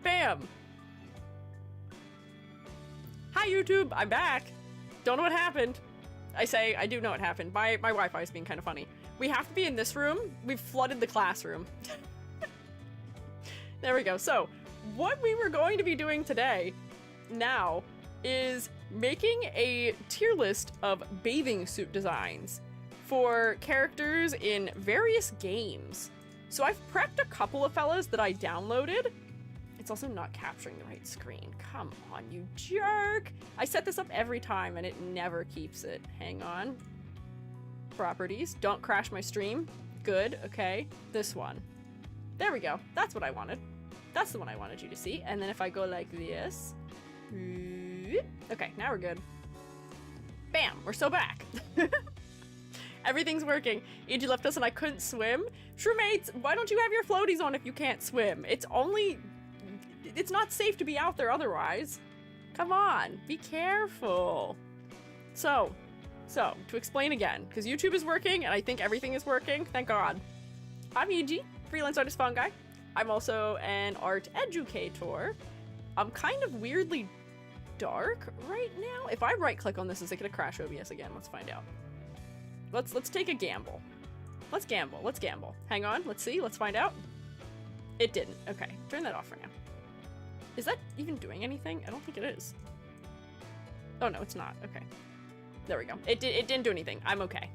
Bam! Hi YouTube, I'm back. Don't know what happened. I do know what happened. My Wi-Fi is being kind of funny. We have to be in this room. We've flooded the classroom. There we go. So, what we were going to be doing today, now, is making a tier list of bathing suit designs for characters in various games. So I've prepped a couple of fellas that I downloaded. It's also not capturing the right screen. Come on, you jerk! I set this up every time and it never keeps it. Hang on. Properties. Don't crash my stream. Good, okay. This one. There we go. That's what I wanted. That's the one I wanted you to see. And then if I go like this. Okay, now we're good. Bam! We're so back. Everything's working. Eiji left us and I couldn't swim. Shroommates, why don't you have your floaties on if you can't swim? It's not safe to be out there otherwise. Come on, be careful. So, to explain again, because YouTube is working and I think everything is working, thank God. I'm Eiji, freelance artist fungi. I'm also an art educator. I'm kind of weirdly dark right now. If I right click on this, is it gonna crash OBS again? Let's find out. Let's take a gamble. Let's gamble. Hang on, let's see, let's find out. It didn't. Okay, turn that off for now. Is that even doing anything? I don't think it is. Oh no, it's not. Okay. There we go. It didn't do anything. I'm okay.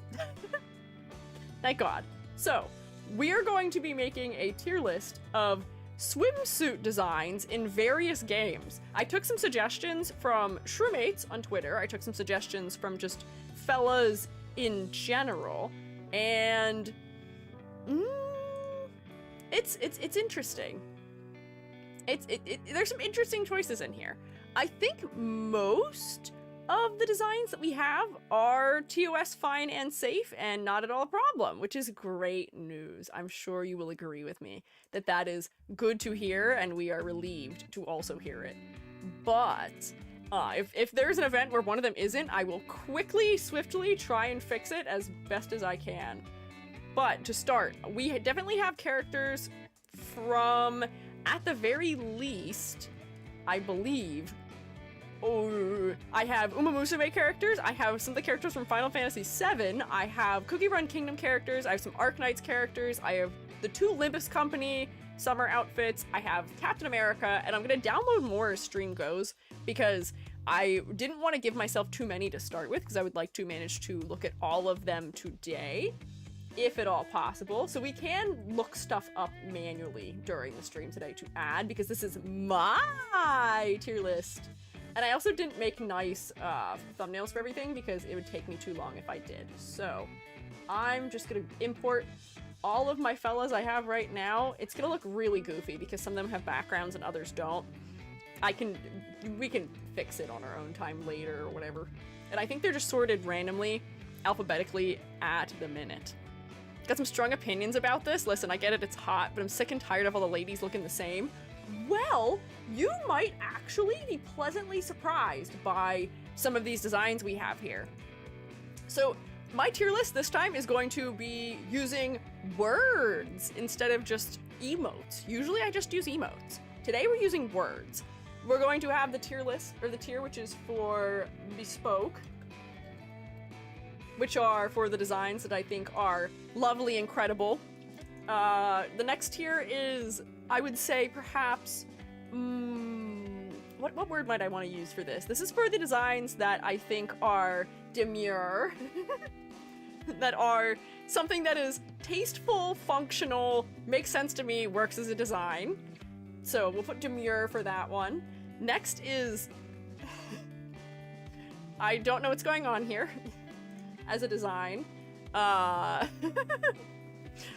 Thank God. So, we are going to be making a tier list of swimsuit designs in various games. I took some suggestions from Shroommates on Twitter. I took some suggestions from just fellas in general, and it's interesting. There's some interesting choices in here. I think most of the designs that we have are TOS fine and safe and not at all a problem, which is great news. I'm sure you will agree with me that that is good to hear, and we are relieved to also hear it. But if there's an event where one of them isn't, I will quickly, swiftly try and fix it as best as I can. But to start, we definitely have characters from, at the very least, I believe, I have musume characters, I have some of the characters from Final Fantasy VII, I have Cookie Run Kingdom characters, I have some Arknights characters, I have the 2 Limbus Company summer outfits, I have Captain America, and I'm gonna download more as stream goes, because I didn't want to give myself too many to start with, because I would like to manage to look at all of them today, if at all possible. So we can look stuff up manually during the stream today to add, because this is my tier list. And I also didn't make nice thumbnails for everything, because it would take me too long if I did. So I'm just gonna import all of my fellas I have right now. It's gonna look really goofy, because some of them have backgrounds and others don't. We can fix it on our own time later or whatever. And I think they're just sorted randomly, alphabetically at the minute. Got some strong opinions about this. Listen, I get it, it's hot, but I'm sick and tired of all the ladies looking the same. Well, you might actually be pleasantly surprised by some of these designs we have here. So my tier list this time is going to be using words instead of just emotes. Usually I just use emotes. Today we're using words. We're going to have the tier list, or the tier which is for bespoke, which are for the designs that I think are lovely and credible. The next tier is, I would say, perhaps, what word might I want to use for this? This is for the designs that I think are demure, that are something that is tasteful, functional, makes sense to me, works as a design. So we'll put demure for that one. Next is, I don't know what's going on here, as a design.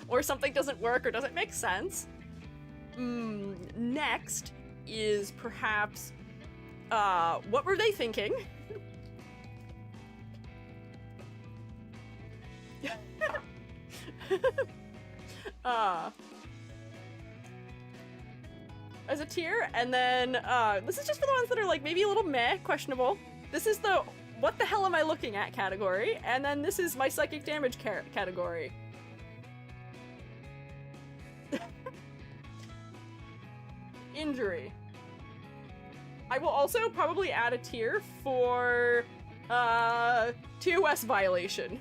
Or something doesn't work or doesn't make sense. Next is perhaps, what were they thinking? As a tier, and then this is just for the ones that are like maybe a little meh, questionable. This is the what the hell am I looking at category, and then this is my psychic damage category. Injury. I will also probably add a tier for TOS violation.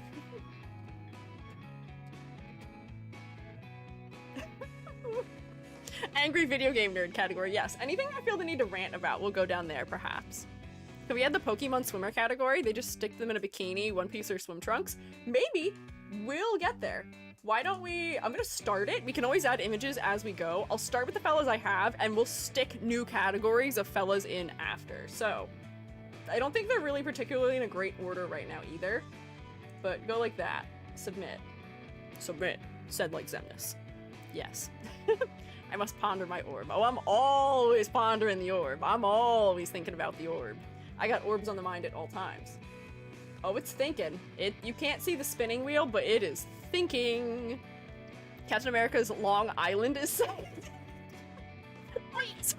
Angry video game nerd category, yes. Anything I feel the need to rant about will go down there, perhaps. If we had the Pokemon swimmer category, they just stick them in a bikini, one piece, or swim trunks. Maybe we'll get there. Why don't we, I'm gonna start it. We can always add images as we go. I'll start with the fellas I have, and we'll stick new categories of fellas in after. So, I don't think they're really particularly in a great order right now either. But go like that. Submit. Submit. Said like Zemnis. Yes. I must ponder my orb. Oh, I'm always pondering the orb. I'm always thinking about the orb. I got orbs on the mind at all times. Oh, it's thinking. You can't see the spinning wheel, but it is thinking. Captain America's Long Island is saying. Wait.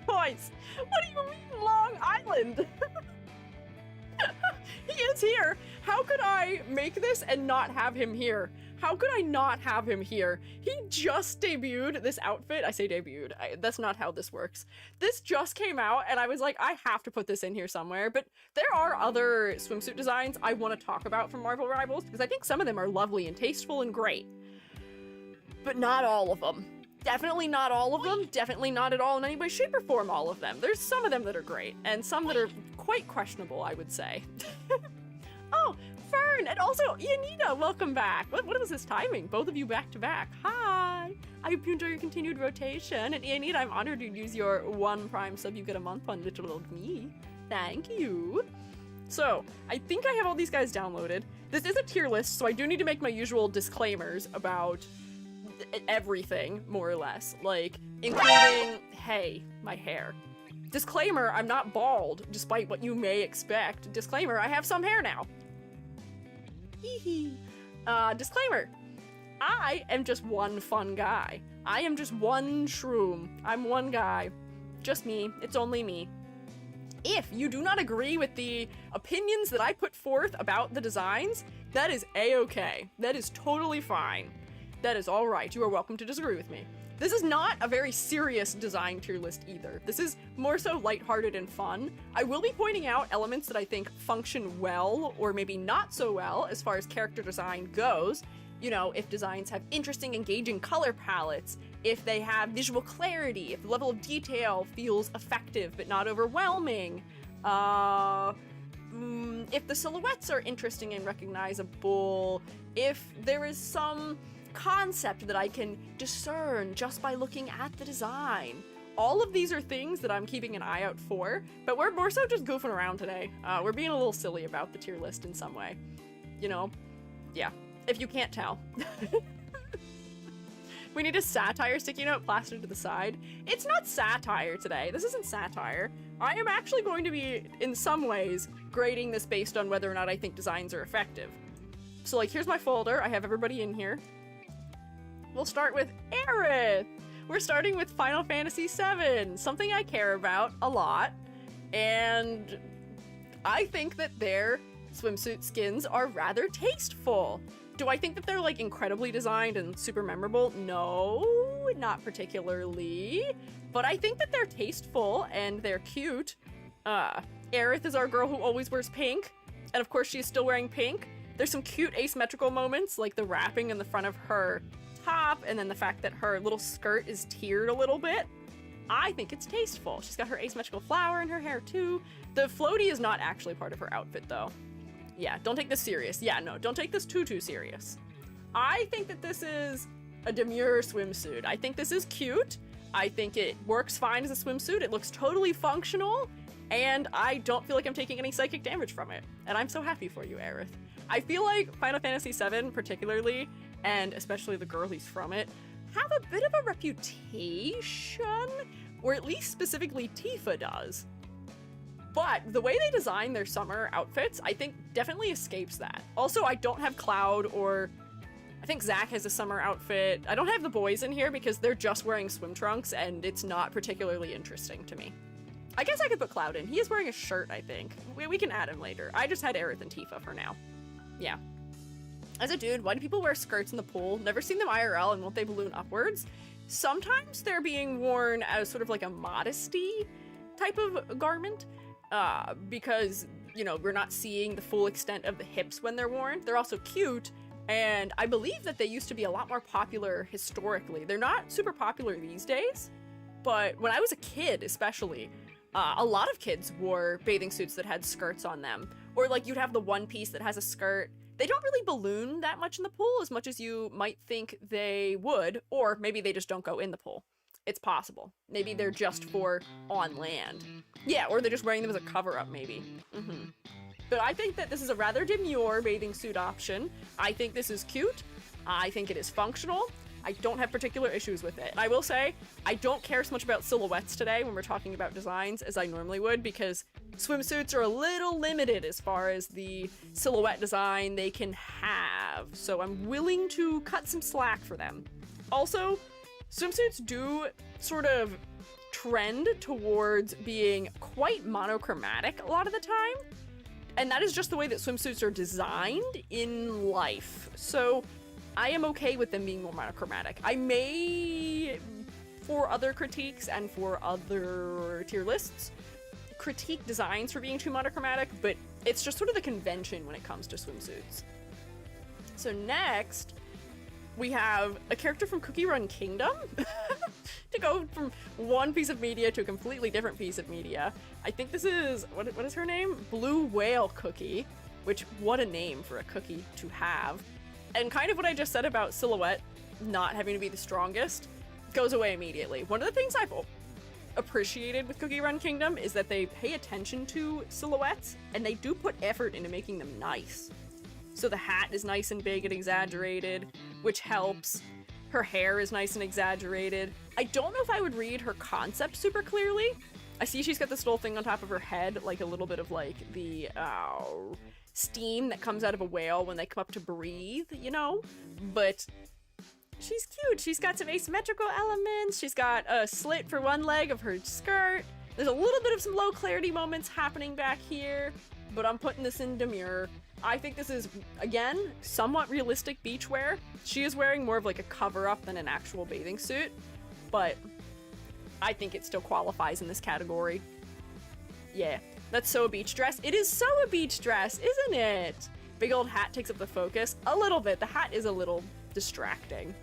Boys, what do you mean Long Island? He is here. How could I make this and not have him here? How could I not have him here? He just debuted this outfit. I say debuted. That's not how this works. This just came out, and I was like, I have to put this in here somewhere. But there are other swimsuit designs I want to talk about from Marvel Rivals, because I think some of them are lovely and tasteful and great. But not all of them. Definitely not all of them. Definitely not at all in any way, shape, or form all of them. There's some of them that are great, and some that are quite questionable, I would say. Oh, Fern, and also Yanita, welcome back. What was this timing? Both of you back to back. Hi. I hope you enjoy your continued rotation. And Yanita, I'm honored to use your 1 Prime sub you get a month on Little Old Me. Thank you. So, I think I have all these guys downloaded. This is a tier list, so I do need to make my usual disclaimers about everything, more or less. Like, including, hey, my hair. Disclaimer, I'm not bald, despite what you may expect. Disclaimer, I have some hair now. Disclaimer, I am just one fun guy. I am just one shroom. I'm one guy. Just me. It's only me. If you do not agree with the opinions that I put forth about the designs, that is a-okay. That is totally fine. That is alright. You are welcome to disagree with me. This is not a very serious design tier list either. This is more so lighthearted and fun. I will be pointing out elements that I think function well, or maybe not so well, as far as character design goes. You know, if designs have interesting, engaging color palettes, if they have visual clarity, if the level of detail feels effective but not overwhelming, if the silhouettes are interesting and recognizable, if there is some concept that I can discern just by looking at the design. All of these are things that I'm keeping an eye out for, but we're more so just goofing around today. We're being a little silly about the tier list in some way. You know? Yeah. If you can't tell. We need a satire sticky note plastered to the side. It's not satire today. This isn't satire. I am actually going to be, in some ways, grading this based on whether or not I think designs are effective. So, like, here's my folder. I have everybody in here. We'll start with Aerith. We're starting with Final Fantasy VII, something I care about a lot, and I think that their swimsuit skins are rather tasteful. Do I think that they're, like, incredibly designed and super memorable? No, not particularly, but I think that they're tasteful and they're cute. Aerith is our girl who always wears pink, and of course she's still wearing pink. There's some cute asymmetrical moments, like the wrapping in the front of her top, and then the fact that her little skirt is tiered a little bit. I think it's tasteful. She's got her asymmetrical flower in her hair too. The floaty is not actually part of her outfit though. Yeah, don't take this serious. Yeah, no, don't take this too serious. I think that this is a demure swimsuit. I think this is cute. I think it works fine as a swimsuit. It looks totally functional, and I don't feel like I'm taking any psychic damage from it. And I'm so happy for you, Aerith. I feel like Final Fantasy VII particularly, and especially the girlies from it, have a bit of a reputation, or at least specifically Tifa does. But the way they design their summer outfits, I think definitely escapes that. Also, I don't have Cloud, or I think Zach has a summer outfit. I don't have the boys in here because they're just wearing swim trunks and it's not particularly interesting to me. I guess I could put Cloud in. He is wearing a shirt, I think. We can add him later. I just had Aerith and Tifa for now. Yeah. As a dude, why do people wear skirts in the pool? Never seen them IRL, and won't they balloon upwards? Sometimes they're being worn as sort of like a modesty. type of garment, because, you know, we're not seeing the full extent of the hips when they're worn. They're also cute, and I believe that they used to be a lot more popular historically. They're not super popular these days, but when I was a kid especially, a lot of kids wore bathing suits that had skirts on them. Or like you'd have the one piece that has a skirt. They don't really balloon that much in the pool as much as you might think they would, or maybe they just don't go in the pool. It's possible. Maybe they're just for on land. Yeah, or they're just wearing them as a cover-up maybe. But I think that this is a rather demure bathing suit option. I think this is cute. I think it is functional. I don't have particular issues with it. And I will say, I don't care so much about silhouettes today when we're talking about designs as I normally would, because swimsuits are a little limited as far as the silhouette design they can have. So I'm willing to cut some slack for them. Also, swimsuits do sort of trend towards being quite monochromatic a lot of the time. And that is just the way that swimsuits are designed in life. So I am okay with them being more monochromatic. I may, for other critiques and for other tier lists, critique designs for being too monochromatic, but it's just sort of the convention when it comes to swimsuits. So next, we have a character from Cookie Run Kingdom. To go from one piece of media to a completely different piece of media. I think this is, what is her name? Blue Whale Cookie, which, what a name for a cookie to have. And kind of what I just said about silhouette not having to be the strongest goes away immediately. One of the things I've appreciated with Cookie Run Kingdom is that they pay attention to silhouettes, and they do put effort into making them nice. So the hat is nice and big and exaggerated, which helps. Her hair is nice and exaggerated. I don't know if I would read her concept super clearly. I see she's got this little thing on top of her head, like a little bit of like the steam that comes out of a whale when they come up to breathe, you know? But she's cute. She's got some asymmetrical elements. She's got a slit for one leg of her skirt. There's a little bit of some low clarity moments happening back here, but I'm putting this in demure. I think this is, again, somewhat realistic beachwear. She is wearing more of like a cover-up than an actual bathing suit, but I think it still qualifies in this category. Yeah, that's so a beach dress. It is so a beach dress, isn't it? Big old hat takes up the focus. A little bit. The hat is a little distracting.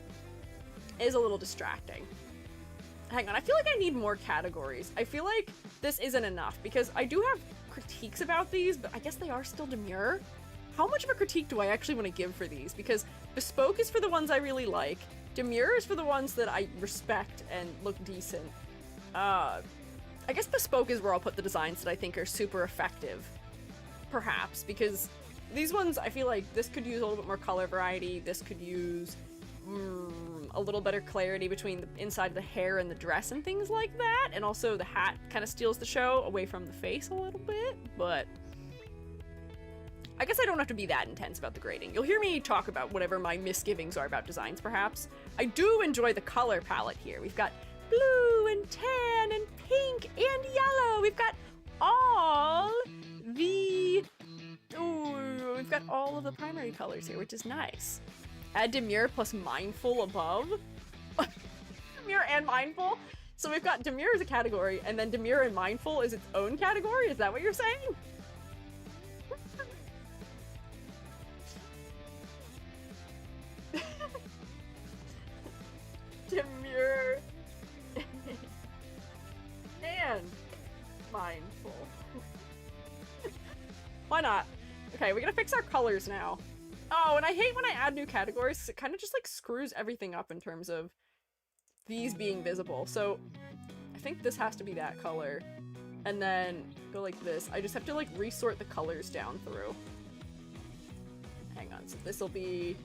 It is a little distracting. Hang on, I feel like I need more categories. I feel like this isn't enough because I do have critiques about these, but I guess they are still demure. How much of a critique do I actually want to give for these? Because bespoke is for the ones I really like. Demure is for the ones that I respect and look decent. I guess bespoke is where I'll put the designs that I think are super effective. Perhaps, because these ones, I feel like this could use a little bit more color variety. This could use a little better clarity between the inside of the hair and the dress and things like that. And also the hat kind of steals the show away from the face a little bit, but I guess I don't have to be that intense about the grading. You'll hear me talk about whatever my misgivings are about designs, perhaps. I do enjoy the color palette here. We've got blue and tan and pink and yellow. We've got all the... Ooh, we've got all of the primary colors here, which is nice. Add demure plus mindful above. Demure and mindful? So we've got demure as a category, and then demure and mindful is its own category? Is that what you're saying? Demure and mindful. Why not? Okay, we gotta fix our colors now. Oh, and I hate when I add new categories because it kind of just like screws everything up in terms of these being visible. So I think this has to be that color and then go like this. I just have to like resort the colors down through. Hang on, so this will be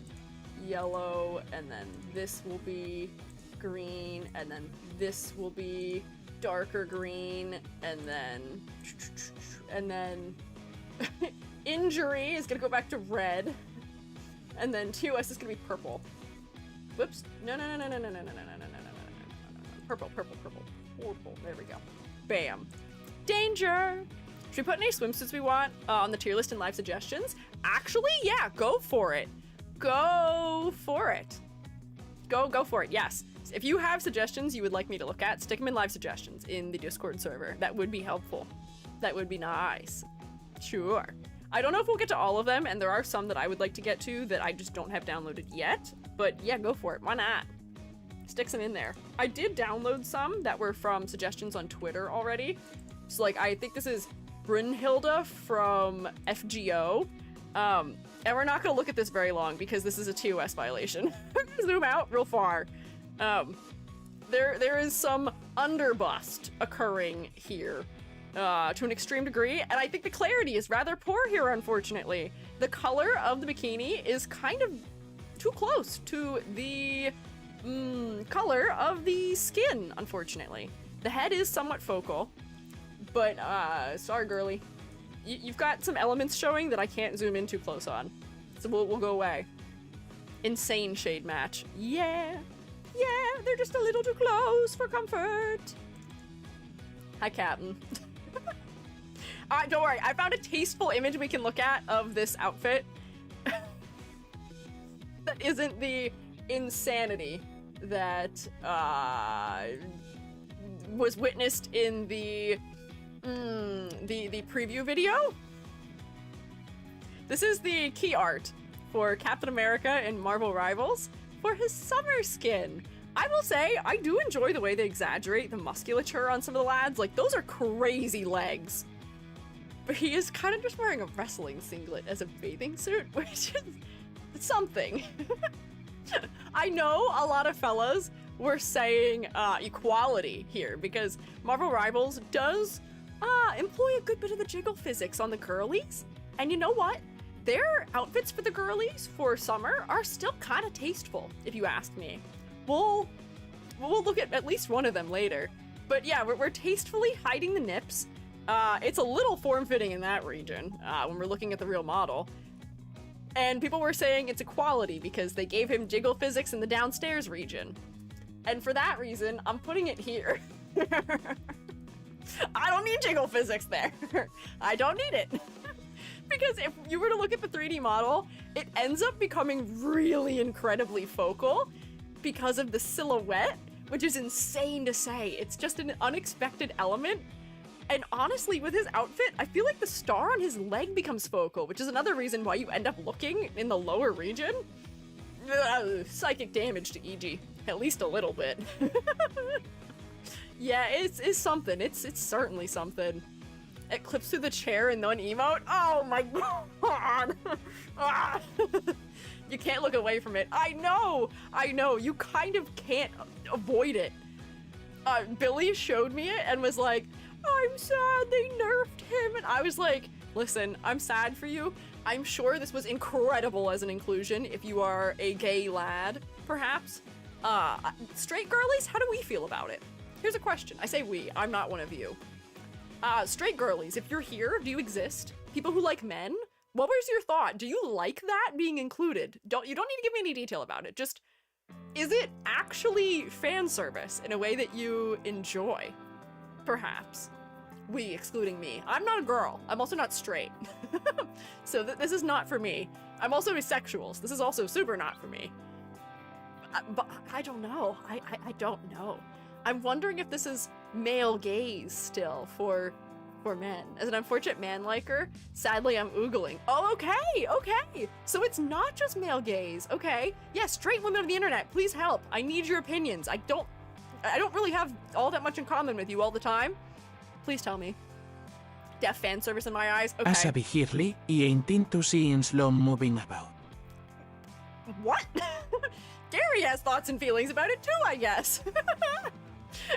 yellow and then this will be green and then this will be darker green and then injury is gonna go back to red. And then TOS is gonna be purple. Whoops. No. Purple. There we go. Bam. Danger! Should we put any swimsuits we want on the tier list and live suggestions? Actually, yeah, go for it. Go for it. Go for it, yes. If you have suggestions you would like me to look at, stick them in live suggestions in the Discord server. That would be helpful. That would be nice. Sure. I don't know if we'll get to all of them, and there are some that I would like to get to that I just don't have downloaded yet. But yeah, go for it. Why not? Stick some in there. I did download some that were from suggestions on Twitter already. So like, I think this is Brynhilda from FGO. And we're not gonna look at this very long because this is a TOS violation. Zoom out real far. There is some underbust occurring here. To an extreme degree, and I think the clarity is rather poor here, unfortunately. The color of the bikini is kind of too close to the color of the skin, unfortunately. The head is somewhat focal, but sorry, girly. You've got some elements showing that I can't zoom in too close on, so we'll go away. Insane shade match. Yeah, they're just a little too close for comfort. Hi, Captain. Don't worry, I found a tasteful image we can look at of this outfit that isn't the insanity that was witnessed in the preview video. This is the key art for Captain America and Marvel Rivals for his summer skin. I will say, I do enjoy the way they exaggerate the musculature on some of the lads. Like, those are crazy legs. But he is kind of just wearing a wrestling singlet as a bathing suit, which is something. I know a lot of fellas were saying equality here, because Marvel Rivals does employ a good bit of the jiggle physics on the girlies. And you know what? Their outfits for the girlies for summer are still kind of tasteful, if you ask me. We'll look at least one of them later. But yeah, we're tastefully hiding the nips. It's a little form-fitting in that region when we're looking at the real model. And people were saying it's equality because they gave him jiggle physics in the downstairs region. And for that reason, I'm putting it here. I don't need jiggle physics there. I don't need it. Because if you were to look at the 3D model, it ends up becoming really incredibly focal because of the silhouette, which is insane to say. It's just an unexpected element. And honestly, with his outfit, I feel like the star on his leg becomes focal, which is another reason why you end up looking in the lower region. Psychic damage to EG, at least a little bit. Yeah, it's something. It's certainly something. It clips through the chair and then emote. Oh my god! You can't look away from it. I know! You kind of can't avoid it. Billy showed me it and was like, I'm sad they nerfed him. And I was like, listen, I'm sad for you. I'm sure this was incredible as an inclusion if you are a gay lad, perhaps. Straight girlies, how do we feel about it? Here's a question. I say we, I'm not one of you. Straight girlies, if you're here, do you exist? People who like men? What was your thought? Do you like that being included? You don't need to give me any detail about it. Just, is it actually fan service in a way that you enjoy? Perhaps. We, excluding me. I'm not a girl. I'm also not straight. So this is not for me. I'm also asexual, so this is also super not for me. But I don't know. I don't know. I'm wondering if this is male gaze still for men. As an unfortunate man liker, sadly I'm oogling. Oh, okay. So it's not just male gaze. Okay. Yeah, straight women of the internet, please help. I need your opinions. I don't really have all that much in common with you all the time. Please tell me. Deaf fan service in my eyes. Okay. As a Hirli, I ain't to seeing slow moving about. What? Gary has thoughts and feelings about it too, I guess.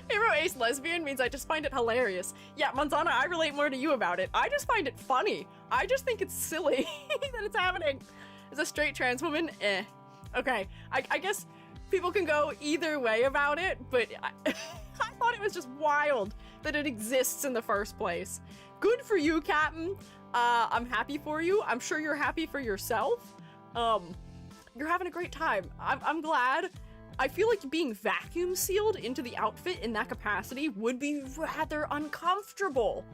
Hero Ace lesbian means I just find it hilarious. Yeah, Manzana, I relate more to you about it. I just find it funny. I just think it's silly that it's happening. As a straight trans woman, Okay, I guess people can go either way about it, but I thought it was just wild that it exists in the first place. Good for you, Captain. I'm happy for you. I'm sure you're happy for yourself. You're having a great time. I'm glad. I feel like being vacuum sealed into the outfit in that capacity would be rather uncomfortable.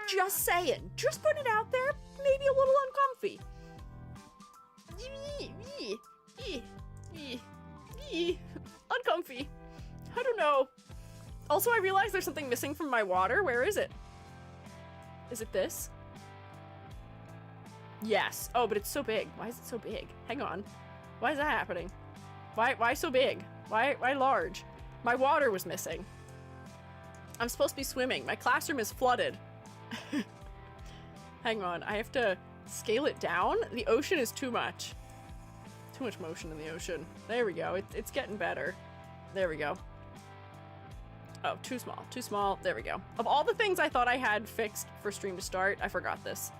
Just saying. Just putting it out there, maybe a little uncomfy. Uncomfy. I don't know. Also, I realized there's something missing from my water. Where is it? Is it this? Yes. Oh, but it's so big. Why is it so big? Hang on. Why is that happening? Why so big? Why large? My water was missing. I'm supposed to be swimming. My classroom is flooded. Hang on. I have to scale it down. The ocean is too much. Too much motion in the ocean. There we go. It's getting better. There we go. Oh, too small. Too small. There we go. Of all the things I thought I had fixed for stream to start, I forgot this.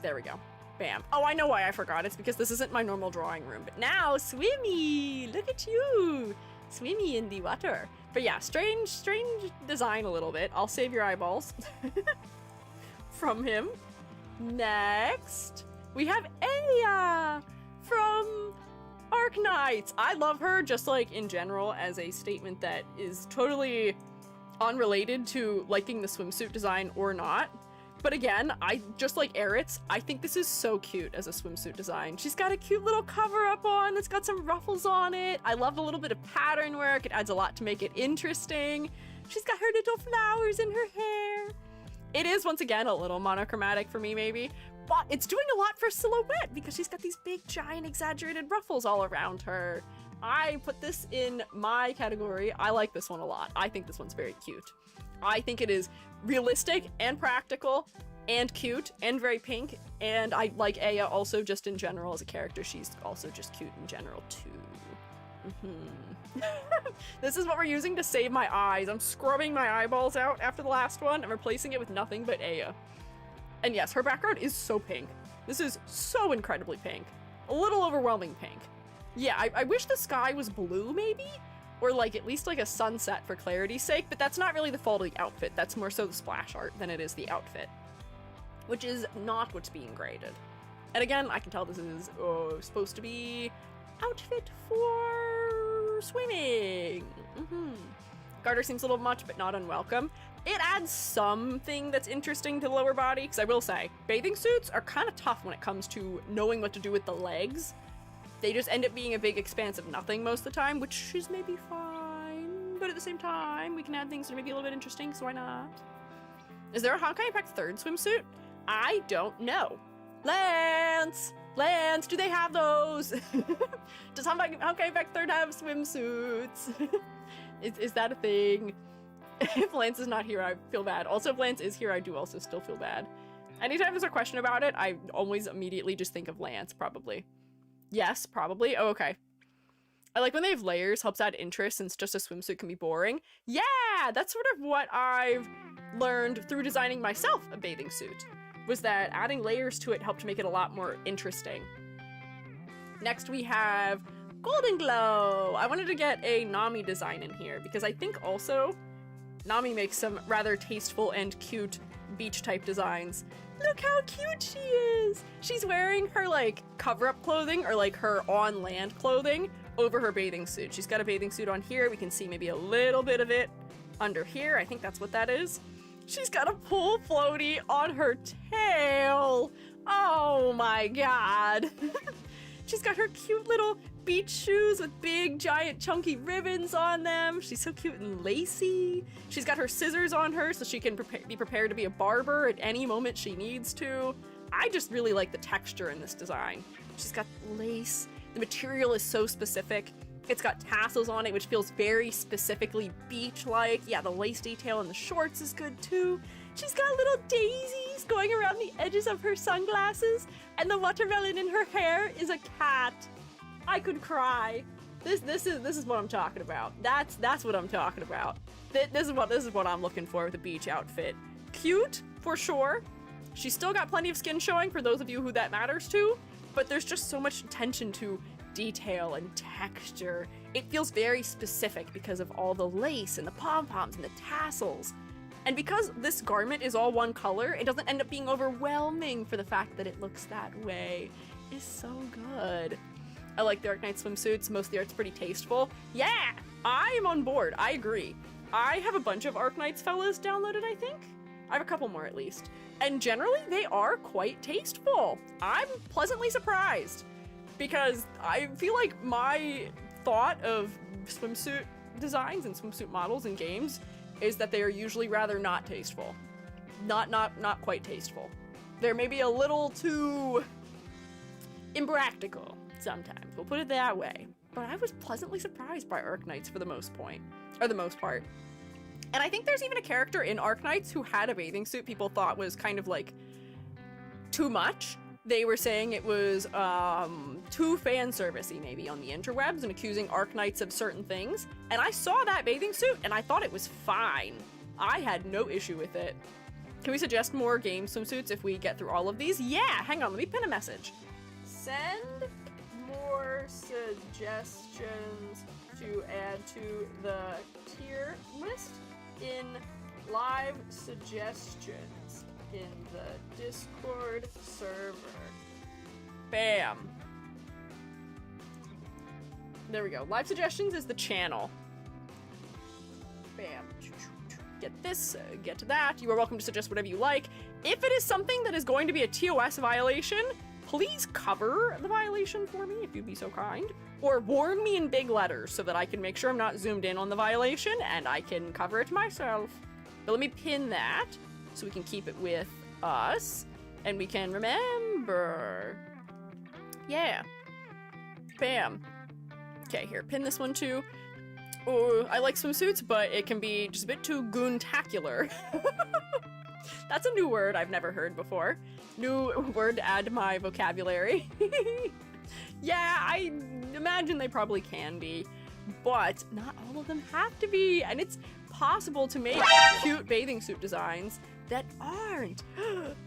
There we go. Bam. Oh, I know why I forgot. It's because this isn't my normal drawing room. But now, Swimmy! Look at you! Swimmy in the water. But yeah, strange design a little bit. I'll save your eyeballs from him. Next, we have Aya from Arknights. I love her just like in general as a statement that is totally unrelated to liking the swimsuit design or not. But again, I just like Eretz, I think this is so cute as a swimsuit design. She's got a cute little cover up on that's got some ruffles on it. I love the little bit of pattern work. It adds a lot to make it interesting. She's got her little flowers in her hair. It is, once again, a little monochromatic for me, maybe, but it's doing a lot for silhouette because she's got these big, giant, exaggerated ruffles all around her. I put this in my category. I like this one a lot. I think this one's very cute. I think it is realistic and practical and cute and very pink, and I like Aya also just in general as a character. She's also just cute in general too. This is what we're using to save my eyes. I'm scrubbing my eyeballs out after the last one and replacing it with nothing but Aya. And yes, her background is so pink. This is so incredibly pink. A little overwhelming pink. Yeah, I wish the sky was blue maybe? Or like at least like a sunset for clarity's sake, but that's not really the fault of the outfit. That's more so the splash art than it is the outfit, which is not what's being graded. And again, I can tell this is supposed to be outfit for swimming. Garter seems a little much, but not unwelcome. It adds something that's interesting to the lower body, because I will say, bathing suits are kind of tough when it comes to knowing what to do with the legs. They just end up being a big expanse of nothing most of the time, which is maybe fine, but at the same time, we can add things that are maybe a little bit interesting, so why not? Is there a Honkai Impact 3rd swimsuit? I don't know. Lance, do they have those? Does Honkai Impact 3rd have swimsuits? Is that a thing? If Lance is not here, I feel bad. Also, if Lance is here, I do also still feel bad. Anytime there's a question about it, I always immediately just think of Lance, probably. Yes, probably. Oh, okay. I like when they have layers, helps add interest since just a swimsuit can be boring. Yeah, that's sort of what I've learned through designing myself a bathing suit, was that adding layers to it helped make it a lot more interesting. Next we have Golden Glow. I wanted to get a Nami design in here because I think also Nami makes some rather tasteful and cute beach type designs. Look how cute she is! She's wearing her like cover-up clothing or like her on-land clothing over her bathing suit. She's got a bathing suit on here. We can see maybe a little bit of it under here. I think that's what that is. She's got a pool floaty on her tail. Oh my god. She's got her cute little beach shoes with big, giant, chunky ribbons on them. She's so cute and lacy. She's got her scissors on her so she can be prepared to be a barber at any moment she needs to. I just really like the texture in this design. She's got lace. The material is so specific. It's got tassels on it, which feels very specifically beach-like. Yeah, the lace detail in the shorts is good too. She's got little daisies going around the edges of her sunglasses, and the watermelon in her hair is a cat. I could cry. This is what I'm talking about. That's what I'm talking about. This is what I'm looking for with a beach outfit. Cute for sure. She's still got plenty of skin showing for those of you who that matters to, but there's just so much attention to detail and texture. It feels very specific because of all the lace and the pom-poms and the tassels. And because this garment is all one color, it doesn't end up being overwhelming for the fact that it looks that way. It's so good. I like the Arknights swimsuits. Most of the art's pretty tasteful. Yeah, I am on board. I agree. I have a bunch of Arknights fellas downloaded, I think. I have a couple more at least. And generally, they are quite tasteful. I'm pleasantly surprised because I feel like my thought of swimsuit designs and swimsuit models in games is that they are usually rather not tasteful. Not quite tasteful. They're maybe a little too impractical sometimes. We'll put it that way. But I was pleasantly surprised by arknights for the most part. And I think there's even a character in Arknights who had a bathing suit people thought was kind of like too much. They were saying it was too fan servicey maybe on the interwebs and accusing Arknights of certain things. And I saw that bathing suit and I thought it was fine. I had no issue with it. Can we suggest more game swimsuits if we get through all of these? Yeah, hang on, let me pin a message. Send more suggestions to add to the tier list in live suggestions in the Discord server. Bam. There we go. Live suggestions is the channel. Bam. Get this, get to that. You are welcome to suggest whatever you like. If it is something that is going to be a TOS violation, please cover the violation for me if you'd be so kind. Or warn me in big letters so that I can make sure I'm not zoomed in on the violation and I can cover it myself. But let me pin that so we can keep it with us and we can remember. Yeah. Bam. Okay, here, pin this one too. Oh, I like swimsuits, but it can be just a bit too goontacular. That's a new word I've never heard before. New word to add to my vocabulary. Yeah, I imagine they probably can be, but not all of them have to be. And it's possible to make cute bathing suit designs that aren't.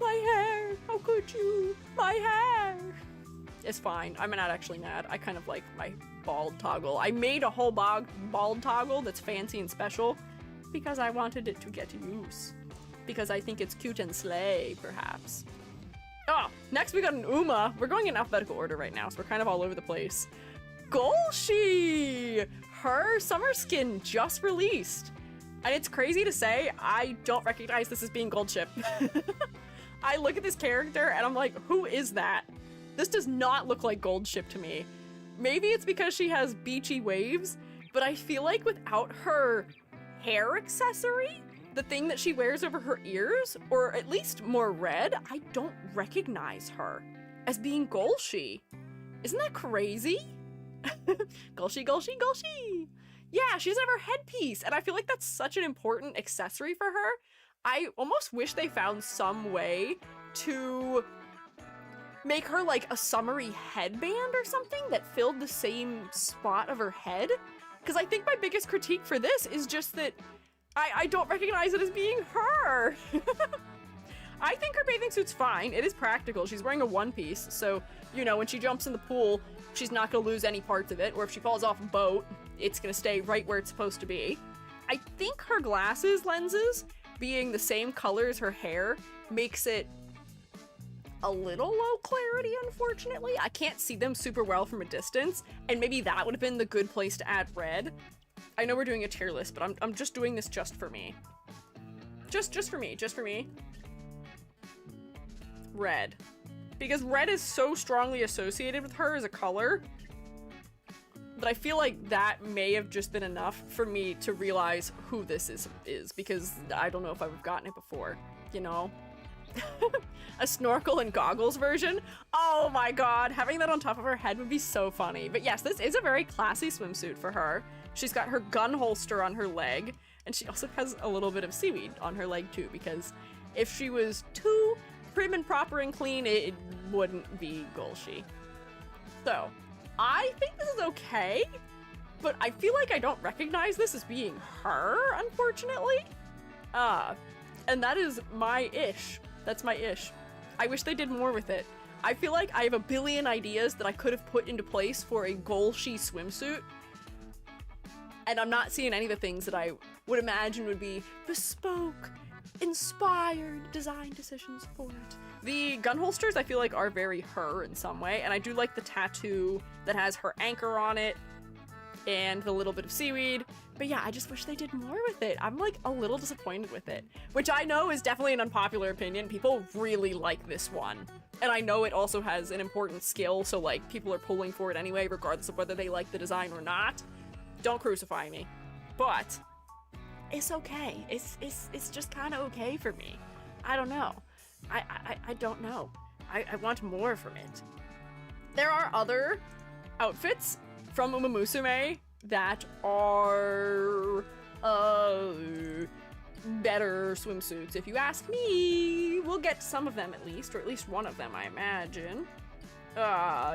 My hair, how could you? My hair. It's fine. I'm not actually mad. I kind of like my bald toggle. I made a whole bald toggle that's fancy and special because I wanted it to get use. Because I think it's cute and slay, perhaps. Oh, next we got an Uma. We're going in alphabetical order right now, so we're kind of all over the place. Golshi! Her summer skin just released. And it's crazy to say, I don't recognize this as being Gold Ship. I look at this character and I'm like, who is that? This does not look like Gold Ship to me. Maybe it's because she has beachy waves, but I feel like without her hair accessory, the thing that she wears over her ears, or at least more red, I don't recognize her as being Golshi. Isn't that crazy? Golshi, Golshi, Golshi! Yeah, she doesn't have her headpiece, and I feel like that's such an important accessory for her. I almost wish they found some way to make her like a summery headband or something that filled the same spot of her head. Because I think my biggest critique for this is just that I don't recognize it as being her. I think her bathing suit's fine. It is practical. She's wearing a one piece, so, you know, when she jumps in the pool, she's not gonna lose any parts of it, or if she falls off a boat, it's gonna stay right where it's supposed to be. I think her glasses lenses being the same color as her hair makes it a little low clarity, unfortunately. I can't see them super well from a distance, and maybe that would have been the good place to add red. I know we're doing a tier list, but I'm just doing this just for me. Just for me. Red. Because red is so strongly associated with her as a color that I feel like that may have just been enough for me to realize who this is because I don't know if I've gotten it before, you know? A snorkel and goggles version? Oh my god, having that on top of her head would be so funny. But yes, this is a very classy swimsuit for her. She's got her gun holster on her leg, and she also has a little bit of seaweed on her leg too, because if she was too prim and proper and clean, it wouldn't be Golshi. So, I think this is okay, but I feel like I don't recognize this as being her, unfortunately. And that is my ish. That's my ish. I wish they did more with it. I feel like I have a billion ideas that I could have put into place for a Golshi swimsuit, and I'm not seeing any of the things that I would imagine would be bespoke, inspired design decisions for it. The gun holsters I feel like are very her in some way, and I do like the tattoo that has her anchor on it and the little bit of seaweed. But yeah, I just wish they did more with it. I'm like a little disappointed with it, which I know is definitely an unpopular opinion. People really like this one. And I know it also has an important skill, so like people are pulling for it anyway, regardless of whether they like the design or not. Don't crucify me. but it's okay. It's just kind of okay for me. I don't know. I don't know. I want more from it. There are other outfits from Uma Musume that are better swimsuits, if you ask me. We'll get some of them at least, or at least one of them, I imagine.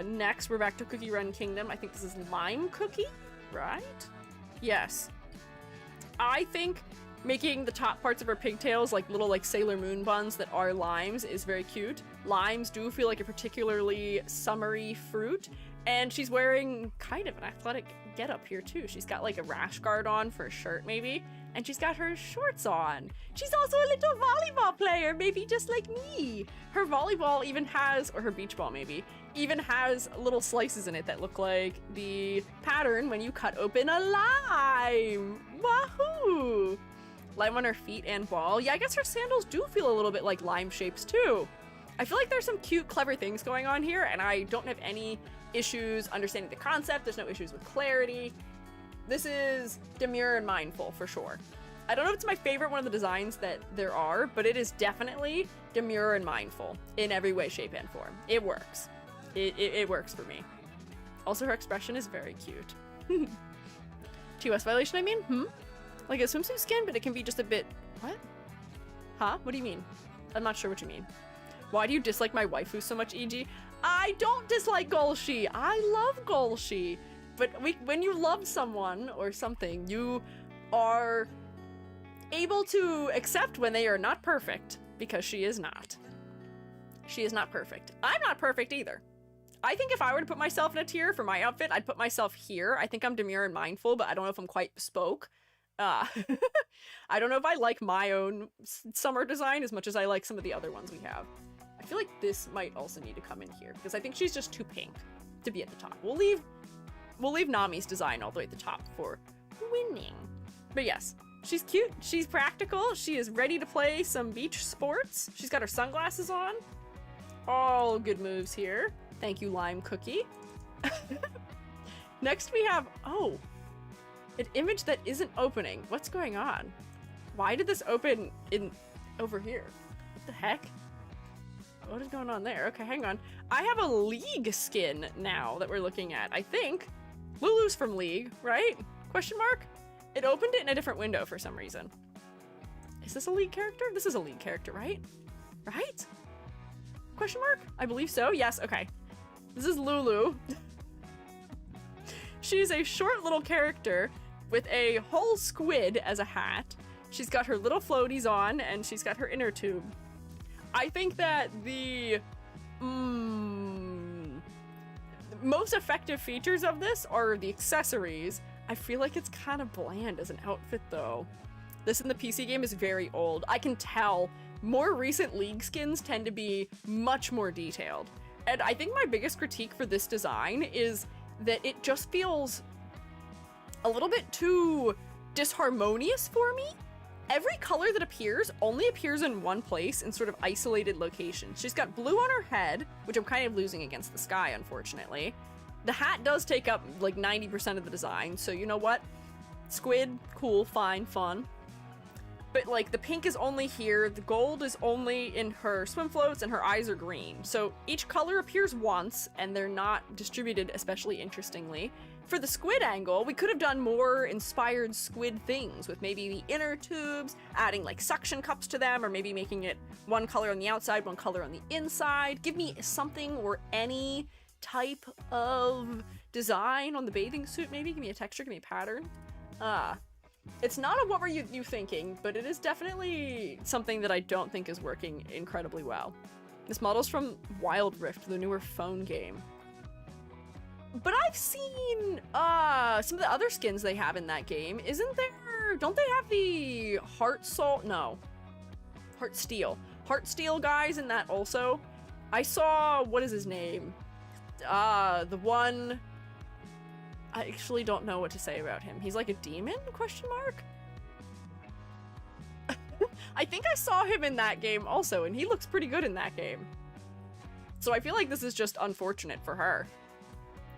Next, we're back to Cookie Run Kingdom. I think this is Lime Cookie, right? Yes. I think making the top parts of her pigtails like little like Sailor Moon buns that are limes is very cute. Limes do feel like a particularly summery fruit, and she's wearing kind of an athletic getup here too. She's got like a rash guard on for a shirt maybe, and she's got her shorts on. She's also a little volleyball player, maybe just like me. Her volleyball even has, or her beach ball maybe, even has little slices in it that look like the pattern when you cut open a lime. Wahoo! Lime on her feet and ball. Yeah, I guess her sandals do feel a little bit like lime shapes too. I feel like there's some cute, clever things going on here, and I don't have any issues understanding the concept. There's no issues with clarity. This is demure and mindful for sure. I don't know if it's my favorite one of the designs that there are, but it is definitely demure and mindful in every way, shape, and form. It works. It works for me. Also, her expression is very cute. TOS violation, I mean? Like a swimsuit skin, but it can be just a bit... What? Huh? What do you mean? I'm not sure what you mean. Why do you dislike my waifu so much, EG? I don't dislike Golshi. I love Golshi. But when you love someone or something, you are able to accept when they are not perfect, because she is not. She is not perfect. I'm not perfect either. I think if I were to put myself in a tier for my outfit, I'd put myself here. I think I'm demure and mindful, but I don't know if I'm quite bespoke. I don't know if I like my own summer design as much as I like some of the other ones we have. I feel like this might also need to come in here because I think she's just too pink to be at the top. We'll leave Nami's design all the way at the top for winning. But yes, she's cute, she's practical, she is ready to play some beach sports. She's got her sunglasses on. All good moves here. Thank you, Lime Cookie. Next we have, oh, an image that isn't opening. What's going on? Why did this open in over here? What the heck? What is going on there? Okay, hang on. I have a League skin now that we're looking at. I think Lulu's from League, right? Question mark? It opened it in a different window for some reason. Is this a League character? This is a League character, right? Right? Question mark? I believe so. Yes, okay. This is Lulu. She's a short little character with a whole squid as a hat. She's got her little floaties on, and she's got her inner tube. I think that the most effective features of this are the accessories. I feel like it's kind of bland as an outfit, though. This in the PC game is very old. I can tell more recent League skins tend to be much more detailed. And I think my biggest critique for this design is that it just feels a little bit too disharmonious for me. Every color that appears only appears in one place in sort of isolated locations. She's got blue on her head, which I'm kind of losing against the sky, unfortunately. The hat does take up like 90% of the design, so you know what? Squid, cool, fine, fun. But like the pink is only here, the gold is only in her swim floats, and her eyes are green. So each color appears once, and they're not distributed especially interestingly. For the squid angle, we could have done more inspired squid things with maybe the inner tubes, adding like suction cups to them, or maybe making it one color on the outside, one color on the inside. Give me something or any type of design on the bathing suit, maybe. Give me a texture, give me a pattern. It's not a what were you thinking, but it is definitely something that I don't think is working incredibly well. This model's from Wild Rift, the newer phone game. But I've seen some of the other skins they have in that game. Isn't there, don't they have the Heart Steel guys in that also? I saw, what is his name? The one, I actually don't know what to say about him. He's like a demon, question mark? I think I saw him in that game also, and he looks pretty good in that game. So I feel like this is just unfortunate for her.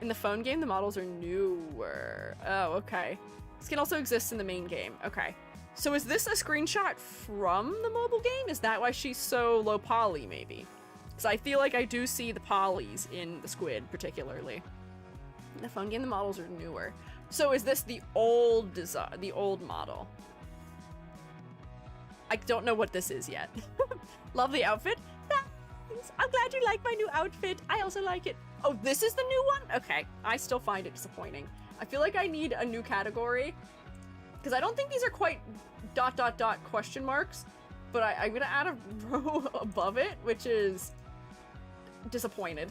In the phone game, the models are newer. Oh, okay. Skin also exists in the main game. Okay. So is this a screenshot from the mobile game? Is that why she's so low poly, maybe? Because I feel like I do see the polys in the squid, particularly. In the phone game, the models are newer. So is this the old design, the old model? I don't know what this is yet. Lovely outfit. Thanks. I'm glad you like my new outfit. I also like it. Oh, this is the new one? Okay. I still find it disappointing. I feel like I need a new category. Because I don't think these are quite ... question marks. But I'm going to add a row above it, which is disappointed.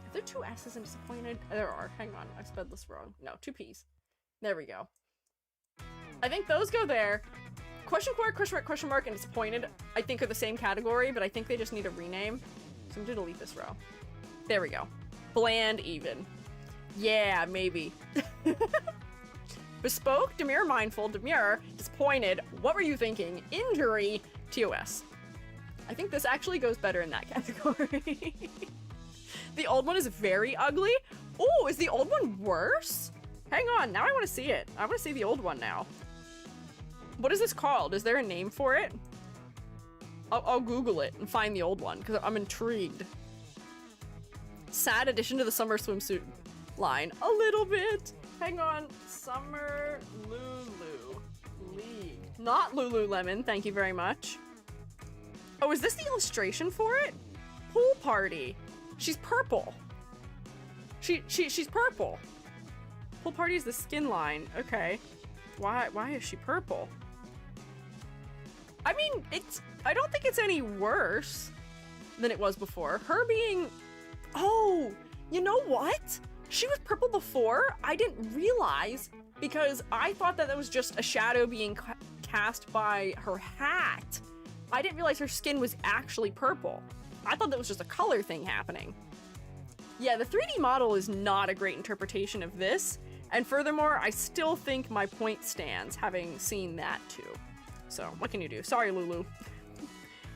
Are there 2 S's in disappointed? There are. Hang on. I spelled this wrong. No, 2 P's. There we go. I think those go there. Question mark, and disappointed, I think are the same category, but I think they just need a rename. So I'm going to delete this row. There we go. Bland even. Yeah, maybe. Bespoke, demure, mindful, demure, disappointed, what were you thinking? Injury, TOS. I think this actually goes better in that category. The old one is very ugly. Oh, is the old one worse? Hang on, now I want to see it. I want to see the old one now. What is this called? Is there a name for it? I'll Google it and find the old one because I'm intrigued. Sad addition to the summer swimsuit line. A little bit. Hang on. Summer Lulu League. Not Lululemon, thank you very much. Oh, is this the illustration for it? Pool party. She's purple. She's purple. Pool party is the skin line. Okay. Why is she purple? I mean, I don't think it's any worse than it was before. Her being... Oh, you know what? She was purple before. I didn't realize because I thought that was just a shadow being cast by her hat. I didn't realize her skin was actually purple. I thought that was just a color thing happening. Yeah, the 3D model is not a great interpretation of this. And furthermore, I still think my point stands, having seen that too. So, what can you do? Sorry, Lulu.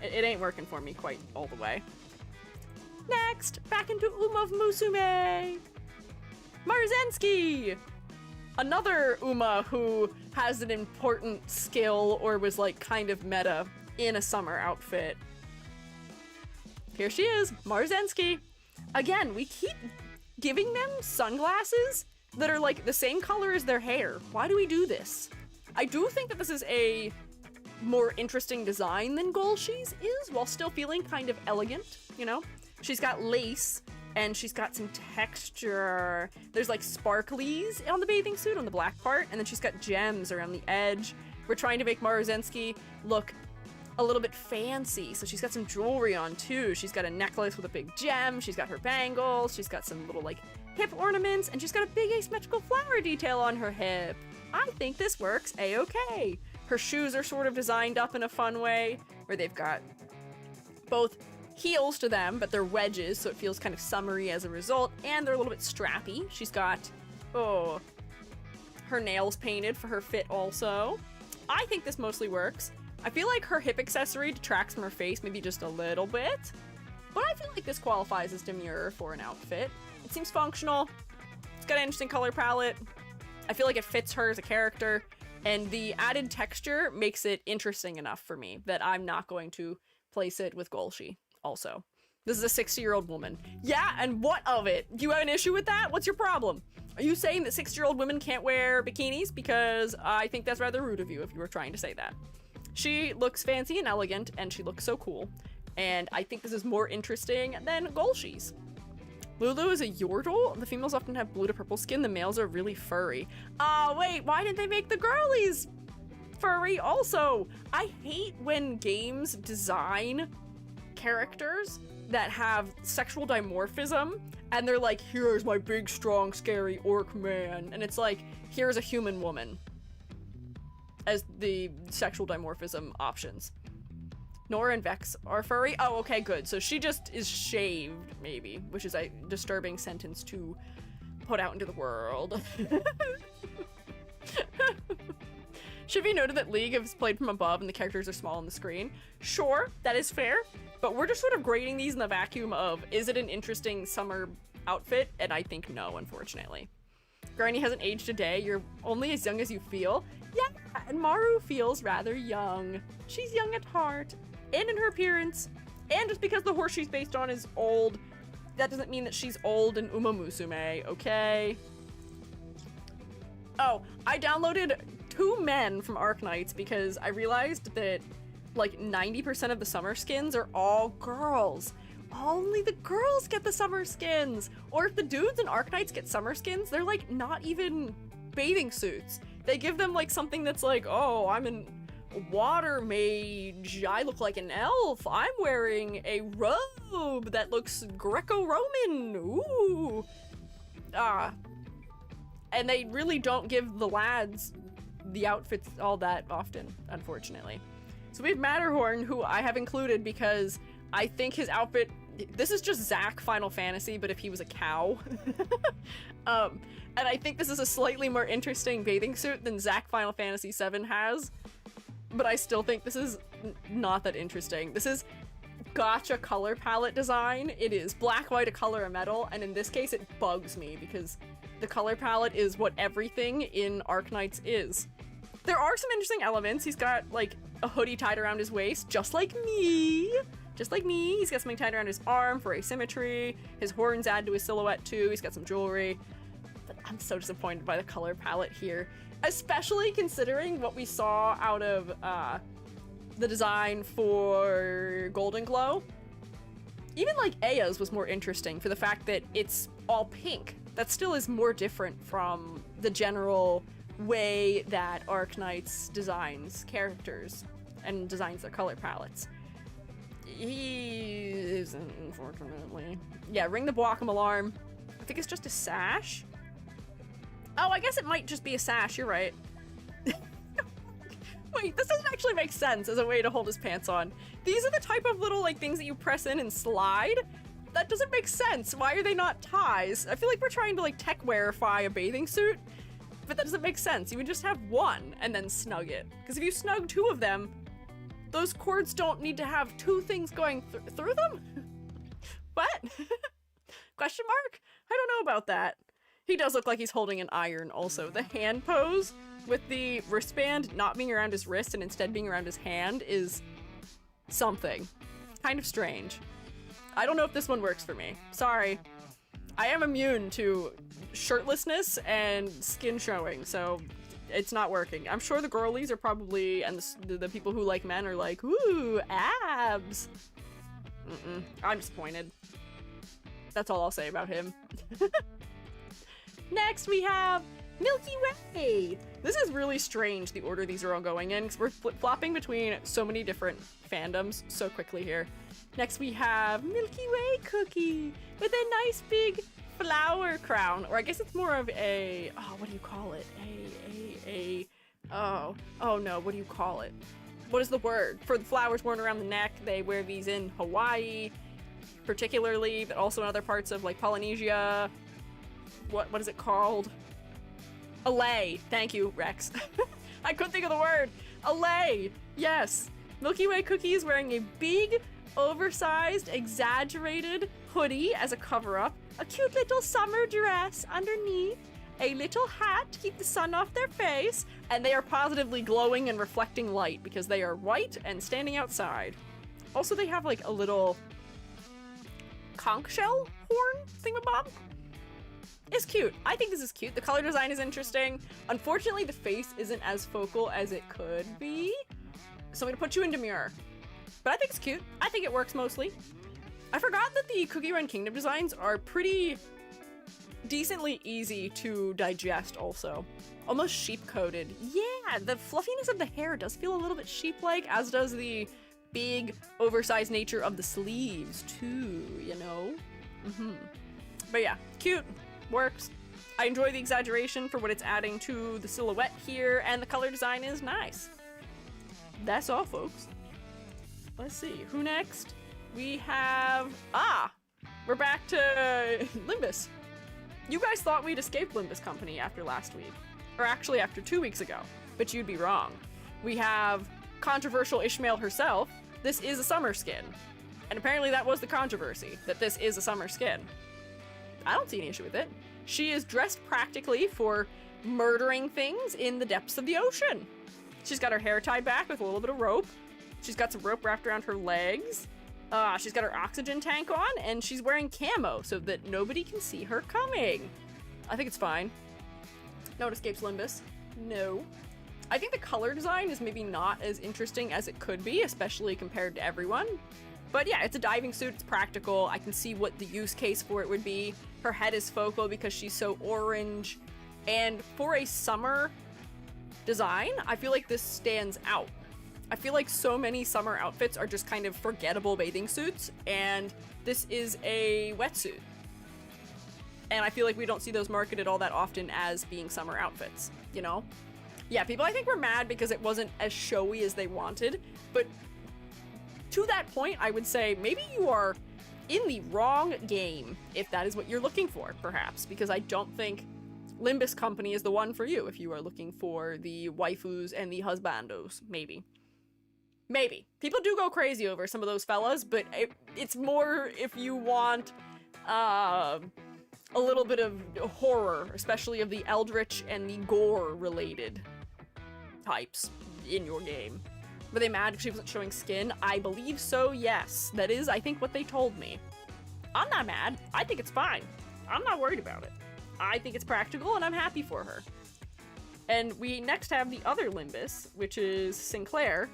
It ain't working for me quite all the way. Next, back into Uma of Musume! Marzensky! Another Uma who has an important skill or was like kind of meta in a summer outfit. Here she is, Marzensky. Again, we keep giving them sunglasses that are like the same color as their hair. Why do we do this? I do think that this is a more interesting design than Golshi's is, while still feeling kind of elegant, you know? She's got lace, and she's got some texture. There's like sparklies on the bathing suit, on the black part, and then she's got gems around the edge. We're trying to make Marzensky look a little bit fancy, so she's got some jewelry on too. She's got a necklace with a big gem, she's got her bangles, she's got some little like hip ornaments, and she's got a big asymmetrical flower detail on her hip. I think this works a-okay. Her shoes are sort of designed up in a fun way, where they've got both heels to them, but they're wedges, so it feels kind of summery as a result, and they're a little bit strappy. She's got, oh, her nails painted for her fit also. I think this mostly works. I feel like her hip accessory detracts from her face maybe just a little bit, but I feel like this qualifies as demure for an outfit. It seems functional. It's got an interesting color palette. I feel like it fits her as a character, and the added texture makes it interesting enough for me that I'm not going to place it with Golshi also. This is a 60-year-old woman. Yeah, and what of it? Do you have an issue with that? What's your problem? Are you saying that 60-year-old women can't wear bikinis? Because I think that's rather rude of you if you were trying to say that. She looks fancy and elegant, and she looks so cool. And I think this is more interesting than Golshi's. Lulu is a Yordle. The females often have blue to purple skin. The males are really furry. Wait, why didn't they make the girlies furry also? I hate when games design characters that have sexual dimorphism, and they're like, here's my big, strong, scary orc man. And it's like, here's a human woman as the sexual dimorphism options. Nora and Vex are furry. Oh, okay, good. So she just is shaved, maybe, which is a disturbing sentence to put out into the world. Should be noted that League is played from above and the characters are small on the screen. Sure, that is fair, but we're just sort of grading these in the vacuum of, is it an interesting summer outfit? And I think no, unfortunately. Granny hasn't aged a day. You're only as young as you feel. Yeah, and Maru feels rather young. She's young at heart, and in her appearance, and just because the horse she's based on is old, that doesn't mean that she's old in Uma Musume, okay? Oh, I downloaded 2 men from Arknights because I realized that like 90% of the summer skins are all girls. Only the girls get the summer skins. Or if the dudes in Arknights get summer skins, they're like not even bathing suits. They give them like something that's like, oh, I'm a water mage, I look like an elf, I'm wearing a robe that looks Greco-Roman, ooh. And they really don't give the lads the outfits all that often, unfortunately. So we have Matterhorn, who I have included because I think his outfit, this is just Zack Final Fantasy, but if he was a cow. And I think this is a slightly more interesting bathing suit than Zack Final Fantasy VII has, but I still think this is not that interesting. This is gacha color palette design. It is black, white, a color, a metal, and in this case it bugs me because the color palette is what everything in Arknights is. There are some interesting elements. He's got like a hoodie tied around his waist, just like me. Just like me. He's got something tied around his arm for asymmetry. His horns add to his silhouette too. He's got some jewelry. But I'm so disappointed by the color palette here, especially considering what we saw out of the design for Golden Glow. Even like Aya's was more interesting for the fact that it's all pink. That still is more different from the general way that Arknights designs characters and designs their color palettes. He isn't, unfortunately. Yeah, ring the Boakum alarm. I think it's just a sash. Oh, I guess it might just be a sash, you're right. Wait, this doesn't actually make sense as a way to hold his pants on. These are the type of little like things that you press in and slide. That doesn't make sense. Why are they not ties? I feel like we're trying to like tech-wearify a bathing suit, but that doesn't make sense. You would just have one and then snug it. Because if you snug 2 of them, those cords don't need to have 2 things going through them? What? Question mark? I don't know about that. He does look like he's holding an iron also. The hand pose with the wristband not being around his wrist and instead being around his hand is something. Kind of strange. I don't know if this one works for me. Sorry. I am immune to shirtlessness and skin showing, so it's not working. I'm sure the girlies are probably, and the people who like men are like, ooh, abs. I'm disappointed. That's all I'll say about him. Next we have Milky Way. This is really strange, the order these are all going in, because we're flip-flopping between so many different fandoms so quickly here. Next we have Milky Way Cookie with a nice big flower crown, or I guess it's more of a, oh, what do you call it? Oh no, what do you call it? What is the word? For the flowers worn around the neck, they wear these in Hawaii, particularly, but also in other parts of like Polynesia. What is it called? A lei. Thank you, Rex. I couldn't think of the word. A lei. Yes. Milky Way Cookie is wearing a big, oversized, exaggerated hoodie as a cover-up, a cute little summer dress underneath, a little hat to keep the sun off their face, and they are positively glowing and reflecting light because they are white and standing outside. Also, they have like a little conch shell horn thingamabob. It's cute. I think this is cute. The color design is interesting. Unfortunately, the face isn't as focal as it could be, so I'm gonna put you in demure. But I think it's cute. I think it works mostly. I forgot that the Cookie Run Kingdom designs are pretty decently easy to digest also. Almost sheep-coated. Yeah, the fluffiness of the hair does feel a little bit sheep-like, as does the big, oversized nature of the sleeves too, you know? But yeah, cute. Works. I enjoy the exaggeration for what it's adding to the silhouette here, and the color design is nice. That's all, folks. Let's see, who next? We have, we're back to Limbus. You guys thought we'd escaped Limbus Company after last week, or actually after 2 weeks ago, but you'd be wrong. We have controversial Ishmael herself. This is a summer skin, and apparently that was the controversy, that this is a summer skin. I don't see any issue with it. She is dressed practically for murdering things in the depths of the ocean. She's got her hair tied back with a little bit of rope. She's got some rope wrapped around her legs. She's got her oxygen tank on, and she's wearing camo so that nobody can see her coming. I think it's fine. No one escapes limbus. No. I think the color design is maybe not as interesting as it could be, especially compared to everyone. But yeah, it's a diving suit, it's practical. I can see what the use case for it would be. Her head is focal because she's so orange. And for a summer design, I feel like this stands out. I feel like so many summer outfits are just kind of forgettable bathing suits, and this is a wetsuit. And I feel like we don't see those marketed all that often as being summer outfits, you know? Yeah, people I think were mad because it wasn't as showy as they wanted, but to that point, I would say maybe you are in the wrong game if that is what you're looking for, perhaps, because I don't think Limbus Company is the one for you if you are looking for the waifus and the husbandos, maybe. Maybe. People do go crazy over some of those fellas, but it's more if you want a little bit of horror, especially of the eldritch and the gore-related types in your game. Were they mad because she wasn't showing skin? I believe so, yes. That is, I think, what they told me. I'm not mad. I think it's fine. I'm not worried about it. I think it's practical, and I'm happy for her. And we next have the other Limbus, which is Sinclair,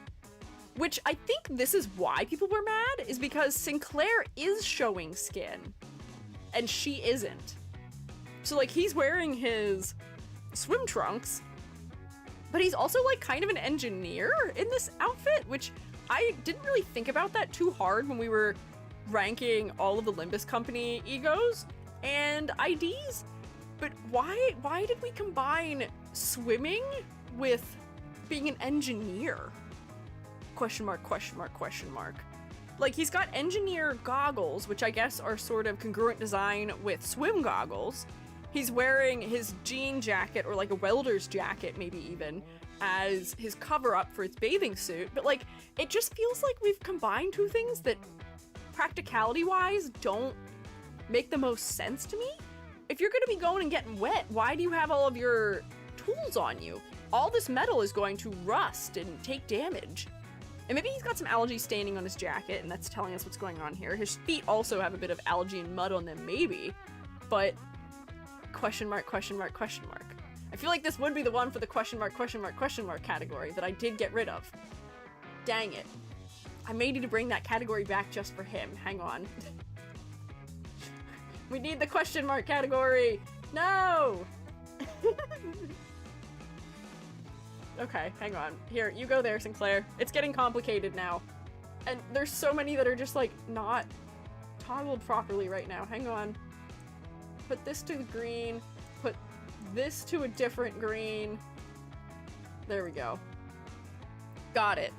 which I think this is why people were mad, is because Sinclair is showing skin, and she isn't. So, like, he's wearing his swim trunks, but he's also, like, kind of an engineer in this outfit, which I didn't really think about that too hard when we were ranking all of the Limbus Company egos and IDs. But why did we combine swimming with being an engineer? Question mark, question mark, question mark. Like, he's got engineer goggles, which I guess are sort of congruent design with swim goggles. He's wearing his jean jacket, or like a welder's jacket, maybe even, as his cover-up for his bathing suit. But, like, it just feels like we've combined two things that, practicality-wise, don't make the most sense to me. If you're gonna be going and getting wet, why do you have all of your tools on you? All this metal is going to rust and take damage. And maybe he's got some algae staining on his jacket, and that's telling us what's going on here. His feet also have a bit of algae and mud on them, maybe. But question mark, question mark, question mark. I feel like this would be the one for the question mark, question mark, question mark category that I did get rid of. Dang it. I may need to bring that category back just for him. Hang on. We need the question mark category. No! Okay, hang on. Here, you go there, Sinclair. It's getting complicated now. And there's so many that are just, like, not toggled properly right now. Hang on. Put this to the green. Put this to a different green. There we go. Got it.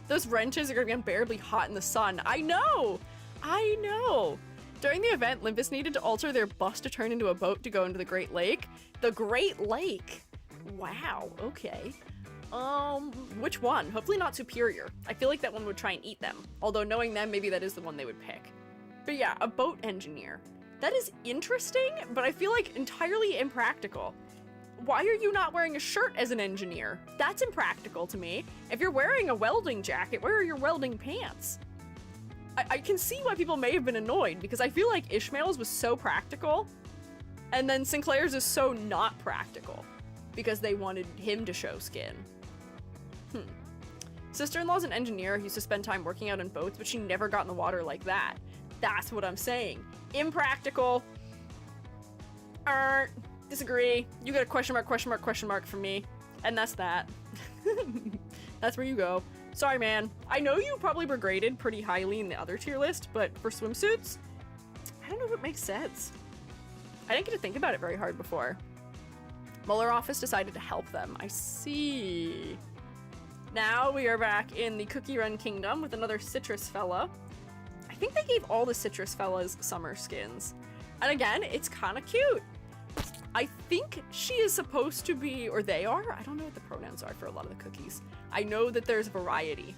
Those wrenches are gonna be unbearably hot in the sun. I know! I know! During the event, Limbus needed to alter their bus to turn into a boat to go into the Great Lake. The Great Lake! Wow, okay. Which one? Hopefully not Superior. I feel like that one would try and eat them. Although knowing them, maybe that is the one they would pick. But yeah, a boat engineer. That is interesting, but I feel like entirely impractical. Why are you not wearing a shirt as an engineer? That's impractical to me. If you're wearing a welding jacket, where are your welding pants? I can see why people may have been annoyed, because I feel like Ishmael's was so practical, and then Sinclair's is so not practical, because they wanted him to show skin. Sister-in-law's an engineer who used to spend time working out in boats, but she never got in the water like that. That's what I'm saying. Impractical. Disagree. You got a question mark, question mark, question mark from me. And that's that. That's where you go. Sorry, man. I know you probably were graded pretty highly in the other tier list, but for swimsuits, I don't know if it makes sense. I didn't get to think about it very hard before. Muller office decided to help them. I see. Now we are back in the Cookie Run Kingdom with another citrus fella. I think they gave all the citrus fellas summer skins. And again, it's kind of cute. I think she is supposed to be, or they are, I don't know what the pronouns are for a lot of the cookies. I know that there's variety,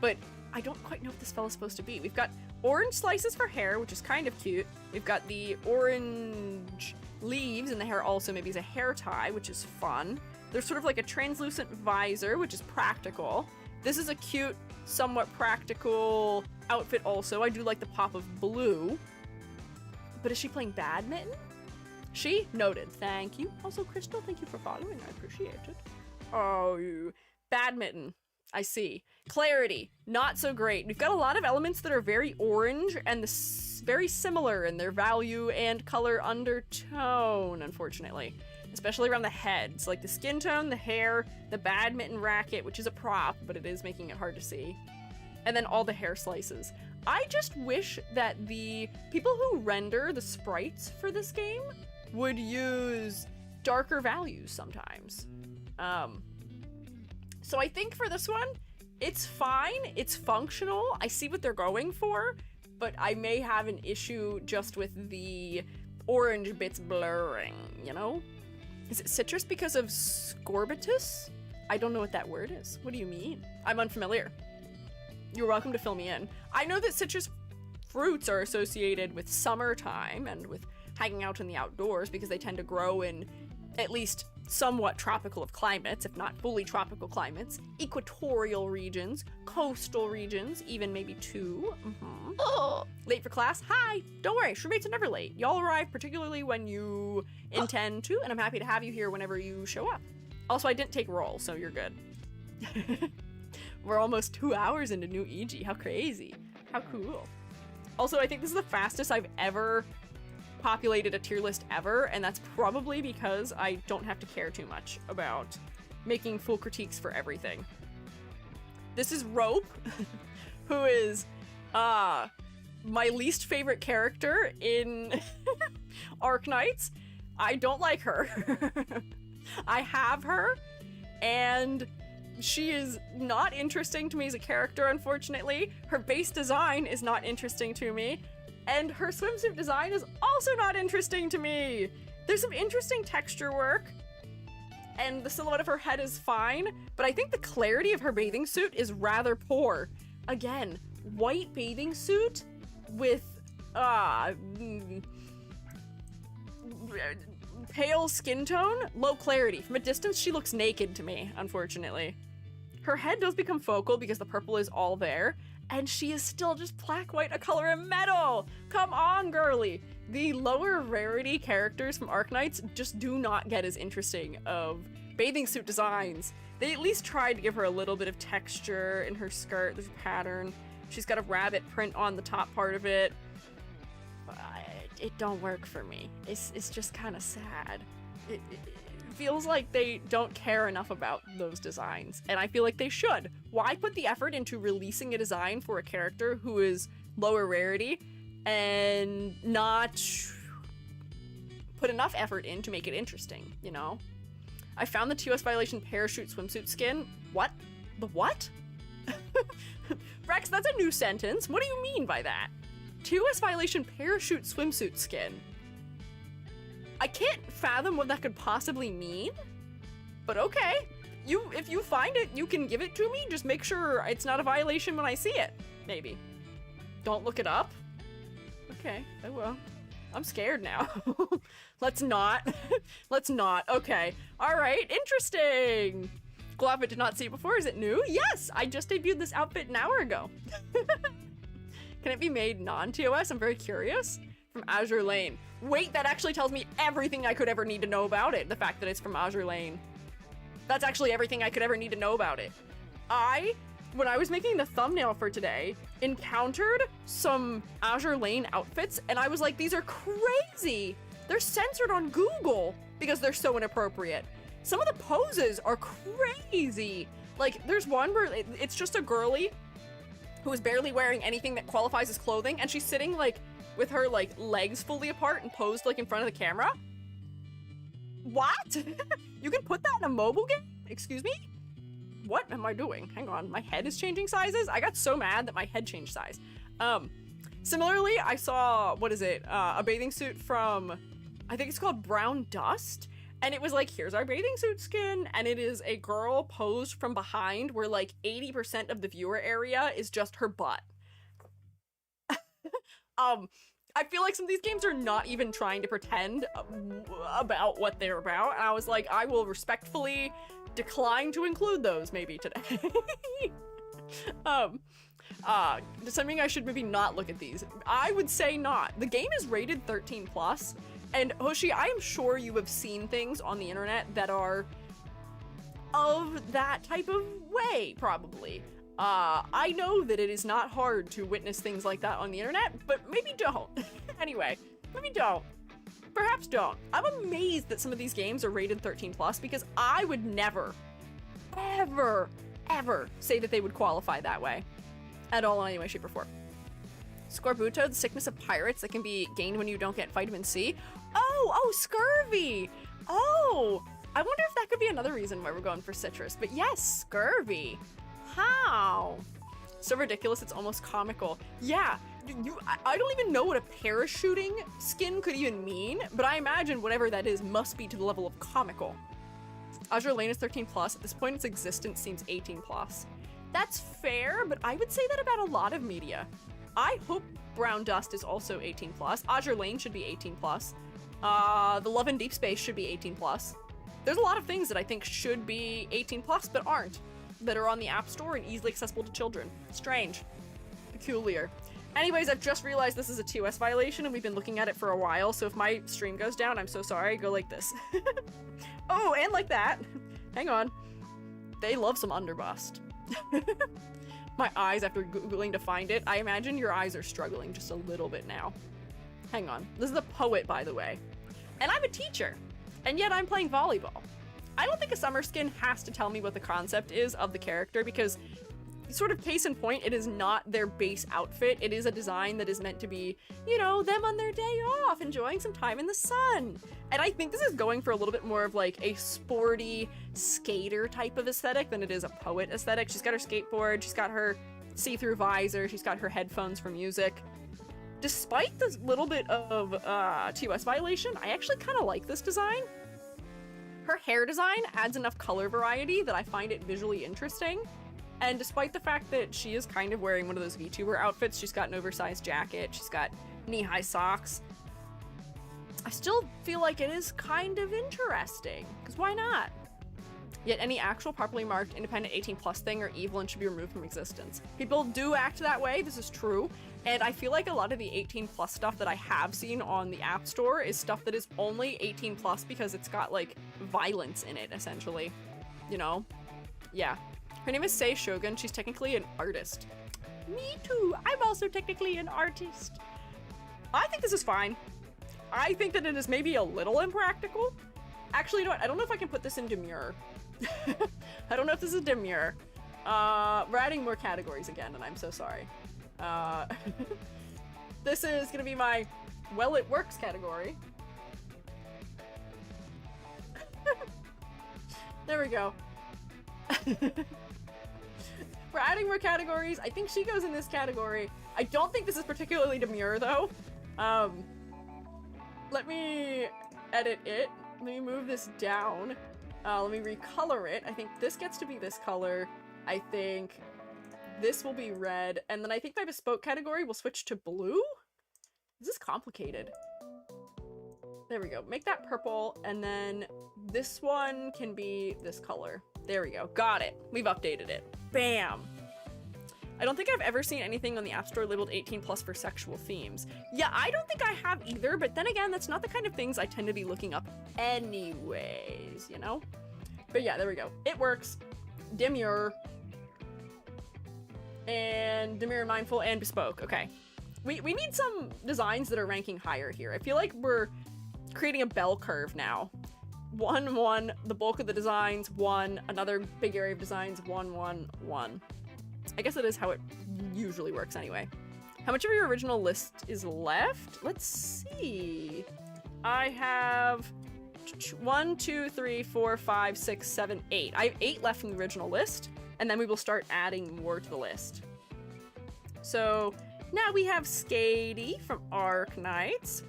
but I don't quite know what this fella's supposed to be. We've got orange slices for hair, which is kind of cute. We've got the orange leaves in the hair also, maybe as a hair tie, which is fun. There's sort of like a translucent visor, which is practical. This is a cute, somewhat practical outfit also. I do like the pop of blue. But is she playing badminton? She? Noted. Thank you. Also, Crystal, thank you for following. I appreciate it. Oh, badminton. I see. Clarity. Not so great. We've got a lot of elements that are very orange and very similar in their value and color undertone, unfortunately. Especially around the heads. Like the skin tone, the hair, the badminton racket, which is a prop, but it is making it hard to see. And then all the hair slices. I just wish that the people who render the sprites for this game would use darker values sometimes. So I think for this one, it's fine, it's functional, I see what they're going for, but I may have an issue just with the orange bits blurring, you know? Is it citrus because of scorbutus? I don't know what that word is. What do you mean? I'm unfamiliar. You're welcome to fill me in. I know that citrus fruits are associated with summertime and with hanging out in the outdoors because they tend to grow in at least somewhat tropical of climates, if not fully tropical climates, equatorial regions, coastal regions, even maybe two. Late for class? Hi! Don't worry, Shroommates are never late. Y'all arrive particularly when you intend to, and I'm happy to have you here whenever you show up. Also, I didn't take roll, so you're good. We're almost 2 hours into new EG. How crazy. How cool. Also, I think this is the fastest I've ever populated a tier list ever, and that's probably because I don't have to care too much about making full critiques for everything. This is Rope, who is my least favorite character in Arknights. I don't like her. I have her, and she is not interesting to me as a character, unfortunately. Her base design is not interesting to me, and her swimsuit design is also not interesting to me. There's some interesting texture work, and the silhouette of her head is fine, but I think the clarity of her bathing suit is rather poor. Again, white bathing suit with pale skin tone, low clarity. From a distance, she looks naked to me, unfortunately. Her head does become focal because the purple is all there, and she is still just plaque white, a color in metal. Come on, girly. The lower rarity characters from Arknights just do not get as interesting of bathing suit designs. They at least tried to give her a little bit of texture in her skirt. There's a pattern. She's got a rabbit print on the top part of it. It don't work for me. It's just kind of sad. It feels like they don't care enough about those designs, and I feel like they should. Why put the effort into releasing a design for a character who is lower rarity and not put enough effort in to make it interesting, you know? I found the TOS violation parachute swimsuit skin. What? The what? Rex, that's a new sentence. What do you mean by that? TOS violation parachute swimsuit skin. I can't fathom what that could possibly mean, but okay. If you find it, you can give it to me. Just make sure it's not a violation when I see it, maybe. Don't look it up. Okay, I will. I'm scared now. Let's not. Let's not. Okay. All right, interesting. Globit did not see it before. Is it new? Yes, I just debuted this outfit an hour ago. Can it be made non-TOS? I'm very curious. From Azure Lane. Wait, that actually tells me everything I could ever need to know about it. The fact that it's from Azure Lane. That's actually everything I could ever need to know about it. When I was making the thumbnail for today, encountered some Azure Lane outfits, and I was like, these are crazy. They're censored on Google because they're so inappropriate. Some of the poses are crazy. Like, there's one where it's just a girly who is barely wearing anything that qualifies as clothing, and she's sitting, like, with her, like, legs fully apart and posed, like, in front of the camera. What? You can put that in a mobile game? Excuse me? What am I doing? Hang on, my head is changing sizes? I got so mad that my head changed size. Similarly, I saw, what is it? A bathing suit from, I think it's called Brown Dust. And it was like, here's our bathing suit skin. And it is a girl posed from behind where like 80% of the viewer area is just her butt. I feel like some of these games are not even trying to pretend about what they're about, and I was like, I will respectfully decline to include those maybe today. Something I should maybe not look at these. I would say not. The game is rated 13 plus, and Hoshi, I am sure you have seen things on the internet that are of that type of way, probably. I know that it is not hard to witness things like that on the internet, but maybe don't. Anyway, maybe don't. Perhaps don't. I'm amazed that some of these games are rated 13 plus because I would never, ever, ever say that they would qualify that way. At all in any way, shape, or form. Scorbuto, the sickness of pirates that can be gained when you don't get vitamin C. Oh, scurvy! Oh! I wonder if that could be another reason why we're going for citrus. But yes, scurvy. How? So ridiculous, it's almost comical. Yeah, I don't even know what a parachuting skin could even mean, but I imagine whatever that is must be to the level of comical. Azure Lane is 13 plus. At this point, its existence seems 18 plus. That's fair, but I would say that about a lot of media. I hope Brown Dust is also 18 plus. Azure Lane should be 18 plus. The Love in Deep Space should be 18 plus. There's a lot of things that I think should be 18 plus, but aren't. That are on the App Store and easily accessible to children. Strange. Peculiar. Anyways, I've just realized this is a TOS violation and we've been looking at it for a while, so if my stream goes down, I'm so sorry. Go like this. Oh, and like that. Hang on. They love some underbust. My eyes after Googling to find it. I imagine your eyes are struggling just a little bit now. Hang on. This is a poet, by the way. And I'm a teacher. And yet I'm playing volleyball. I don't think a summer skin has to tell me what the concept is of the character because, sort of case in point, it is not their base outfit. It is a design that is meant to be, you know, them on their day off, enjoying some time in the sun. And I think this is going for a little bit more of like a sporty skater type of aesthetic than it is a poet aesthetic. She's got her skateboard, she's got her see-through visor, she's got her headphones for music. Despite this little bit of TOS violation, I actually kind of like this design. Her hair design adds enough color variety that I find it visually interesting. And despite the fact that she is kind of wearing one of those VTuber outfits, she's got an oversized jacket, she's got knee-high socks, I still feel like it is kind of interesting, because why not? Yet any actual properly marked independent 18 plus thing or Evelyn should be removed from existence. People do act that way, this is true, and I feel like a lot of the 18 plus stuff that I have seen on the App Store is stuff that is only 18 plus because it's got like violence in it, essentially. You know? Yeah. Her name is Sei Shogun, she's technically an artist. Me too, I'm also technically an artist. I think this is fine. I think that it is maybe a little impractical. Actually, you know what, I don't know if I can put this in demure. I don't know if this is demure. We're adding more categories again, and I'm so sorry. This is gonna be my well it works category. There we go. We're adding more categories. I think she goes in this category. I don't think this is particularly demure though. Let me edit it. Let me move this down. Let me recolor it. I think this gets to be this color. I think this will be red. And then I think my bespoke category will switch to blue? This is complicated. There we go. Make that purple. And then this one can be this color. There we go. Got it. We've updated it. Bam. I don't think I've ever seen anything on the App Store labeled 18 plus for sexual themes. Yeah, I don't think I have either, but then again, that's not the kind of things I tend to be looking up anyways, you know? But yeah, there we go. It works. Demure. And demure, mindful, and bespoke. Okay. We need some designs that are ranking higher here. I feel like we're creating a bell curve now. 1, 1, the bulk of the designs, 1, another big area of designs, 1, 1, 1. I guess that is how it usually works anyway. How much of your original list is left? Let's see. I have 1, 2, 3, 4, 5, 6, 7, 8. I have 8 left from the original list, and then we will start adding more to the list. So now we have Squiiji from Arknights.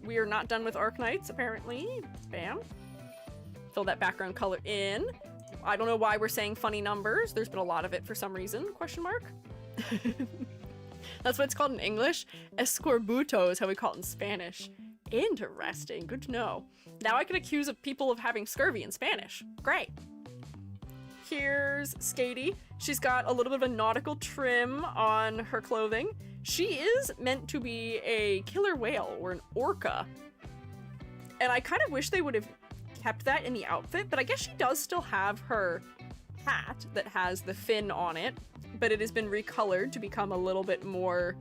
We are not done with Arknights, apparently. Bam. Fill that background color in. I don't know why we're saying funny numbers. There's been a lot of it for some reason, question mark. That's what it's called in English. Escorbuto is how we call it in Spanish. Interesting. Good to know. Now I can accuse people of having scurvy in Spanish. Great. Here's Squiiji. She's got a little bit of a nautical trim on her clothing. She is meant to be a killer whale or an orca. And I kind of wish they would have kept that in the outfit, but I guess she does still have her hat that has the fin on it, but it has been recolored to become a little bit more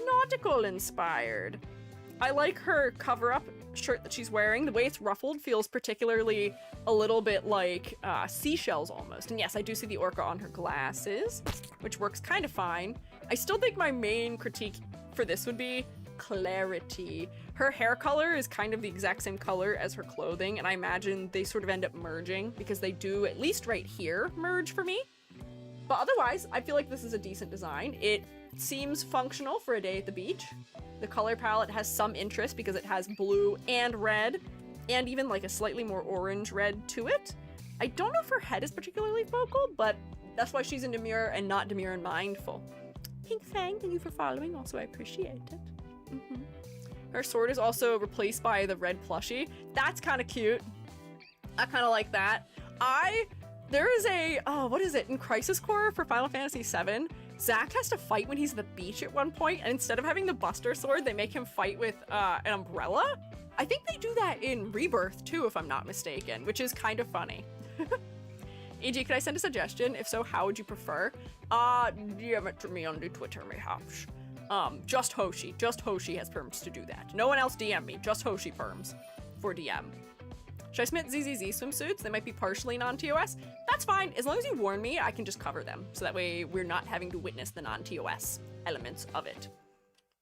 nautical inspired. I like her cover-up shirt that she's wearing. The way it's ruffled feels particularly a little bit like seashells almost. And yes, I do see the orca on her glasses, which works kind of fine. I still think my main critique for this would be clarity. Her hair color is kind of the exact same color as her clothing, and I imagine they sort of end up merging because they do, at least right here, merge for me. But otherwise, I feel like this is a decent design. It seems functional for a day at the beach. The color palette has some interest because it has blue and red, and even like a slightly more orange red to it. I don't know if her head is particularly focal, but that's why she's in demure and not demure and mindful. Pink Fang, thank you for following. Also, I appreciate it. Her sword is also replaced by the red plushie. That's kind of cute. I kind of like that. There is a, what is it? In Crisis Core for Final Fantasy VII, Zack has to fight when he's at the beach at one point, and instead of having the Buster Sword, they make him fight with an umbrella. I think they do that in Rebirth too, if I'm not mistaken, which is kind of funny. E.g., could I send a suggestion? If so, how would you prefer? DM it to me on the Twitter, mayhaps. Just Hoshi. Just Hoshi has perms to do that. No one else DM me. Just Hoshi perms for DM. Should I submit ZZZ swimsuits? They might be partially non-TOS. That's fine. As long as you warn me, I can just cover them. So that way we're not having to witness the non-TOS elements of it.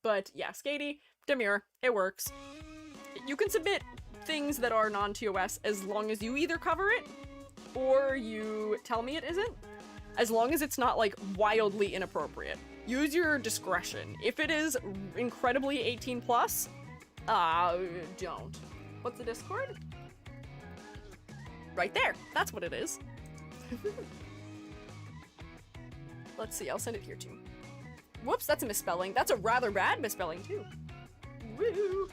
But yeah, Squiiji, demure, it works. You can submit things that are non-TOS as long as you either cover it or you tell me it isn't. As long as it's not like wildly inappropriate. Use your discretion. If it is incredibly 18 plus, don't. What's the Discord? Right there. That's what it is. Let's see. I'll send it here too. Whoops, that's a misspelling. That's a rather bad misspelling too. Woo!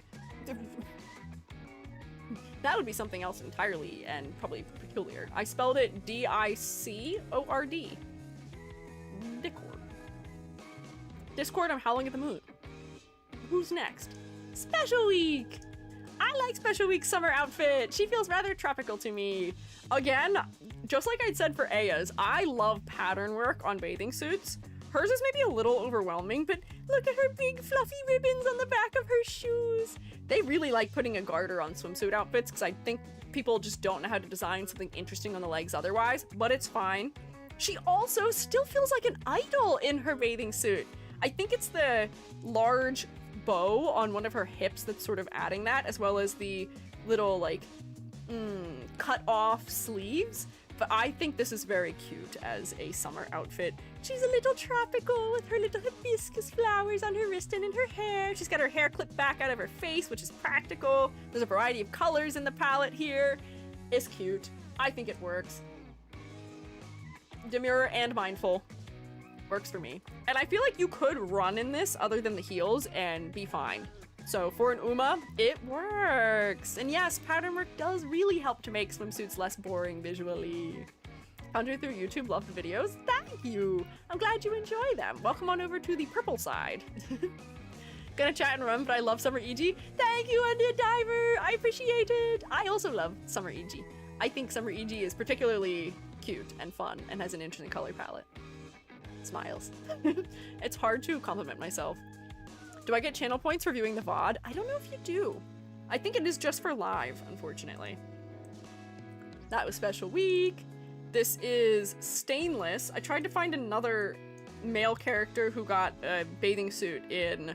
That would be something else entirely and probably peculiar. I spelled it D-I-C-O-R-D. Discord. Discord, I'm howling at the moon. Who's next? Special Week! I like Special Week's summer outfit. She feels rather tropical to me. Again, just like I'd said for Aya's, I love pattern work on bathing suits. Hers is maybe a little overwhelming, but look at her big fluffy ribbons on the back of her shoes. They really like putting a garter on swimsuit outfits because I think people just don't know how to design something interesting on the legs otherwise, but it's fine. She also still feels like an idol in her bathing suit. I think it's the large bow on one of her hips that's sort of adding that, as well as the little like cut off sleeves. But I think this is very cute as a summer outfit. She's a little tropical with her little hibiscus flowers on her wrist and in her hair. She's got her hair clipped back out of her face, which is practical. There's a variety of colors in the palette here. It's cute. I think it works. Demure and mindful. Works for me. And I feel like you could run in this other than the heels and be fine. So for an Uma, it works. And yes, pattern work does really help to make swimsuits less boring visually. Found you through YouTube, love the videos. Thank you. I'm glad you enjoy them. Welcome on over to the purple side. Gonna chat and run, but I love Summer EG. Thank you, India Diver. I appreciate it. I also love Summer EG. I think Summer EG is particularly cute and fun and has an interesting color palette. Smiles. It's hard to compliment myself. Do I get channel points for viewing the VOD? I don't know if you do. I think it is just for live, unfortunately. That was Special Week. This is Stainless. I tried to find another male character who got a bathing suit in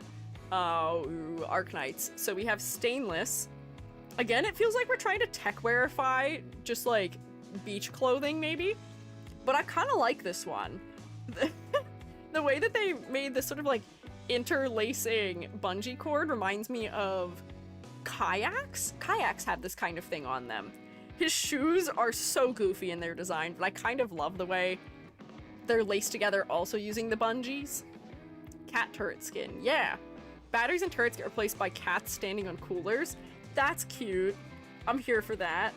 Arknights. So we have Stainless. Again, it feels like we're trying to tech-wearify just like beach clothing maybe. But I kind of like this one. The way that they made this sort of like interlacing bungee cord reminds me of kayaks. Kayaks have this kind of thing on them. His shoes are so goofy in their design, but I kind of love the way they're laced together also using the bungees. Cat turret skin. Yeah. Batteries and turrets get replaced by cats standing on coolers. That's cute. I'm here for that.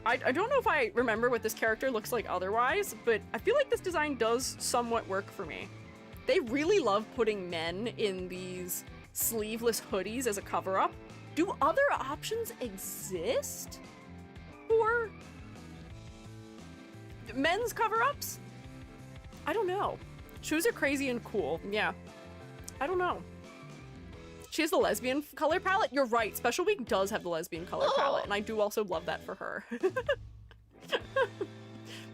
I don't know if I remember what this character looks like otherwise, but I feel like this design does somewhat work for me. They really love putting men in these sleeveless hoodies as a cover-up. Do other options exist for men's cover-ups? I don't know. Shoes are crazy and cool. Yeah. I don't know. She has the lesbian color palette? You're right. Special Week does have the lesbian color palette, and I do also love that for her.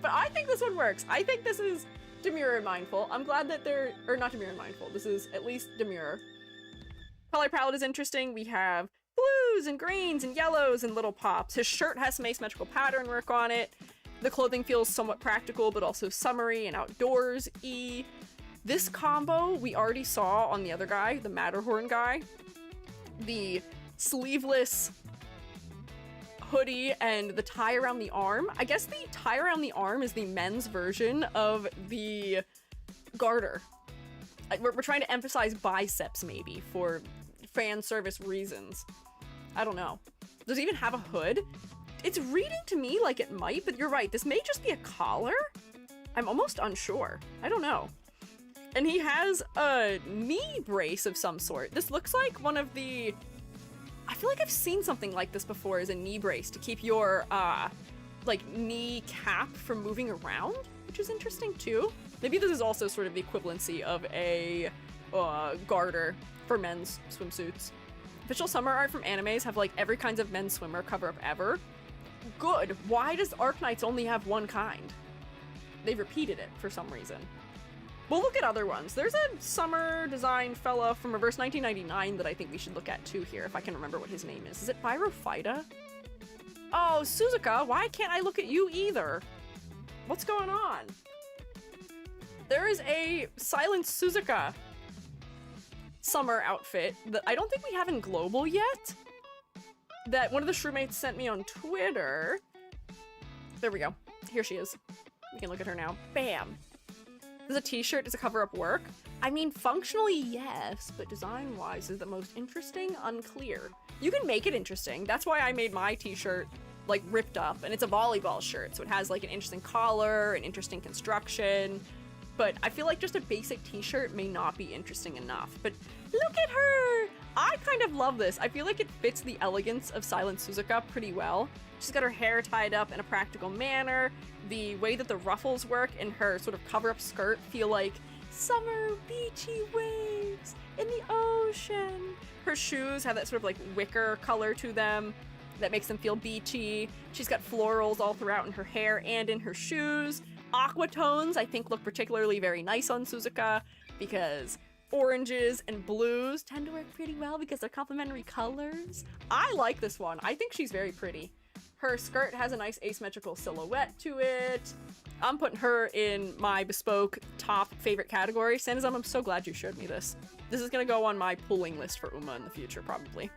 But I think this one works. I think this is demure and mindful. I'm glad that they're, or not demure and mindful. This is at least demure. Color palette is interesting. We have blues and greens and yellows and little pops. His shirt has some asymmetrical pattern work on it. The clothing feels somewhat practical, but also summery and outdoors-y. This combo we already saw on the other guy, the Matterhorn guy. The sleeveless hoodie and the tie around the arm. I guess the tie around the arm is the men's version of the garter. We're trying to emphasize biceps maybe for fan service reasons. I don't know. Does it even have a hood? It's reading to me like it might, but you're right. This may just be a collar? I'm almost unsure. I don't know. And he has a knee brace of some sort. This looks like one of the... I feel like I've seen something like this before as a knee brace to keep your, like, knee cap from moving around, which is interesting too. Maybe this is also sort of the equivalency of a garter for men's swimsuits. Official summer art from animes have, like, every kind of men's swimmer cover-up ever. Good. Why does Arknights only have one kind? They repeated it for some reason. We'll look at other ones. There's a summer design fella from Reverse 1999 that I think we should look at too here, if I can remember what his name is. Is it Pyrophyta? Oh, Suzuka, why can't I look at you either? What's going on? There is a Silent Suzuka summer outfit that I don't think we have in Global yet, that one of the Shrewmates sent me on Twitter. There we go. Here she is. We can look at her now. Bam! Does a t-shirt as a cover-up work? I mean, functionally, yes, but design-wise, is the most interesting? Unclear. You can make it interesting. That's why I made my t-shirt, like, ripped up, and it's a volleyball shirt, so it has, like, an interesting collar, an interesting construction, but I feel like just a basic t-shirt may not be interesting enough. But look at her! I kind of love this. I feel like it fits the elegance of Silent Suzuka pretty well. She's got her hair tied up in a practical manner. The way that the ruffles work in her sort of cover-up skirt feel like summer beachy waves in the ocean. Her shoes have that sort of like wicker color to them that makes them feel beachy. She's got florals all throughout in her hair and in her shoes. Aqua tones I think look particularly very nice on Suzuka because oranges and blues tend to work pretty well because they're complementary colors. I like this one. I think she's very pretty. Her skirt has a nice asymmetrical silhouette to it. I'm putting her in my bespoke top favorite category. Sanizum, I'm so glad you showed me this. This is gonna go on my pulling list for Uma in the future, probably.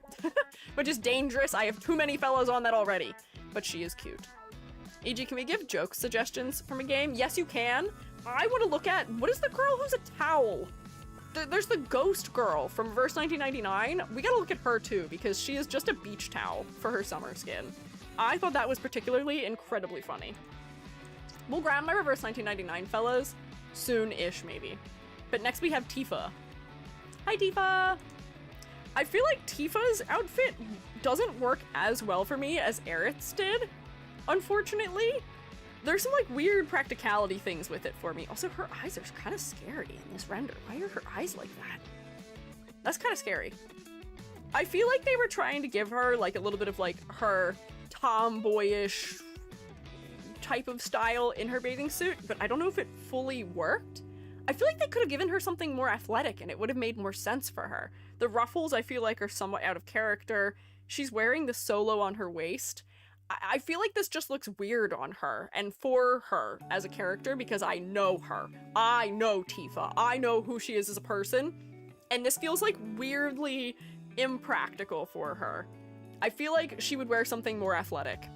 Which is dangerous. I have too many fellows on that already. But she is cute. E.g., can we give joke suggestions from a game? Yes, you can. I want to look at, what is the girl who's a towel? There's the ghost girl from Reverse 1999. We gotta look at her too, because she is just a beach towel for her summer skin. I thought that was particularly incredibly funny. We'll grab my Reverse 1999 fellas soon-ish, maybe. But next we have Tifa. Hi, Tifa! I feel like Tifa's outfit doesn't work as well for me as Aerith's did, unfortunately. There's some, like, weird practicality things with it for me. Also, her eyes are kind of scary in this render. Why are her eyes like that? That's kind of scary. I feel like they were trying to give her, like, a little bit of, like, her tomboyish type of style in her bathing suit, but I don't know if it fully worked. I feel like they could have given her something more athletic and it would have made more sense for her. The ruffles I feel like are somewhat out of character. She's wearing the solo on her waist. I feel like this just looks weird on her and for her as a character because I know her. I know Tifa. I know who she is as a person. And this feels like weirdly impractical for her. I feel like she would wear something more athletic.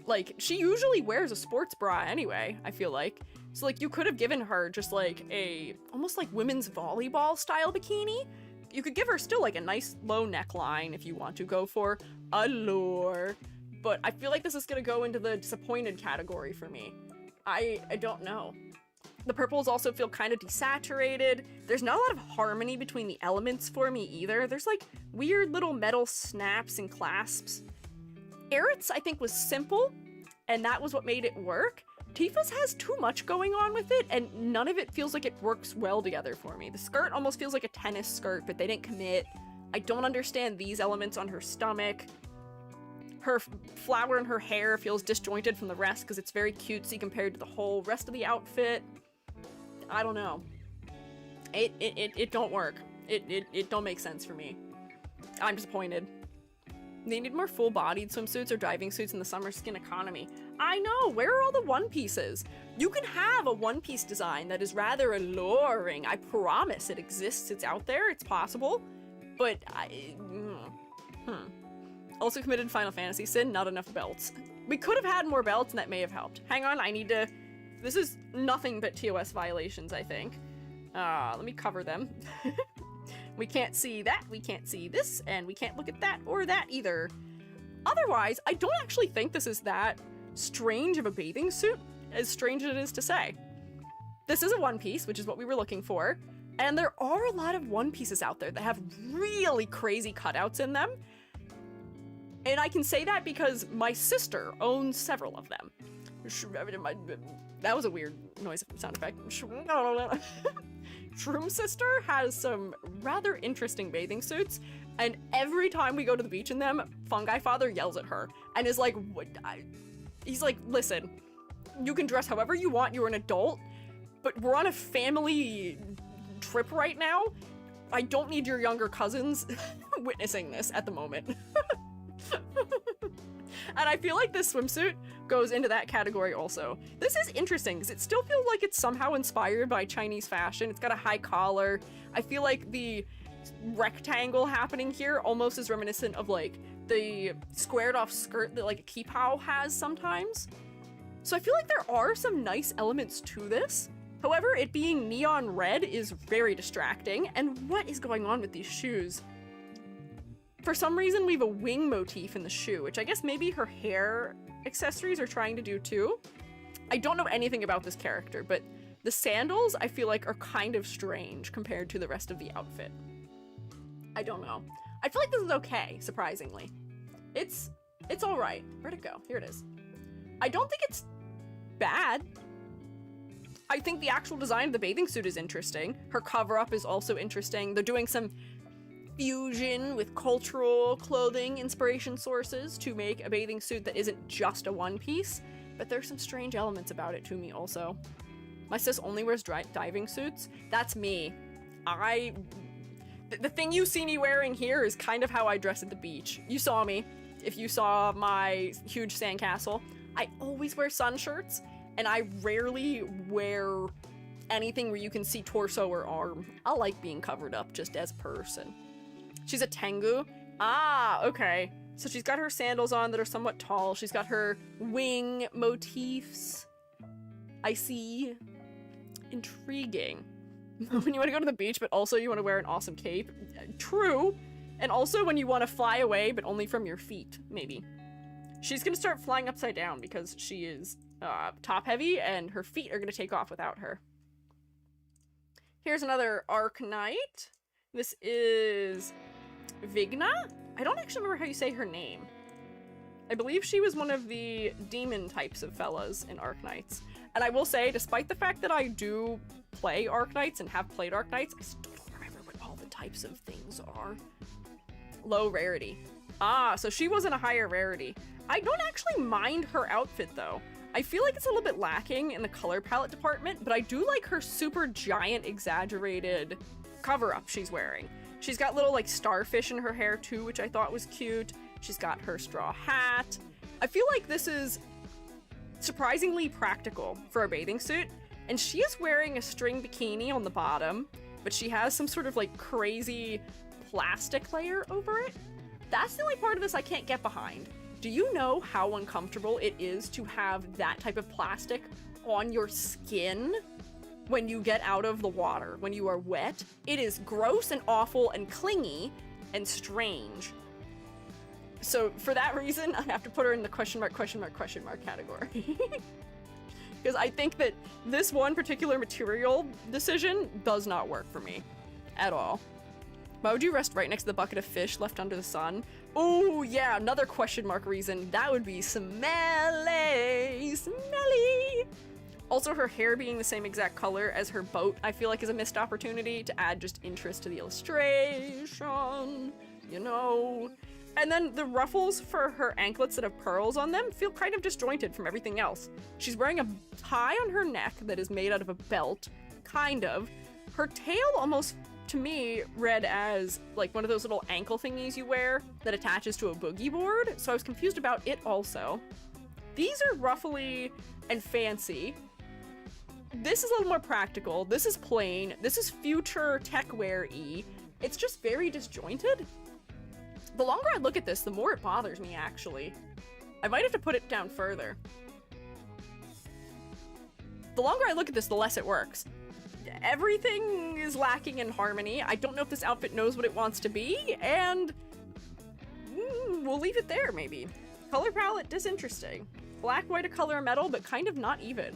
Like, she usually wears a sports bra anyway, I feel like. So, like, you could have given her just, like, a almost like women's volleyball style bikini. You could give her still, like, a nice low neckline if you want to go for allure. But I feel like this is gonna go into the disappointed category for me. I don't know. The purples also feel kind of desaturated. There's not a lot of harmony between the elements for me either. There's, like, weird little metal snaps and clasps. Aerith's, I think, was simple, and that was what made it work. Tifa's has too much going on with it, and none of it feels like it works well together for me. The skirt almost feels like a tennis skirt, but they didn't commit. I don't understand these elements on her stomach. Her flower in her hair feels disjointed from the rest because it's very cutesy compared to the whole rest of the outfit. I don't know. It don't work. It don't make sense for me. I'm disappointed. They need more full-bodied swimsuits or diving suits in the summer skin economy. I know, where are all the one pieces? You can have a one-piece design that is rather alluring. I promise it exists, it's out there, it's possible. But Also committed Final Fantasy sin, not enough belts. We could have had more belts and that may have helped. Hang on, I need to... This is nothing but TOS violations, I think. Let me cover them. We can't see that, we can't see this, and we can't look at that or that either. Otherwise, I don't actually think this is that strange of a bathing suit, as strange as it is to say. This is a one piece, which is what we were looking for, and there are a lot of one pieces out there that have really crazy cutouts in them. And I can say that because my sister owns several of them. That was a weird noise sound effect. Shroom Sister has some rather interesting bathing suits, and every time we go to the beach in them, Fungi Father yells at her and is like, he's like, listen, you can dress however you want, you're an adult, but we're on a family trip right now. I don't need your younger cousins witnessing this at the moment. And I feel like this swimsuit goes into that category also. This is interesting because it still feels like it's somehow inspired by Chinese fashion. It's got a high collar. I feel like the rectangle happening here almost is reminiscent of like the squared off skirt that like a kipao has sometimes. So I feel like there are some nice elements to this. However, it being neon red is very distracting. And what is going on with these shoes? For some reason, we have a wing motif in the shoe, which I guess maybe her hair accessories are trying to do too. I don't know anything about this character, but the sandals I feel like are kind of strange compared to the rest of the outfit. I don't know. I feel like this is okay, surprisingly. It's all right. Where'd it go? Here it is. I don't think it's bad. I think the actual design of the bathing suit is interesting. Her cover-up is also interesting. They're doing some fusion with cultural clothing inspiration sources to make a bathing suit that isn't just a one piece, but there's some strange elements about it to me also. My sis only wears diving suits. That's me. The thing you see me wearing here is kind of how I dress at the beach. You saw me. If you saw my huge sandcastle, I always wear sun shirts, and I rarely wear anything where you can see torso or arm. I like being covered up just as a person. She's a Tengu. Ah, okay. So she's got her sandals on that are somewhat tall. She's got her wing motifs. I see. Intriguing. When you want to go to the beach, but also you want to wear an awesome cape. True. And also when you want to fly away, but only from your feet, maybe. She's going to start flying upside down because she is top heavy and her feet are going to take off without her. Here's another Arknight. This is Vigna? I don't actually remember how you say her name. I believe she was one of the demon types of fellas in Arknights. And I will say, despite the fact that I do play Arknights and have played Arknights, I still don't remember what all the types of things are. Low rarity. Ah, so she wasn't a higher rarity. I don't actually mind her outfit though. I feel like it's a little bit lacking in the color palette department, but I do like her super giant exaggerated cover-up she's wearing. She's got little like starfish in her hair too, which I thought was cute. She's got her straw hat. I feel like this is surprisingly practical for a bathing suit, and she is wearing a string bikini on the bottom, but she has some sort of like crazy plastic layer over it. That's the only part of this I can't get behind. Do you know how uncomfortable it is to have that type of plastic on your skin when you get out of the water, when you are wet? It is gross and awful and clingy and strange. So for that reason, I have to put her in the question mark category. Because I think that this one particular material decision does not work for me at all. Why would you rest right next to the bucket of fish left under the sun? Oh yeah, another question mark reason. That would be smelly. Smelly. Also, her hair being the same exact color as her boat, I feel like is a missed opportunity to add just interest to the illustration, you know. And then the ruffles for her anklets that have pearls on them feel kind of disjointed from everything else. She's wearing a tie on her neck that is made out of a belt, kind of. Her tail almost, to me, read as like one of those little ankle thingies you wear that attaches to a boogie board, so I was confused about it also. These are ruffly and fancy. This is a little more practical. This is plain. This is future tech wear-y. It's just very disjointed. The longer I look at this, the more it bothers me, actually. I might have to put it down further. The longer I look at this, the less it works. Everything is lacking in harmony. I don't know if this outfit knows what it wants to be, and we'll leave it there, maybe. Color palette, disinteresting. Black, white, a color metal, but kind of not even.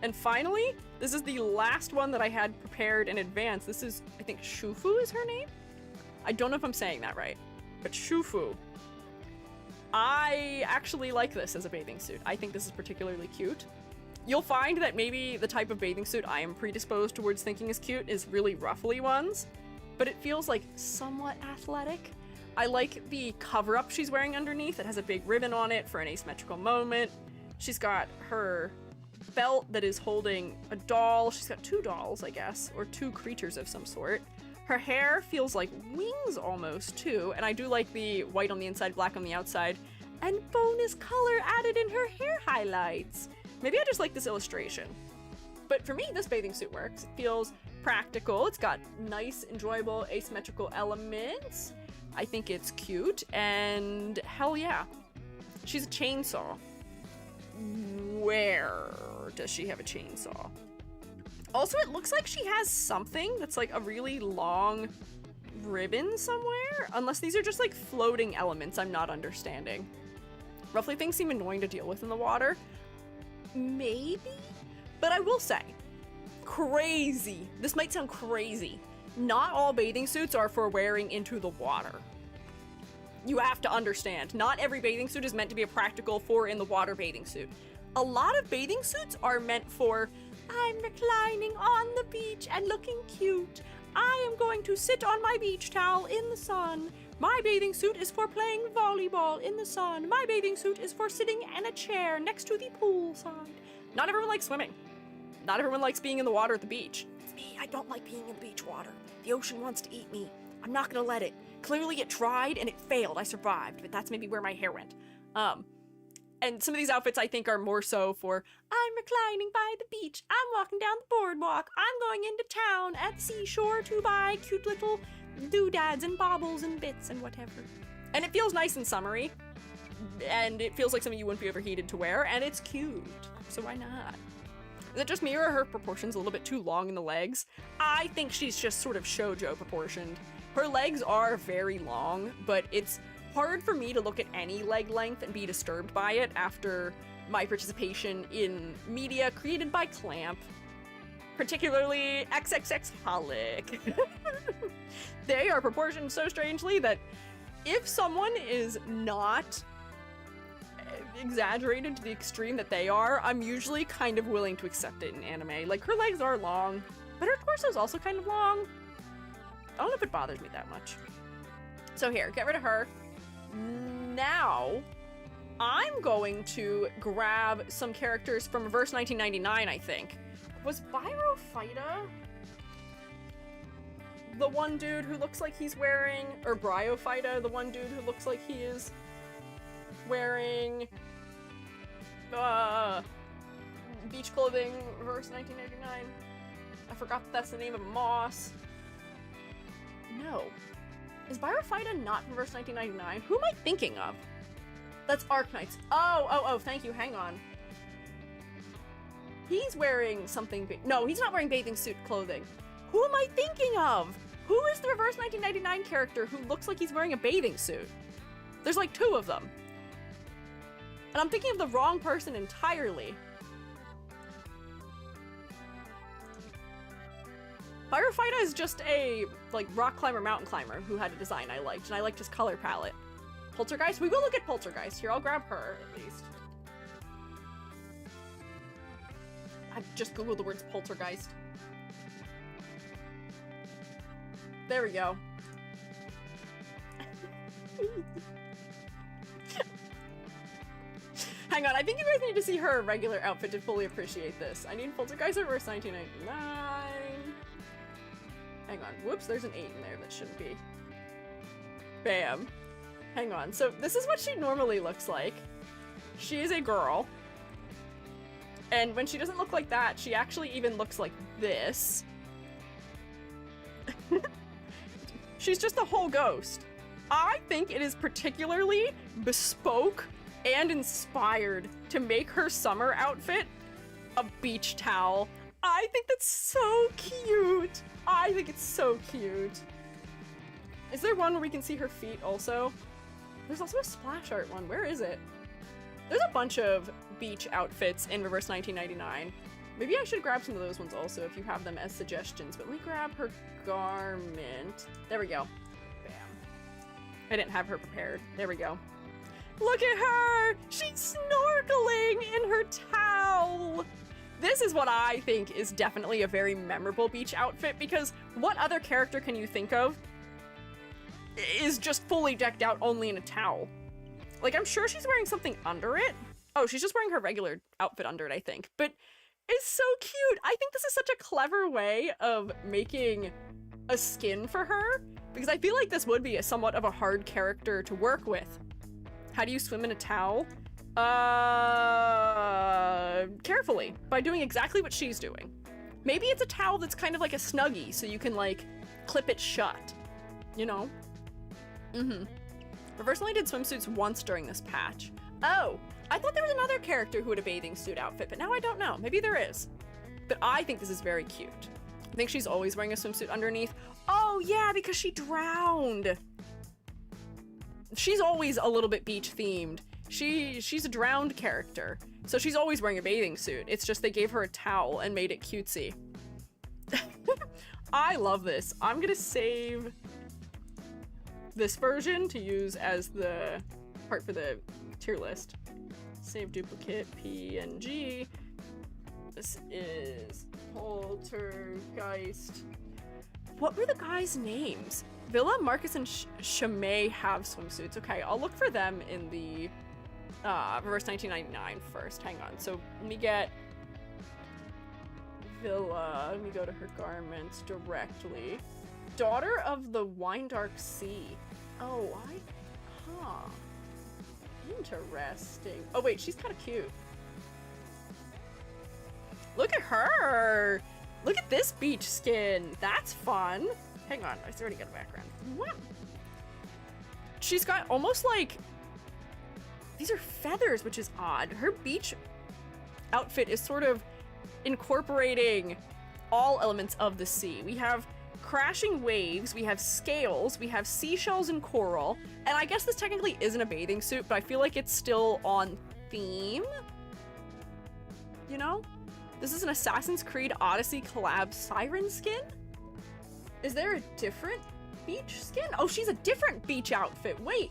And finally, this is the last one that I had prepared in advance. This is, I think, Shufu is her name? I don't know if I'm saying that right, but Shufu. I actually like this as a bathing suit. I think this is particularly cute. You'll find that maybe the type of bathing suit I am predisposed towards thinking is cute is really ruffly ones, but it feels like somewhat athletic. I like the cover-up she's wearing underneath. It has a big ribbon on it for an asymmetrical moment. She's got her belt that is holding a doll. She's got two dolls, I guess, or two creatures of some sort. Her hair feels like wings almost, too, and I do like the white on the inside, black on the outside, and bonus color added in her hair highlights. Maybe I just like this illustration. But for me, this bathing suit works. It feels practical. It's got nice, enjoyable, asymmetrical elements. I think it's cute, and hell yeah. She's a chainsaw. Where does she have a chainsaw? Also, it looks like she has something that's like a really long ribbon somewhere, unless these are just like floating elements I'm not understanding. Roughly things seem annoying to deal with in the water. Maybe? But I will say, crazy. This might sound crazy. Not all bathing suits are for wearing into the water. You have to understand, not every bathing suit is meant to be a practical for in the water bathing suit. A lot of bathing suits are meant for, I'm reclining on the beach and looking cute. I am going to sit on my beach towel in the sun. My bathing suit is for playing volleyball in the sun. My bathing suit is for sitting in a chair next to the pool side. Not everyone likes swimming. Not everyone likes being in the water at the beach. It's me, I don't like being in the beach water. The ocean wants to eat me. I'm not gonna let it. Clearly it tried and it failed. I survived, but that's maybe where my hair went. And some of these outfits I think are more so for, I'm reclining by the beach, I'm walking down the boardwalk, I'm going into town at the seashore to buy cute little doodads and baubles and bits and whatever. And it feels nice and summery, and it feels like something you wouldn't be overheated to wear, and it's cute, so why not? Is it just me or are her proportions a little bit too long in the legs? I think she's just sort of shoujo proportioned. Her legs are very long, but it's hard for me to look at any leg length and be disturbed by it after my participation in media created by Clamp, particularly XXXholic. They are proportioned so strangely that if someone is not exaggerated to the extreme that they are, I'm usually kind of willing to accept it in anime. Like, her legs are long, but her torso is also kind of long. I don't know if it bothers me that much. So here, get rid of her. Now, I'm going to grab some characters from Reverse 1999, I think. Was Bryophyta the one dude who looks like he's wearing, or Bryophyta the one dude who looks like he is wearing beach clothing, Reverse 1999? I forgot that's the name of Moss. No. Is Bryophyta not from Reverse 1999? Who am I thinking of? That's Arknights. Oh, thank you. Hang on. He's wearing something... No, he's not wearing bathing suit clothing. Who am I thinking of? Who is the Reverse 1999 character who looks like he's wearing a bathing suit? There's like 2 of them. And I'm thinking of the wrong person entirely. Firefighter is just a, like, rock climber, mountain climber who had a design I liked, and I liked his color palette. Poltergeist? We will look at Poltergeist. Here, I'll grab her, at least. I just googled the words poltergeist. There we go. Hang on, I think you guys need to see her regular outfit to fully appreciate this. I need Poltergeist Reverse 1999. Hang on. Whoops, there's an 8 in there that shouldn't be. Bam. Hang on. So this is what she normally looks like. She is a girl. And when she doesn't look like that, she actually even looks like this. She's just a whole ghost. I think it is particularly bespoke and inspired to make her summer outfit a beach towel. I think that's so cute. I think it's so cute. Is there one where we can see her feet also? There's also a splash art one. Where is it? There's a bunch of beach outfits in Reverse 1999. Maybe I should grab some of those ones also if you have them as suggestions, but let me grab her garment. There we go. Bam. I didn't have her prepared. There we go. Look at her! She's snorkeling in her towel! This is what I think is definitely a very memorable beach outfit, because what other character can you think of is just fully decked out only in a towel? Like, I'm sure she's wearing something under it. Oh, she's just wearing her regular outfit under it, I think. But it's so cute! I think this is such a clever way of making a skin for her, because I feel like this would be a somewhat of a hard character to work with. How do you swim in a towel? Carefully, by doing exactly what she's doing. Maybe it's a towel that's kind of like a Snuggie, so you can, like, clip it shut. You know? Reverse only did swimsuits once during this patch. Oh, I thought there was another character who had a bathing suit outfit, but now I don't know. Maybe there is. But I think this is very cute. I think she's always wearing a swimsuit underneath. Oh, yeah, because she drowned. She's always a little bit beach themed. She's a drowned character, so she's always wearing a bathing suit. It's just they gave her a towel and made it cutesy. I love this. I'm gonna save this version to use as the part for the tier list. Save duplicate PNG. This is Poltergeist. What were the guys' names? Villa, Marcus, and Shamay have swimsuits. Okay, I'll look for them in the Reverse 1999 first. Hang on. So let me get Villa. Let me go to her garments directly. Daughter of the Windark Sea. Oh, interesting. Oh wait, she's kind of cute. Look at her! Look at this beach skin. That's fun. Hang on, I already got a background. What? She's got almost like... These are feathers, which is odd. Her beach outfit is sort of incorporating all elements of the sea. We have crashing waves, we have scales, we have seashells and coral, and I guess this technically isn't a bathing suit, but I feel like it's still on theme? You know? This is an Assassin's Creed Odyssey collab siren skin? Is there a different beach skin? Oh, she's a different beach outfit. Wait,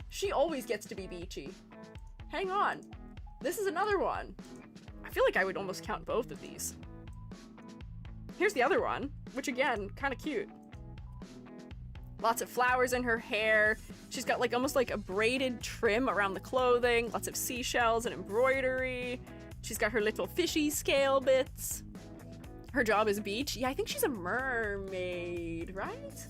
she always gets to be beachy. Hang on. This is another one. I feel like I would almost count both of these. Here's the other one, which again, kind of cute. Lots of flowers in her hair. She's got like almost like a braided trim around the clothing. Lots of seashells and embroidery. She's got her little fishy scale bits. Her job is beach. Yeah, I think she's a mermaid, right?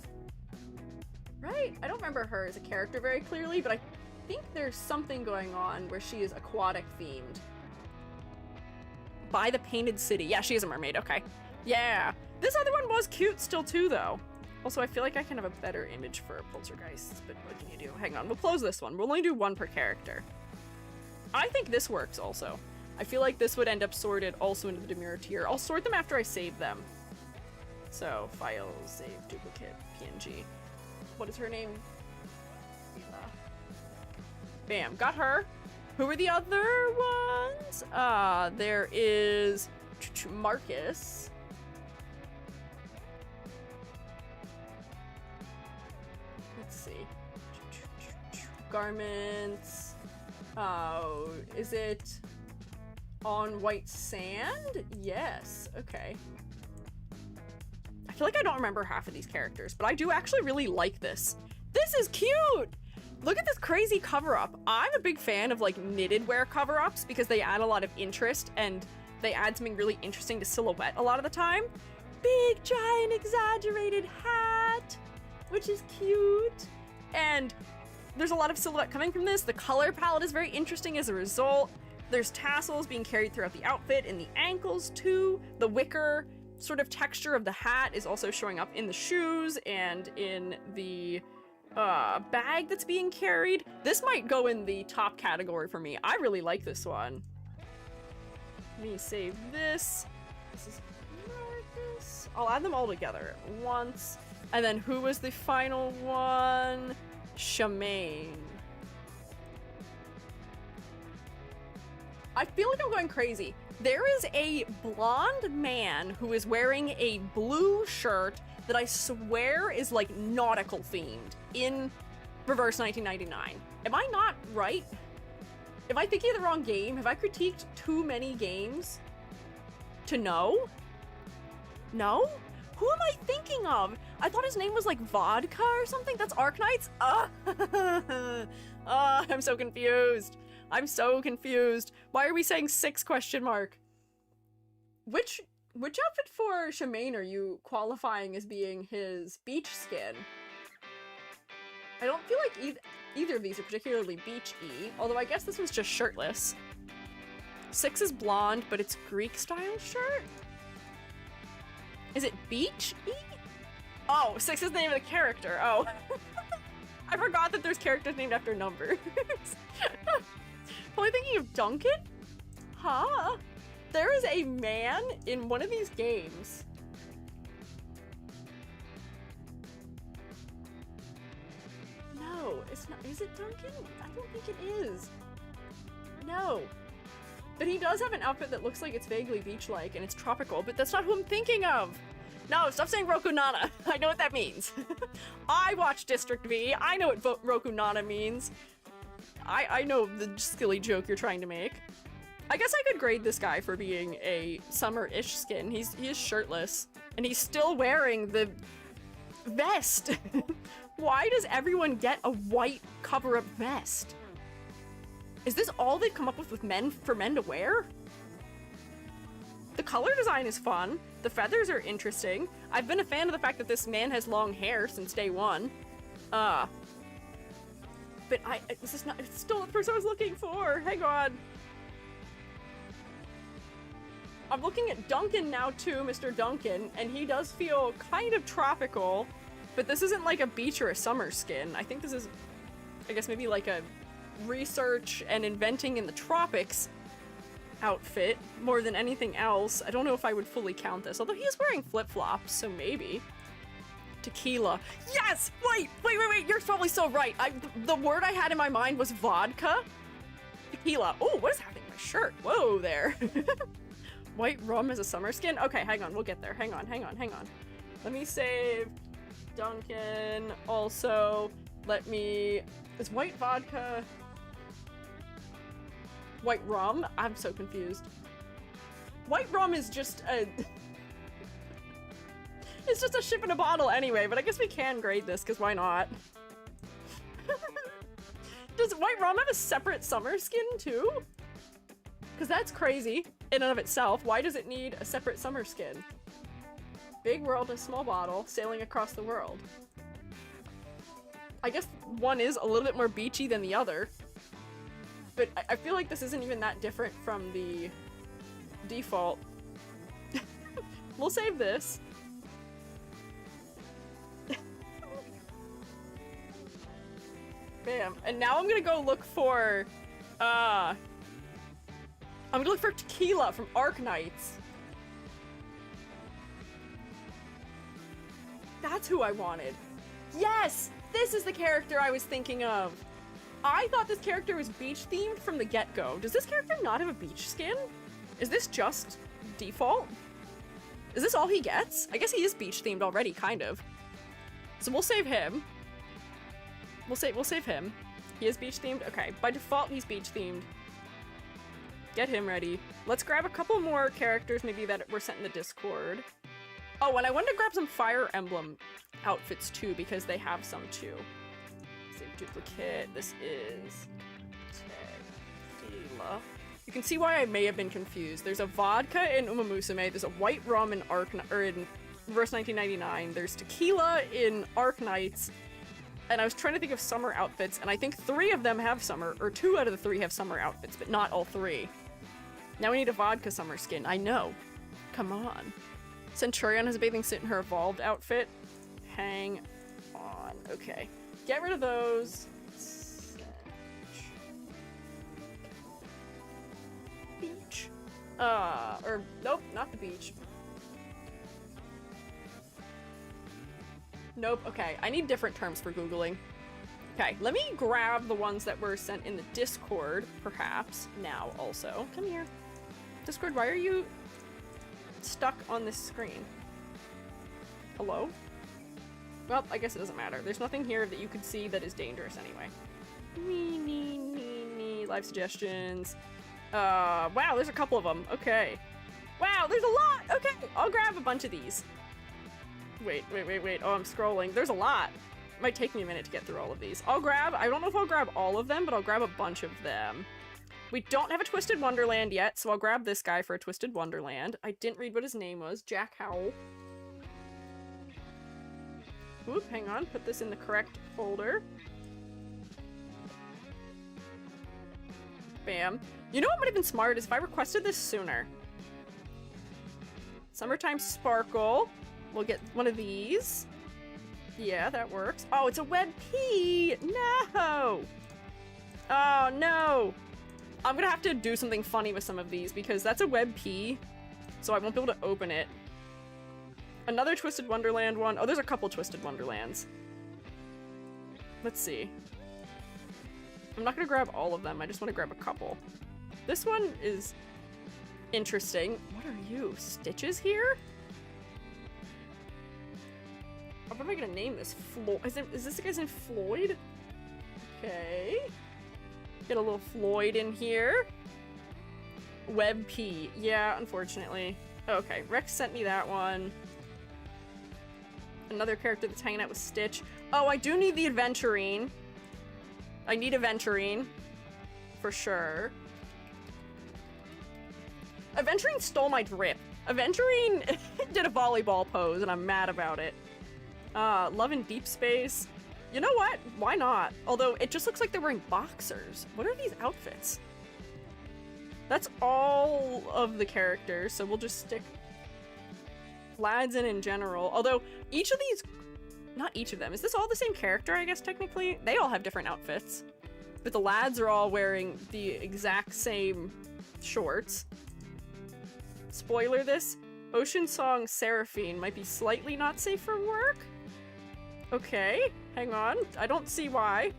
Right? I don't remember her as a character very clearly, but I think there's something going on where she is aquatic themed. By the Painted City. Yeah, she is a mermaid. Okay. Yeah. This other one was cute still too, though. Also, I feel like I can have a better image for poltergeists, but what can you do? Hang on, we'll close this one. We'll only do one per character. I think this works also. I feel like this would end up sorted also into the demure tier. I'll sort them after I save them. So, file, save, duplicate, PNG. What is her name? Bam, got her. Who are the other ones? There is Marcus. Let's see. Garments. Oh, is it on white sand? Yes, okay. I feel like I don't remember half of these characters, but I do actually really like this. This is cute! Look at this crazy cover-up. I'm a big fan of like knitted wear cover-ups because they add a lot of interest and they add something really interesting to silhouette a lot of the time. Big, giant, exaggerated hat, which is cute. And there's a lot of silhouette coming from this. The color palette is very interesting as a result. There's tassels being carried throughout the outfit, in the ankles too. The wicker sort of texture of the hat is also showing up in the shoes and in the bag that's being carried. This might go in the top category for me. I really like this one. Let me save this. This is Marcus. I'll add them all together at once. And then who was the final one? Shamaine. I feel like I'm going crazy. There is a blonde man who is wearing a blue shirt that I swear is like nautical themed in Reverse 1999. Am I not right? Am I thinking of the wrong game? Have I critiqued too many games to know? No? Who am I thinking of? I thought his name was like Vodka or something. That's Arknights? I'm so confused. I'm so confused. Why are we saying 6 question mark? Which outfit for Shamaine are you qualifying as being his beach skin? I don't feel like either of these are particularly beach-y, although I guess this one's just shirtless. 6 is blonde, but it's Greek-style shirt? Is it beach-y? Oh, 6 is the name of the character. Oh. I forgot that there's characters named after numbers. Am I thinking of Duncan? Huh? There is a man in one of these games. No, it's not. Is it Duncan? I don't think it is. No. But he does have an outfit that looks like it's vaguely beach-like and it's tropical, but that's not who I'm thinking of. No, stop saying Roku Nana. I know what that means. I watch District V. I know what Roku Nana means. I know the silly joke you're trying to make. I guess I could grade this guy for being a summer-ish skin. He is shirtless, and he's still wearing the vest. Why does everyone get a white cover-up vest? Is this all they've come up with men for men to wear? The color design is fun. The feathers are interesting. I've been a fan of the fact that this man has long hair since day one. But this is not, it's still the person I was looking for. Hang on. I'm looking at Duncan now too, Mr. Duncan, and he does feel kind of tropical, but this isn't like a beach or a summer skin. I think this is, I guess maybe like a research and inventing in the tropics outfit more than anything else. I don't know if I would fully count this, although he is wearing flip-flops, so maybe. Tequila. Yes! Wait, you're probably so right. The word I had in my mind was vodka. Tequila. Oh, what is happening to my shirt? Whoa there. White rum as a summer skin? Okay, hang on, we'll get there. Hang on. Let me save Duncan. Also, is white vodka white rum? I'm so confused. White rum is just a it's just a ship in a bottle anyway, but I guess we can grade this, because why not? Does white rum have a separate summer skin too? Because that's crazy in and of itself. Why does it need a separate summer skin? Big world, a small bottle, sailing across the world. I guess one is a little bit more beachy than the other. But I feel like this isn't even that different from the default. We'll save this. Bam. And now I'm gonna go look for, I'm gonna look for Tequila from Arknights. That's who I wanted. Yes! This is the character I was thinking of. I thought this character was beach themed from the get-go. Does this character not have a beach skin? Is this just default? Is this all he gets? I guess he is beach themed already, kind of. So we'll save him. We'll save him. He is beach themed? Okay, by default he's beach themed. Get him ready. Let's grab a couple more characters maybe that were sent in the Discord. Oh, and I wanted to grab some Fire Emblem outfits too, because they have some too. Save duplicate. This is Tequila. You can see why I may have been confused. There's a vodka in Uma Musume, there's a white rum in in Reverse 1999, there's tequila in Arknights, and I was trying to think of summer outfits, and I think 3 of them have summer, or 2 out of the 3 have summer outfits, but not all 3. Now we need a vodka summer skin. I know. Come on. Centurion has a bathing suit in her evolved outfit. Hang on. Okay. Get rid of those. Beach. Or, nope, not the beach. Nope, okay. I need different terms for Googling. Okay, let me grab the ones that were sent in the Discord, perhaps, now also. Come here. Discord, why are you stuck on this screen? Hello? Well, I guess it doesn't matter. There's nothing here that you could see that is dangerous anyway. Live suggestions. Wow, there's a couple of them. Okay. Wow, there's a lot! Okay, I'll grab a bunch of these. Wait. Oh, I'm scrolling. There's a lot. It might take me a minute to get through all of these. I don't know if I'll grab all of them, but I'll grab a bunch of them. We don't have a Twisted Wonderland yet, so I'll grab this guy for a Twisted Wonderland. I didn't read what his name was. Jack Howell. Oop, hang on. Put this in the correct folder. Bam. You know what would have been smart is if I requested this sooner. Summertime Sparkle. We'll get one of these. Yeah, that works. Oh, it's a web P! No! Oh, no! I'm gonna have to do something funny with some of these because that's a web P, so I won't be able to open it. Another Twisted Wonderland one. Oh, there's a couple Twisted Wonderlands. Let's see. I'm not gonna grab all of them, I just want to grab a couple. This one is interesting. What are you? Stitches here? What am I gonna name this? Is this guy's name Floyd? Okay. Get a little Floyd in here. Web P. Yeah, unfortunately. Okay, Rex sent me that one. Another character that's hanging out with Stitch. Oh, I do need the Aventurine. I need Aventurine. For sure. Aventurine stole my drip. Aventurine did a volleyball pose and I'm mad about it. Love in Deep Space. You know what? Why not? Although it just looks like they're wearing boxers. What are these outfits? That's all of the characters, so we'll just stick lads in general. Although each of these, not each of them, is this all the same character, I guess technically? They all have different outfits. But the lads are all wearing the exact same shorts. Spoiler this, Ocean Song Seraphine might be slightly not safe for work? Okay, hang on. I don't see why.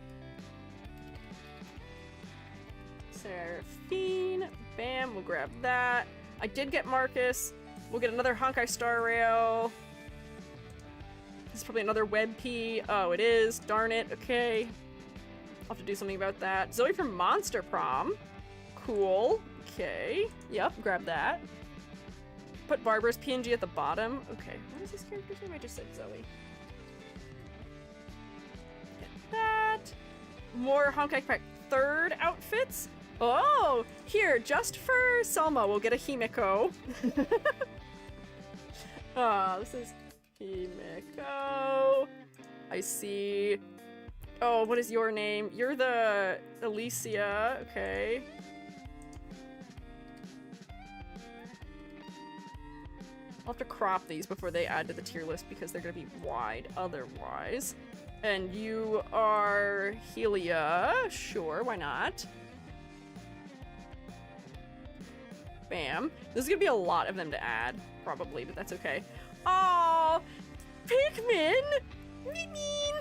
Seraphine. Bam, we'll grab that. I did get Marcus. We'll get another Honkai Star Rail. This is probably another Web P. Oh, it is. Darn it. Okay. I'll have to do something about that. Zoe from Monster Prom. Cool. Okay. Yep, grab that. Put Barbara's PNG at the bottom. Okay, what is this character's name? I just said Zoe. Get that. More Honkai Pack 3rd outfits. Oh, here, just for Selma, we'll get a Himiko. Oh, this is Himiko. I see. Oh, what is your name? You're the Alicia. Okay. I'll have to crop these before they add to the tier list because they're gonna be wide otherwise. And you are Helia. Sure, why not? Bam. This is gonna be a lot of them to add, probably, but that's okay. Oh, Pikmin! Mean.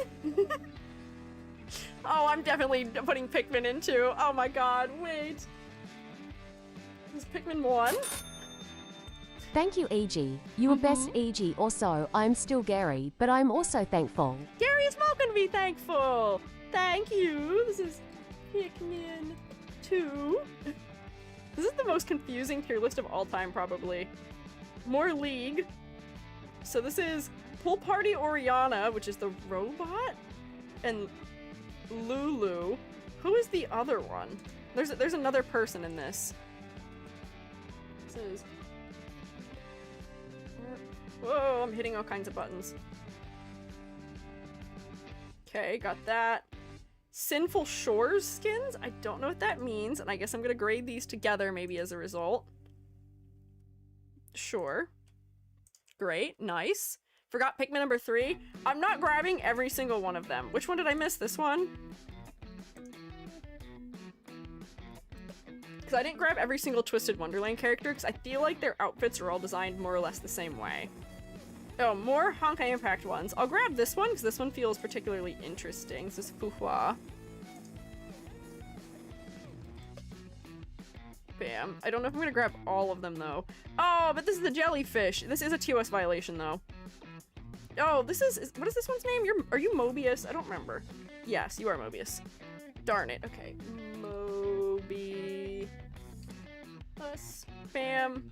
Oh, I'm definitely putting Pikmin in too. Oh my god, wait. Is Pikmin 1? Thank you, EG. You were best EG. Also, I'm still Gary, but I'm also thankful. Gary is welcome to be thankful. Thank you. This is Pikmin 2. This is the most confusing tier list of all time, probably. More League. So this is Pool Party Oriana, which is the robot, and Lulu. Who is the other one? There's another person in this. This is... Whoa, I'm hitting all kinds of buttons. Okay, got that. Sinful Shores skins? I don't know what that means, and I guess I'm gonna grade these together maybe as a result. Sure. Great, nice. Forgot Pikmin number 3. I'm not grabbing every single one of them. Which one did I miss? This one? Because I didn't grab every single Twisted Wonderland character, because I feel like their outfits are all designed more or less the same way. Oh, more Honkai Impact ones. I'll grab this one, because this one feels particularly interesting. This is Fuhua. Bam. I don't know if I'm gonna grab all of them, though. Oh, but this is the jellyfish. This is a TOS violation, though. Oh, this is what is this one's name? Are you Mobius? I don't remember. Yes, you are Mobius. Darn it. Okay. Mobius. Bam.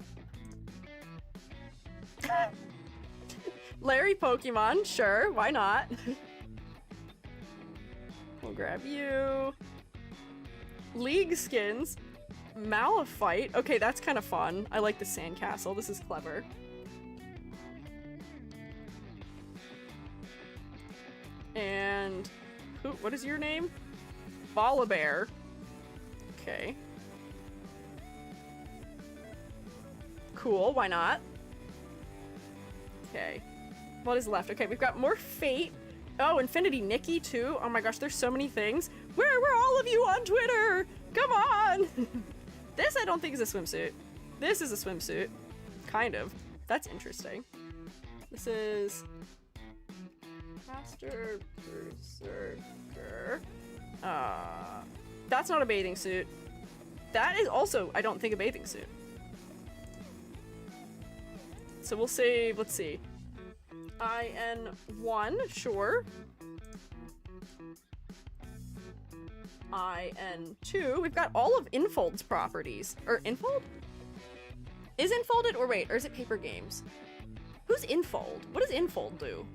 Larry Pokemon, sure, why not? We'll grab you. League skins. Malphite. Okay, that's kind of fun. I like the sandcastle. This is clever. And what is your name? Volibear. Okay. Cool, why not? Okay. What is left? Okay, we've got more Fate. Oh, Infinity Nikke too. Oh my gosh, there's so many things. Where were all of you on Twitter? Come on! This I don't think is a swimsuit. This is a swimsuit. Kind of. That's interesting. This is... Master Berserker. That's not a bathing suit. That is also, I don't think, a bathing suit. So we'll save, let's see. IN1, sure. IN2, we've got all of Infold's properties. Or Infold? Is Infolded, or wait, or is it Paper Games? Who's Infold? What does Infold do?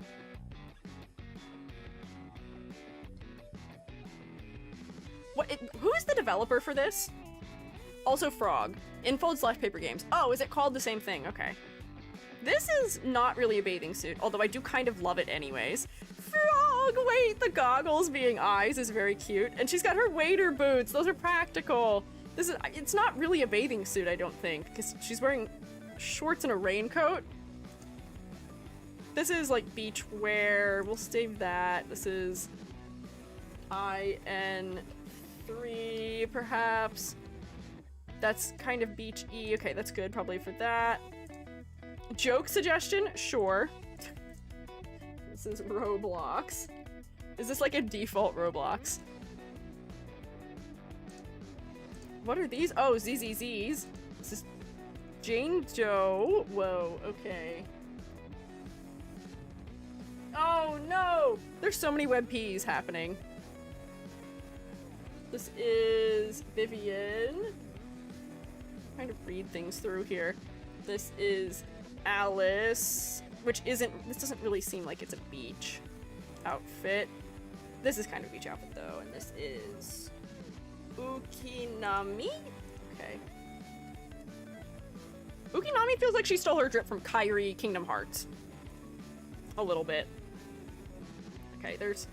Who is the developer for this? Also Frog. Infold / Paper Games. Oh, is it called the same thing? Okay. This is not really a bathing suit, although I do kind of love it anyways. Frog! Wait, the goggles being eyes is very cute. And she's got her waiter boots. Those are practical. It's not really a bathing suit, I don't think, because she's wearing shorts and a raincoat. This is like beach wear. We'll save that. This is IN3, perhaps. That's kind of beach-y. Okay, that's good, probably for that. Joke suggestion? Sure. This is Roblox. Is this like a default Roblox? What are these? Oh, ZZZs. This is Jane Doe. Whoa, okay. Oh no! There's so many web Ps happening. This is Vivian. Trying to read things through here. This is Alice, which isn't, this doesn't really seem like it's a beach outfit. This is kind of a beach outfit though, and this is Ukinami? Okay. Ukinami feels like she stole her drip from Kairi Kingdom Hearts. A little bit. Okay, there's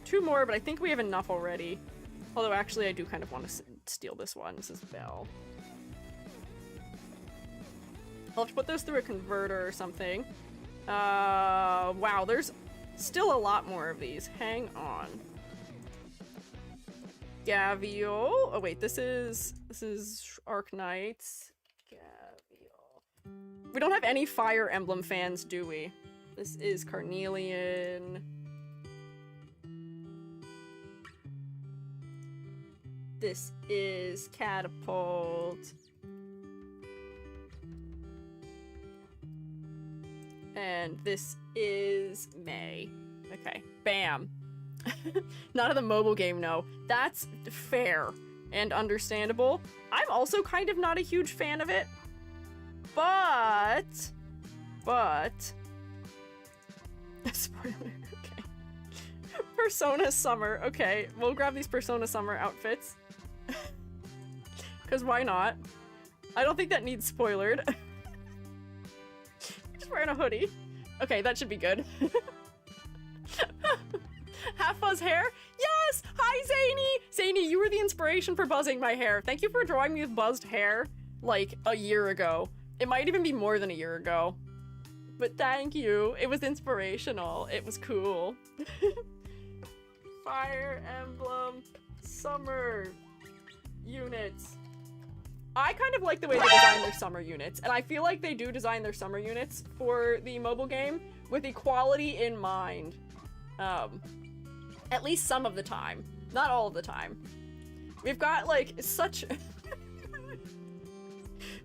2 more, but I think we have enough already. Although actually I do kind of want to steal this one. This is Belle. I'll have to put those through a converter or something. Wow, there's Still a lot more of these. Hang on. Gavial. Oh wait, this is Arknights. Gavial. We don't have any Fire Emblem fans, do we? This is Carnelian. This is Catapult. And this is May. Okay, bam. Not of the mobile game, no. That's fair and understandable. I'm also kind of not a huge fan of it. But... Spoiler, okay. Persona Summer. Okay, we'll grab these Persona Summer outfits. Because why not? I don't think that needs spoilered. Just wearing a hoodie. Okay, that should be good. Half fuzz hair? Yes! Hi, Zany! Zany, you were the inspiration for buzzing my hair. Thank you for drawing me with buzzed hair, like, a year ago. It might even be more than a year ago. But thank you. It was inspirational. It was cool. Fire Emblem Summer units. I kind of like the way they design their summer units, and I feel like they do design their summer units for the mobile game with equality in mind. At least some of the time. Not all of the time. We've got, like, such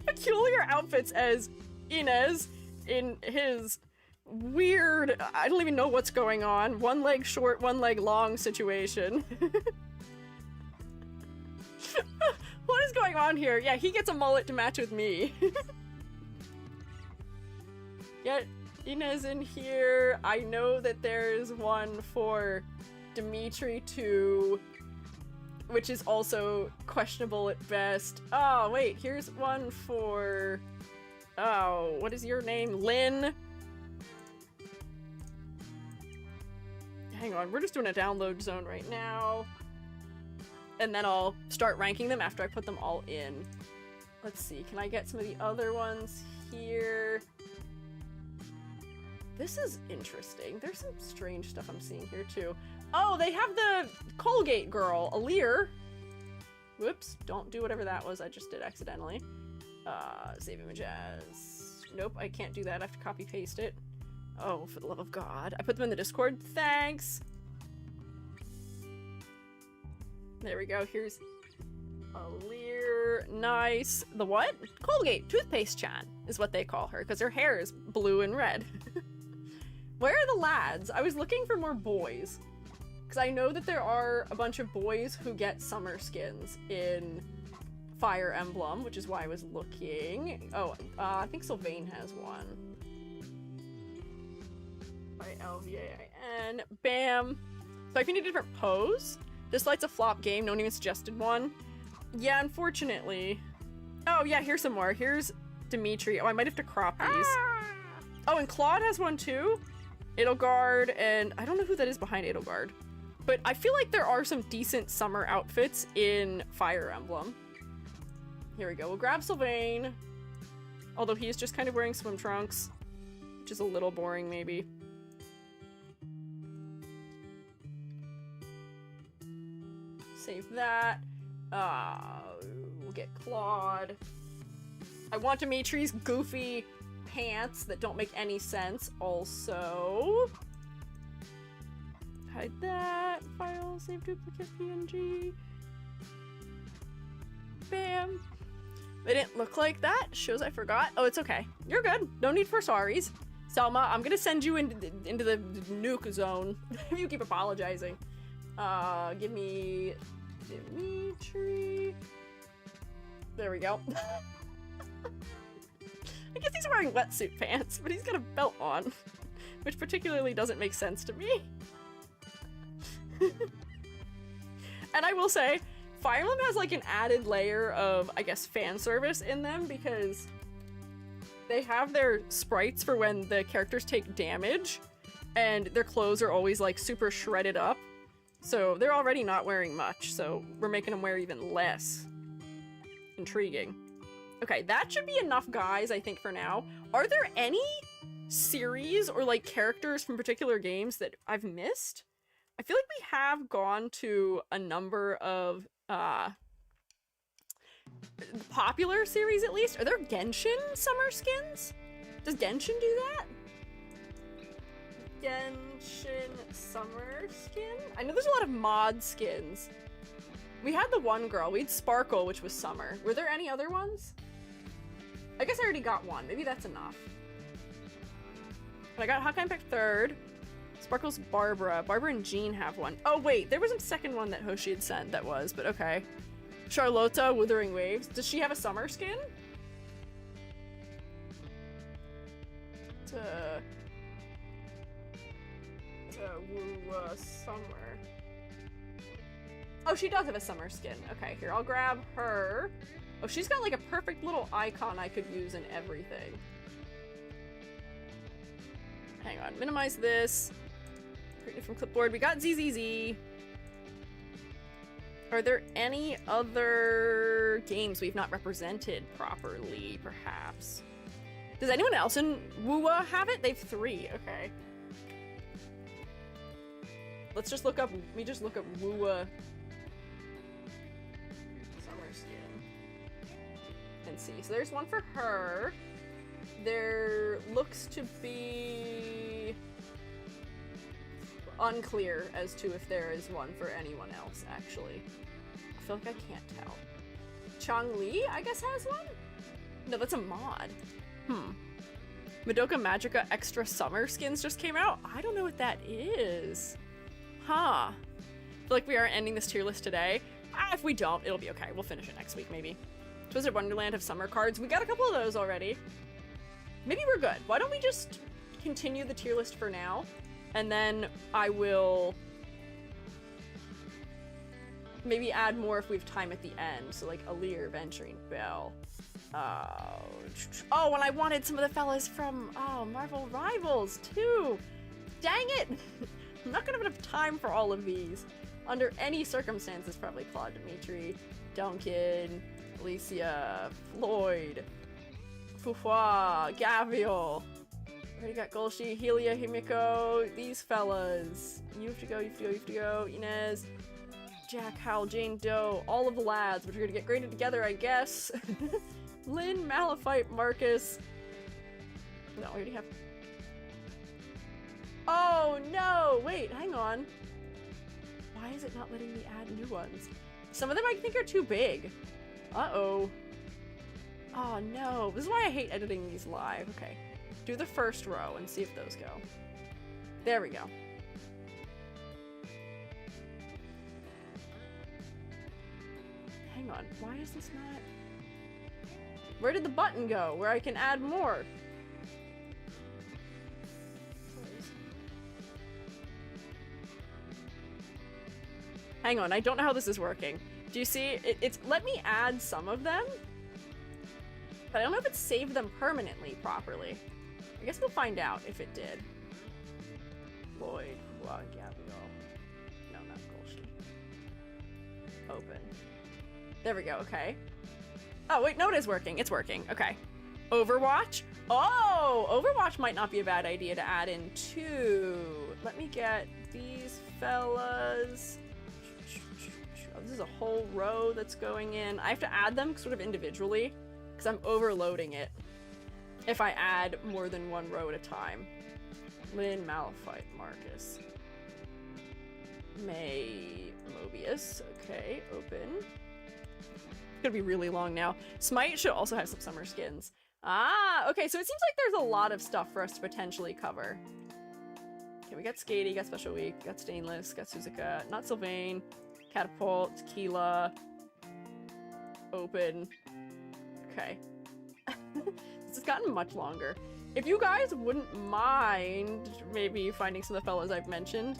peculiar outfits as Inez in his weird, I don't even know what's going on, one leg short, one leg long situation. What is going on here? Yeah, he gets a mullet to match with me. Get Inez in here. I know that there's one for Dimitri too, which is also questionable at best. Oh, wait, here's one for... Oh, what is your name? Lynn? Hang on, we're just doing a download zone right now. And then I'll start ranking them after I put them all in. Let's see, can I get some of the other ones here? This is interesting. There's some strange stuff I'm seeing here too. Oh, they have the Colgate girl, Alear. Whoops, don't do whatever that was I just did accidentally. Save image as... Nope, I can't do that. I have to copy paste it. Oh, for the love of God. I put them in the Discord. Thanks! There we go. Here's Alear. Nice. The what? Colgate. Toothpaste-chan is what they call her, because her hair is blue and red. Where are the lads? I was looking for more boys. Because I know that there are a bunch of boys who get summer skins in Fire Emblem, which is why I was looking. Oh, I think Sylvain has one. By LVAIN. Bam. So if you need a different pose, this light's a flop game. No one even suggested one. Yeah, unfortunately. Oh, yeah, here's some more. Here's Dimitri. Oh, I might have to crop these. Oh, and Claude has one too. Edelgard, and I don't know who that is behind Edelgard. But I feel like there are some decent summer outfits in Fire Emblem. Here we go. We'll grab Sylvain. Although he is just kind of wearing swim trunks, which is a little boring, maybe. Save that. We'll get Claude. I want Dimitri's goofy pants that don't make any sense also. Hide that. File, save duplicate PNG. Bam. They didn't look like that. Shows I forgot. Oh, it's okay. You're good. No need for sorries. Selma, I'm gonna send you into the nuke zone if you keep apologizing. Give me Dimitri. There we go. I guess he's wearing wetsuit pants, but he's got a belt on, which particularly doesn't make sense to me. And I will say, Fire Emblem has like an added layer of, I guess, fan service in them because they have their sprites for when the characters take damage, and their clothes are always like super shredded up. So they're already not wearing much, so we're making them wear even less. Intriguing. Okay, that should be enough guys, I think, for now. Are there any series or like characters from particular games that I've missed. I feel like we have gone to a number of popular series at least. Are there Genshin summer skins? Does Genshin do that? Genshin summer skin? I know there's a lot of mod skins. We had the one girl. We had Sparkle, which was summer. Were there any other ones? I guess I already got one. Maybe that's enough. But I got Honkai Impact 3rd. Sparkle's Barbara. Barbara and Jean have one. Oh, wait. There was a second one that Hoshi had sent that was, but okay. Charlotta, Withering Waves. Does she have a summer skin? Summer. Oh, she does have a summer skin. Okay, here, I'll grab her. Oh, she's got like a perfect little icon I could use in everything. Hang on, minimize this. Create it from clipboard. We got ZZZ. Are there any other games we've not represented properly, perhaps? Does anyone else in WUWA have it? They have 3, okay. Let's just look up, let me just look up WUWA summer skin and see. So there's one for her. There looks to be unclear as to if there is one for anyone else, actually. I feel like I can't tell. Changli, I guess, has one? No, that's a mod. Madoka Magica Extra Summer skins just came out? I don't know what that is. Huh. I feel like we aren't ending this tier list today. If we don't, it'll be okay. We'll finish it next week, maybe. Twisted Wonderland have summer cards. We got a couple of those already. Maybe we're good. Why don't we just continue the tier list for now? And then I will maybe add more if we have time at the end. So like Alir, Venturing Bell. Oh, and I wanted some of the fellas from Marvel Rivals too. Dang it! I'm not gonna have enough time for all of these. Under any circumstances, probably Claude Dimitri, Duncan, Alicia, Floyd, Fufua, Gaviel. Already got Golshi, Helia, Himiko, these fellas. You have to go, you have to go, you have to go. Inez, Jack, Hal, Jane Doe, all of the lads, which are gonna get graded together, I guess. Lynn, Malphite, Marcus. No, I already have. Oh no! Wait, hang on. Why is it not letting me add new ones? Some of them I think are too big. Uh-oh. Oh no. This is why I hate editing these live. Okay. Do the first row and see if those go. There we go. Hang on. Why is this not... Where did the button go where I can add more? Hang on, I don't know how this is working. Do you see? It's let me add some of them, but I don't know if it saved them permanently properly. I guess we'll find out if it did. Lloyd, Gabriel. No, not Golshi. Open. There we go, okay. Oh, wait, no, it is working. It's working, okay. Overwatch? Oh, Overwatch might not be a bad idea to add in too. Let me get these fellas. Oh, this is a whole row that's going in. I have to add them sort of individually because I'm overloading it if I add more than one row at a time. Lynn, Malphite, Marcus. May, Mobius. Okay, open. It's gonna be really long now. Smite should also have some summer skins. Ah, okay, so it seems like there's a lot of stuff for us to potentially cover. Okay, we got Skady, got Special Week, got Stainless, got Suzuka, not Sylvain, Catapult, Tequila, Open. Okay. This has gotten much longer. If you guys wouldn't mind maybe finding some of the fellas I've mentioned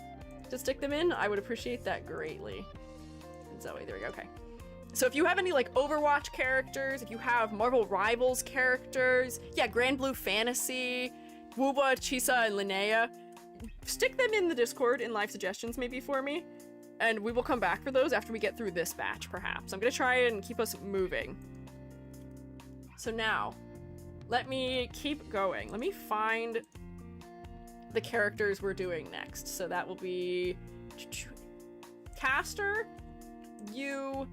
to stick them in, I would appreciate that greatly. And Zoe, there we go, okay. So if you have any like Overwatch characters, if you have Marvel Rivals characters, yeah, Grand Blue Fantasy, Wooba, Chisa, and Linnea, stick them in the Discord in live suggestions maybe for me, and we will come back for those after we get through this batch, perhaps. I'm gonna try and keep us moving. So now, let me keep going. Let me find the characters we're doing next. So that will be Caster, you.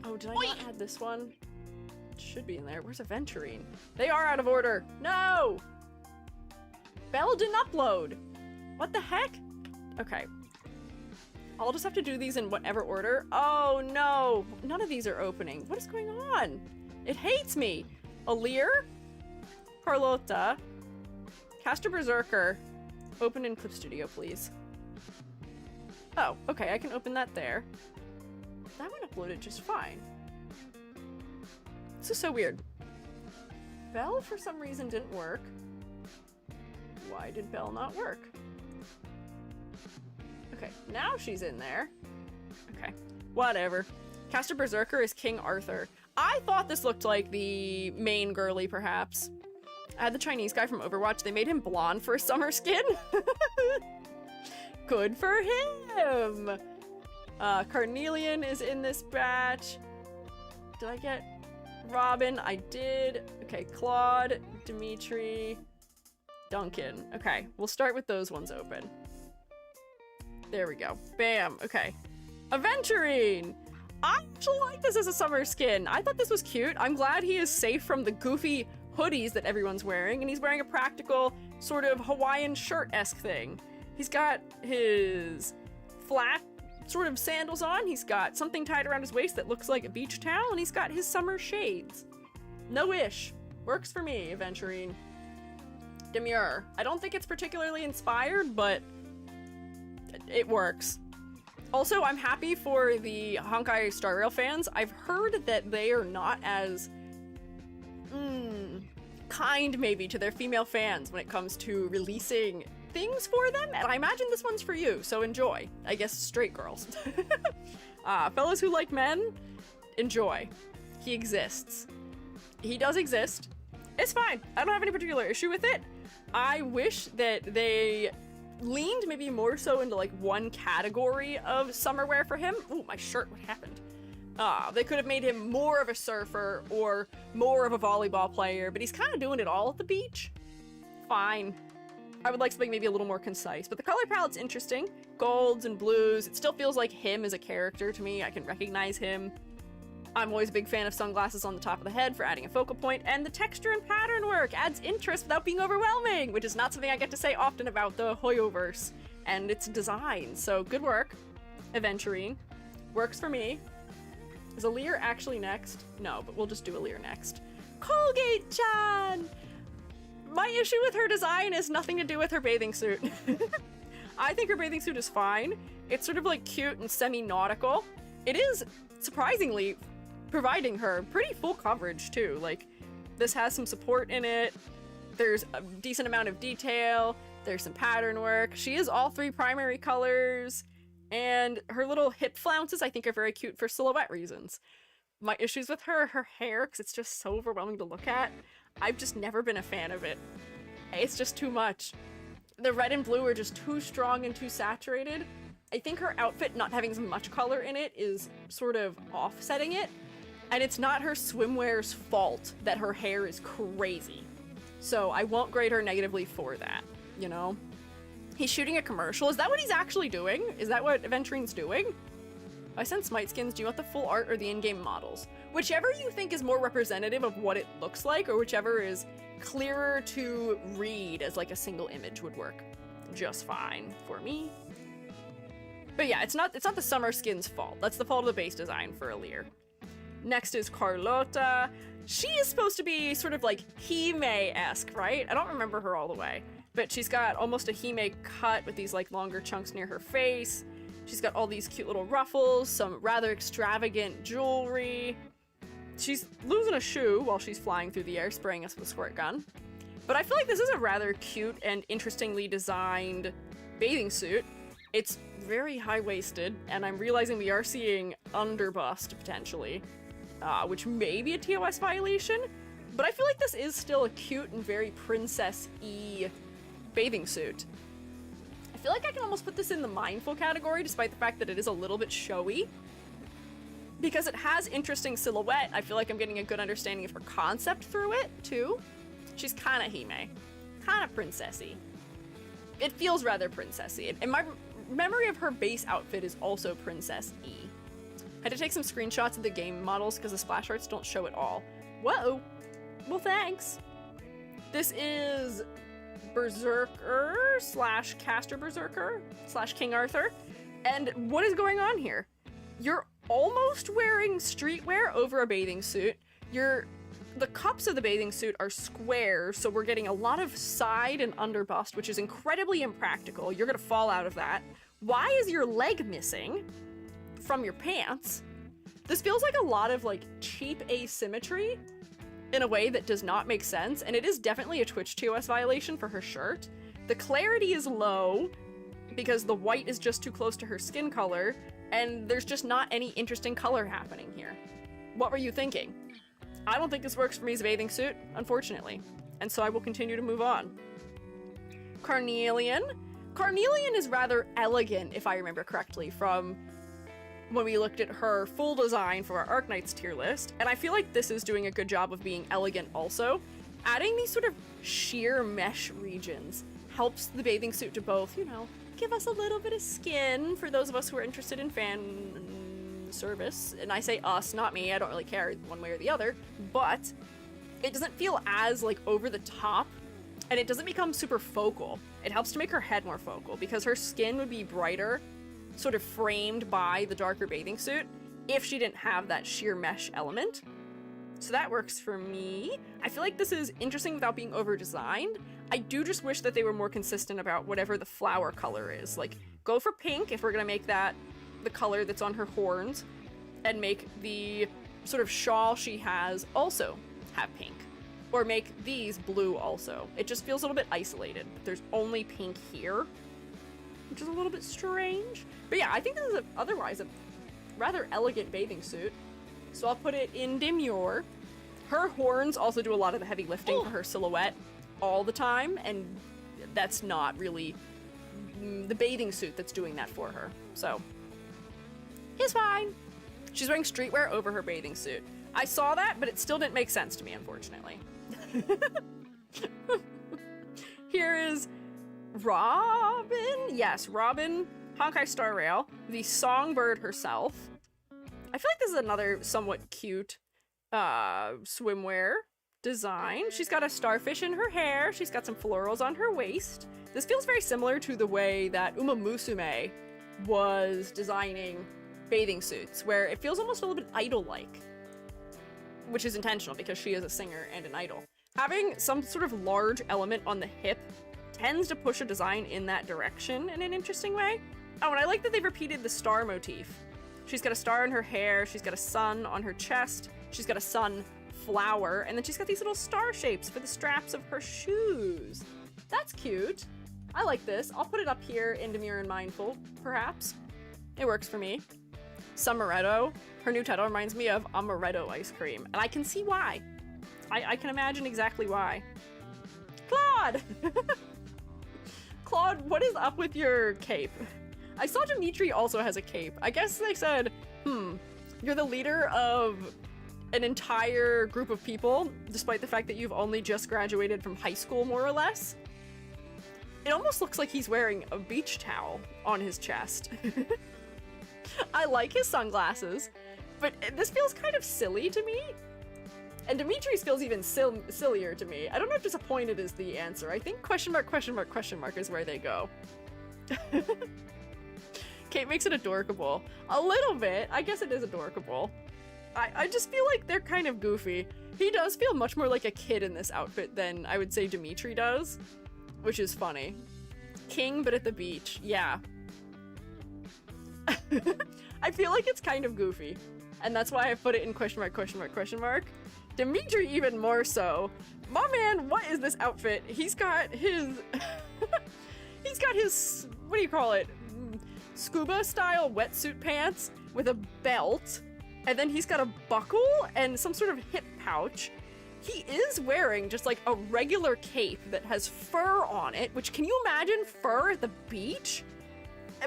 Oh, did I not add this one? It should be in there. Where's Aventurine? They are out of order. No! Belle didn't upload. What the heck? Okay. I'll just have to do these in whatever order. Oh no! None of these are opening. What is going on? It hates me! Alir, Carlota, Caster Berserker. Open in Clip Studio, please. Oh, okay, I can open that there. That one uploaded just fine. This is so weird. Belle, for some reason, didn't work. Why did Belle not work? Okay, now she's in there. Okay, whatever. Caster Berserker is King Arthur. I thought this looked like the main girly, perhaps. I had the Chinese guy from Overwatch. They made him blonde for a summer skin. Good for him! Carnelian is in this batch. Did I get Robin? I did. Okay, Claude, Dimitri, Duncan. Okay, we'll start with those ones open. There we go. Bam. Okay. Aventurine! I actually like this as a summer skin. I thought this was cute. I'm glad he is safe from the goofy hoodies that everyone's wearing, and he's wearing a practical sort of Hawaiian shirt-esque thing. He's got his flat sort of sandals on. He's got something tied around his waist that looks like a beach towel, and he's got his summer shades. No ish. Works for me, Aventurine. Demure. I don't think it's particularly inspired, but it works. Also, I'm happy for the Honkai Star Rail fans. I've heard that they are not as kind, maybe, to their female fans when it comes to releasing things for them, and I imagine this one's for you, so enjoy. I guess straight girls. Fellows who like men, enjoy. He exists. He does exist. It's fine. I don't have any particular issue with it. I wish that they leaned maybe more so into like one category of summer wear for him. Ooh, my shirt, what happened? They could have made him more of a surfer or more of a volleyball player, but he's kind of doing it all at the beach. Fine. I would like something maybe a little more concise, but the color palette's interesting. Golds and blues. It still feels like him as a character to me. I can recognize him. I'm always a big fan of sunglasses on the top of the head for adding a focal point, and the texture and pattern work adds interest without being overwhelming, which is not something I get to say often about the Hoyoverse and its design. So good work, Aventurine. Works for me. Is Alir actually next? No, but we'll just do Alir next. Colgate-chan! My issue with her design is nothing to do with her bathing suit. I think her bathing suit is fine. It's sort of like cute and semi-nautical. It is, surprisingly, providing her pretty full coverage too. Like, this has some support in it. There's a decent amount of detail. There's some pattern work. She is all three primary colors. And her little hip flounces I think are very cute for silhouette reasons. My issues with her hair, because it's just so overwhelming to look at. I've just never been a fan of it. It's just too much. The red and blue are just too strong and too saturated. I think her outfit not having as much color in it is sort of offsetting it. And it's not her swimwear's fault that her hair is crazy. So I won't grade her negatively for that, you know? He's shooting a commercial. Is that what he's actually doing? Is that what Aventurine's doing? I sent Smite skins. Do you want the full art or the in-game models? Whichever you think is more representative of what it looks like, or whichever is clearer to read as like a single image would work just fine for me. But yeah, it's not the summer skin's fault. That's the fault of the base design for Alir. Next is Carlota. She is supposed to be sort of like Hime-esque, right? I don't remember her all the way. But she's got almost a Hime cut with these like longer chunks near her face. She's got all these cute little ruffles, some rather extravagant jewelry. She's losing a shoe while she's flying through the air, spraying us with a squirt gun. But I feel like this is a rather cute and interestingly designed bathing suit. It's very high-waisted, and I'm realizing we are seeing underbust, potentially, which may be a TOS violation, but I feel like this is still a cute and very princess-y bathing suit. I feel like I can almost put this in the mindful category, despite the fact that it is a little bit showy. because it has interesting silhouette, I feel like I'm getting a good understanding of her concept through it, too. She's kind of hime, kind of princessy. It feels rather princessy, and my memory of her base outfit is also princess-y. Had to take some screenshots of the game models because the splash arts don't show it all. Whoa! Well, thanks. This is Berserker / Caster Berserker / King Arthur. And what is going on here? You're almost wearing streetwear over a bathing suit. The cups of the bathing suit are square, so we're getting a lot of side and under bust, which is incredibly impractical. You're gonna fall out of that. Why is your leg missing from your pants? This feels like a lot of like cheap asymmetry in a way that does not make sense, and it is definitely a Twitch TOS violation for her shirt. The clarity is low because the white is just too close to her skin color, and there's just not any interesting color happening here. What were you thinking? I don't think this works for me as a bathing suit, unfortunately, and so I will continue to move on. Carnelian. Carnelian is rather elegant, if I remember correctly, from when we looked at her full design for our Arknights tier list, and I feel like this is doing a good job of being elegant also. Adding these sort of sheer mesh regions helps the bathing suit to both, you know, give us a little bit of skin for those of us who are interested in fan service. And I say us, not me, I don't really care one way or the other, but it doesn't feel as like over the top, and it doesn't become super focal. It helps to make her head more focal because her skin would be brighter, sort of framed by the darker bathing suit if she didn't have that sheer mesh element. So that works for me. I feel like this is interesting without being over-designed. I do just wish that they were more consistent about whatever the flower color is. Like, go for pink if we're gonna make that the color that's on her horns, and make the sort of shawl she has also have pink. Or make these blue also. It just feels a little bit isolated. There's only pink here, which is a little bit strange. But yeah, I think this is otherwise a rather elegant bathing suit. So I'll put it in demure. Her horns also do a lot of the heavy lifting for her silhouette all the time, and that's not really the bathing suit that's doing that for her. So, it's fine. She's wearing streetwear over her bathing suit. I saw that, but it still didn't make sense to me, unfortunately. Here is Robin. Yes, Robin, Honkai Star Rail, the songbird herself. I feel like this is another somewhat cute swimwear design. She's got a starfish in her hair. She's got some florals on her waist. This feels very similar to the way that musume was designing bathing suits, where it feels almost a little bit idol-like, which is intentional because she is a singer and an idol. Having some sort of large element on the hip tends to push a design in that direction in an interesting way. Oh, and I like that they've repeated the star motif. She's got a star in her hair, she's got a sun on her chest, she's got a sunflower, and then she's got these little star shapes for the straps of her shoes. That's cute. I like this. I'll put it up here in Demure and Mindful, perhaps. It works for me. Summeretto. Her new title reminds me of amaretto ice cream, and I can see why. I can imagine exactly why. Claude! Claude, what is up with your cape? I saw Dimitri also has a cape. I guess they said, you're the leader of an entire group of people, despite the fact that you've only just graduated from high school, more or less. It almost looks like he's wearing a beach towel on his chest. I like his sunglasses, but this feels kind of silly to me. And Dimitri's feels even sillier to me. I don't know if disappointed is the answer. I think question mark is where they go. Kate makes it adorkable. A little bit. I guess it is adorkable. I just feel like they're kind of goofy. He does feel much more like a kid in this outfit than I would say Dimitri does, which is funny. King, but at the beach. Yeah. I feel like it's kind of goofy, and that's why I put it in question mark. Dimitri even more so. My man, what is this outfit? He's got his what do you call it? Scuba style wetsuit pants with a belt, and then he's got a buckle and some sort of hip pouch. He is wearing just like a regular cape that has fur on it, which, can you imagine fur at the beach?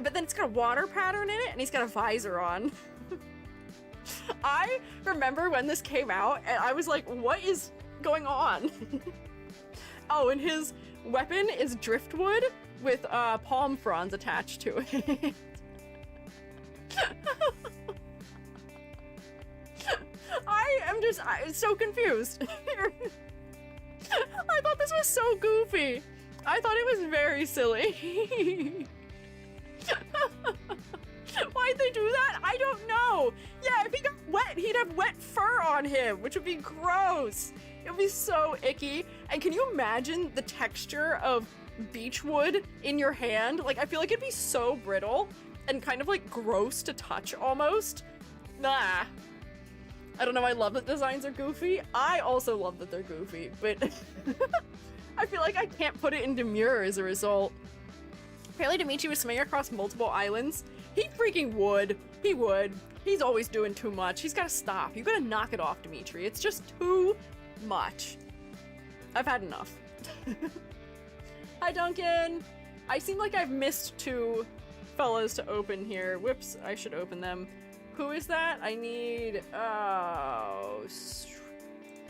But then it's got a water pattern in it, and he's got a visor on. I remember when this came out, and I was like, what is going on? Oh, and his weapon is driftwood with palm fronds attached to it. I'm so confused. I thought this was so goofy. I thought it was very silly. Why'd they do that? I don't know. Yeah, if he got wet, he'd have wet fur on him, which would be gross. It would be so icky. And can you imagine the texture of beechwood in your hand? Like, I feel like it'd be so brittle and kind of like gross to touch almost. Nah. I don't know, I love that designs are goofy. I also love that they're goofy, but I feel like I can't put it into Demure as a result. Apparently Dimitri was swimming across multiple islands. He freaking would. He would. He's always doing too much. He's gotta stop. You gotta knock it off, Dimitri. It's just too much. I've had enough. Hi, Duncan. I seem like I've missed 2 fellas to open here. Whoops, I should open them. Who is that? I need,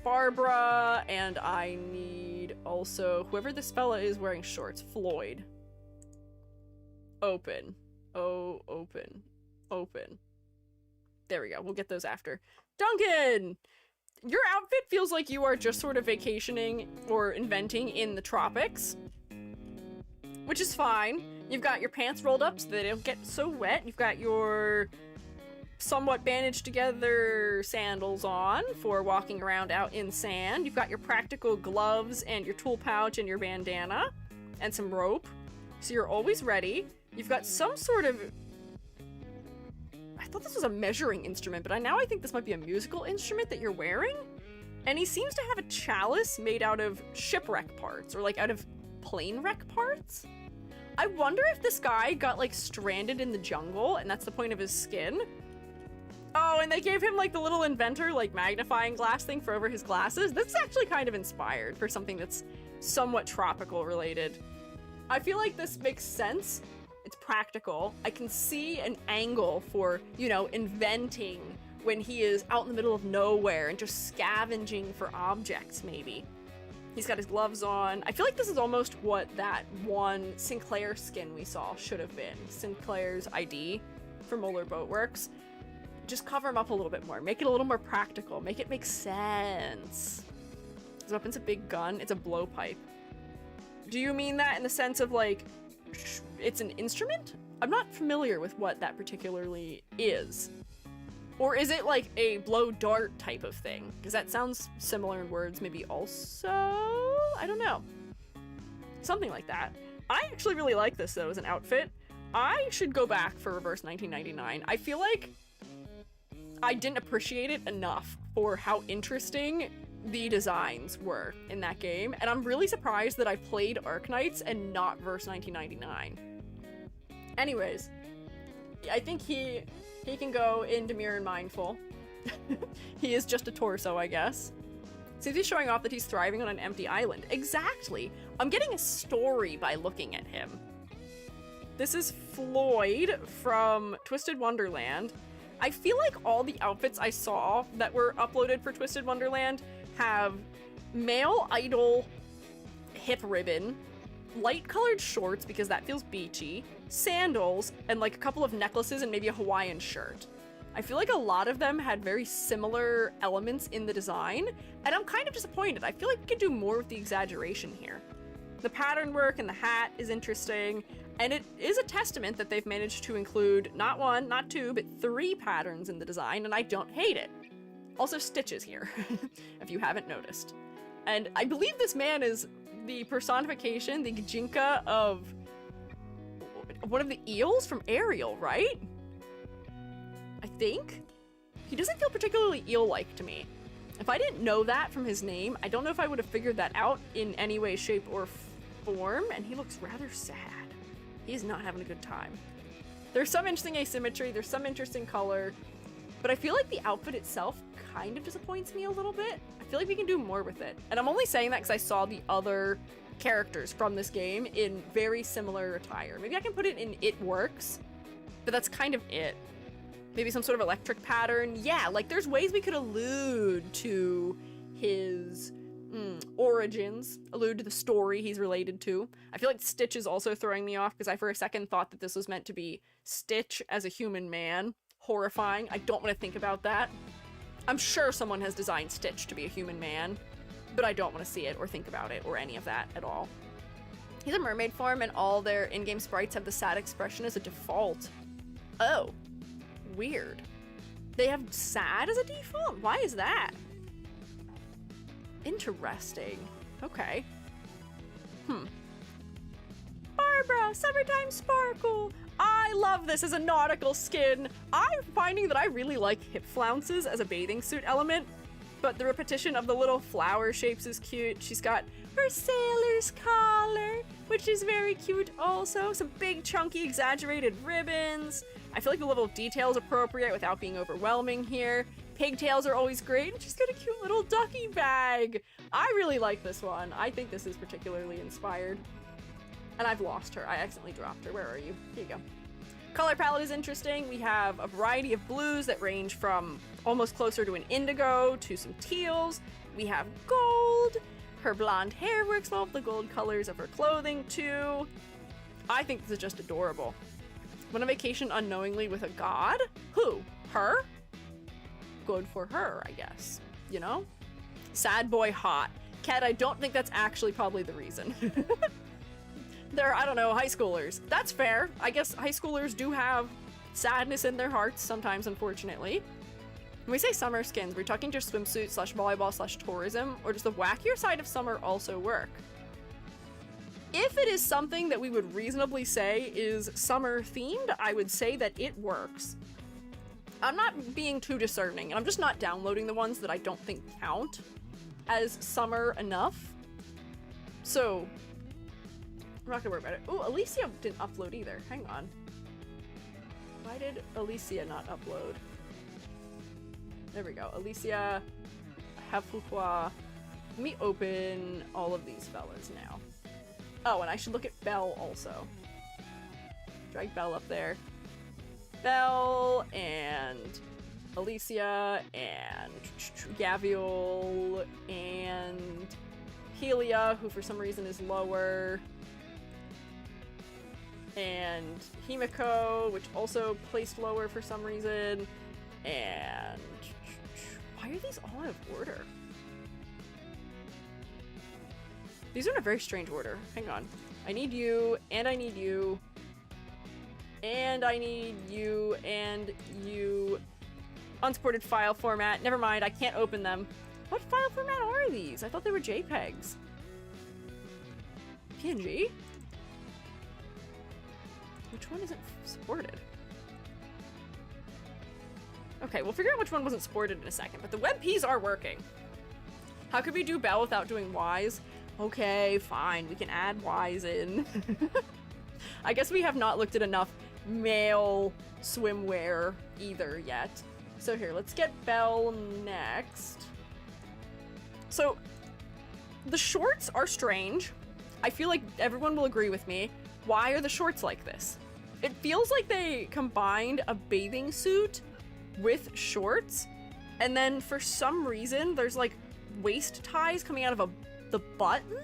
Barbara, and I need also whoever this fella is wearing shorts. Floyd. Open. Oh, open. Open. There we go. We'll get those after. Duncan! Your outfit feels like you are just sort of vacationing or inventing in the tropics, which is fine. You've got your pants rolled up so they don't get so wet. You've got your somewhat bandaged together sandals on for walking around out in sand. You've got your practical gloves and your tool pouch and your bandana and some rope. So you're always ready. You've got some sort of, I thought this was a measuring instrument, but now I think this might be a musical instrument that you're wearing. And he seems to have a chalice made out of shipwreck parts, or like out of plane wreck parts. I wonder if this guy got like stranded in the jungle and that's the point of his skin. Oh, and they gave him like the little inventor like magnifying glass thing for over his glasses. This is actually kind of inspired for something that's somewhat tropical related. I feel like this makes sense. It's practical. I can see an angle for, you know, inventing when he is out in the middle of nowhere and just scavenging for objects, maybe. He's got his gloves on. I feel like this is almost what that one Sinclair skin we saw should have been. Sinclair's ID for Moeller Boatworks. Just cover him up a little bit more. Make it a little more practical. Make it make sense. His weapon's a big gun. It's a blowpipe. Do you mean that in the sense of like, it's an instrument? I'm not familiar with what that particularly is. Or is it like a blow dart type of thing? Because that sounds similar in words, maybe also? I don't know. Something like that. I actually really like this though as an outfit. I should go back for Reverse 1999. I feel like I didn't appreciate it enough for how interesting the designs were in that game, and I'm really surprised that I played Arknights and not Verse 1999. Anyways, I think he can go in Demure and Mindful. He is just a torso, I guess. Seems he's showing off that he's thriving on an empty island. Exactly! I'm getting a story by looking at him. This is Floyd from Twisted Wonderland. I feel like all the outfits I saw that were uploaded for Twisted Wonderland have male idol hip ribbon, light colored shorts because that feels beachy, sandals, and like a couple of necklaces and maybe a Hawaiian shirt. I feel like a lot of them had very similar elements in the design, and I'm kind of disappointed. I feel like we could do more with the exaggeration here. The pattern work and the hat is interesting, and it is a testament that they've managed to include not 1, not 2, but 3 patterns in the design, and I don't hate it. Also stitches here, if you haven't noticed. And I believe this man is the personification, the Gijinka of one of the eels from Ariel, right? I think? He doesn't feel particularly eel-like to me. If I didn't know that from his name, I don't know if I would have figured that out in any way, shape, or form, and he looks rather sad. He's not having a good time. There's some interesting asymmetry, there's some interesting color, but I feel like the outfit itself kind of disappoints me a little bit. I feel like we can do more with it. And I'm only saying that because I saw the other characters from this game in very similar attire. Maybe I can put it in It Works, but that's kind of it. Maybe some sort of electric pattern. Yeah, like there's ways we could allude to his origins, allude to the story he's related to. I feel like Stitch is also throwing me off because I for a second thought that this was meant to be Stitch as a human man. Horrifying. I don't want to think about that. I'm sure someone has designed Stitch to be a human man, but I don't want to see it or think about it or any of that at all. He's a mermaid form and all their in-game sprites have the sad expression as a default. Oh, weird. They have sad as a default? Why is that? Interesting. Okay. Barbara, Summertime Sparkle. I love this as a nautical skin. I'm finding that I really like hip flounces as a bathing suit element, but the repetition of the little flower shapes is cute. She's got her sailor's collar, which is very cute also. Some big, chunky, exaggerated ribbons. I feel like the level of detail is appropriate without being overwhelming here. Pigtails are always great, and she's got a cute little ducky bag. I really like this one. I think this is particularly inspired. And I've lost her. I accidentally dropped her. Where are you? Here you go. Color palette is interesting. We have a variety of blues that range from almost closer to an indigo to some teals. We have gold. Her blonde hair works well with the gold colors of her clothing too. I think this is just adorable. Went on vacation unknowingly with a god? Who? Her? Good for her, I guess. You know? Sad boy hot. Kat, I don't think that's actually probably the reason. They're, I don't know, high schoolers. That's fair. I guess high schoolers do have sadness in their hearts sometimes, unfortunately. When we say summer skins, we're talking just swimsuit / volleyball / tourism, or does the wackier side of summer also work? If it is something that we would reasonably say is summer themed, I would say that it works. I'm not being too discerning, and I'm just not downloading the ones that I don't think count as summer enough. So, I'm not gonna worry about it. Ooh, Alicia didn't upload either. Hang on. Why did Alicia not upload? There we go. Alicia, Hafukwa. Let me open all of these fellas now. Oh, and I should look at Belle also. Drag Belle up there. Belle and Alicia and Gaviol and Helia, who for some reason is lower. And Himiko, which also placed lower for some reason. And why are these all out of order? These are in a very strange order. Hang on. I need you, and I need you, and I need you, and you. Unsupported file format. Never mind, I can't open them. What file format are these? I thought they were JPEGs. PNG? Which one isn't supported? Okay, we'll figure out which one wasn't supported in a second, but the WebPs are working. How could we do Belle without doing Ys? Okay, fine, we can add Ys in. I guess we have not looked at enough male swimwear either yet. So here, let's get Belle next. So, the shorts are strange. I feel like everyone will agree with me. Why are the shorts like this? It feels like they combined a bathing suit with shorts, and then for some reason there's like waist ties coming out of the button?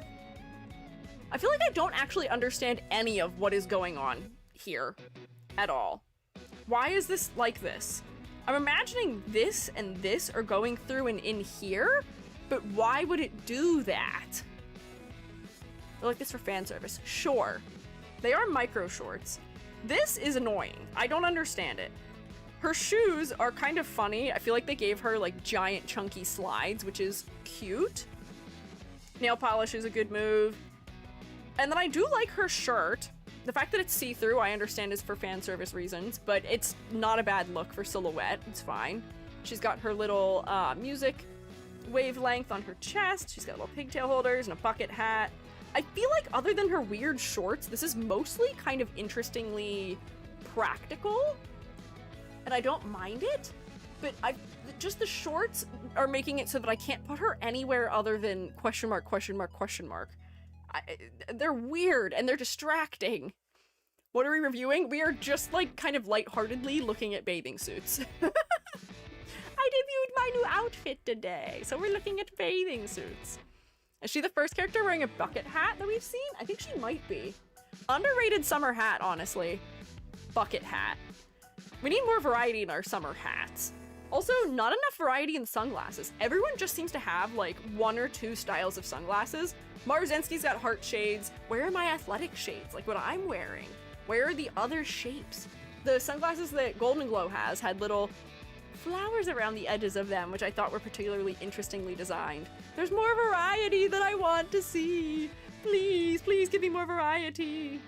I feel like I don't actually understand any of what is going on here at all. Why is this like this? I'm imagining this and this are going through and in here, but why would it do that? They're like this for fan service. Sure. They are micro shorts. This is annoying. I don't understand it. Her shoes are kind of funny. I feel like they gave her like giant chunky slides, which is cute. Nail polish is a good move. And then I do like her shirt. The fact that it's see-through, I understand, is for fan service reasons, but it's not a bad look for silhouette. It's fine. She's got her little music wavelength on her chest. She's got little pigtail holders and a bucket hat. I feel like other than her weird shorts, this is mostly kind of interestingly practical, and I don't mind it, but just the shorts are making it so that I can't put her anywhere other than question mark, question mark, question mark. They're weird and they're distracting. What are we reviewing? We are just like kind of lightheartedly looking at bathing suits. I debuted my new outfit today, so we're looking at bathing suits. Is she the first character wearing a bucket hat that we've seen? I think she might be. Underrated summer hat, honestly. Bucket hat. We need more variety in our summer hats. Also, not enough variety in sunglasses. Everyone just seems to have like 1 or 2 styles of sunglasses. Marzensky's got heart shades. Where are my athletic shades? Like what I'm wearing. Where are the other shapes? The sunglasses that Golden Glow has had little flowers around the edges of them, which I thought were particularly interestingly designed. There's more variety that I want to see. Please, please give me more variety.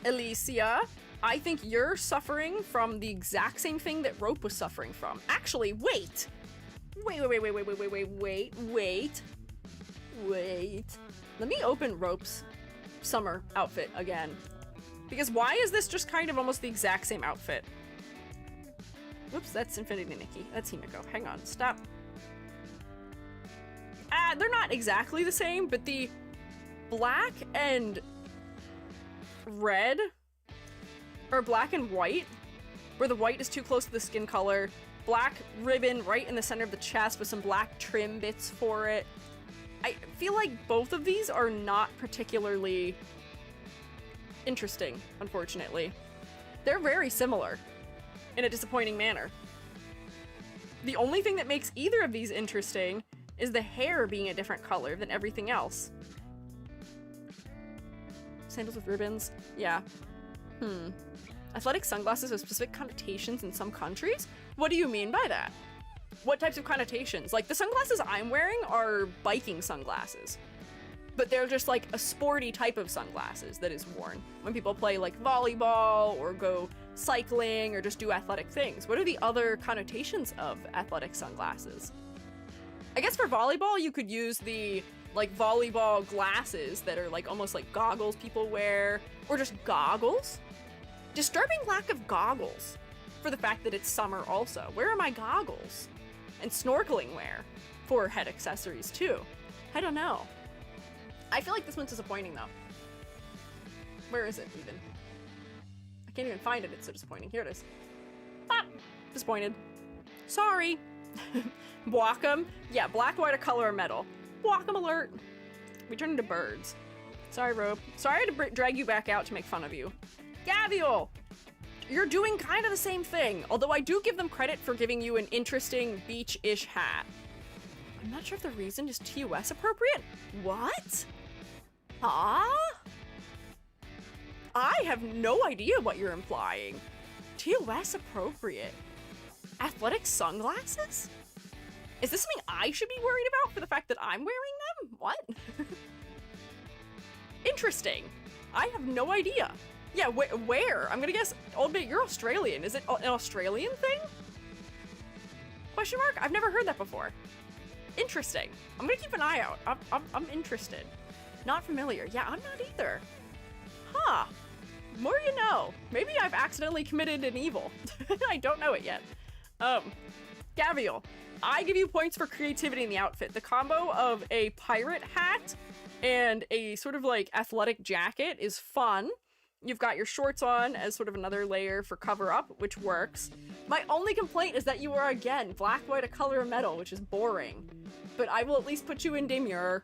Alicia, I think you're suffering from the exact same thing that Rope was suffering from. Actually, wait. Wait. Let me open Rope's summer outfit again. Because why is this just kind of almost the exact same outfit? Whoops, that's Infinity Nikki. That's Himiko. Hang on, stop. They're not exactly the same, but the black and red, or black and white, where the white is too close to the skin color, black ribbon right in the center of the chest with some black trim bits for it. I feel like both of these are not particularly interesting, unfortunately. They're very similar in a disappointing manner. The only thing that makes either of these interesting is the hair being a different color than everything else. Sandals with ribbons? Yeah. Athletic sunglasses have specific connotations in some countries? What do you mean by that? What types of connotations? Like, the sunglasses I'm wearing are biking sunglasses. But they're just like a sporty type of sunglasses that is worn when people play like volleyball or go cycling or just do athletic things. What are the other connotations of athletic sunglasses? I guess for volleyball, you could use the like volleyball glasses that are like almost like goggles people wear, or just goggles. Disturbing lack of goggles for the fact that it's summer also. Where are my goggles? And snorkeling wear for head accessories too. I don't know. I feel like this one's disappointing though. Where is it even? I can't even find it, it's so disappointing. Here it is. Ah! Disappointed. Sorry. Wacom. Yeah, black, white, or color or metal. Wacom alert. We turn into birds. Sorry, Rope. Sorry to drag you back out to make fun of you. Gavial! You're doing kind of the same thing, although I do give them credit for giving you an interesting beach-ish hat. I'm not sure if the reason is TOS appropriate. What? Huh? I have no idea what you're implying. TOS appropriate. Athletic sunglasses? Is this something I should be worried about for the fact that I'm wearing them? What? Interesting. I have no idea. Yeah, where? I'm gonna guess, Old Mate, you're Australian. Is it an Australian thing? Question mark? I've never heard that before. Interesting. I'm gonna keep an eye out. I'm interested. Not familiar. Yeah, I'm not either. Huh. More you know. Maybe I've accidentally committed an evil. I don't know it yet. Gavial, I give you points for creativity in the outfit. The combo of a pirate hat and a sort of like athletic jacket is fun. You've got your shorts on as sort of another layer for cover up, which works. My only complaint is that you are, again, black, white, a color of metal, which is boring. But I will at least put you in demure.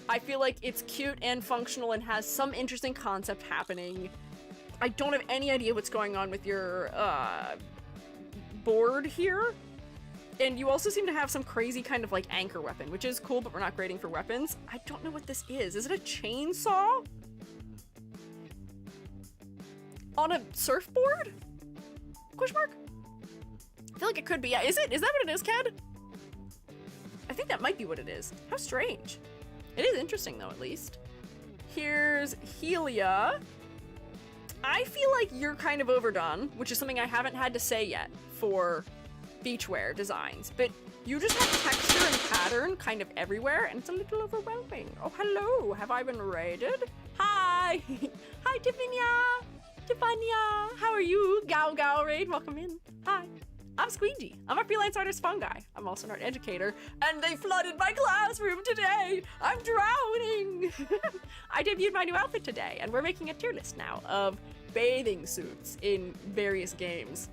I feel like it's cute and functional and has some interesting concept happening. I don't have any idea what's going on with your board here. And you also seem to have some crazy kind of like anchor weapon, which is cool, but we're not grading for weapons. I don't know what this is. Is it a chainsaw? On a surfboard? Question mark? I feel like it could be. Yeah, is it? Is that what it is, Cad? I think that might be what it is. How strange. It is interesting though, at least. Here's Helia. I feel like you're kind of overdone, which is something I haven't had to say yet for beachwear designs, but you just have texture and pattern kind of everywhere, and it's a little overwhelming. Oh, hello. Have I been raided? Hi. Hi, Tiffanya. Tiffanya. How are you? Gao raid. Welcome in. Hi. I'm Squiiji. I'm a freelance artist fungi. I'm also an art educator, and they flooded my classroom today. I'm drowning. I debuted my new outfit today, and we're making a tier list now of bathing suits in various games.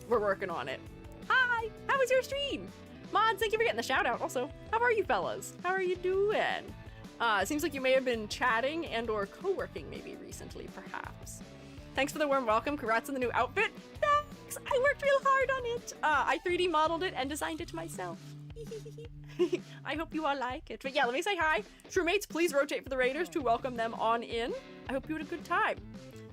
We're working on it. Hi! How was your stream? Mods, thank you for getting the shout out also. How are you fellas? How are you doing? It seems like you may have been chatting and or co-working maybe recently, perhaps. Thanks for the warm welcome. Congrats on the new outfit. Thanks! I worked real hard on it. I 3D modeled it and designed it myself. I hope you all like it. But yeah, let me say hi. Shroommates, please rotate for the Raiders to welcome them on in. I hope you had a good time.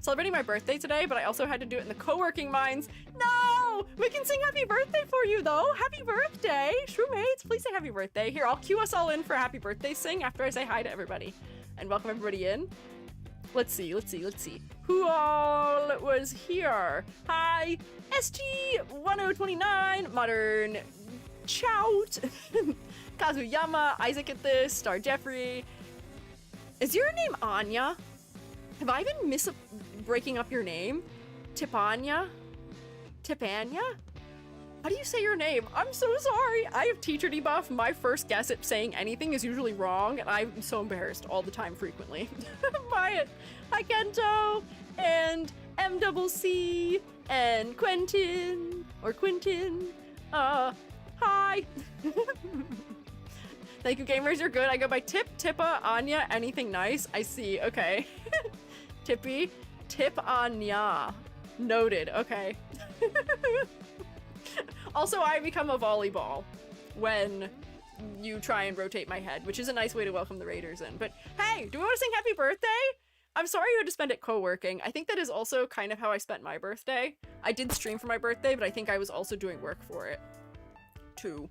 Celebrating my birthday today, but I also had to do it in the co-working minds. No! We can sing happy birthday for you, though. Happy birthday! Shroommates, please say happy birthday. Here, I'll cue us all in for a happy birthday sing after I say hi to everybody. And welcome everybody in. Let's see. Who all was here? Hi, SG1029, Modern Chout, Kazuyama, Isaac at this, Star Jeffrey. Is your name Anya? Have I been breaking up your name? Tipanya? Tipanya? How do you say your name? I'm so sorry. I have teacher debuff. My first guess at saying anything is usually wrong, and I'm so embarrassed all the time frequently. Hi Kento, and MCC, and Quentin, or Quentin. Hi. Thank you, gamers. You're good. I go by Tip, Tippa, Anya, anything nice. I see. Okay. Tippy, Tip Anya. Noted. Okay. Also, I become a volleyball when you try and rotate my head, which is a nice way to welcome the Raiders in. But hey, do we want to sing happy birthday? I'm sorry you had to spend it co-working. I think that is also kind of how I spent my birthday. I did stream for my birthday, but I think I was also doing work for it too.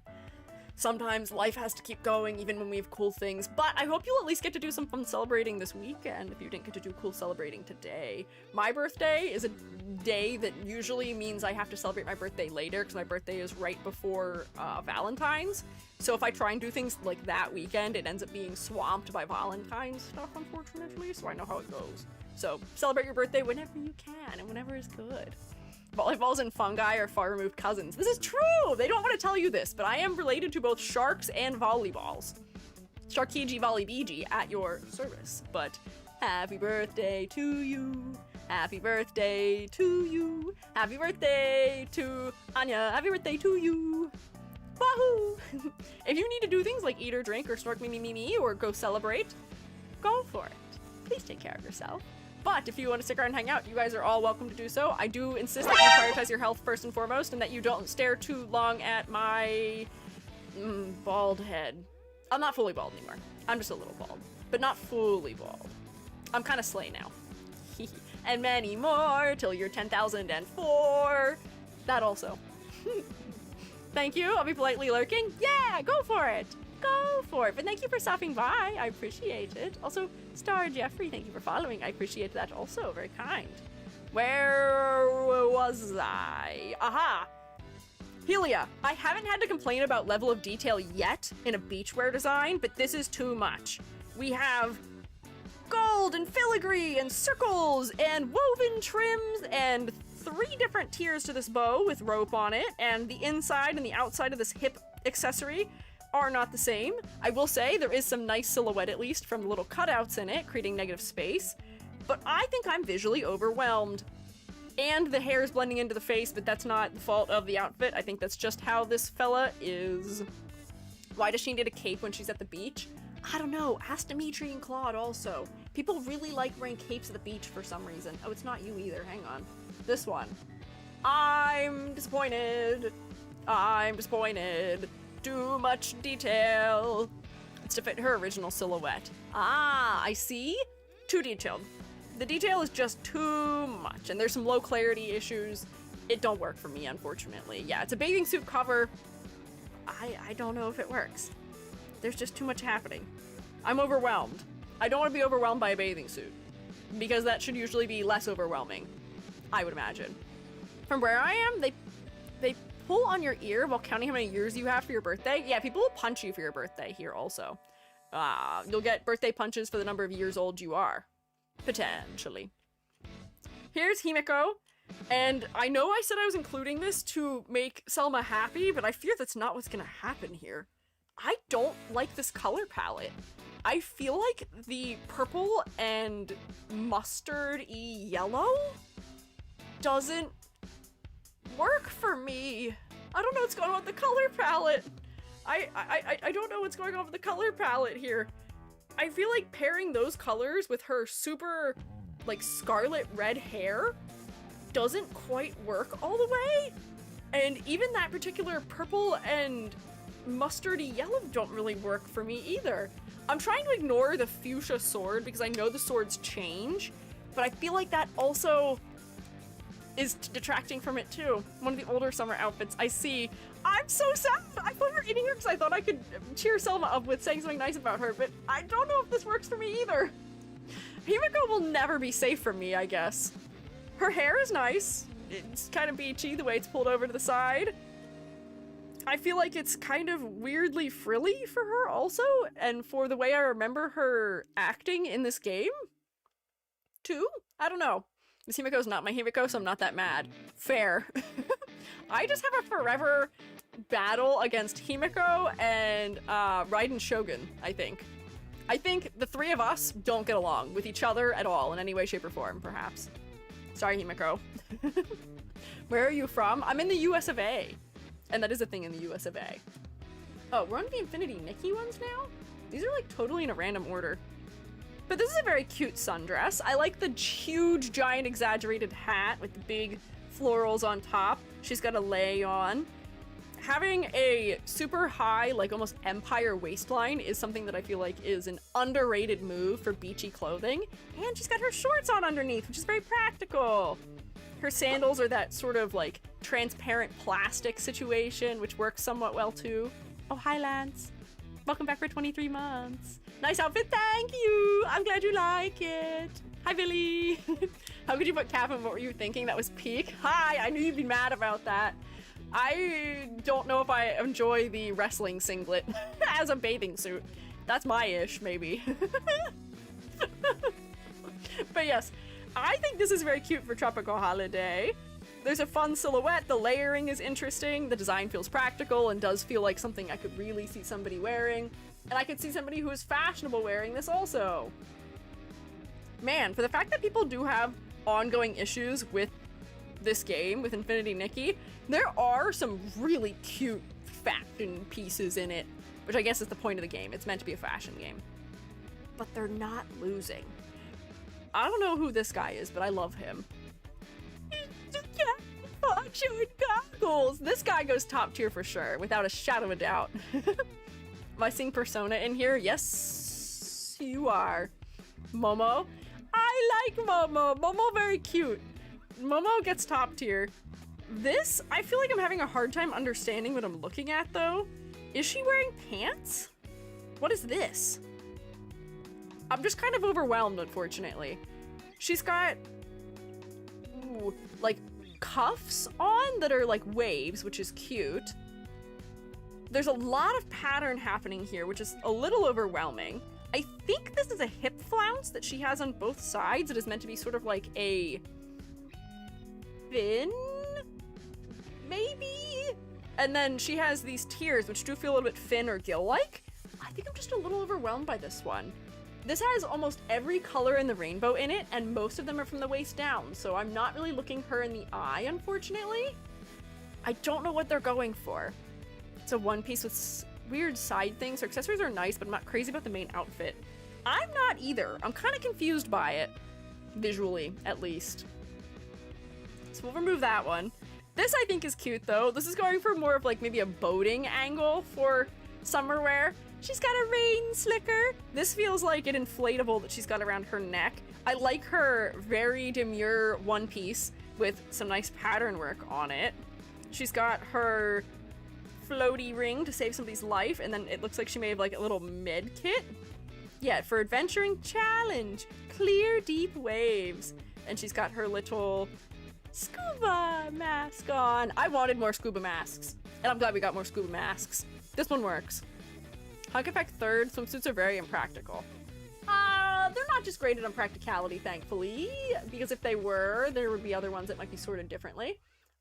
Sometimes life has to keep going even when we have cool things, but I hope you'll at least get to do some fun celebrating this weekend if you didn't get to do cool celebrating today. My birthday is a day that usually means I have to celebrate my birthday later because my birthday is right before Valentine's. So if I try and do things like that weekend, it ends up being swamped by Valentine's stuff, unfortunately, so I know how it goes. So celebrate your birthday whenever you can and whenever is good. Volleyballs and fungi are far removed cousins. This is true! They don't want to tell you this, but I am related to both sharks and volleyballs. Sharkiji Volleybiji at your service. But happy birthday to you. Happy birthday to you. Happy birthday to Anya. Happy birthday to you. Wahoo! If you need to do things like eat or drink or snork me or go celebrate, go for it. Please take care of yourself. But if you want to stick around and hang out, you guys are all welcome to do so. I do insist that you prioritize your health first and foremost and that you don't stare too long at my bald head. I'm not fully bald anymore. I'm just a little bald, but not fully bald. I'm kind of slay now. And many more till you're 10,004. That also. Thank you. I'll be politely lurking. Yeah, go for it. Go for it. But thank you for stopping by. I appreciate it. Also, Star Jeffrey, thank you for following. I appreciate that also. Very kind. Where was I? Aha! Helia, I haven't had to complain about level of detail yet in a beachwear design, but this is too much. We have gold and filigree and circles and woven trims and 3 different tiers to this bow with rope on it, and the inside and the outside of this hip accessory are not the same. I will say there is some nice silhouette, at least, from the little cutouts in it, creating negative space, but I think I'm visually overwhelmed. And the hair is blending into the face, but that's not the fault of the outfit. I think that's just how this fella is. Why does she need a cape when she's at the beach? I don't know. Ask Dimitri and Claude also. People really like wearing capes at the beach for some reason. Oh, it's not you either. Hang on. This one. I'm disappointed. I'm disappointed. Too much detail. It's to fit her original silhouette. Ah, I see. Too detailed. The detail is just too much, and there's some low clarity issues. It don't work for me, unfortunately. Yeah, it's a bathing suit cover. I don't know if it works. There's just too much happening. I'm overwhelmed. I don't want to be overwhelmed by a bathing suit, because that should usually be less overwhelming, I would imagine. From where I am, they pull on your ear while counting how many years you have for your birthday. Yeah, people will punch you for your birthday here also. You'll get birthday punches for the number of years old you are. Potentially. Here's Himiko, and I know I said I was including this to make Selma happy, but I fear that's not what's gonna happen here. I don't like this color palette. I feel like the purple and mustard-y yellow doesn't work for me. I don't know what's going on with the color palette. I don't know what's going on with the color palette here. I feel like pairing those colors with her super, like, scarlet red hair doesn't quite work all the way. And even that particular purple and mustardy yellow don't really work for me either. I'm trying to ignore the fuchsia sword because I know the swords change, but I feel like that also is detracting from it too. One of the older summer outfits I see. I'm so sad. I thought we were eating her because I thought I could cheer Selma up with saying something nice about her, but I don't know if this works for me either. Himiko will never be safe from me, I guess. Her hair is nice. It's kind of beachy the way it's pulled over to the side. I feel like it's kind of weirdly frilly for her also, and for the way I remember her acting in this game too. I don't know. This Himiko's not my Himiko, so I'm not that mad. Fair. I just have a forever battle against Himiko and Raiden Shogun, I think. I think the three of us don't get along with each other at all in any way, shape, or form, perhaps. Sorry, Himiko. Where are you from? I'm in the US of A. And that is a thing in the US of A. Oh, we're on the Infinity Nikke ones now? These are like totally in a random order. But this is a very cute sundress. I like the huge, giant, exaggerated hat with the big florals on top. She's got a lei on. Having a super high, like almost empire waistline is something that I feel like is an underrated move for beachy clothing. And she's got her shorts on underneath, which is very practical. Her sandals are that sort of like transparent plastic situation, which works somewhat well too. Oh, hi, Lance. Welcome back for 23 months. Nice outfit, thank you. I'm glad you like it. Hi, Billy. How could you put cap in? What were you thinking? That was peak. Hi, I knew you'd be mad about that. I don't know if I enjoy the wrestling singlet as a bathing suit. That's my ish, maybe. But yes, I think this is very cute for tropical holiday. There's a fun silhouette, the layering is interesting, the design feels practical and does feel like something I could really see somebody wearing. And I could see somebody who is fashionable wearing this also. Man, for the fact that people do have ongoing issues with this game, with Infinity Nikke, there are some really cute fashion pieces in it, which I guess is the point of the game. It's meant to be a fashion game. But they're not losing. I don't know who this guy is, but I love him. Goggles. This guy goes top tier for sure, without a shadow of a doubt. Am I seeing Persona in here? Yes, you are. Momo. I like Momo. Momo very cute. Momo gets top tier. This, I feel like I'm having a hard time understanding what I'm looking at though. Is she wearing pants? What is this? I'm just kind of overwhelmed, unfortunately. She's got, ooh, like cuffs on that are like waves, which is cute. There's a lot of pattern happening here, which is a little overwhelming. I think this is a hip flounce that she has on both sides. It is meant to be sort of like a fin, maybe? And then she has these tiers, which do feel a little bit fin or gill-like. I think I'm just a little overwhelmed by this one. This has almost every color in the rainbow in it, and most of them are from the waist down, so I'm not really looking her in the eye, unfortunately. I don't know what they're going for. It's a one piece with weird side things. Her accessories are nice, but I'm not crazy about the main outfit. I'm not either. I'm kind of confused by it, visually, at least. So we'll remove that one. This I think is cute, though. This is going for more of like maybe a boating angle for summer wear. She's got a rain slicker. This feels like an inflatable that she's got around her neck. I like her very demure one piece with some nice pattern work on it. She's got her floaty ring to save somebody's life, and then it looks like she may have like a little med kit. Yeah, for adventuring challenge, clear deep waves. And she's got her little scuba mask on. I wanted more scuba masks, and I'm glad we got more scuba masks. This one works. Hug Effect third, swimsuits are very impractical. They're not just graded on practicality, thankfully, because if they were, there would be other ones that might be sorted differently.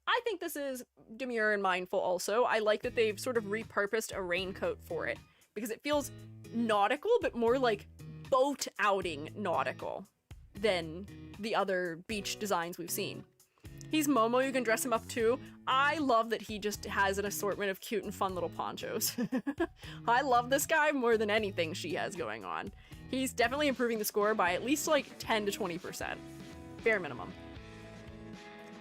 I think this is demure and mindful also. I like that they've sort of repurposed a raincoat for it, because it feels nautical, but more like boat outing nautical than the other beach designs we've seen. He's Momo, you can dress him up too. I love that he just has an assortment of cute and fun little ponchos. I love this guy more than anything she has going on. He's definitely improving the score by at least like 10 to 20%. Bare minimum.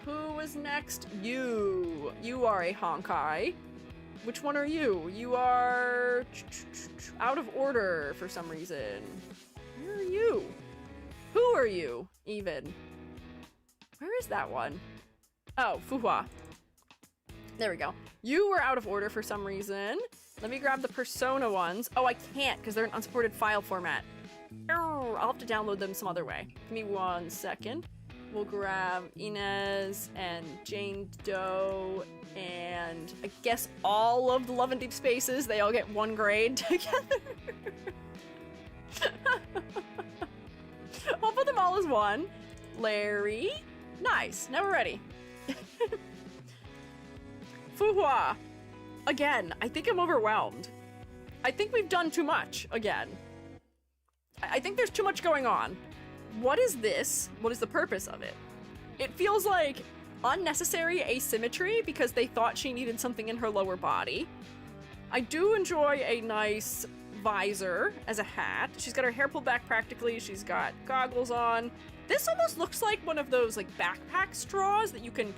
Who is next? You. You are a honkai. Which one are you? You are out of order for some reason. Where are you? Who are you, even? Where is that one? Oh, Fuhua. There we go. You were out of order for some reason. Let me grab the Persona ones. Oh, I can't because they're an unsupported file format. I'll have to download them some other way. Give me 1 second. We'll grab Inez and Jane Doe and I guess all of the Love and Deep Spaces. They all get 1 grade together. I'll put them all as 1. Larry. Nice. Now we're ready. Fuhua. Again, I think I'm overwhelmed. I think we've done too much again. I think there's too much going on. What is this? What is the purpose of it? It feels like unnecessary asymmetry because they thought she needed something in her lower body. I do enjoy a nice visor as a hat. She's got her hair pulled back practically. She's got goggles on. This almost looks like one of those like backpack straws that you can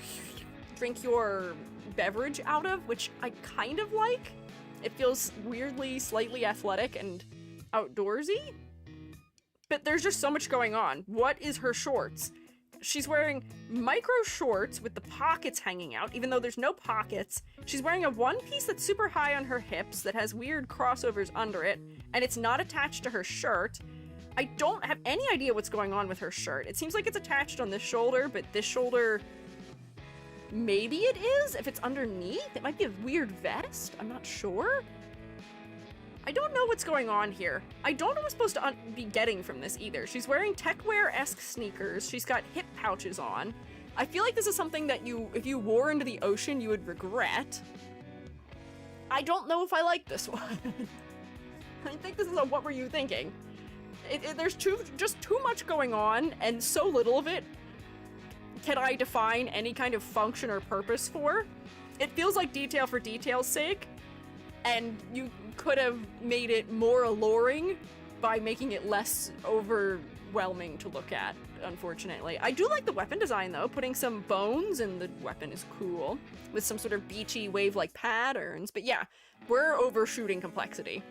drink your beverage out of, which I kind of like. It feels weirdly, slightly athletic and outdoorsy. But there's just so much going on. What is her shorts? She's wearing micro shorts with the pockets hanging out, even though there's no pockets. She's wearing a one piece that's super high on her hips that has weird crossovers under it, and it's not attached to her shirt. I don't have any idea what's going on with her shirt. It seems like it's attached on this shoulder, but this shoulder, maybe it is? If it's underneath, it might be a weird vest? I'm not sure. I don't know what's going on here. I don't know what I'm supposed to be getting from this either. She's wearing techwear-esque sneakers. She's got hip pouches on. I feel like this is something that if you wore into the ocean, you would regret. I don't know if I like this one. I think this is a what were you thinking? There's just too much going on, and so little of it can I define any kind of function or purpose for. It feels like detail for detail's sake, and you could have made it more alluring by making it less overwhelming to look at, unfortunately. I do like the weapon design, though. Putting some bones in the weapon is cool, with some sort of beachy wave-like patterns. But yeah, we're overshooting complexity.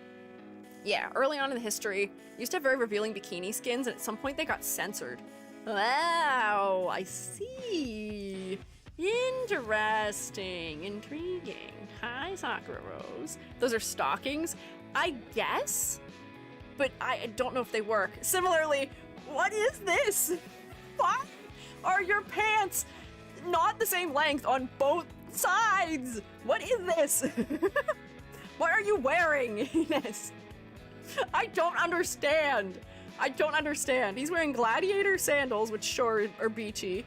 Yeah, early on in the history, used to have very revealing bikini skins, and at some point they got censored. Wow, I see. Interesting, intriguing. Hi, Sakura Rose. Those are stockings, I guess, but I don't know if they work. Similarly, what is this? Why are your pants not the same length on both sides? What is this? What are you wearing, Ines? I don't understand. I don't understand. He's wearing gladiator sandals, which sure are beachy.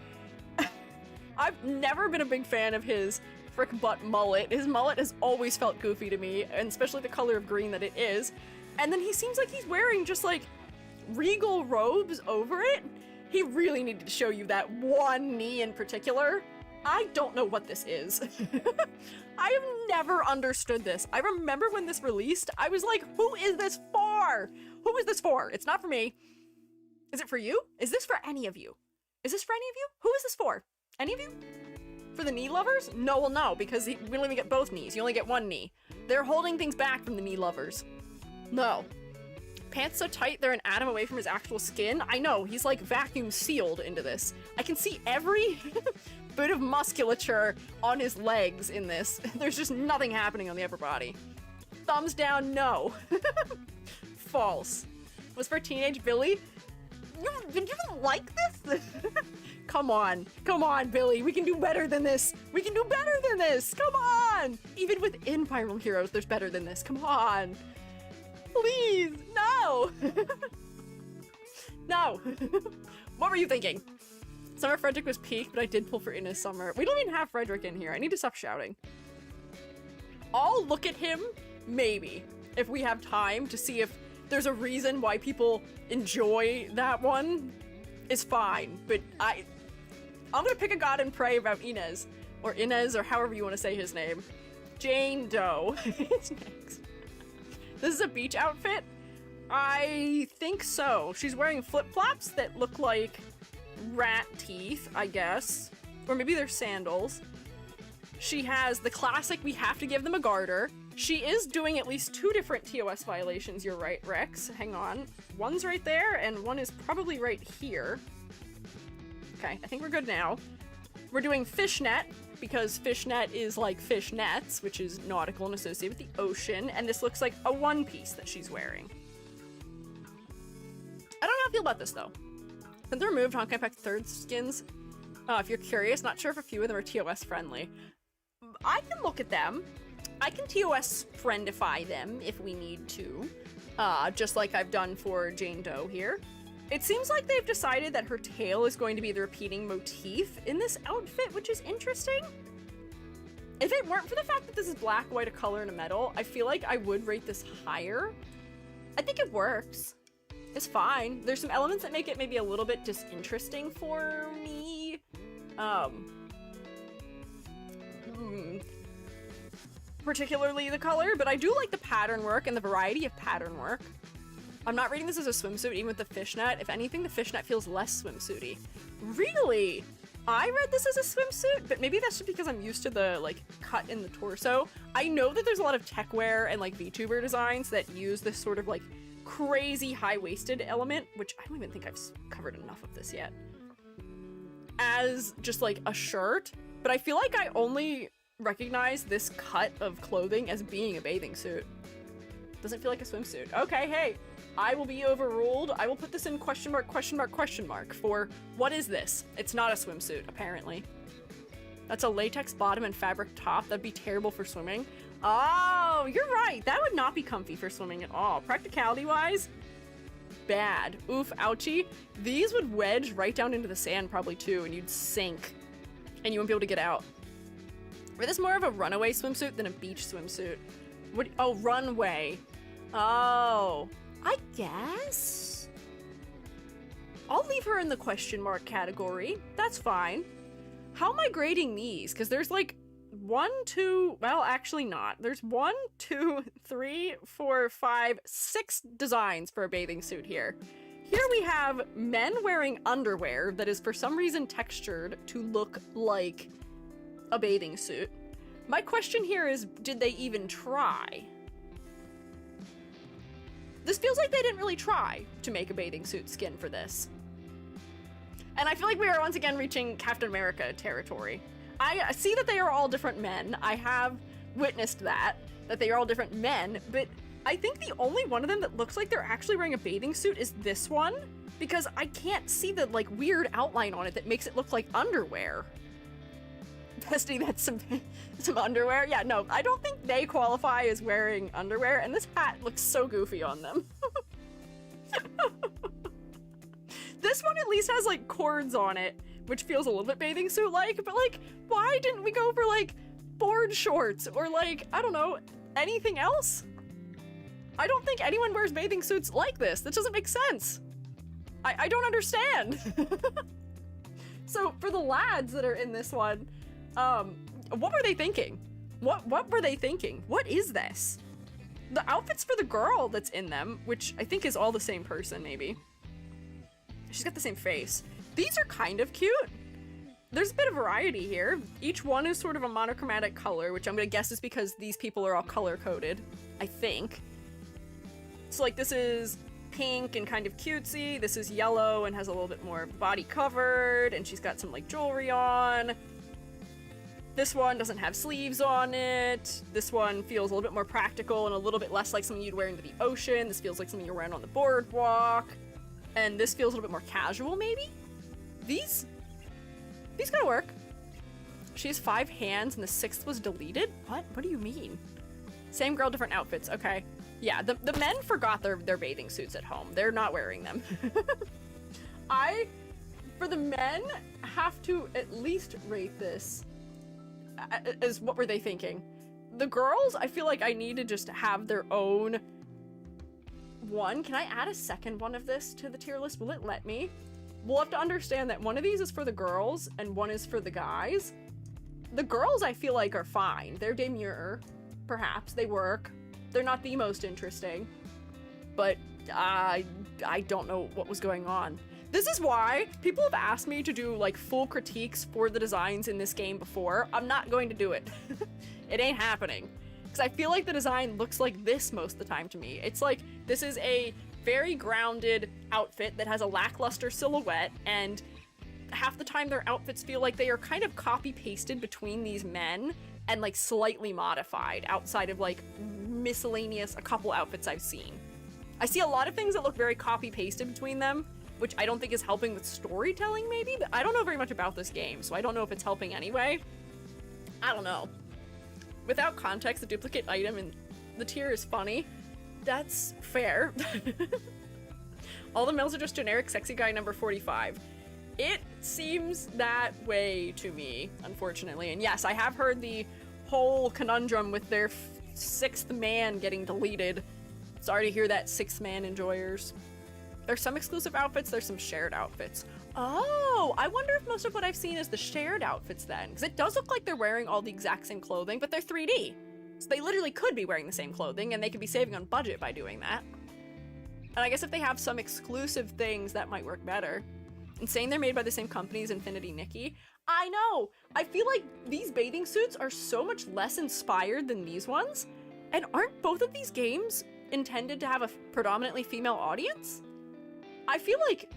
I've never been a big fan of his frick butt mullet. His mullet has always felt goofy to me, and especially the color of green that it is. And then he seems like he's wearing just like regal robes over it. He really needed to show you that one knee in particular. I don't know what this is. I have never understood this. I remember when this released, I was like, who is this for? Who is this for? It's not for me. Is it for you? Is this for any of you? Is this for any of you? Who is this for? Any of you? For the knee lovers? No, well, no, because we don't even get both knees. You only get one knee. They're holding things back from the knee lovers. No. Pants so tight they're an atom away from his actual skin. I know, he's like vacuum sealed into this. I can see every bit of musculature on his legs in this. There's just nothing happening on the upper body. Thumbs down, no. False. Was for teenage Billy? Did you like this? Come on, Billy. We can do better than this. We can do better than this. Come on. Even within Viral Heroes, there's better than this. Come on. Please, no. No. What were you thinking? Summer Frederick was peak, but I did pull for Innes Summer. We don't even have Frederick in here. I need to stop shouting. I'll look at him, maybe. if we have time to see if there's a reason why people enjoy that one, is fine. But I'm gonna pick a god and pray about Inez, or however you want to say his name. Jane Doe is next. This is a beach outfit? I think so. She's wearing flip-flops that look like rat teeth, I guess. Or maybe they're sandals. She has the classic, we have to give them a garter. She is doing at least 2 different TOS violations, you're right, Rex. Hang on. One's right there, and one is probably right here. Okay, I think we're good now. We're doing fishnet, because fishnet is like fish nets, which is nautical and associated with the ocean, and this looks like a one-piece that she's wearing. I don't know how I feel about this, though. Since they removed Honkai Pack 3rd skins, if you're curious, not sure if a few of them are TOS friendly. I can look at them. I can TOS friendify them if we need to, just like I've done for Jane Doe here. It seems like they've decided that her tail is going to be the repeating motif in this outfit, which is interesting. If it weren't for the fact that this is black, white, a color, and a metal, I feel like I would rate this higher. I think it works. It's fine. There's some elements that make it maybe a little bit disinteresting for me. Particularly the color, but I do like the pattern work and the variety of pattern work. I'm not rating this as a swimsuit, even with the fishnet. If anything, the fishnet feels less swimsuity. Really? I read this as a swimsuit, but maybe that's just because I'm used to the, like, cut in the torso. I know that there's a lot of tech wear and, like, VTuber designs that use this sort of, like, crazy high-waisted element, which I don't even think I've covered enough of this yet, as just, like, a shirt. But I feel like I only recognize this cut of clothing as being a bathing suit. Doesn't feel like a swimsuit. Okay, hey, I will be overruled. I will put this in question mark, question mark, question mark for what is this? It's not a swimsuit, apparently. That's a latex bottom and fabric top. That'd be terrible for swimming. Oh, you're right. That would not be comfy for swimming at all. Practicality-wise, bad. Oof, ouchie. These would wedge right down into the sand probably too, and you'd sink, and you wouldn't be able to get out. Is this more of a runaway swimsuit than a beach swimsuit? What? Oh, runway. Oh, I guess. I'll leave her in the question mark category. That's fine. How am I grading these? Because there's like 1, 2, well, actually not. There's 1, 2, 3, 4, 5, 6 designs for a bathing suit here. Here we have men wearing underwear that is for some reason textured to look like a bathing suit. My question here is, did they even try? This feels like they didn't really try to make a bathing suit skin for this. And I feel like we are once again reaching Captain America territory. I see that they are all different men. I have witnessed that they are all different men, but I think the only one of them that looks like they're actually wearing a bathing suit is this one, because I can't see the, like, weird outline on it that makes it look like underwear. Bestie, that's some underwear. Yeah, no, I don't think they qualify as wearing underwear, and this hat looks so goofy on them. This one at least has, like, cords on it, which feels a little bit bathing suit-like, but, like, why didn't we go for, like, board shorts or, like, I don't know, anything else? I don't think anyone wears bathing suits like this. That doesn't make sense. I don't understand. So for the lads that are in this one, what were they thinking? What were they thinking? What is this? The outfits for the girl that's in them, which I think is all the same person, maybe. She's got the same face. These are kind of cute. There's a bit of variety here. Each one is sort of a monochromatic color, which I'm gonna guess is because these people are all color-coded, I think. So, like, this is pink and kind of cutesy. This is yellow and has a little bit more body covered, and she's got some, like, jewelry on. This one doesn't have sleeves on it. This one feels a little bit more practical and a little bit less like something you'd wear into the ocean. This feels like something you're wearing on the boardwalk. And this feels a little bit more casual, maybe? These gotta work. She has 5 hands and the 6th was deleted? What? What do you mean? Same girl, different outfits. Okay. Yeah, the men forgot their bathing suits at home. They're not wearing them. For the men, have to at least rate this as what were they thinking? The girls, I feel like I need to just have their own one. Can I add a second one of this to the tier list? Will it let me? We'll have to understand that one of these is for the girls and one is for the guys. The girls, I feel like, are fine. They're demure, perhaps. They work. They're not the most interesting. But I don't know what was going on. This is why people have asked me to do, like, full critiques for the designs in this game before. I'm not going to do it. It ain't happening. Because I feel like the design looks like this most of the time to me. It's like, this is a very grounded outfit that has a lackluster silhouette, and half the time their outfits feel like they are kind of copy-pasted between these men and, like, slightly modified outside of, like, miscellaneous, a couple outfits I've seen. I see a lot of things that look very copy-pasted between them, which I don't think is helping with storytelling, maybe? But I don't know very much about this game, so I don't know if it's helping anyway. I don't know. Without context, the duplicate item in the tier is funny. That's fair. All the males are just generic sexy guy number 45. It seems that way to me, unfortunately. And yes, I have heard the whole conundrum with their sixth man getting deleted. Sorry to hear that, sixth man enjoyers. There's some exclusive outfits, there's some shared outfits. Oh, I wonder if most of what I've seen is the shared outfits then, because it does look like they're wearing all the exact same clothing, but they're 3D. So they literally could be wearing the same clothing, and they could be saving on budget by doing that. And I guess if they have some exclusive things, that might work better. And saying they're made by the same company as Infinity Nikke, I know! I feel like these bathing suits are so much less inspired than these ones, and aren't both of these games intended to have a predominantly female audience? I feel like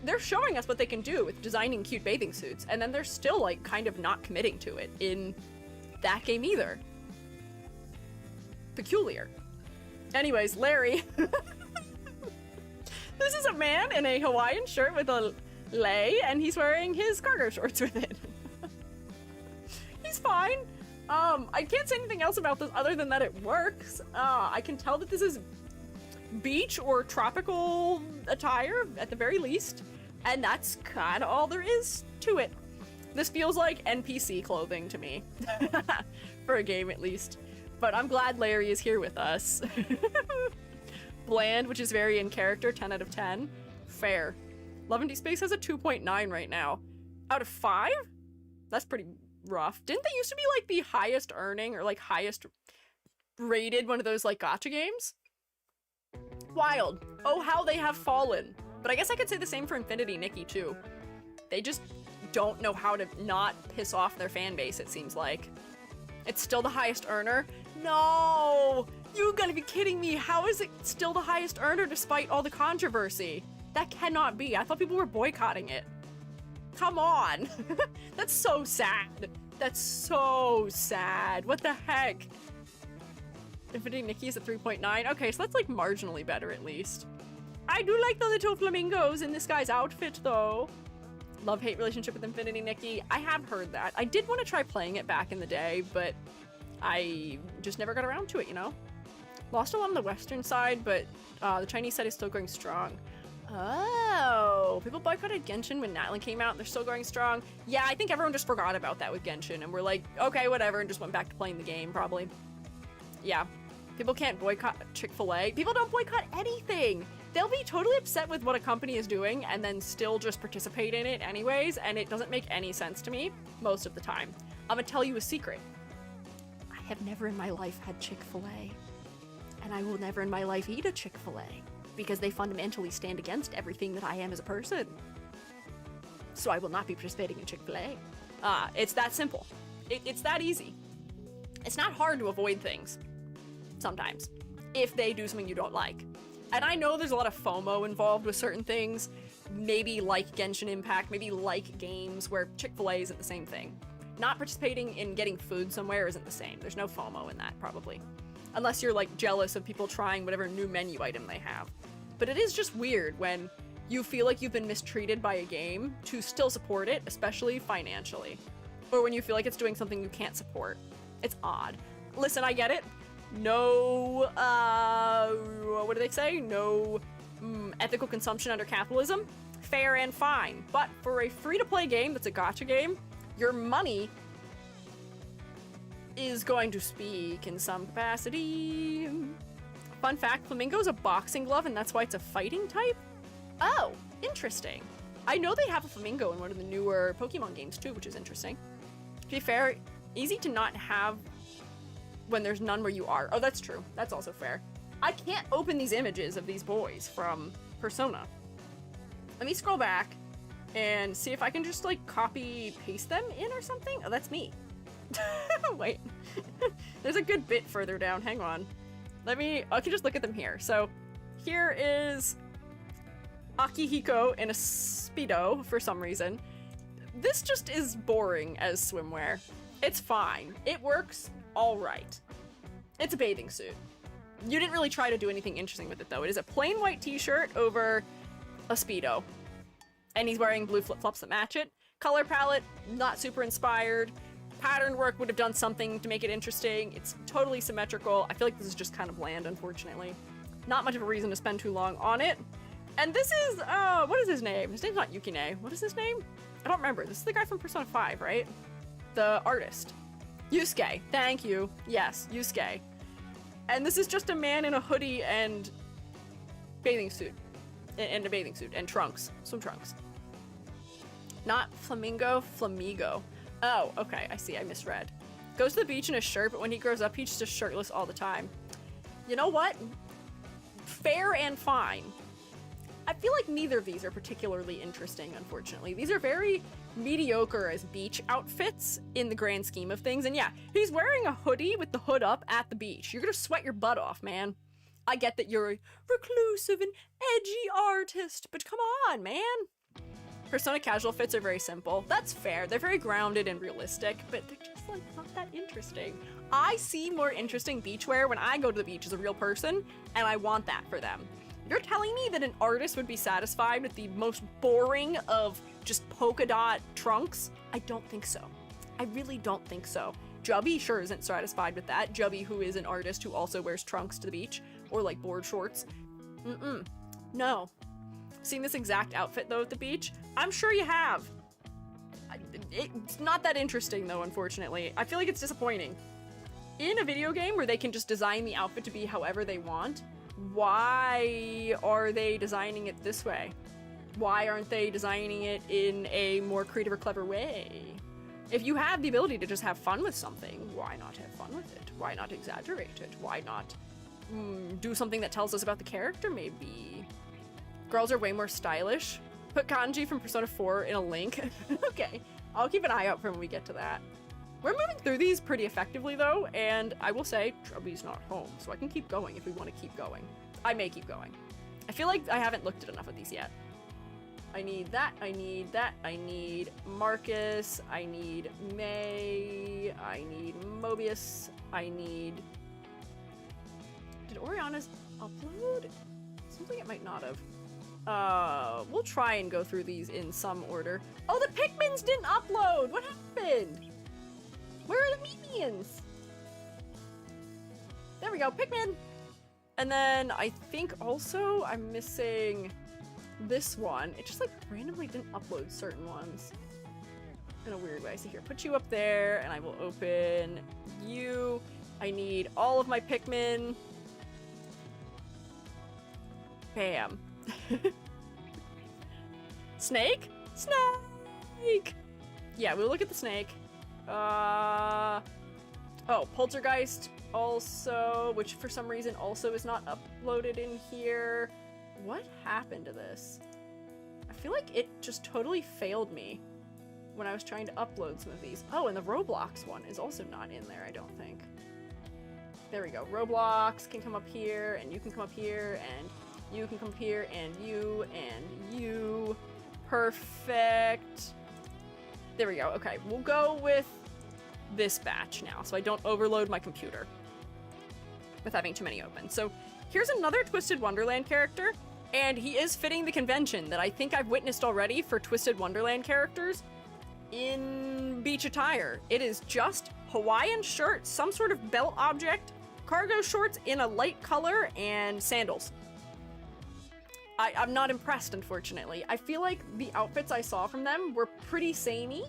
they're showing us what they can do with designing cute bathing suits, and then they're still, like, kind of not committing to it in that game either. Peculiar. Anyways, Larry. This is a man in a Hawaiian shirt with a lei, and he's wearing his cargo shorts with it. He's fine. I can't say anything else about this other than that it works. I can tell that this is beach or tropical attire at the very least, and that's kind of all there is to it. This feels like NPC clothing to me, for a game at least. But I'm glad Larry is here with us. Bland, which is very in character, 10 out of 10. Fair. Love and Deep Space has a 2.9 right now. Out of 5? That's pretty rough. Didn't they used to be like the highest earning or like highest rated one of those like gacha games? Wild. Oh, how they have fallen. But I guess I could say the same for Infinity Nikke too. They just don't know how to not piss off their fan base, it seems like. It's still the highest earner? No! You gotta be kidding me! How is it still the highest earner despite all the controversy? That cannot be. I thought people were boycotting it. Come on! That's so sad. That's so sad. What the heck? Infinity Nikke is at 3.9. Okay, so that's like marginally better at least. I do like the little flamingos in this guy's outfit though. Love-hate relationship with Infinity Nikke. I have heard that. I did want to try playing it back in the day, but I just never got around to it, you know? Lost a lot on the western side, but the Chinese side is still going strong. Oh, people boycotted Genshin when Natlan came out and they're still going strong. Yeah, I think everyone just forgot about that with Genshin and we're like, okay, whatever, and just went back to playing the game, probably. Yeah, people can't boycott Chick-fil-A. People don't boycott anything. They'll be totally upset with what a company is doing and then still just participate in it anyways, and it doesn't make any sense to me most of the time. I'm gonna tell you a secret. I have never in my life had Chick-fil-A, and I will never in my life eat a Chick-fil-A because they fundamentally stand against everything that I am as a person. So I will not be participating in Chick-fil-A. It's that simple. It's that easy. It's not hard to avoid things sometimes if they do something you don't like. And I know there's a lot of FOMO involved with certain things, maybe like Genshin Impact, maybe like games where Chick-fil-A isn't the same thing. Not participating in getting food somewhere isn't the same. There's no FOMO in that, probably. Unless you're like jealous of people trying whatever new menu item they have. But it is just weird when you feel like you've been mistreated by a game to still support it, especially financially. Or when you feel like it's doing something you can't support. It's odd. Listen, I get it. No, what do they say? No ethical consumption under capitalism. Fair and fine. But for a free-to-play game that's a gacha game, your money is going to speak in some capacity. Fun fact, Flamingo is a boxing glove, and that's why it's a fighting type? Oh, interesting. I know they have a Flamingo in one of the newer Pokemon games too, which is interesting. To be fair, easy to not have when there's none where you are. Oh, that's true. That's also fair. I can't open these images of these boys from Persona. Let me scroll back and see if I can just like copy paste them in or something. Oh, that's me. Wait. There's a good bit further down. Hang on. I can just look at them here. So here is Akihiko in a Speedo for some reason. This just is boring as swimwear. It's fine. It works all right. It's a bathing suit. You didn't really try to do anything interesting with it though. It is a plain white t-shirt over a Speedo. And he's wearing blue flip-flops that match it. Color palette, not super inspired. Pattern work would have done something to make it interesting. It's totally symmetrical. I feel like this is just kind of bland, unfortunately. Not much of a reason to spend too long on it. And this is, what is his name? His name's not Yukine. What is his name? I don't remember. This is the guy from Persona 5, right? The artist. Yusuke. Thank you. Yes, Yusuke. And this is just a man in a hoodie and bathing suit. And a bathing suit. And trunks. Swim trunks. Not Flamingo, Flamigo. Oh, okay. I see. I misread. Goes to the beach in a shirt, but when he grows up, he's just shirtless all the time. You know what? Fair and fine. I feel like neither of these are particularly interesting, unfortunately. These are very mediocre as beach outfits in the grand scheme of things. And yeah, he's wearing a hoodie with the hood up at the beach. You're gonna sweat your butt off, man. I get that you're a reclusive and edgy artist, but come on, man. Persona casual fits are very simple. That's fair. They're very grounded and realistic, but they're just like not that interesting. I see more interesting beachwear when I go to the beach as a real person, and I want that for them. You're telling me that an artist would be satisfied with the most boring of just polka dot trunks? I don't think so. I really don't think so. Jubby sure isn't satisfied with that. Jubby, who is an artist who also wears trunks to the beach, or like board shorts. No. Seen this exact outfit though at the beach? I'm sure you have. It's not that interesting though, unfortunately. I feel like it's disappointing. In a video game where they can just design the outfit to be however they want, why are they designing it this way? Why aren't they designing it in a more creative or clever way? If you have the ability to just have fun with something, why not have fun with it? Why not exaggerate it? Why not do something that tells us about the character, maybe? Girls are way more stylish. Put Kanji from Persona 4 in a link. Okay, I'll keep an eye out for when we get to that. We're moving through these pretty effectively though, and I will say, Trubby's not home, so I can keep going if we want to keep going. I may keep going. I feel like I haven't looked at enough of these yet. I need that, I need that, I need Marcus, I need May, I need Mobius, I need... Did Oriana's upload? Seems like it might not have. We'll try and go through these in some order. Oh, the Pikmins didn't upload! What happened? Where are the Minions? There we go, Pikmin! And then I think also I'm missing this one. It just like randomly didn't upload certain ones in a weird way. So here, put you up there and I will open you. I need all of my Pikmin. Bam. Snake? Snake! Yeah, we'll look at the snake. Oh, Poltergeist also, which for some reason also is not uploaded in here. What happened to this? I feel like it just totally failed me when I was trying to upload some of these. Oh, and the Roblox one is also not in there, I don't think. There we go. Roblox can come up here, and you can come up here, and you can come up here, and you, and you. Perfect. There we go. Okay, we'll go with this batch now, so I don't overload my computer with having too many open. So here's another Twisted Wonderland character, and he is fitting the convention that I think I've witnessed already for Twisted Wonderland characters in beach attire. It is just Hawaiian shirt, some sort of belt object, cargo shorts in a light color, and sandals. I'm not impressed, unfortunately. I feel like the outfits I saw from them were pretty samey,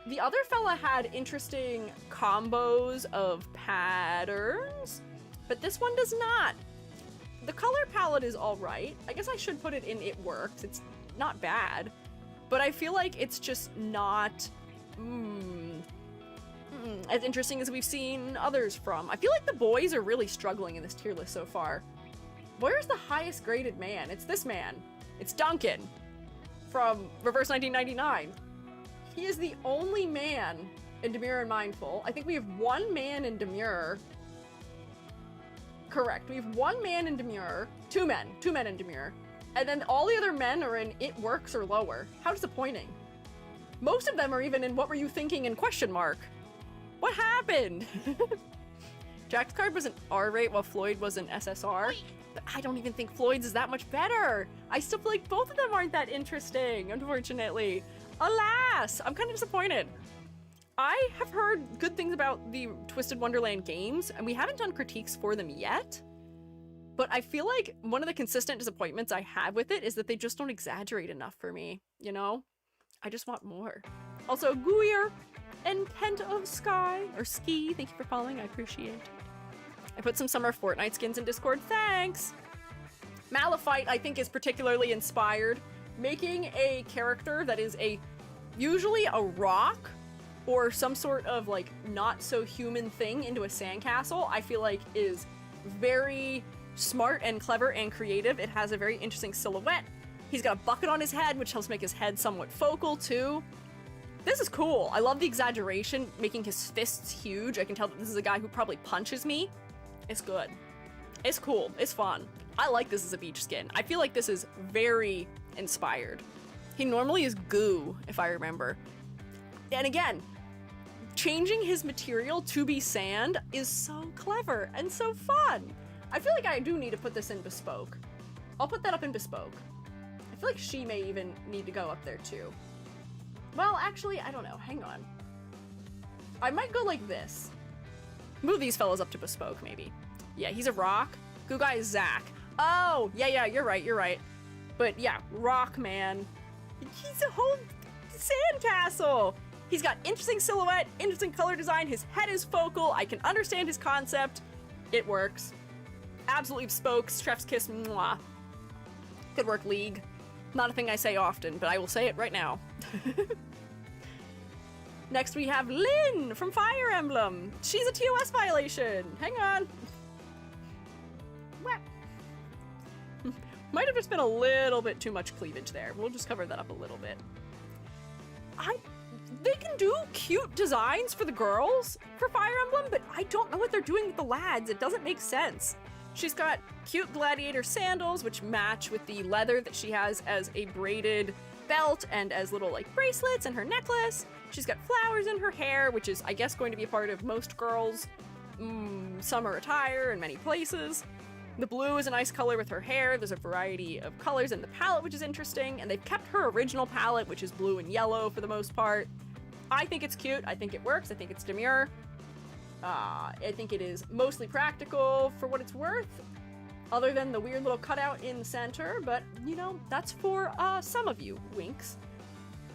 The other fella had interesting combos of patterns, but this one does not. The color palette is all right. I guess I should put it in it works. It's not bad, but I feel like it's just not as interesting as we've seen others from. I feel like the boys are really struggling in this tier list so far. Where's the highest graded man? It's this man. It's Duncan from Reverse 1999. He is the only man in Demure and Mindful. I think we have one man in Demure. Correct. We have one man in Demure. Two men in Demure. And then all the other men are in It Works or lower. How disappointing. Most of them are even in What Were You Thinking and question mark. What happened? Jack's card was an R rate while Floyd was an SSR. But I don't even think Floyd's is that much better. I still feel like both of them aren't that interesting, unfortunately. Alas, I'm kind of disappointed. I have heard good things about the Twisted Wonderland games, and we haven't done critiques for them yet. But I feel like one of the consistent disappointments I have with it is that they just don't exaggerate enough for me, you know? I just want more. Also, Guir and Kent of Sky, or Ski, thank you for following, I appreciate it. I put some summer Fortnite skins in Discord, thanks! Malphite, I think, is particularly inspired. Making a character that is usually a rock or some sort of like not so human thing into a sandcastle, I feel like is very smart and clever and creative. It has a very interesting silhouette. He's got a bucket on his head, which helps make his head somewhat focal too. This is cool. I love the exaggeration, making his fists huge. I can tell that this is a guy who probably punches me. It's good. It's cool. It's fun. I like this as a beach skin. I feel like this is very inspired. He normally is goo, if I remember. And again, changing his material to be sand is so clever and so fun. I feel like I do need to put this in bespoke. I'll put that up in bespoke. I feel like she may even need to go up there too. Well, actually, I don't know. Hang on. I might go like this. Move these fellas up to bespoke, maybe. Yeah, he's a rock. Goo guy is Zach. Oh, yeah, you're right. But yeah, rock man. He's a whole sandcastle. He's got interesting silhouette, interesting color design. His head is focal. I can understand his concept. It works. Absolutely bespoke. Chef's kiss. Mwah. Good work, League. Not a thing I say often, but I will say it right now. Next we have Lynn from Fire Emblem. She's a TOS violation. Hang on. What? Might have just been a little bit too much cleavage there. We'll just cover that up a little bit. They can do cute designs for the girls for Fire Emblem, but I don't know what they're doing with the lads. It doesn't make sense. She's got cute gladiator sandals, which match with the leather that she has as a braided belt and as little like bracelets and her necklace. She's got flowers in her hair, which is, I guess, going to be a part of most girls' summer attire in many places. The blue is a nice color with her hair. There's a variety of colors in the palette, which is interesting. And they've kept her original palette, which is blue and yellow for the most part. I think it's cute. I think it works. I think it's demure. I think it is mostly practical for what it's worth, other than the weird little cutout in the center. But, you know, that's for some of you, winks.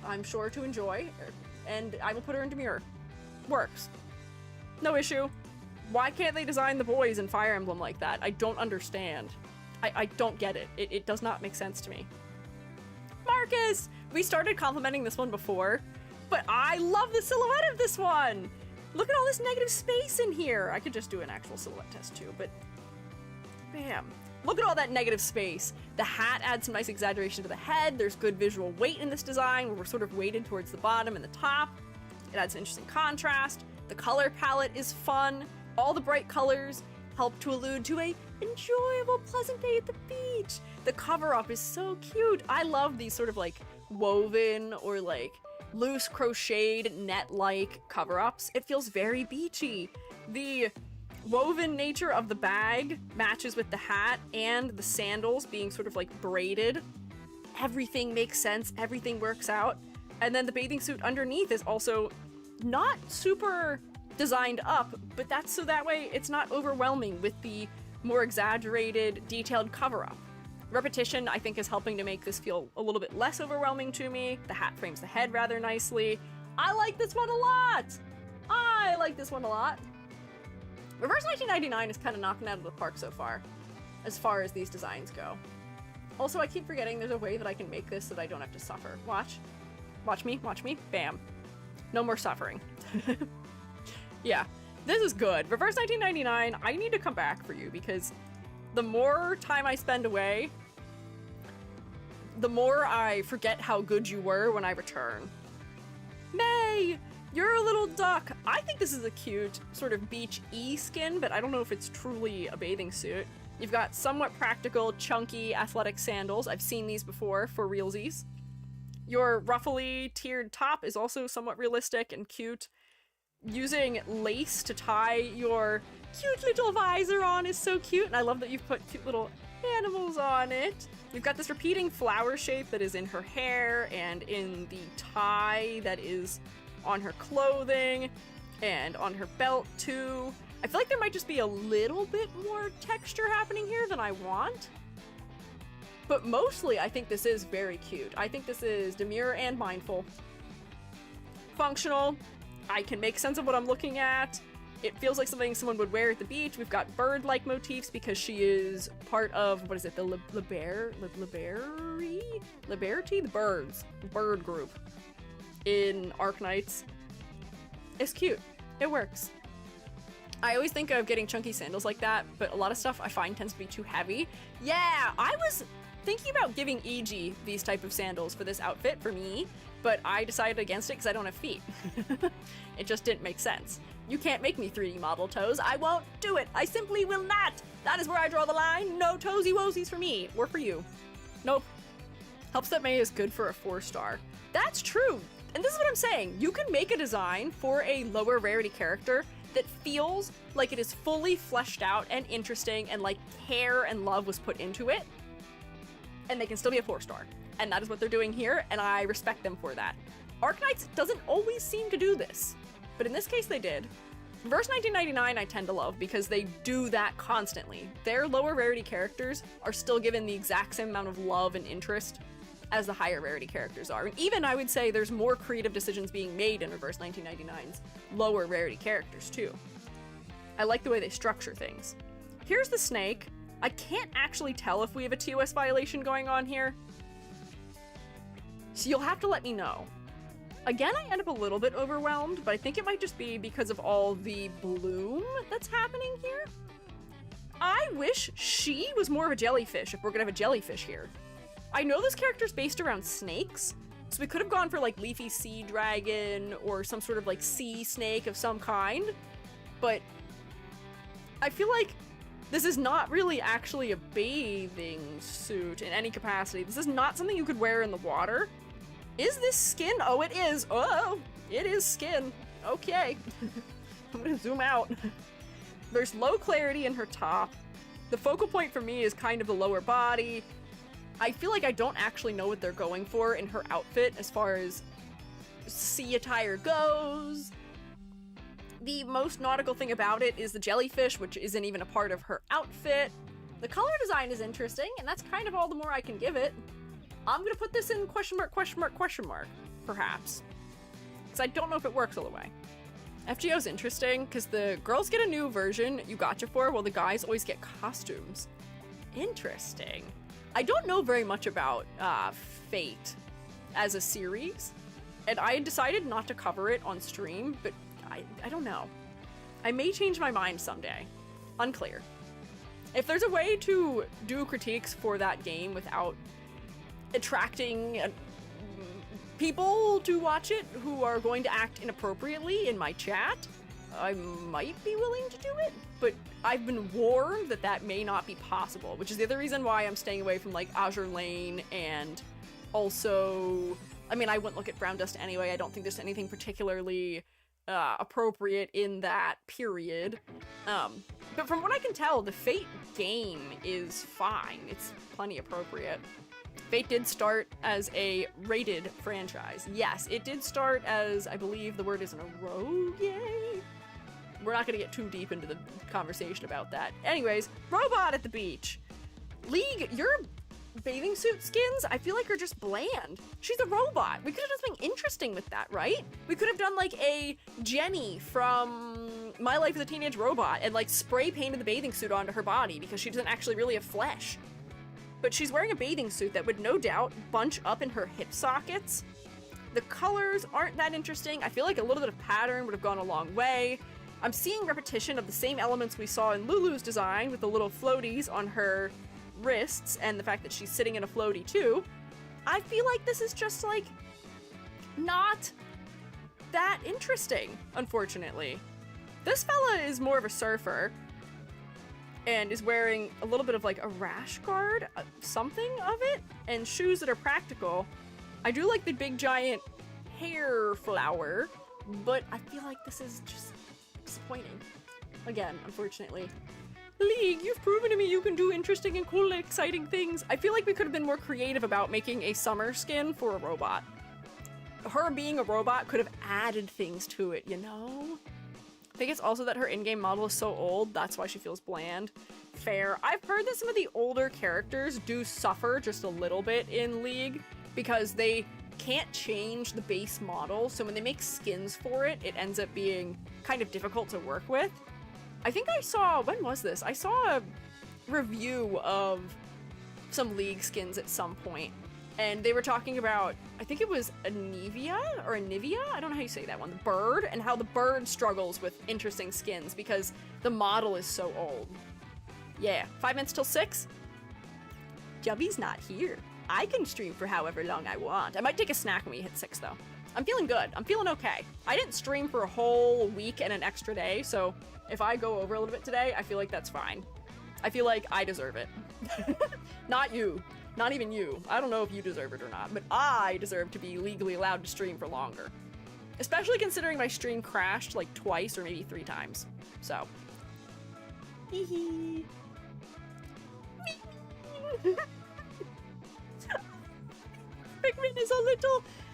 I'm sure to enjoy. And I will put her in demure. Works. No issue. Why can't they design the boys in Fire Emblem like that? I don't understand. I don't get it. It does not make sense to me. Marcus! We started complimenting this one before, but I love the silhouette of this one! Look at all this negative space in here! I could just do an actual silhouette test too, but bam. Look at all that negative space. The hat adds some nice exaggeration to the head. There's good visual weight in this design, where we're sort of weighted towards the bottom and the top. It adds an interesting contrast. The color palette is fun. All the bright colors help to allude to a enjoyable, pleasant day at the beach. The cover-up is so cute. I love these sort of like woven or like loose crocheted net-like cover-ups. It feels very beachy. The woven nature of the bag matches with the hat and the sandals being sort of like braided. Everything makes sense. Everything works out. And then the bathing suit underneath is also not super designed up, but that's so that way it's not overwhelming with the more exaggerated, detailed cover-up. Repetition, I think, is helping to make this feel a little bit less overwhelming to me. The hat frames the head rather nicely. I like this one a lot. I like this one a lot. Reverse 1999 is kind of knocking out of the park so far as these designs go. Also, I keep forgetting there's a way that I can make this so that I don't have to suffer. Watch. Watch me. Watch me. Bam. No more suffering. Yeah, this is good. Reverse 1999, I need to come back for you because the more time I spend away, the more I forget how good you were when I return. May! You're a little duck. I think this is a cute sort of beach-y skin, but I don't know if it's truly a bathing suit. You've got somewhat practical, chunky, athletic sandals. I've seen these before for realsies. Your ruffly tiered top is also somewhat realistic and cute. Using lace to tie your cute little visor on is so cute, and I love that you've put cute little animals on it. You've got this repeating flower shape that is in her hair and in the tie that is on her clothing and on her belt too. I feel like there might just be a little bit more texture happening here than I want. But mostly I think this is very cute. I think this is demure and mindful. Functional. I can make sense of what I'm looking at. It feels like something someone would wear at the beach. We've got bird-like motifs because she is part of, what is it, the Liberty? The birds. Bird group in Arknights. It's cute. It works. I always think of getting chunky sandals like that, but a lot of stuff I find tends to be too heavy. Yeah, I was thinking about giving EG these type of sandals for this outfit for me, but I decided against it because I don't have feet. It just didn't make sense. You can't make me 3D model toes. I won't do it. I simply will not. That is where I draw the line. No toesy woesies for me or for you. Nope. Helps that May is good for a 4-star. That's true. And this is what I'm saying. You can make a design for a lower rarity character that feels like it is fully fleshed out and interesting and like care and love was put into it, and they can still be a 4-star. And that is what they're doing here, and I respect them for that. Arknights doesn't always seem to do this, but in this case they did. Reverse 1999 I tend to love because they do that constantly. Their lower rarity characters are still given the exact same amount of love and interest as the higher rarity characters are. And even I would say there's more creative decisions being made in Reverse 1999's lower rarity characters too. I like the way they structure things. Here's the snake. I can't actually tell if we have a TOS violation going on here, so you'll have to let me know. Again, I end up a little bit overwhelmed, but I think it might just be because of all the bloom that's happening here. I wish she was more of a jellyfish if we're gonna have a jellyfish here. I know this character's based around snakes, so we could have gone for like leafy sea dragon or some sort of like sea snake of some kind, but I feel like this is not really actually a bathing suit in any capacity. This is not something you could wear in the water. Is this skin? Oh, it is. Oh, it is skin. Okay. I'm gonna zoom out. There's low clarity in her top. The focal point for me is kind of the lower body. I feel like I don't actually know what they're going for in her outfit as far as sea attire goes. The most nautical thing about it is the jellyfish, which isn't even a part of her outfit. The color design is interesting, and that's kind of all the more I can give it. I'm gonna put this in question mark, perhaps. Because I don't know if it works all the way. FGO's interesting, because the girls get a new version you gotcha for, while the guys always get costumes. Interesting. I don't know very much about Fate as a series, and I decided not to cover it on stream, but I don't know. I may change my mind someday. Unclear. If there's a way to do critiques for that game without attracting people to watch it who are going to act inappropriately in my chat, I might be willing to do it, but I've been warned that that may not be possible, which is the other reason why I'm staying away from like Azure Lane, and also, I mean, I wouldn't look at Brown Dust anyway. I don't think there's anything particularly appropriate in that period. But from what I can tell, the Fate game is fine. It's plenty appropriate. Fate did start as a rated franchise. Yes, it did start as, I believe the word is, a rogue. Yay! We're not gonna get too deep into the conversation about that. Anyways, robot at the beach. League, you're bathing suit skins, I feel like are just bland. She's a robot. We could have done something interesting with that, right? We could have done like a Jenny from My Life as a Teenage Robot and like spray painted the bathing suit onto her body because she doesn't actually really have flesh. But she's wearing a bathing suit that would no doubt bunch up in her hip sockets. The colors aren't that interesting. I feel like a little bit of pattern would have gone a long way. I'm seeing repetition of the same elements we saw in Lulu's design with the little floaties on her wrists and the fact that she's sitting in a floaty too. I feel like this is just like not that interesting, unfortunately. This fella is more of a surfer and is wearing a little bit of like a rash guard, something of it, and shoes that are practical. I do like the big giant hair flower, but I feel like this is just disappointing. Again, unfortunately. League, you've proven to me you can do interesting and cool, exciting things. I feel like we could have been more creative about making a summer skin for a robot. Her being a robot could have added things to it, you know? I think it's also that her in-game model is so old, that's why she feels bland. Fair. I've heard that some of the older characters do suffer just a little bit in League because they can't change the base model, so when they make skins for it, it ends up being kind of difficult to work with. I think I saw, when was this? I saw a review of some League skins at some point, and they were talking about, I think it was Anivia, or Anivia? I don't know how you say that one. The bird, and how the bird struggles with interesting skins because the model is so old. Yeah, 5 minutes till 6? Jubby's not here. I can stream for however long I want. I might take a snack when we hit 6 though. I'm feeling good. I'm feeling okay. I didn't stream for a whole week and an extra day, so if I go over a little bit today, I feel like that's fine. I feel like I deserve it. Not you. Not even you. I don't know if you deserve it or not, but I deserve to be legally allowed to stream for longer. Especially considering my stream crashed like twice or maybe 3 times. So. Hee hee. Pikmin is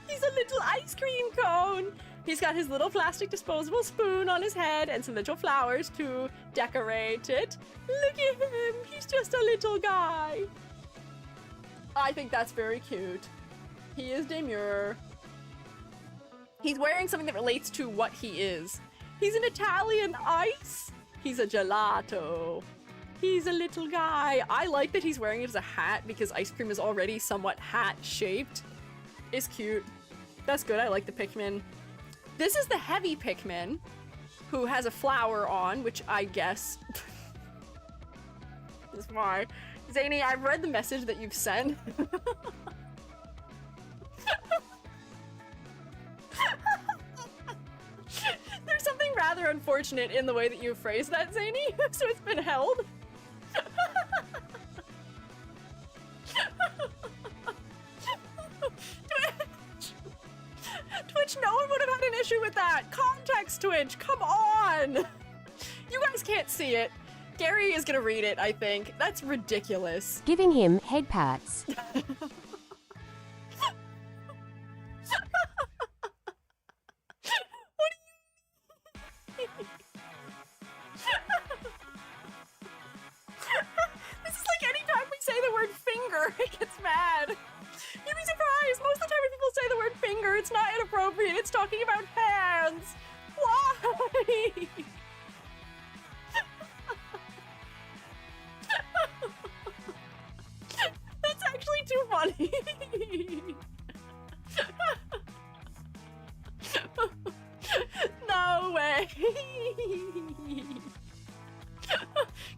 he's a little ice cream cone. He's got his little plastic disposable spoon on his head and some little flowers to decorate it. Look at him, he's just a little guy. I think that's very cute. He is demure. He's wearing something that relates to what he is. He's an Italian ice. He's a gelato. He's a little guy. I like that he's wearing it as a hat because ice cream is already somewhat hat-shaped. It's cute. That's good. I like the Pikmin. This is the heavy Pikmin who has a flower on, which I guess is why. Zany, I've read the message that you've sent. There's something rather unfortunate in the way that you phrased that, Zany, so it's been held. Twitch, no one would have had an issue with that. Context, Twitch, come on. You guys can't see it. Gary is gonna read it, I think. That's ridiculous. Giving him head pats. This is like anytime we say the word finger, it gets mad. You'd be surprised. Most of the time when people say the word finger, it's not inappropriate. It's talking about hands. Why? That's actually too funny. No way.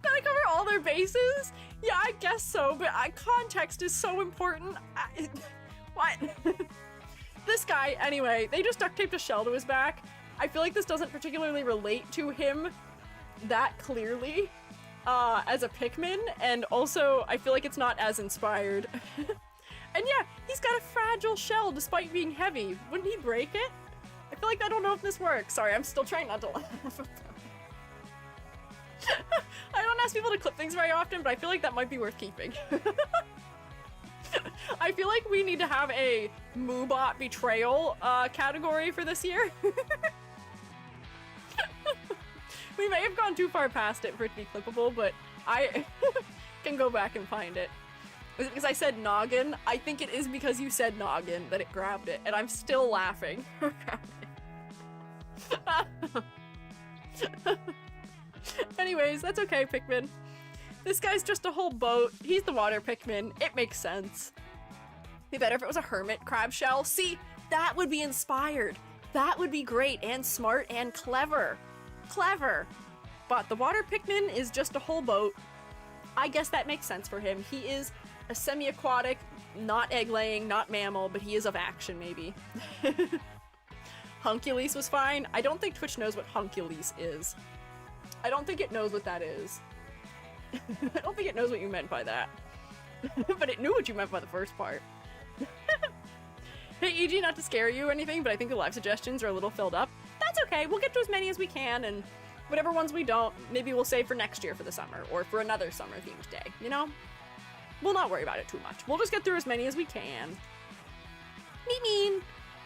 Can I cover all their bases? Yeah, I guess so, but context is so important. What? This guy, anyway, they just duct taped a shell to his back. I feel like this doesn't particularly relate to him that clearly as a Pikmin, and also I feel like it's not as inspired. And yeah, he's got a fragile shell despite being heavy. Wouldn't he break it? I feel like I don't know if this works. Sorry, I'm still trying not to laugh. I don't ask people to clip things very often, but I feel like that might be worth keeping. I feel like we need to have a Moobot betrayal category for this year. We may have gone too far past it for it to be clippable, but I can go back and find it. Was it because I said noggin? I think it is because you said noggin that it grabbed it, and I'm still laughing about it. Anyways, that's okay, Pikmin. This guy's just a whole boat. He's the water Pikmin. It makes sense. Be better if it was a hermit crab shell. See, that would be inspired. That would be great and smart and clever. Clever. But the water Pikmin is just a whole boat. I guess that makes sense for him. He is a semi-aquatic, not egg-laying, not mammal, but he is of action, maybe. Hunculus was fine. I don't think Twitch knows what Hunculus is. I don't think it knows what that is. I don't think it knows what you meant by that. But it knew what you meant by the first part. Hey, EG, not to scare you or anything, but I think the live suggestions are a little filled up. That's okay. We'll get to as many as we can, and whatever ones we don't, maybe we'll save for next year for the summer, or for another summer-themed day, you know? We'll not worry about it too much. We'll just get through as many as we can. Mean.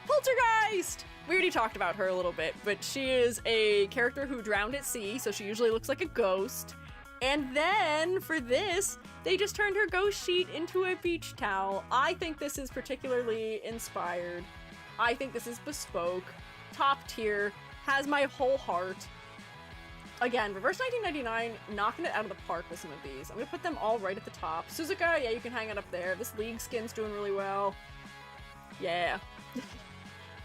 Poltergeist! We already talked about her a little bit, but she is a character who drowned at sea, so she usually looks like a ghost. And then, for this, they just turned her ghost sheet into a beach towel. I think this is particularly inspired. I think this is bespoke, top tier, has my whole heart. Again, Reverse 1999, knocking it out of the park with some of these. I'm gonna put them all right at the top. Suzuka, yeah, you can hang it up there. This League skin's doing really well. Yeah.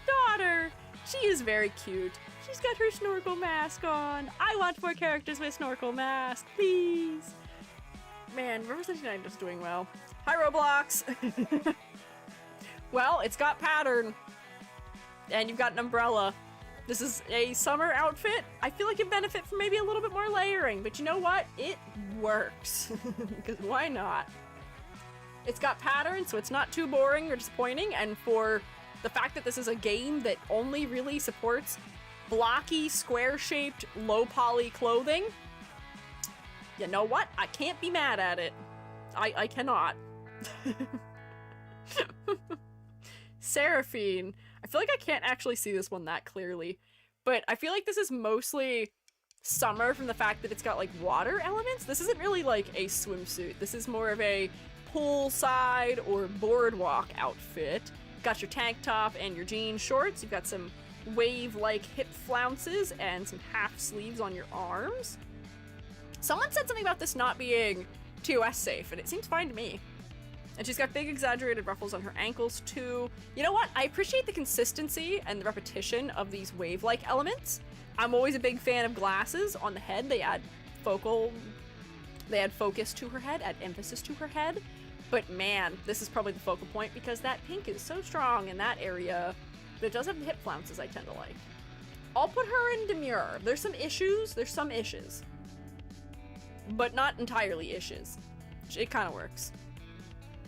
Daughter! She is very cute. She's got her snorkel mask on. I want more characters with snorkel mask, please. Man, Reverse 99 is doing well. Hi, Roblox! Well, it's got pattern. And you've got an umbrella. This is a summer outfit. I feel like it benefit from maybe a little bit more layering, but you know what? It works. Because why not? It's got pattern, so it's not too boring or disappointing, and for the fact that this is a game that only really supports blocky, square-shaped, low-poly clothing, you know what? I can't be mad at it. I cannot. Seraphine. I feel like I can't actually see this one that clearly, but I feel like this is mostly summer from the fact that it's got, like, water elements. This isn't really, like, a swimsuit. This is more of a poolside or boardwalk outfit. Got your tank top and your jean shorts. You've got some wave-like hip flounces and some half sleeves on your arms. Someone said something about this not being TOS safe, and it seems fine to me. And she's got big exaggerated ruffles on her ankles too. You know what? I appreciate the consistency and the repetition of these wave-like elements. I'm always a big fan of glasses on the head. They add focus to her head, add emphasis to her head. But man, this is probably the focal point because that pink is so strong in that area. But it does have the hip flounces I tend to like. I'll put her in demure. There's some issues. But not entirely issues. It kind of works.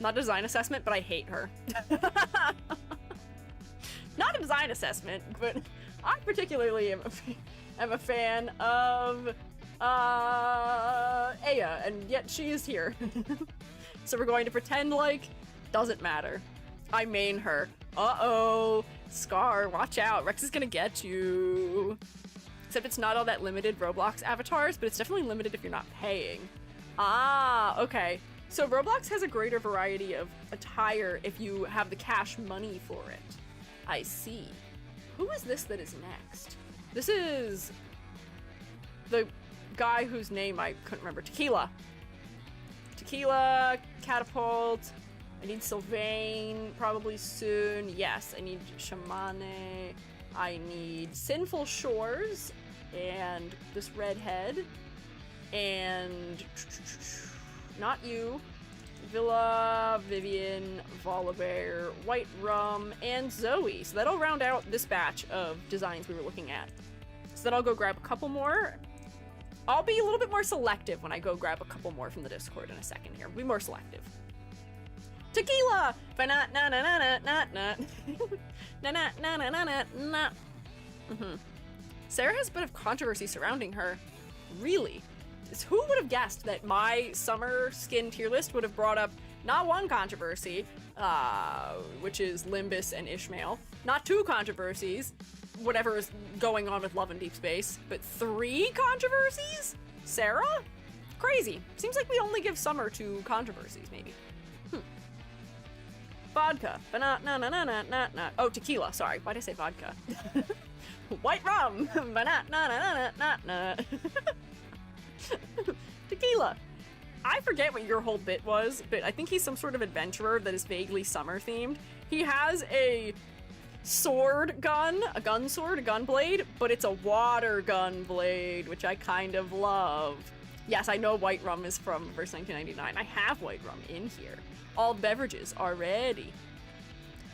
Not a design assessment, but I hate her. Not a design assessment, but I particularly am a fan of Aya, and yet she is here. So we're going to pretend like doesn't matter. I main her. Uh-oh. Scar, watch out. Rex is gonna get you. Except it's not all that limited Roblox avatars, but it's definitely limited if you're not paying. Ah, okay. So Roblox has a greater variety of attire if you have the cash money for it. I see. Who is this that is next? This is the guy whose name I couldn't remember. Tequila. Tequila, Catapult. I need Sylvain probably soon. Yes, I need Shamane. I need Sinful Shores and this redhead. And not you. Villa, Vivian, Volibear, White Rum, and Zoe. So that'll round out this batch of designs we were looking at. So then I'll go grab a couple more. I'll be a little bit more selective when I go grab a couple more from the Discord in a second here. I'll be more selective. Tequila! Sarah has a bit of controversy surrounding her. Really? Who would have guessed that my summer skin tier list would have brought up not one controversy, which is Limbus and Ishmael, not two controversies, whatever is going on with Love in Deep Space, but 3 controversies? Sarah? Crazy. Seems like we only give summer to controversies, maybe. vodka, banana. Oh, tequila. Sorry, why did I say vodka? White rum, banana. Tequila. I forget what your whole bit was, but I think he's some sort of adventurer that is vaguely summer themed. He has a sword gun, a gun sword, a gun blade, but it's a water gun blade, which I kind of love. Yes, I know white rum is from verse 1999. I have white rum in here. All beverages are ready.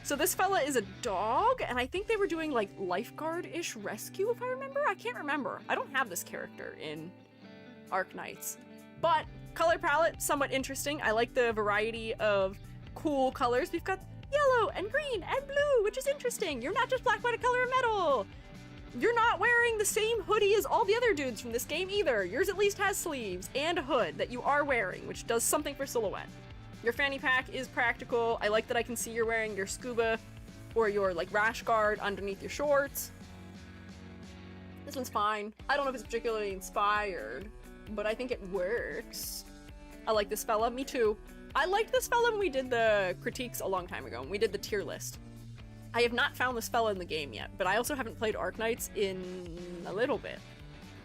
So this fella is a dog, and I think they were doing like lifeguard-ish rescue, if I remember. I can't remember. I don't have this character in Arknights. But color palette, somewhat interesting. I like the variety of cool colors. We've got yellow and green and blue, which is interesting. You're not just black, white, color, and metal. You're not wearing the same hoodie as all the other dudes from this game either. Yours at least has sleeves and a hood that you are wearing, which does something for silhouette. Your fanny pack is practical. I like that I can see you're wearing your scuba or your like rash guard underneath your shorts. This one's fine. I don't know if it's particularly inspired, but I think it works. I like this fella, me too. I liked this fella when we did the critiques a long time ago, when we did the tier list. I have not found this fella in the game yet, but I also haven't played Arknights in a little bit.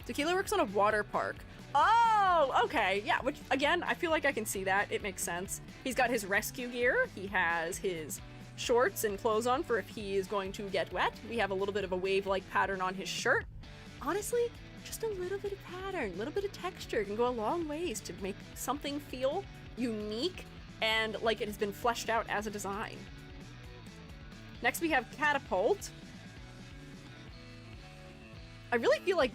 Tequila works on a water park. Oh, okay, yeah, which, again, I feel like I can see that. It makes sense. He's got his rescue gear. He has his shorts and clothes on for if he is going to get wet. We have a little bit of a wave-like pattern on his shirt. Honestly, just a little bit of pattern, a little bit of texture can go a long ways to make something feel unique and like it has been fleshed out as a design. Next we have Catapult. I really feel like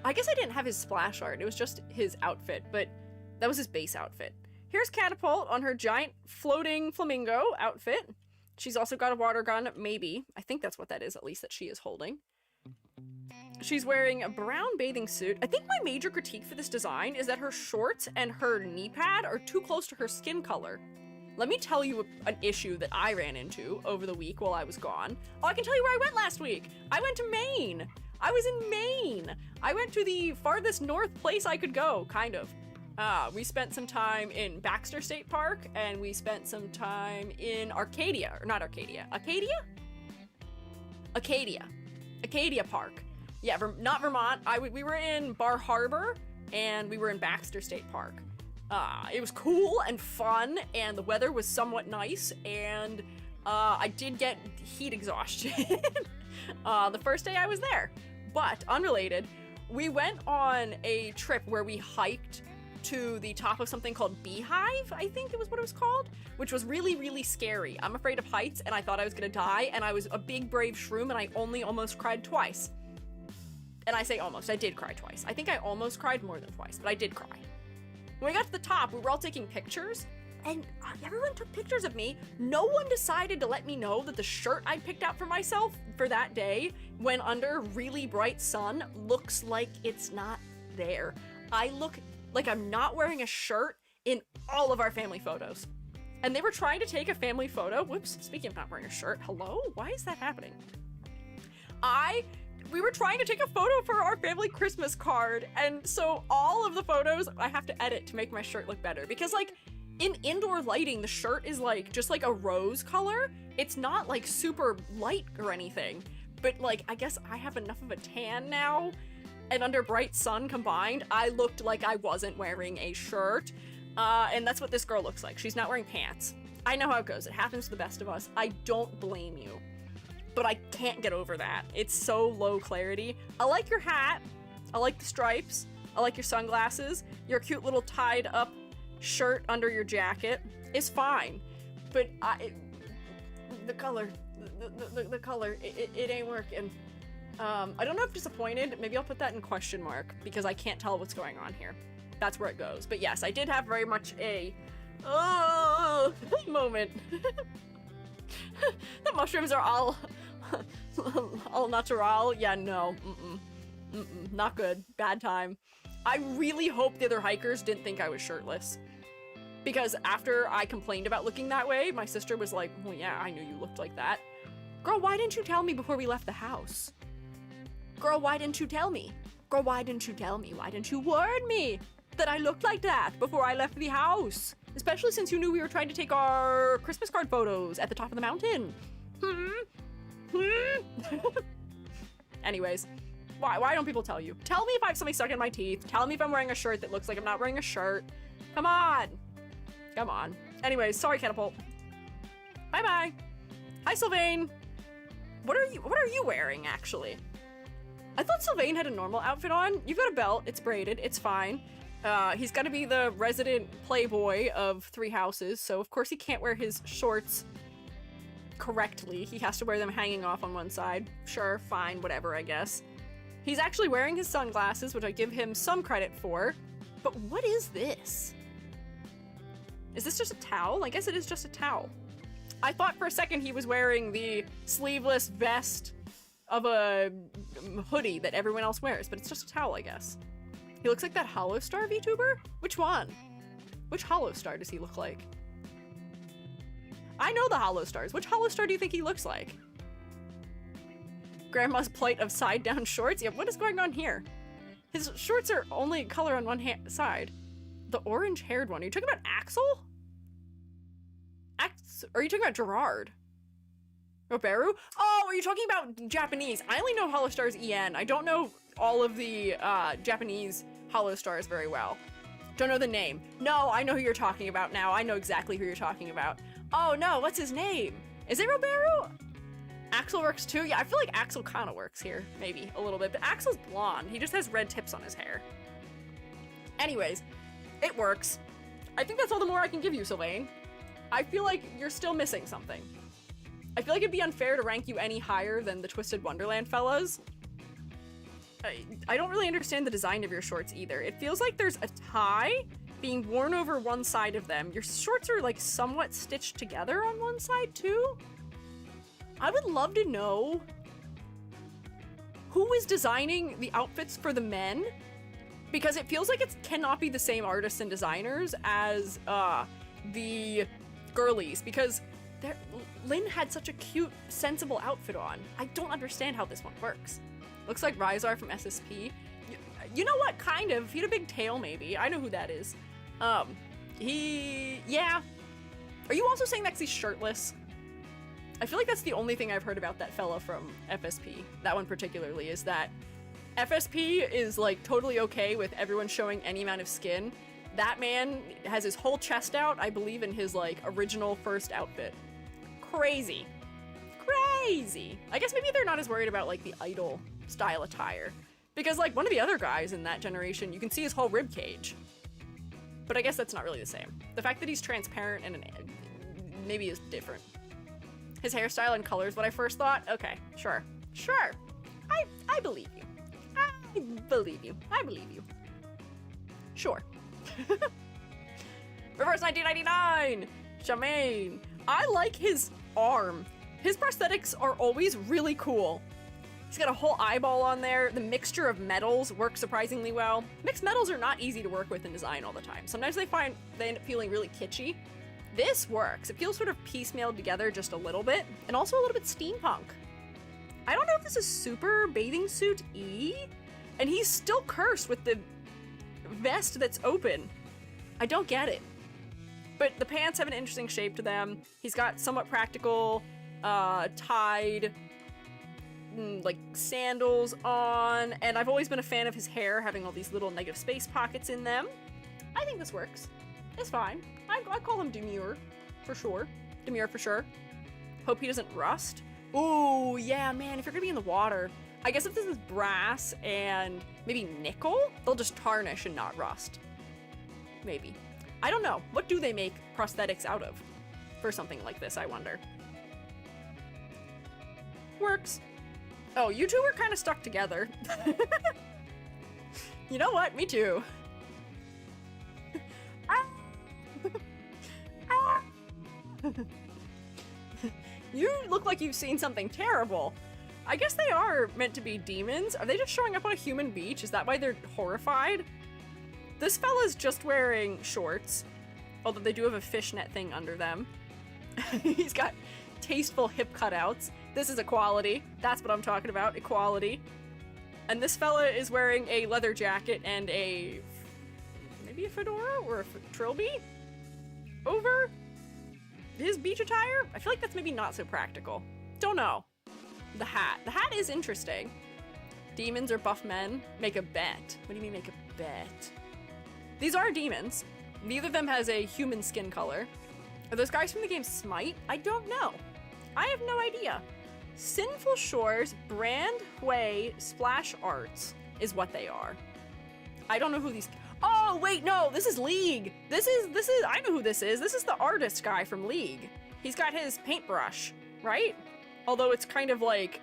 I guess I didn't have his splash art, it was just his outfit, but that was his base outfit. Here's Catapult on her giant floating flamingo outfit. She's also got a water gun, maybe. I think that's what that is, at least that she is holding. She's wearing a brown bathing suit. I think my major critique for this design is that her shorts and her knee pad are too close to her skin color. Let me tell you an issue that I ran into over the week while I was gone. Oh, I can tell you where I went last week. I went to Maine. I was in Maine. I went to the farthest north place I could go, kind of. We spent some time in Baxter State Park, and we spent some time in Arcadia, or not Arcadia, Acadia? Acadia Park. Yeah, not Vermont. We were in Bar Harbor, and we were in Baxter State Park. It was cool and fun, and the weather was somewhat nice, and I did get heat exhaustion the first day I was there. But, unrelated, we went on a trip where we hiked to the top of something called Beehive, I think it was what it was called, which was really, really scary. I'm afraid of heights, and I thought I was gonna die, and I was a big, brave shroom, and I only almost cried twice. And I say almost, I did cry twice. I think I almost cried more than twice, but I did cry. When we got to the top, we were all taking pictures, and everyone took pictures of me. No one decided to let me know that the shirt I picked out for myself for that day, when under really bright sun, looks like it's not there. I look like I'm not wearing a shirt in all of our family photos. And they were trying to take a family photo. Whoops, speaking of not wearing a shirt, hello? Why is that happening? We were trying to take a photo for our family Christmas card, and so all of the photos I have to edit to make my shirt look better, because like in indoor lighting the shirt is like just like a rose color. It's not like super light or anything, but like I guess I have enough of a tan now, and under bright sun combined I looked like I wasn't wearing a shirt, and that's what this girl looks like. She's not wearing pants. I know how it goes. It happens to the best of us. I don't blame you. But I can't get over that. It's so low clarity. I like your hat. I like the stripes. I like your sunglasses. Your cute little tied up shirt under your jacket is fine. But the color, it ain't working. I don't know if disappointed. Maybe I'll put that in question mark because I can't tell what's going on here. That's where it goes. But yes, I did have very much a moment. The mushrooms are all natural. Yeah, no. Not good. Bad time. I really hope the other hikers didn't think I was shirtless. Because after I complained about looking that way, my sister was like, well, yeah, I knew you looked like that. Girl, why didn't you tell me before we left the house? Girl, why didn't you tell me? Girl, why didn't you tell me? Why didn't you warn me that I looked like that before I left the house? Especially since you knew we were trying to take our Christmas card photos at the top of the mountain. Anyways, why don't people tell you? Tell me if I have something stuck in my teeth. Tell me if I'm wearing a shirt that looks like I'm not wearing a shirt. Come on. Come on. Anyways, sorry, Catapult. Bye-bye. Hi, Sylvain. What are you wearing, actually? I thought Sylvain had a normal outfit on. You've got a belt. It's braided. It's fine. He's got to be the resident playboy of 3 houses, so of course he can't wear his shorts correctly. He has to wear them hanging off on one side. Sure, fine, whatever, I guess. He's actually wearing his sunglasses, which I give him some credit for. But what is this? Is this just a towel? I guess it is just a towel. I thought for a second he was wearing the sleeveless vest of a hoodie that everyone else wears, but it's just a towel, I guess. He looks like that Hollow Star VTuber? Which one? Which Hollow Star does he look like? I know the Hollow Stars. Which Hollow Star do you think he looks like? Grandma's plight of side-down shorts? Yeah, what is going on here? His shorts are only color on one side. The orange-haired one. Are you talking about Axel? Or are you talking about Gerard? Roberu? Oh, are you talking about Japanese? I only know Hollow Stars EN. I don't know all of the Japanese Hollow Stars very well. Don't know the name. No, I know who you're talking about now. I know exactly who you're talking about. Oh no, what's his name? Is it Roberu? Axel works too? Yeah, I feel like Axel kind of works here. Maybe, a little bit. But Axel's blonde. He just has red tips on his hair. Anyways, it works. I think that's all the more I can give you, Sylvain. I feel like you're still missing something. I feel like it'd be unfair to rank you any higher than the Twisted Wonderland fellas. I don't really understand the design of your shorts either. It feels like there's a tie being worn over one side of them. Your shorts are like somewhat stitched together on one side too. I would love to know who is designing the outfits for the men, because it feels like it cannot be the same artists and designers as the girlies, because Lynn had such a cute, sensible outfit on. I don't understand how this one works. Looks like Ryzar from SSP. You know what? Kind of. He had a big tail, maybe. I know who that is. Yeah. Are you also saying that 'cause he's shirtless? I feel like that's the only thing I've heard about that fella from FSP. That one particularly, is that FSP is like totally okay with everyone showing any amount of skin. That man has his whole chest out, I believe, in his like original first outfit. Crazy. Crazy. I guess maybe they're not as worried about like the idol style attire, because like one of the other guys in that generation, you can see his whole rib cage. But I guess that's not really the same. The fact that he's transparent and maybe is different. His hairstyle and color is what I first thought. Okay, sure. Sure. I believe you. I believe you. I believe you. Sure. Reverse 1999! Shamaine. I like his arm. His prosthetics are always really cool. He's got a whole eyeball on there. The mixture of metals works surprisingly well. Mixed metals are not easy to work with in design all the time. Sometimes they end up feeling really kitschy. This works. It feels sort of piecemealed together just a little bit, and also a little bit steampunk. I don't know if this is Super Bathing Suit E, and he's still cursed with the vest that's open. I don't get it. But the pants have an interesting shape to them. He's got somewhat practical, tied, like sandals on, and I've always been a fan of his hair having all these little negative space pockets in them. I think this works. It's fine. I call him demure, for sure. Demure for sure. Hope he doesn't rust. Ooh, yeah, man, if you're gonna be in the water, I guess if this is brass and maybe nickel, they'll just tarnish and not rust. Maybe. I don't know. What do they make prosthetics out of for something like this, I wonder? Works. Oh, you two are kind of stuck together. You know what? Me too. You look like you've seen something terrible. I guess they are meant to be demons. Are they just showing up on a human beach? Is that why they're horrified? This fella's just wearing shorts, although they do have a fishnet thing under them. He's got tasteful hip cutouts. This is equality. That's what I'm talking about, equality. And this fella is wearing a leather jacket and maybe a fedora or a trilby? over his beach attire? I feel like that's maybe not so practical. Don't know. The hat. The hat is interesting. Demons or buff men? Make a bet. What do you mean make a bet? These are demons. Neither of them has a human skin color. Are those guys from the game Smite? I don't know. I have no idea. Sinful Shores, Brand, Hui, Splash Arts is what they are. I don't know who these... Oh, wait, no, this is League. This is, I know who this is. This is the artist guy from League. He's got his paintbrush, right? Although it's kind of like,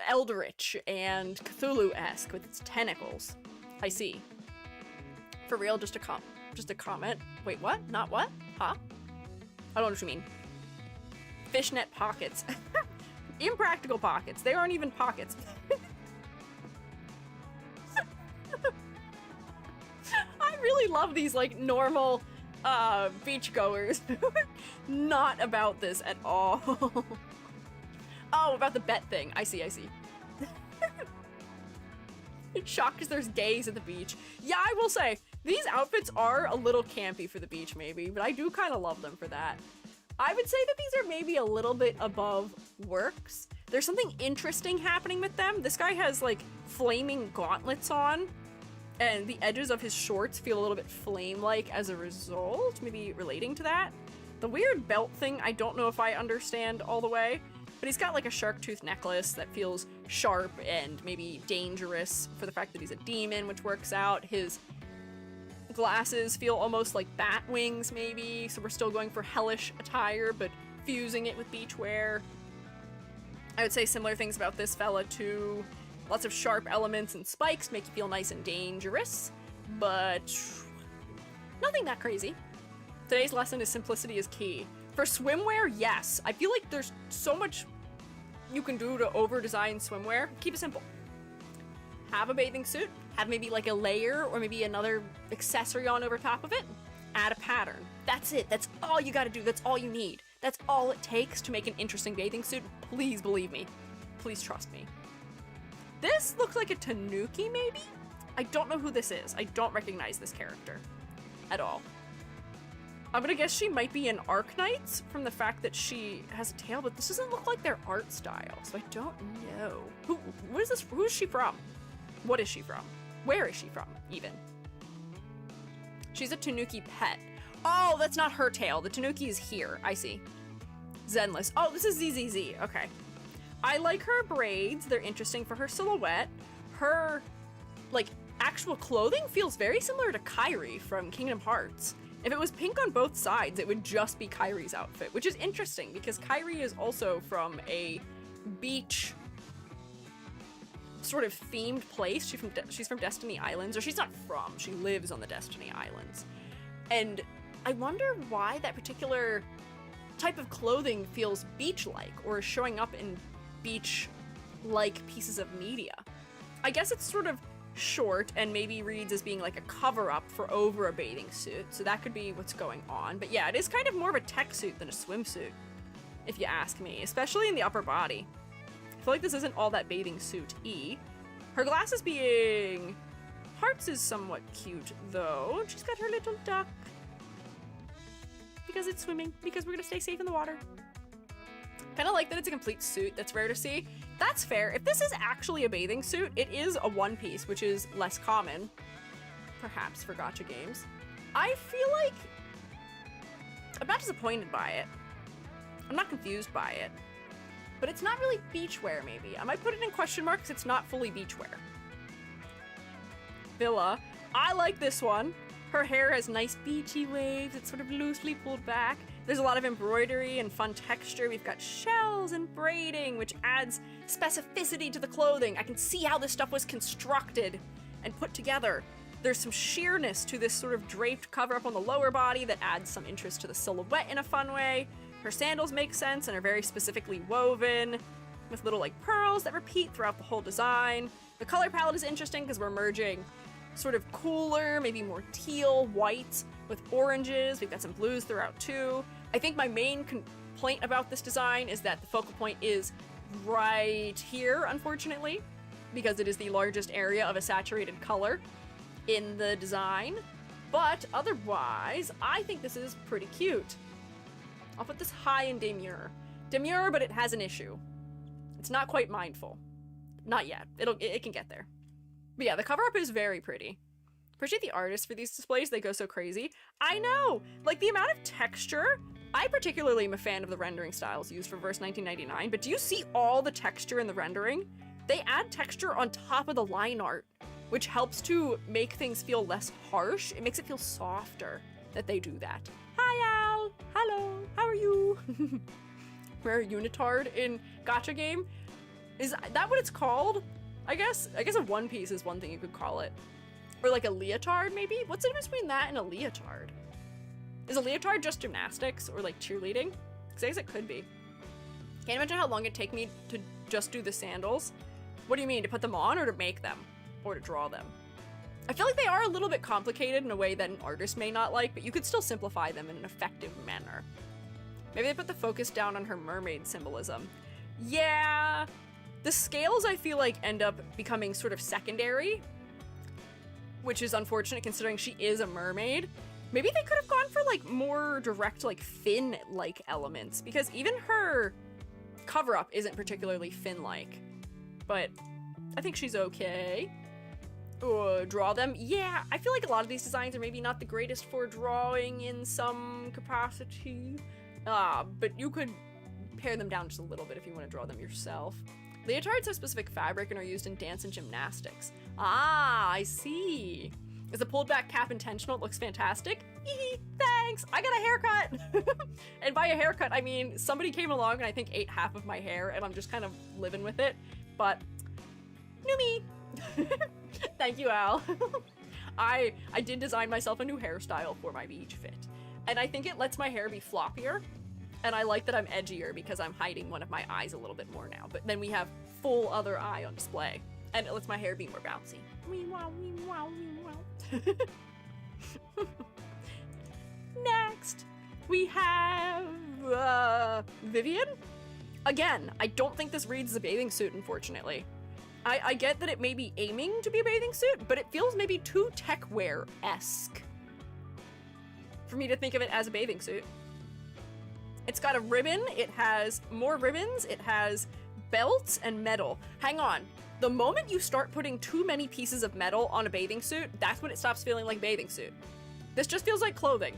Eldritch and Cthulhu-esque with its tentacles. I see. For real, just a comment. Wait, what? Not what? Huh? I don't know what you mean. Fishnet pockets. Impractical pockets. They aren't even pockets. I really love these, like, normal beachgoers. Not about this at all. Oh, about the bet thing. I see. Shocked because there's gays at the beach. Yeah, I will say, these outfits are a little campy for the beach, maybe, but I do kind of love them for that. I would say that these are maybe a little bit above works. There's something interesting happening with them. This guy has, like, flaming gauntlets on, and the edges of his shorts feel a little bit flame-like as a result, maybe relating to that. The weird belt thing, I don't know if I understand all the way, but he's got, like, a shark tooth necklace that feels sharp and maybe dangerous for the fact that he's a demon, which works out. His glasses feel almost like bat wings, maybe, so we're still going for hellish attire, but fusing it with beachwear. I would say similar things about this fella, too. Lots of sharp elements and spikes make you feel nice and dangerous, but nothing that crazy. Today's lesson is simplicity is key. For swimwear, yes. I feel like there's so much you can do to over-design swimwear. Keep it simple. Have a bathing suit, have maybe like a layer or maybe another accessory on over top of it, add a pattern. That's it. That's all you gotta do. That's all you need. That's all it takes to make an interesting bathing suit. Please believe me. Please trust me. This looks like a tanuki, maybe? I don't know who this is. I don't recognize this character at all. I'm gonna guess she might be an arknights from the fact that she has a tail, but this doesn't look like their art style, so I don't know. What is this? Who is she from? What is she from? Where is she from, even? She's a tanuki pet. Oh, that's not her tail. The tanuki is here. I see. Zenless. Oh, this is ZZZ. Okay. I like her braids. They're interesting for her silhouette. Her, like, actual clothing feels very similar to Kairi from Kingdom Hearts. If it was pink on both sides, it would just be Kairi's outfit, which is interesting because Kairi is also from a beach sort of themed place. She's from Destiny Islands, or she's not from, she lives on the Destiny Islands. And I wonder why that particular type of clothing feels beach-like or is showing up in beach-like pieces of media. I guess it's sort of short and maybe reads as being like a cover-up for over a bathing suit, so that could be what's going on. But yeah, it is kind of more of a tech suit than a swimsuit, if you ask me, especially in the upper body. I feel like this isn't all that bathing suit-y. Her glasses being hearts is somewhat cute, though. She's got her little duck. Because it's swimming, because we're gonna stay safe in the water. Kind of like that it's a complete suit. That's rare to see. That's fair. If this is actually a bathing suit, it is a one piece, which is less common, perhaps, for gacha games. I feel like I'm not disappointed by it. I'm not confused by it. But it's not really beachwear, maybe. I might put it in question marks. It's not fully beachwear. Villa. I like this one. Her hair has nice beachy waves. It's sort of loosely pulled back. There's a lot of embroidery and fun texture. We've got shells and braiding, which adds specificity to the clothing. I can see how this stuff was constructed and put together. There's some sheerness to this sort of draped cover-up on the lower body that adds some interest to the silhouette in a fun way. Her sandals make sense and are very specifically woven with little like pearls that repeat throughout the whole design. The color palette is interesting because we're merging sort of cooler, maybe more teal, white with oranges. We've got some blues throughout too. I think my main complaint about this design is that the focal point is right here, unfortunately, because it is the largest area of a saturated color in the design. But otherwise, I think this is pretty cute. I'll put this high in demure. Demure, but it has an issue. It's not quite mindful. Not yet. It can get there. But yeah, the cover-up is very pretty. Appreciate the artists for these displays. They go so crazy. I know! Like, the amount of texture... I particularly am a fan of the rendering styles used for Verse 1999, but do you see all the texture in the rendering? They add texture on top of the line art, which helps to make things feel less harsh. It makes it feel softer that they do that. Hi, Al! Hello! How are you? Rare unitard in gacha game? Is that what it's called? I guess a One Piece is one thing you could call it. Or like a leotard, maybe? What's the difference between that and a leotard? Is a leotard just gymnastics or like cheerleading? Because I guess it could be. Can't imagine how long it'd take me to just do the sandals. What do you mean, to put them on or to make them? Or to draw them? I feel like they are a little bit complicated in a way that an artist may not like, but you could still simplify them in an effective manner. Maybe they put the focus down on her mermaid symbolism. Yeah, the scales I feel like end up becoming sort of secondary, which is unfortunate considering she is a mermaid. Maybe they could have gone for like more direct like fin-like elements, because even her cover-up isn't particularly fin-like, but I think she's okay. Draw them. Yeah, I feel like a lot of these designs are maybe not the greatest for drawing in some capacity. But you could pare them down just a little bit if you want to draw them yourself. Leotards have specific fabric and are used in dance and gymnastics. Ah, I see. Is the pulled back cap intentional? It looks fantastic. Thanks! I got a haircut! And by a haircut, I mean somebody came along and I think ate half of my hair and I'm just kind of living with it. But, new me! Thank you, Al. I did design myself a new hairstyle for my beach fit. And I think it lets my hair be floppier. And I like that I'm edgier because I'm hiding one of my eyes a little bit more now. But then we have full other eye on display. And it lets my hair be more bouncy. Next, we have Vivian. Again, I don't think this reads as a bathing suit, unfortunately. I get that it may be aiming to be a bathing suit, but it feels maybe too techwear-esque for me to think of it as a bathing suit. It's got a ribbon, it has more ribbons, it has belts and metal. Hang on. The moment you start putting too many pieces of metal on a bathing suit, that's when it stops feeling like bathing suit. This just feels like clothing.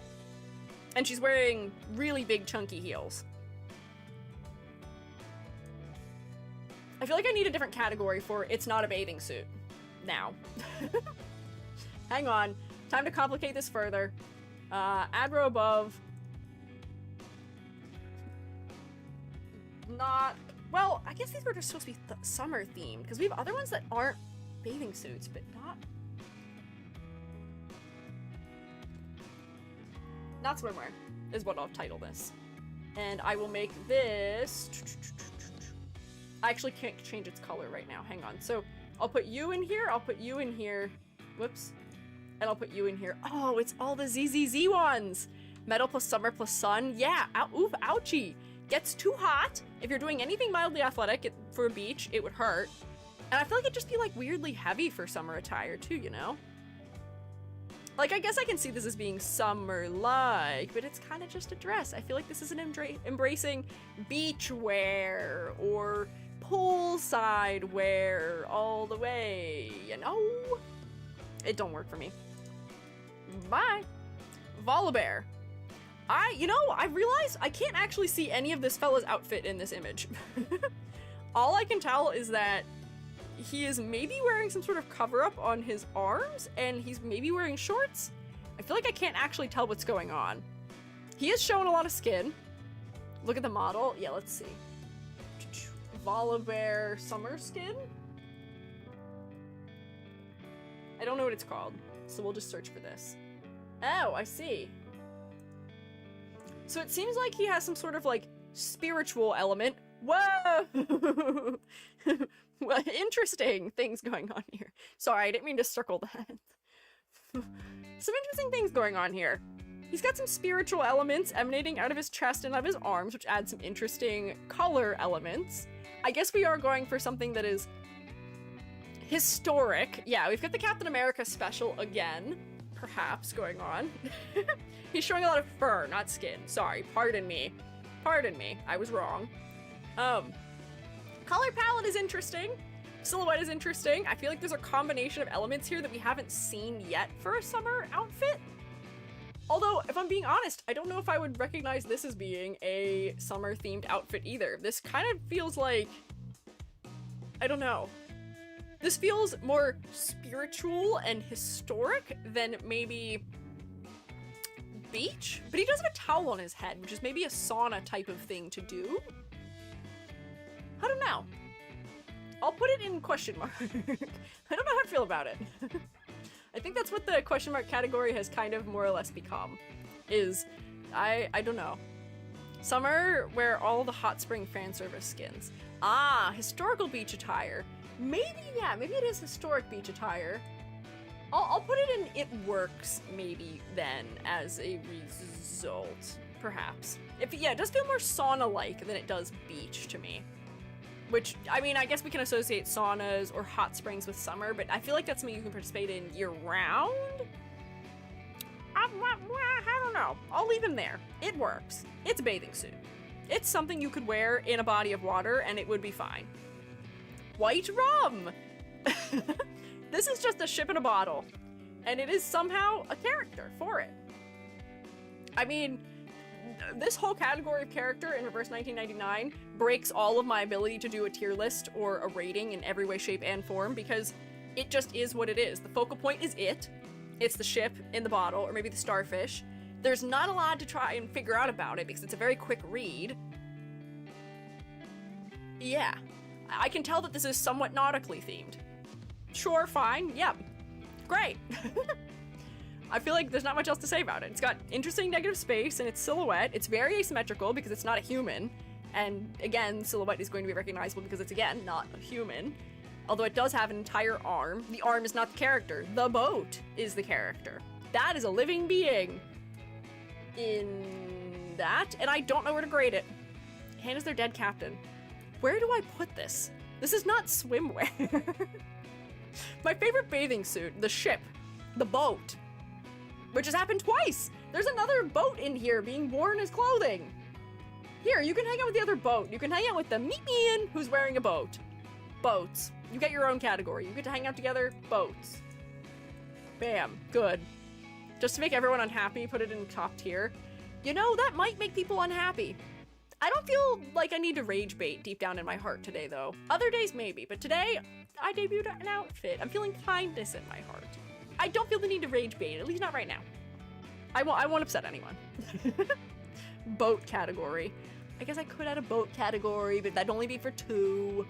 And she's wearing really big chunky heels. I feel like I need a different category for it's not a bathing suit. Now. Hang on. Time to complicate this further. Add row above. Not... Well, I guess these were just supposed to be summer themed, because we have other ones that aren't bathing suits, but not swimwear, is what I'll title this. And I will make this... I actually can't change its color right now, hang on. So I'll put you in here, I'll put you in here, whoops, and I'll put you in here. Oh, it's all the ZZZ ones! Metal plus summer plus sun, yeah, oof, ouchie! Gets too hot. If you're doing anything mildly athletic for a beach, it would hurt. And I feel like it'd just be like weirdly heavy for summer attire too, you know? Like, I guess I can see this as being summer-like, but it's kind of just a dress. I feel like this isn't embracing beach wear or poolside wear all the way, you know? It don't work for me. Bye. Volibear. I realized I can't actually see any of this fella's outfit in this image. All I can tell is that he is maybe wearing some sort of cover-up on his arms, and he's maybe wearing shorts? I feel like I can't actually tell what's going on. He is showing a lot of skin. Look at the model. Yeah, let's see. Volibear summer skin? I don't know what it's called, so we'll just search for this. Oh, I see. So it seems like he has some sort of, like, spiritual element. Whoa! Well, interesting things going on here. Sorry, I didn't mean to circle that. Some interesting things going on here. He's got some spiritual elements emanating out of his chest and out of his arms, which adds some interesting color elements. I guess we are going for something that is historic. Yeah, we've got the Captain America special again. perhaps, going on. He's showing a lot of fur, not skin. Sorry, pardon me. Pardon me, I was wrong. Color palette is interesting. Silhouette is interesting. I feel like there's a combination of elements here that we haven't seen yet for a summer outfit. Although, if I'm being honest, I don't know if I would recognize this as being a summer-themed outfit either. This kind of feels like... I don't know. This feels more spiritual and historic than maybe beach, but he does have a towel on his head, which is maybe a sauna type of thing to do. I don't know. I'll put it in question mark. I don't know how I feel about it. I think that's what the question mark category has kind of more or less become, is, I don't know. Summer where all the hot spring fan service skins. Ah, historical beach attire. Maybe, yeah, maybe it is historic beach attire. I'll put it in it works, maybe, then, as a result, perhaps. Yeah, it does feel more sauna-like than it does beach to me. Which, I mean, I guess we can associate saunas or hot springs with summer, but I feel like that's something you can participate in year-round? I don't know. I'll leave him there. It works. It's a bathing suit. It's something you could wear in a body of water, and it would be fine. White rum! This is just a ship in a bottle, and it is somehow a character for it. I mean, this whole category of character in Reverse 1999 breaks all of my ability to do a tier list or a rating in every way, shape, and form, because it just is what it is. The focal point is it. It's the ship in the bottle, or maybe the starfish. There's not a lot to try and figure out about it, because it's a very quick read. Yeah. I can tell that this is somewhat nautically themed. Sure, fine, yep. Great. I feel like there's not much else to say about it. It's got interesting negative space in its silhouette. It's very asymmetrical because it's not a human. And again, silhouette is going to be recognizable because it's, again, not a human. Although it does have an entire arm. The arm is not the character. The boat is the character. That is a living being in that, and I don't know where to grade it. Han is their dead captain. Where do I put this? This is not swimwear. My favorite bathing suit, the ship, the boat, which has happened twice. There's another boat in here being worn as clothing. Here, you can hang out with the other boat. You can hang out with the meat-me-in who's wearing a boat. Boats. You get your own category. You get to hang out together, boats. Bam, good. Just to make everyone unhappy, put it in top tier. You know, that might make people unhappy. I don't feel like I need to rage bait deep down in my heart today, though. Other days, maybe, but today, I debuted an outfit. I'm feeling kindness in my heart. I don't feel the need to rage bait, at least not right now. I won't upset anyone. Boat category. I guess I could add a boat category, but that'd only be for 2.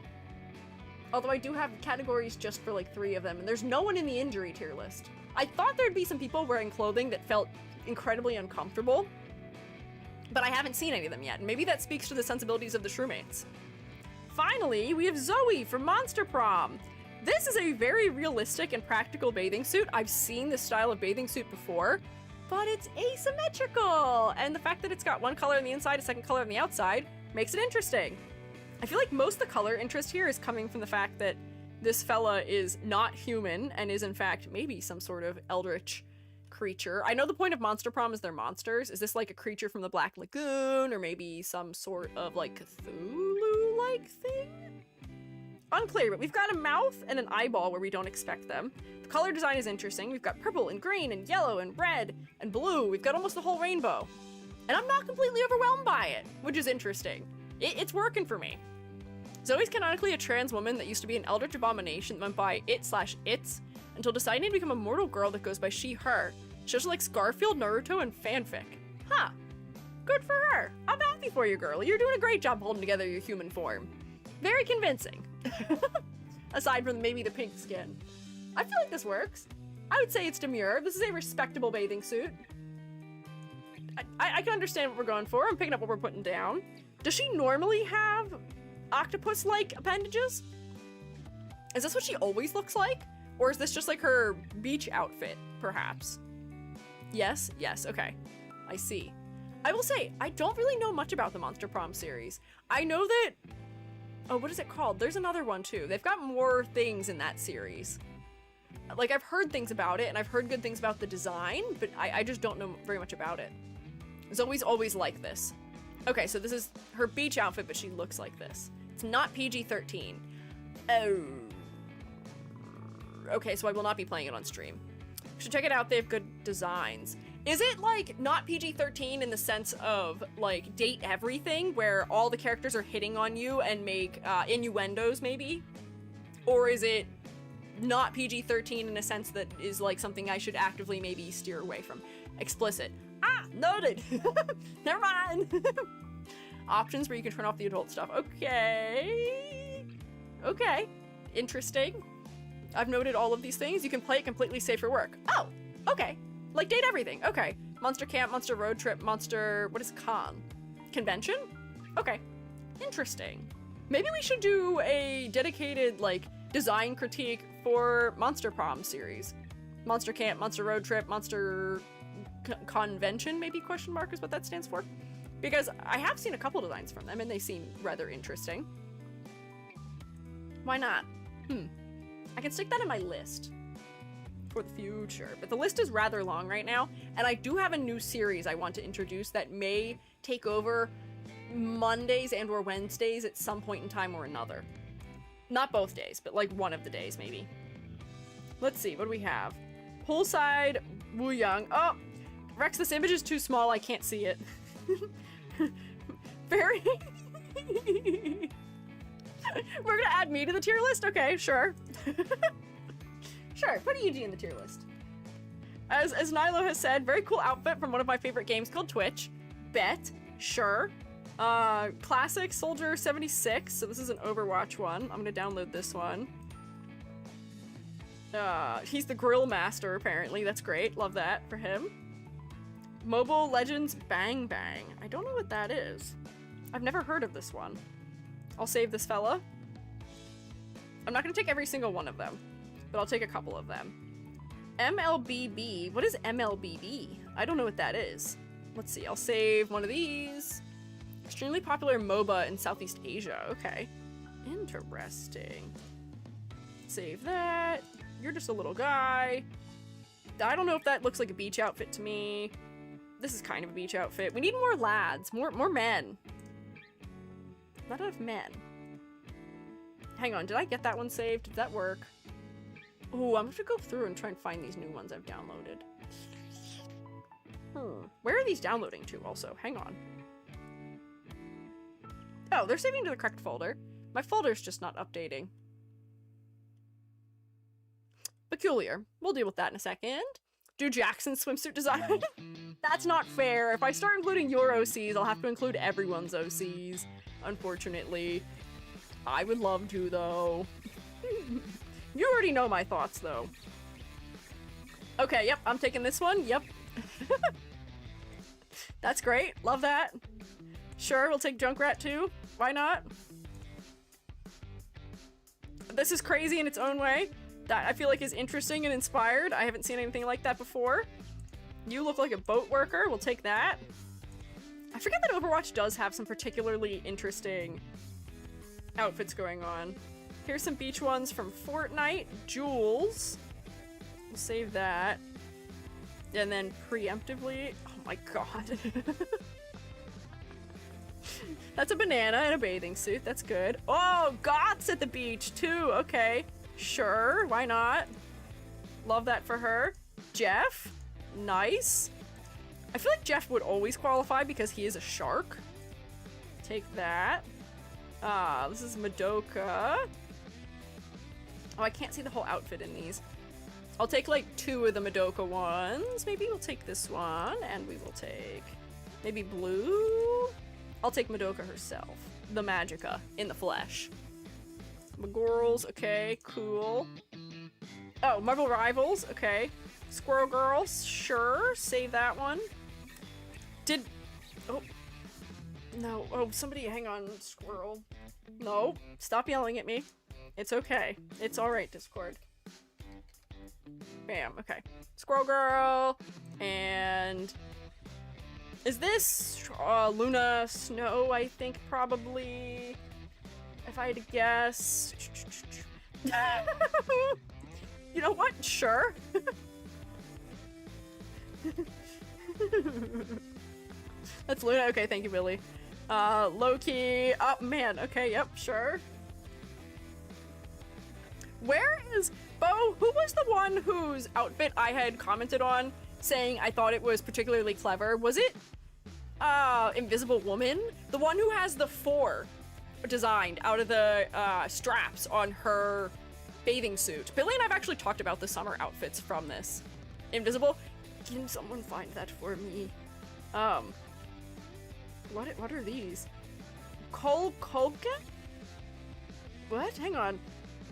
Although I do have categories just for like 3 of them, and there's no one in the injury tier list. I thought there'd be some people wearing clothing that felt incredibly uncomfortable, but I haven't seen any of them yet, and maybe that speaks to the sensibilities of the Shroommates. Finally, we have Zoe from Monster Prom. This is a very realistic and practical bathing suit. I've seen this style of bathing suit before, but it's asymmetrical, and the fact that it's got one color on the inside, a second color on the outside, makes it interesting. I feel like most of the color interest here is coming from the fact that this fella is not human and is in fact maybe some sort of eldritch creature. I know the point of Monster Prom is they're monsters. Is this like a creature from the Black Lagoon or maybe some sort of like Cthulhu-like thing? Unclear, but we've got a mouth and an eyeball where we don't expect them. The color design is interesting. We've got purple and green and yellow and red and blue. We've got almost the whole rainbow. And I'm not completely overwhelmed by it, which is interesting. It's working for me. Zoe's canonically a trans woman that used to be an eldritch abomination that went by it/its until deciding to become a mortal girl that goes by she, her. She also likes Garfield, Naruto, and fanfic. Huh. Good for her. I'm happy for you, girl. You're doing a great job holding together your human form. Very convincing. Aside from maybe the pink skin. I feel like this works. I would say it's demure. This is a respectable bathing suit. I can understand what we're going for. I'm picking up what we're putting down. Does she normally have octopus-like appendages? Is this what she always looks like? Or is this just like her beach outfit, perhaps? Yes, okay. I see. I will say, I don't really know much about the Monster Prom series. I know that... Oh, what is it called? There's another one too. They've got more things in that series. Like, I've heard things about it, and I've heard good things about the design, but I just don't know very much about it. Zoe's always like this. Okay, so this is her beach outfit, but she looks like this. It's not PG-13. Oh. Okay, so I will not be playing it on stream. Should check it out, they have good designs. Is it, like, not PG-13 in the sense of, like, date everything, where all the characters are hitting on you and make innuendos, maybe? Or is it not PG-13 in a sense that is, like, something I should actively maybe steer away from? Explicit. Ah, noted! Never mind! Options where you can turn off the adult stuff. Okay. Okay. Interesting. I've noted all of these things. You can play it completely safe for work. Oh, okay. Like, date everything. Okay. Monster camp, monster road trip, monster... What is con? Convention? Okay. Interesting. Maybe we should do a dedicated, like, design critique for Monster Prom series. Monster camp, monster road trip, monster... convention, maybe, question mark is what that stands for. Because I have seen a couple designs from them, and they seem rather interesting. Why not? I can stick that in my list for the future, but the list is rather long right now, and I do have a new series I want to introduce that may take over Mondays and or Wednesdays at some point in time or another. Not both days, but like one of the days maybe. Let's see, what do we have? Poolside Wuyang. Oh, Rex, this image is too small, I can't see it. Very... We're gonna add me to the tier list? Okay, sure. Sure, put EG in the tier list. As Nilo has said, very cool outfit from one of my favorite games called Twitch. Bet. Sure. Classic Soldier 76, so this is an Overwatch one. I'm gonna download this one. He's the grill master, apparently. That's great. Love that for him. Mobile Legends Bang Bang. I don't know what that is. I've never heard of this one. I'll save this fella. I'm not gonna take every single one of them, but I'll take a couple of them. MLBB. What is MLBB? I don't know what that is. Let's see. I'll save one of these. Extremely popular MOBA in Southeast Asia. Okay. Interesting. Save that. You're just a little guy. I don't know if that looks like a beach outfit to me. This is kind of a beach outfit. We need more lads. More men. Not enough men. Hang on, did I get that one saved? Did that work? Ooh, I'm gonna have to go through and try and find these new ones I've downloaded. Where are these downloading to also? Hang on. Oh, they're saving to the correct folder. My folder's just not updating. Peculiar. We'll deal with that in a second. Do Jackson's swimsuit design? That's not fair. If I start including your OCs, I'll have to include everyone's OCs. Unfortunately. I would love to, though. You already know my thoughts, though. Okay, yep, I'm taking this one. Yep. That's great. Love that. Sure, we'll take Junkrat, too. Why not? This is crazy in its own way. That I feel like is interesting and inspired. I haven't seen anything like that before. You look like a boat worker. We'll take that. I forget that Overwatch does have some particularly interesting outfits going on. Here's some beach ones from Fortnite. Jules. We'll save that. And then preemptively... Oh my god. That's a banana and a bathing suit. That's good. Oh, Goth's at the beach too. Okay. Sure. Why not? Love that for her. Jeff. Nice. I feel like Jeff would always qualify because he is a shark. Take that. This is Madoka. Oh, I can't see the whole outfit in these. I'll take like 2 of the Madoka ones. Maybe we'll take this one, and we will take maybe blue. I'll take Madoka herself. The Magica in the flesh. Magorals, okay, cool. Oh, Marvel Rivals, okay. Squirrel Girls, sure, save that one. Oh. No, oh, somebody, hang on, Squirrel. No, stop yelling at me. It's okay. It's alright, Discord. Bam, okay. Squirrel Girl, and... Is this Luna Snow, I think, probably? If I had to guess... You know what? Sure. That's Luna. Okay, thank you, Billy. Loki. Oh, man. Okay, yep, sure. Where is... Bo, who was the one whose outfit I had commented on saying I thought it was particularly clever? Was it Invisible Woman? The one who has the 4 designed out of the straps on her bathing suit. Billy and I've actually talked about the summer outfits from this. Invisible? Can someone find that for me? What are these? Kolka? What? Hang on.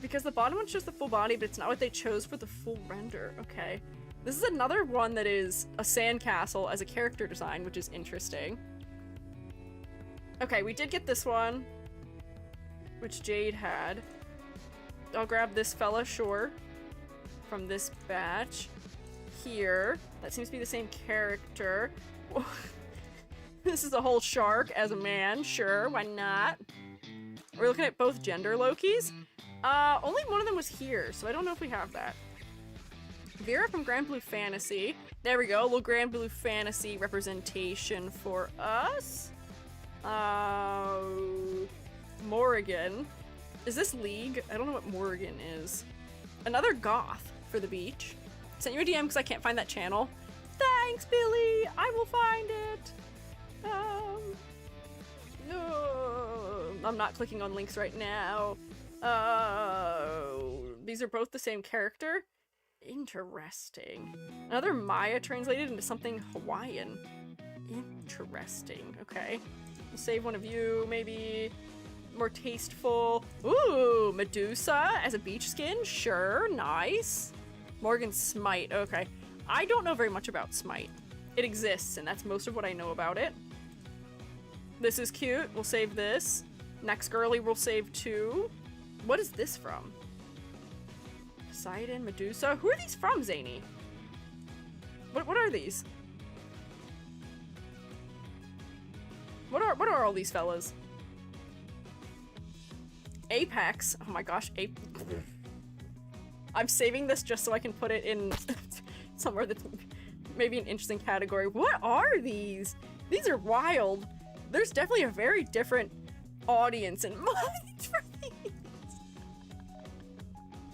Because the bottom one shows the full body, but it's not what they chose for the full render. Okay. This is another one that is a sandcastle as a character design, which is interesting. Okay, we did get this one, which Jade had. I'll grab this fella, sure, from this batch. Here. That seems to be the same character. This is a whole shark as a man, sure, why not? We're looking at both gender Lokis. Only one of them was here, so I don't know if we have that. Vera from Grand Blue Fantasy. There we go, a little Grand Blue Fantasy representation for us. Morrigan. Is this League? I don't know what Morrigan is. Another goth for the beach. Sent you a DM because I can't find that channel. Thanks, Billy! I will find it! No, I'm not clicking on links right now. These are both the same character? Interesting. Another Maya translated into something Hawaiian. Interesting. Okay. We'll save one of you, maybe. More tasteful. Ooh, Medusa as a beach skin? Sure, nice. Morgan Smite, okay. I don't know very much about Smite. It exists, and that's most of what I know about it. This is cute. We'll save this. Next girly we'll save too. What is this from? Poseidon, Medusa. Who are these from, Zany? What are these? What are all these fellas? Apex. Oh my gosh, I'm saving this just so I can put it in somewhere that's maybe an interesting category. What are these? These are wild. There's definitely a very different audience in mind for these.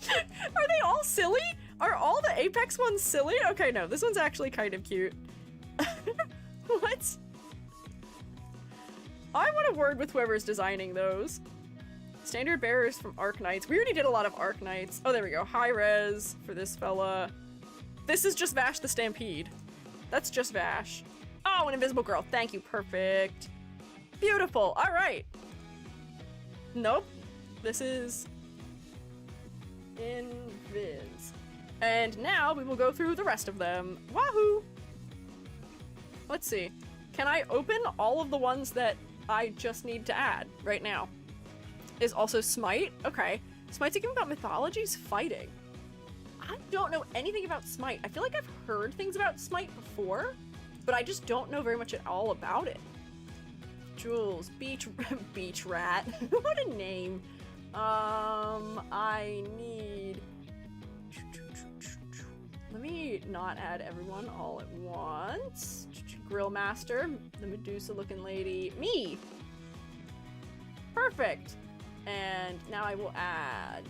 Are they all silly? Are all the Apex ones silly? Okay, no, this one's actually kind of cute. What? I want a word with whoever's designing those. Standard bearers from Arknights. We already did a lot of Arknights. Oh, there we go. High res for this fella. This is just Vash the Stampede. That's just Vash. Oh, an invisible girl. Thank you. Perfect. Beautiful. All right. Nope. This is Invis. And now we will go through the rest of them. Wahoo! Let's see. Can I open all of the ones that I just need to add right now? Is also Smite. Okay. Smite's a game about mythologies fighting. I don't know anything about Smite. I feel like I've heard things about Smite before, but I just don't know very much at all about it. Jules, beach rat. What a name. I need... Let me not add everyone all at once. Grill Master, the Medusa looking lady. Me! Perfect. And now I will add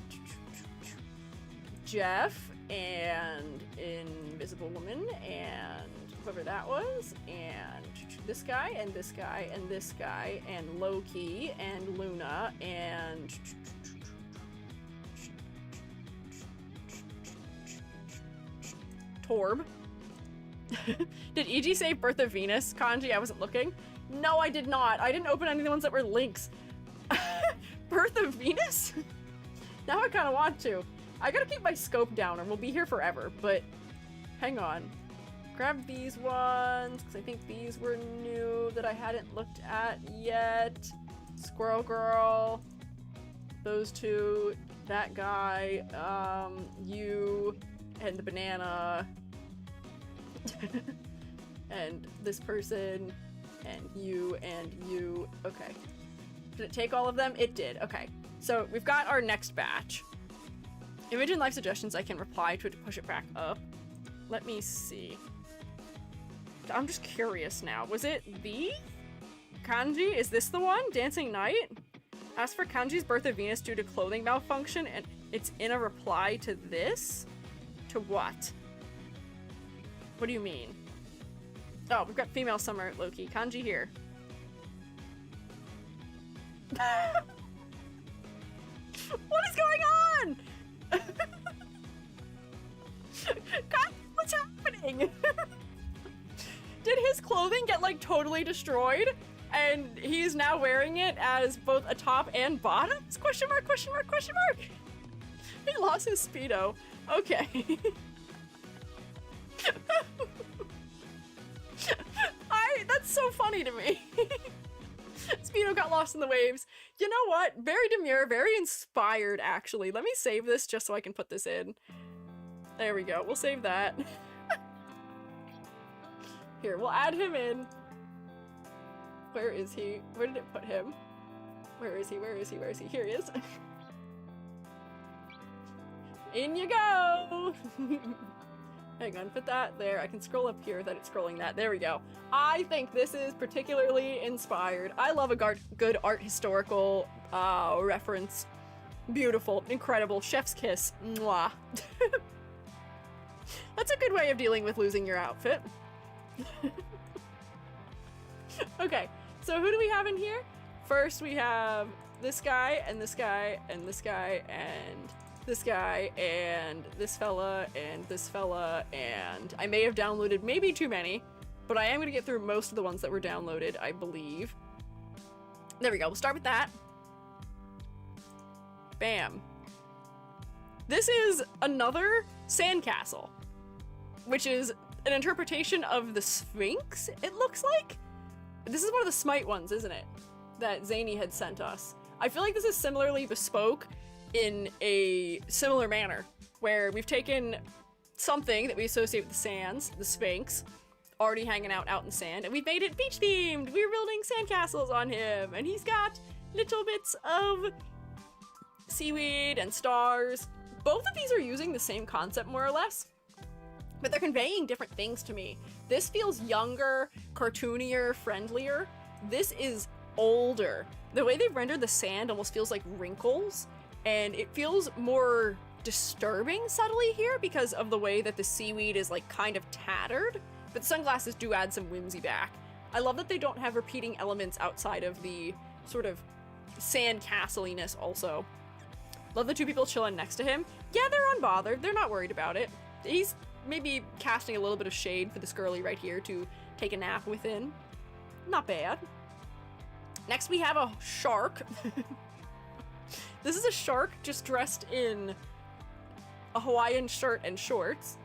Jeff and Invisible Woman and whoever that was, and this guy and this guy and this guy and Loki and Luna and Torb. Did EG say Birth of Venus, Kanji? I wasn't looking. No, I did not. I didn't open any of the ones that were links. Birth of Venus? Now I kind of want to. I gotta keep my scope down or we'll be here forever, but hang on. Grab these ones, because I think these were new that I hadn't looked at yet. Squirrel Girl. Those two. That guy. You. And the banana. And this person. And you. And you. Okay. Did it take all of them? It did. Okay. So we've got our next batch. Image and life suggestions, I can reply to it to push it back up. Let me see. I'm just curious now. Was it the kanji? Is this the one? Dancing Night? Asked for kanji's birth of Venus due to clothing malfunction, and it's in a reply to this? To what? What do you mean? Oh, we've got female summer Loki. Kanji here. What is going on? God, what's happening? Did his clothing get like totally destroyed and he's now wearing it as both a top and bottoms? Question mark, question mark, question mark. He lost his Speedo. Okay. That's so funny to me. Speedo got lost in the waves. You know what? Very demure, very inspired, actually. Let me save this just so I can put this in. There we go. We'll save that. Here, we'll add him in. Where is he? Where did it put him? Where is he? Where is he? Where is he? Here he is. In you go! Hang on, put that there. I can scroll up here without it scrolling that. There we go. I think this is particularly inspired. I love a good art historical reference. Beautiful, incredible, chef's kiss. Mwah. That's a good way of dealing with losing your outfit. Okay, so who do we have in here? First we have this guy, and this guy, and this guy, and this guy, and this fella, and this fella, and I may have downloaded maybe too many, but I am going to get through most of the ones that were downloaded, I believe. There we go, we'll start with that. Bam. This is another sandcastle, which is an interpretation of the Sphinx, it looks like. This is one of the Smite ones, isn't it? That Zany had sent us. I feel like this is similarly bespoke in a similar manner, where we've taken something that we associate with the sands, the Sphinx, already hanging out in the sand, and we've made it beach themed. We're building sandcastles on him, and he's got little bits of seaweed and stars. Both of these are using the same concept, more or less, but they're conveying different things to me. This feels younger, cartoonier, friendlier. This is older. The way they've rendered the sand almost feels like wrinkles, and it feels more disturbing subtly here because of the way that the seaweed is like kind of tattered, but sunglasses do add some whimsy back. I love that they don't have repeating elements outside of the sort of sand castle-iness also. Love the two people chilling next to him. Yeah, they're unbothered. They're not worried about it. He's maybe casting a little bit of shade for this girlie right here to take a nap within. Not bad. Next we have a shark. This is a shark just dressed in a Hawaiian shirt and shorts.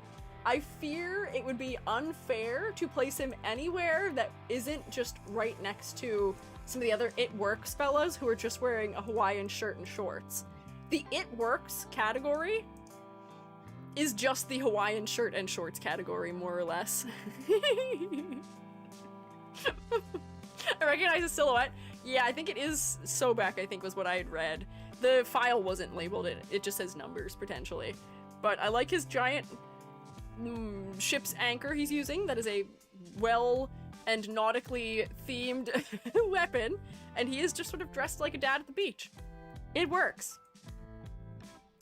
I fear it would be unfair to place him anywhere that isn't just right next to some of the other It Works fellas who are just wearing a Hawaiian shirt and shorts. The It Works category is just the Hawaiian shirt and shorts category, more or less. I recognize the silhouette. Yeah, I think it is Sobek, I think was what I had read. The file wasn't labeled, it just says numbers, potentially. But I like his giant ship's anchor he's using. That is a well and nautically themed weapon, and he is just sort of dressed like a dad at the beach. It works.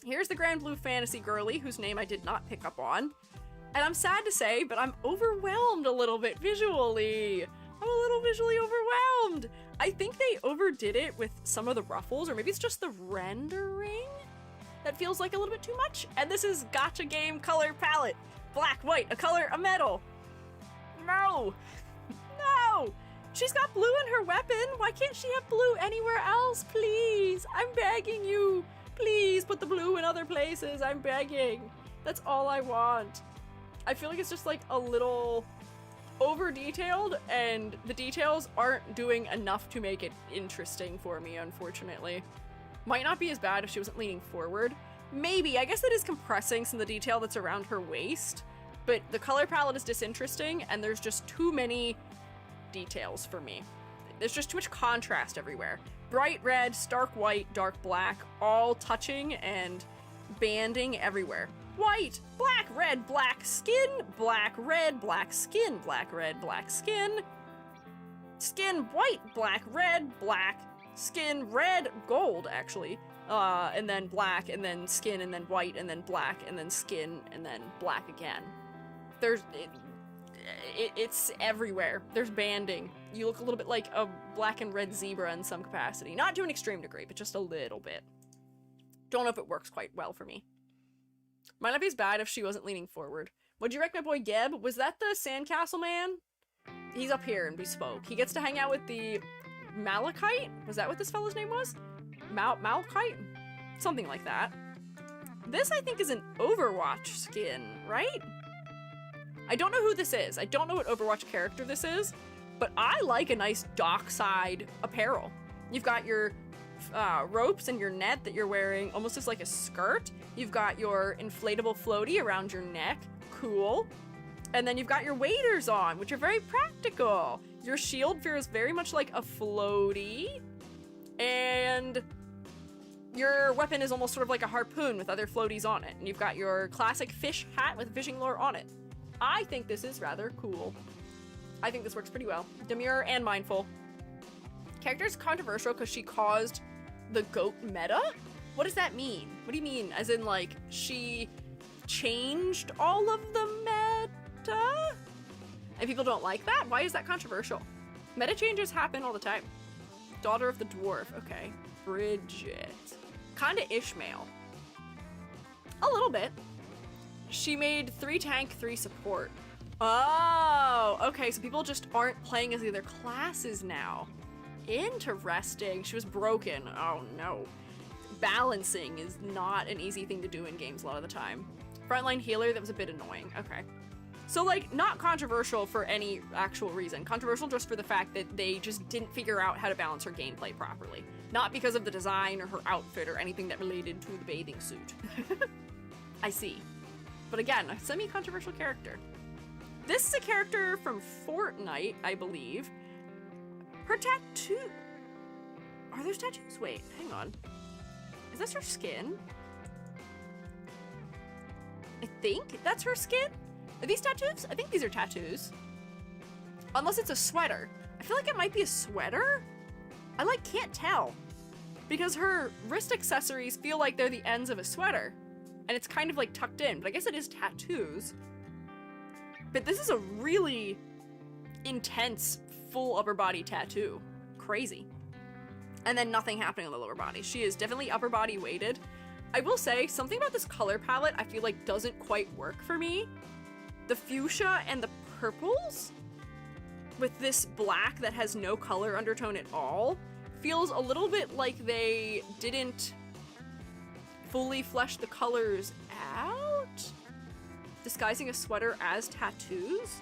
Here's the Grand Blue Fantasy girly, whose name I did not pick up on. And I'm sad to say, but I'm overwhelmed a little bit visually. I'm a little visually overwhelmed. I think they overdid it with some of the ruffles, or maybe it's just the rendering that feels like a little bit too much. And this is Gacha Game color palette. Black, white, a color, a metal. No. No. She's got blue in her weapon. Why can't she have blue anywhere else, please? I'm begging you. Please put the blue in other places. I'm begging. That's all I want. I feel like it's just like a little over detailed, and the details aren't doing enough to make it interesting for me, unfortunately. Might not be as bad if she wasn't leaning forward. Maybe. I guess that is compressing some of the detail that's around her waist, but the color palette is disinteresting, and there's just too many details for me. There's just too much contrast everywhere. Bright red, stark white, dark black, all touching and banding everywhere. White, black, red, black skin, black, red, black skin, black, red, black skin. Skin, white, black, red, black, skin, red, gold, actually. And then black, and then skin, and then white, and then black, and then skin, and then black again. It's everywhere. There's banding. You look a little bit like a black and red zebra in some capacity. Not to an extreme degree, but just a little bit. Don't know if it works quite well for me. Might not be as bad if she wasn't leaning forward. What'd you wreck my boy Geb? Was that the sandcastle man? He's up here in Bespoke. He gets to hang out with the Malachite? Was that what this fella's name was? Malachite? Something like that. This, I think, is an Overwatch skin, right? I don't know who this is. I don't know what Overwatch character this is, but I like a nice dockside apparel. You've got your ropes and your net that you're wearing almost as like a skirt. You've got your inflatable floaty around your neck. Cool. And then you've got your waders on, which are very practical. Your shield feels very much like a floaty. And your weapon is almost sort of like a harpoon with other floaties on it. And you've got your classic fish hat with fishing lure on it. I think this is rather cool. I think this works pretty well. Demure and mindful. Character's controversial because she caused the goat meta? What does that mean? What do you mean? As in, like, she changed all of the meta? And people don't like that? Why is that controversial? Meta changes happen all the time. Daughter of the dwarf. Okay. Bridget. Kinda Ishmael. A little bit. She made 3 tank, 3 support. Oh, okay, so people just aren't playing as the other classes now. Interesting. She was broken. Oh no. Balancing is not an easy thing to do in games a lot of the time. Frontline healer, that was a bit annoying. Okay. So, like, not controversial for any actual reason. Controversial just for the fact that they just didn't figure out how to balance her gameplay properly. Not because of the design or her outfit or anything that related to the bathing suit. I see. But again, a semi-controversial character. This is a character from Fortnite, I believe. Her tattoo... Are those tattoos? Wait, hang on. Is this her skin? I think that's her skin? Are these tattoos? I think these are tattoos. Unless it's a sweater. I feel like it might be a sweater? I, like, can't tell. Because her wrist accessories feel like they're the ends of a sweater. And it's kind of, like, tucked in. But I guess it is tattoos. But this is a really intense full upper body tattoo. Crazy. And then nothing happening on the lower body. She is definitely upper body weighted. I will say, something about this color palette I feel like doesn't quite work for me. The fuchsia and the purples with this black that has no color undertone at all feels a little bit like they didn't fully flesh the colors out? Disguising a sweater as tattoos?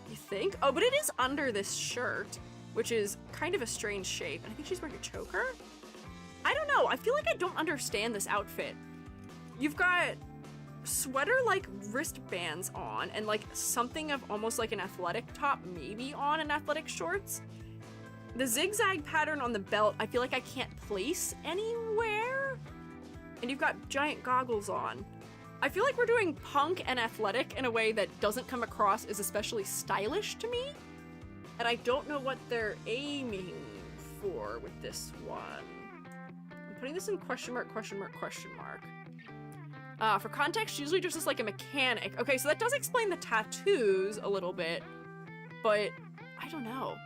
You think? Oh, but it is under this shirt, which is kind of a strange shape. And I think she's wearing a choker? I don't know. I feel like I don't understand this outfit. You've got sweater-like wristbands on and like something of almost like an athletic top maybe on and athletic shorts. The zigzag pattern on the belt I feel like I can't place anywhere. And you've got giant goggles on. I feel like we're doing punk and athletic in a way that doesn't come across as especially stylish to me. And I don't know what they're aiming for with this one. I'm putting this in question mark, question mark, question mark. For context, usually just as like a mechanic. Okay, so that does explain the tattoos a little bit, but I don't know.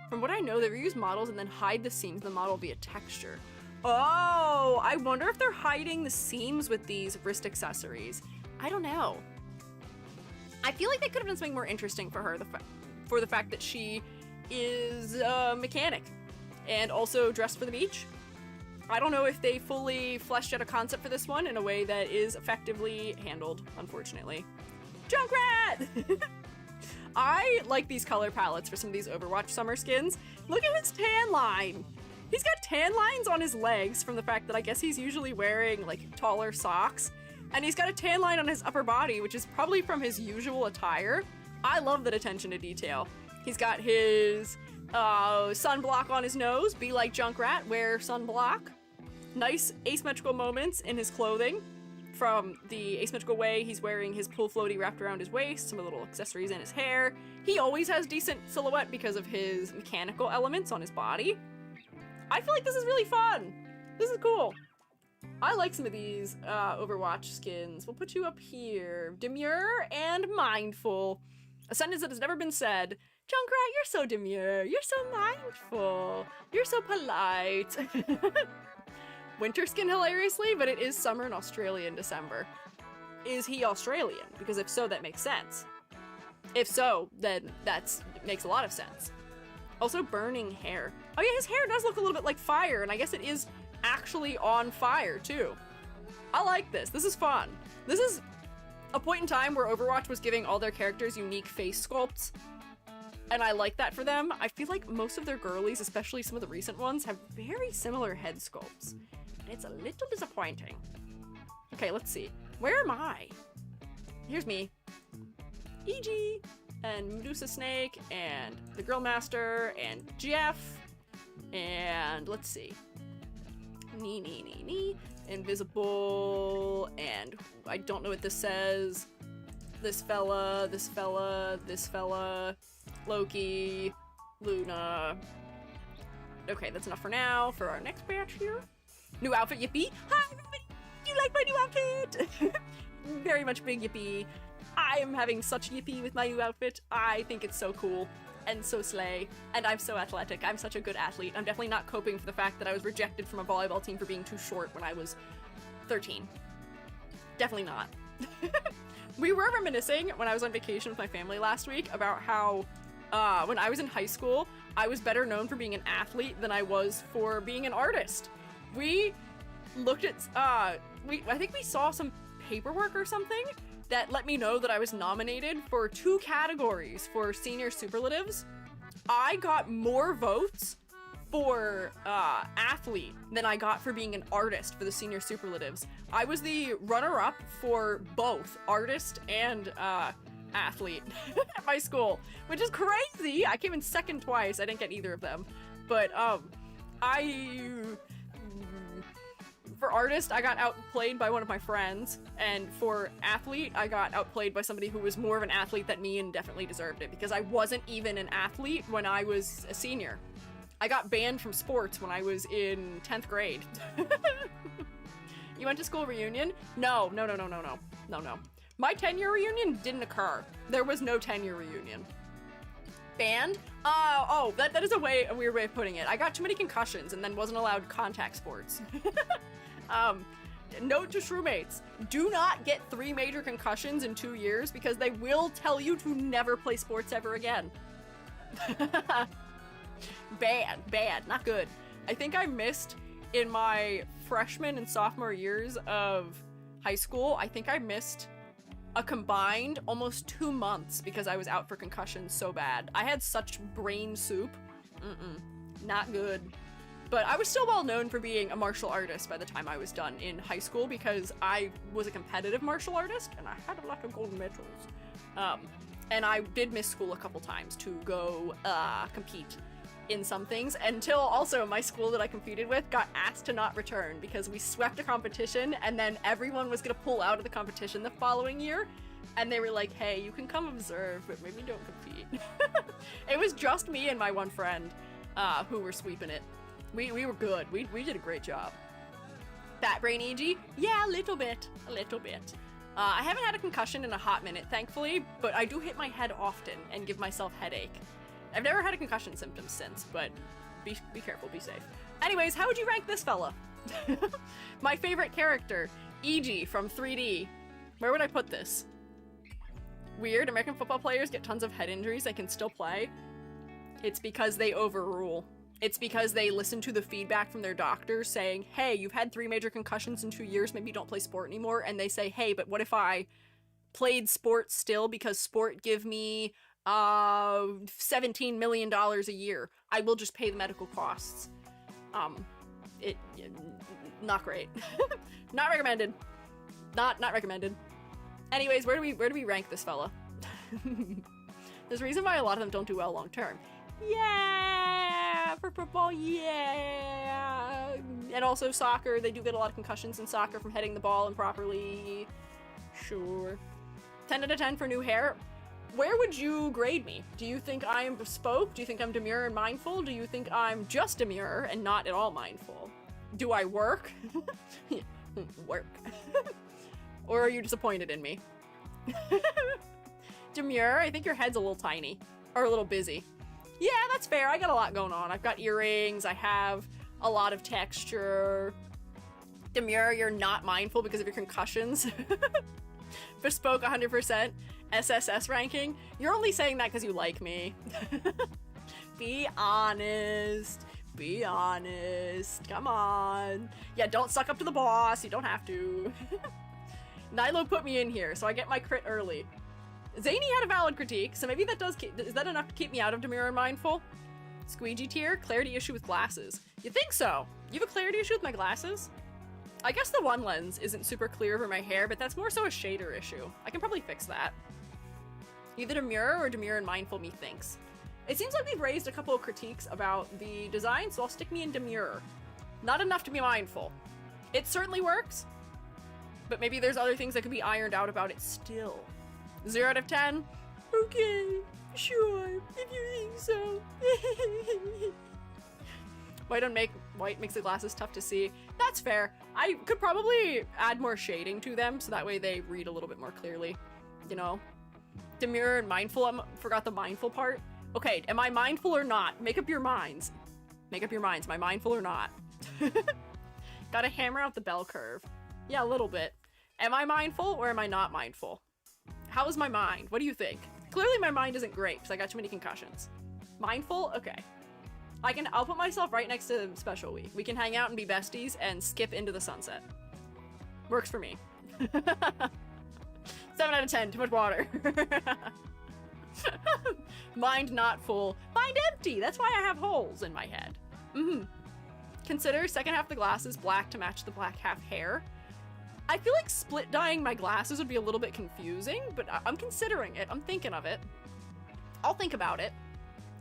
From what I know, they reuse models and then hide the seams of the model via texture. Oh, I wonder if they're hiding the seams with these wrist accessories. I don't know. I feel like they could have done something more interesting for her, for the fact that she is a mechanic and also dressed for the beach. I don't know if they fully fleshed out a concept for this one in a way that is effectively handled, unfortunately. Junkrat! I like these color palettes for some of these Overwatch summer skins. Look at his tan line! He's got tan lines on his legs from the fact that I guess he's usually wearing, like, taller socks. And he's got a tan line on his upper body, which is probably from his usual attire. I love that attention to detail. He's got his sunblock on his nose, be like Junkrat, wear sunblock. Nice asymmetrical moments in his clothing. from the asymmetrical way. He's wearing his pool floaty wrapped around his waist, some little accessories in his hair. He always has decent silhouette because of his mechanical elements on his body. I feel like this is really fun. This is cool. I like some of these Overwatch skins. We'll put you up here. Demure and mindful. A sentence that has never been said. Junkrat, you're so demure. You're so mindful. You're so polite. Winter skin hilariously, but it is summer in Australia in December. Is he Australian? Because if so, that makes sense. If so, then that makes a lot of sense. Also burning hair. Oh yeah, his hair does look a little bit like fire, and I guess it is actually on fire too. I like this. This is fun. This is a point in time where Overwatch was giving all their characters unique face sculpts, and I like that for them. I feel like most of their girlies, especially some of the recent ones, have very similar head sculpts, and it's a little disappointing. Okay, let's see. Where am I? Here's me. EG, and Medusa Snake, and the Grill Master, and Jeff, and let's see. Invisible, and I don't know what this says. This fella, this fella, this fella, Loki, Luna. Okay, that's enough for now. For our next batch here. New outfit, yippee! Hi everybody! Do you like my new outfit? Very much big yippee. I am having such yippee with my new outfit. I think it's so cool. And so slay, and I'm so athletic. I'm such a good athlete. I'm definitely not coping for the fact that I was rejected from a volleyball team for being too short when I was 13. Definitely not. We were reminiscing when I was on vacation with my family last week about how when I was in high school, I was better known for being an athlete than I was for being an artist. We looked at, I think we saw some paperwork or something that let me know that I was nominated for 2 categories for senior superlatives. I got more votes for athlete than I got for being an artist for the senior superlatives. I was the runner-up for both artist and athlete at my school, which is crazy. I came in second twice. I didn't get either of them, but for artist, I got outplayed by one of my friends, and for athlete, I got outplayed by somebody who was more of an athlete than me and definitely deserved it, because I wasn't even an athlete when I was a senior. I got banned from sports when I was in 10th grade. You went to school reunion? No. My 10-year reunion didn't occur. There was no 10-year reunion. Banned? That is a weird way of putting it. I got too many concussions and then wasn't allowed contact sports. Note to shroommates, do not get 3 major concussions in 2 years because they will tell you to never play sports ever again. Bad, not good. I think I missed in my freshman and sophomore years of high school, I think I missed a combined almost 2 months because I was out for concussions so bad. I had such brain soup. Not good. But I was still well known for being a martial artist by the time I was done in high school because I was a competitive martial artist and I had a lot of gold medals. And I did miss school a couple times to go compete in some things, until also my school that I competed with got asked to not return because we swept a competition and then everyone was gonna pull out of the competition the following year, and they were like, hey, you can come observe, but maybe don't compete. It was just me and my one friend who were sweeping it. We were good. We did a great job. Fat brain EG? Yeah, a little bit. I haven't had a concussion in a hot minute, thankfully, but I do hit my head often and give myself headache. I've never had a concussion symptom since, but be careful, be safe. Anyways, how would you rank this fella? My favorite character, EG from 3D. Where would I put this? Weird, American football players get tons of head injuries, they can still play. It's because they overrule. It's because they listen to the feedback from their doctors saying, hey, you've had 3 major concussions in 2 years, maybe don't play sport anymore. And they say, hey, but what if I played sport still because sport give me $17 million a year? I will just pay the medical costs. Not great. Not recommended. Not recommended. Anyways, where do we rank this fella? There's a reason why a lot of them don't do well long term. Yeah, for football, yeah. And also soccer, they do get a lot of concussions in soccer from heading the ball improperly. Sure. 10 out of 10 for new hair. Where would you grade me? Do you think I am bespoke? Do you think I'm demure and mindful? Do you think I'm just demure and not at all mindful? Do I work? Work. Or are you disappointed in me? Demure, I think your head's a little tiny. Or a little busy. Yeah, that's fair. I got a lot going on. I've got earrings. I have a lot of texture. Demure, you're not mindful because of your concussions. Bespoke 100%. SSS ranking. You're only saying that because you like me. Be honest. Be honest. Come on. Yeah, don't suck up to the boss. You don't have to. Nilo put me in here, so I get my crit early. Zany had a valid critique, so maybe that is that enough to keep me out of demure and mindful? Squeegee tier, clarity issue with glasses. You think so? You have a clarity issue with my glasses? I guess the one lens isn't super clear over my hair, but that's more so a shader issue. I can probably fix that. Either demure or demure and mindful me thinks. It seems like we've raised a couple of critiques about the design, so I'll stick me in demure. Not enough to be mindful. It certainly works, but maybe there's other things that could be ironed out about it still. 0 out of 10? Okay, sure, if you think so. White makes the glasses tough to see. That's fair. I could probably add more shading to them so that way they read a little bit more clearly. You know? Demure and mindful. I forgot the mindful part. Okay, am I mindful or not? Make up your minds. Make up your minds. Am I mindful or not? Gotta hammer out the bell curve. Yeah, a little bit. Am I mindful or am I not mindful? How is my mind? What do you think? Clearly my mind isn't great because I got too many concussions. Mindful? Okay. I'll put myself right next to Special Week. We can hang out and be besties and skip into the sunset. Works for me. 7 out of 10, too much water. Mind not full. Mind empty! That's why I have holes in my head. Consider second half of the glasses black to match the black half hair. I feel like split dyeing my glasses would be a little bit confusing, but I'm considering it. I'm thinking of it. I'll think about it.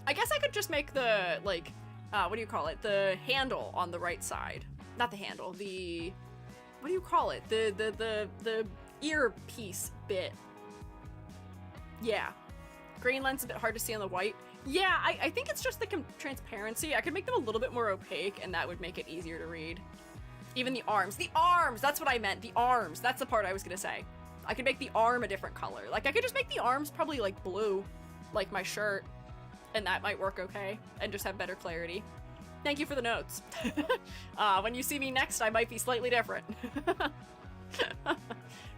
I guess I could just make the, like, what do you call it? The handle on the right side. Not the handle, the, what do you call it? The earpiece bit. Yeah. Green lens is a bit hard to see on the white. Yeah, I think it's just the transparency. I could make them a little bit more opaque and that would make it easier to read. Even the arms. The arms! That's what I meant. The arms. That's the part I was gonna say. I could make the arm a different color. Like, I could just make the arms probably, like, blue. Like my shirt. And that might work okay. And just have better clarity. Thank you for the notes. When you see me next, I might be slightly different.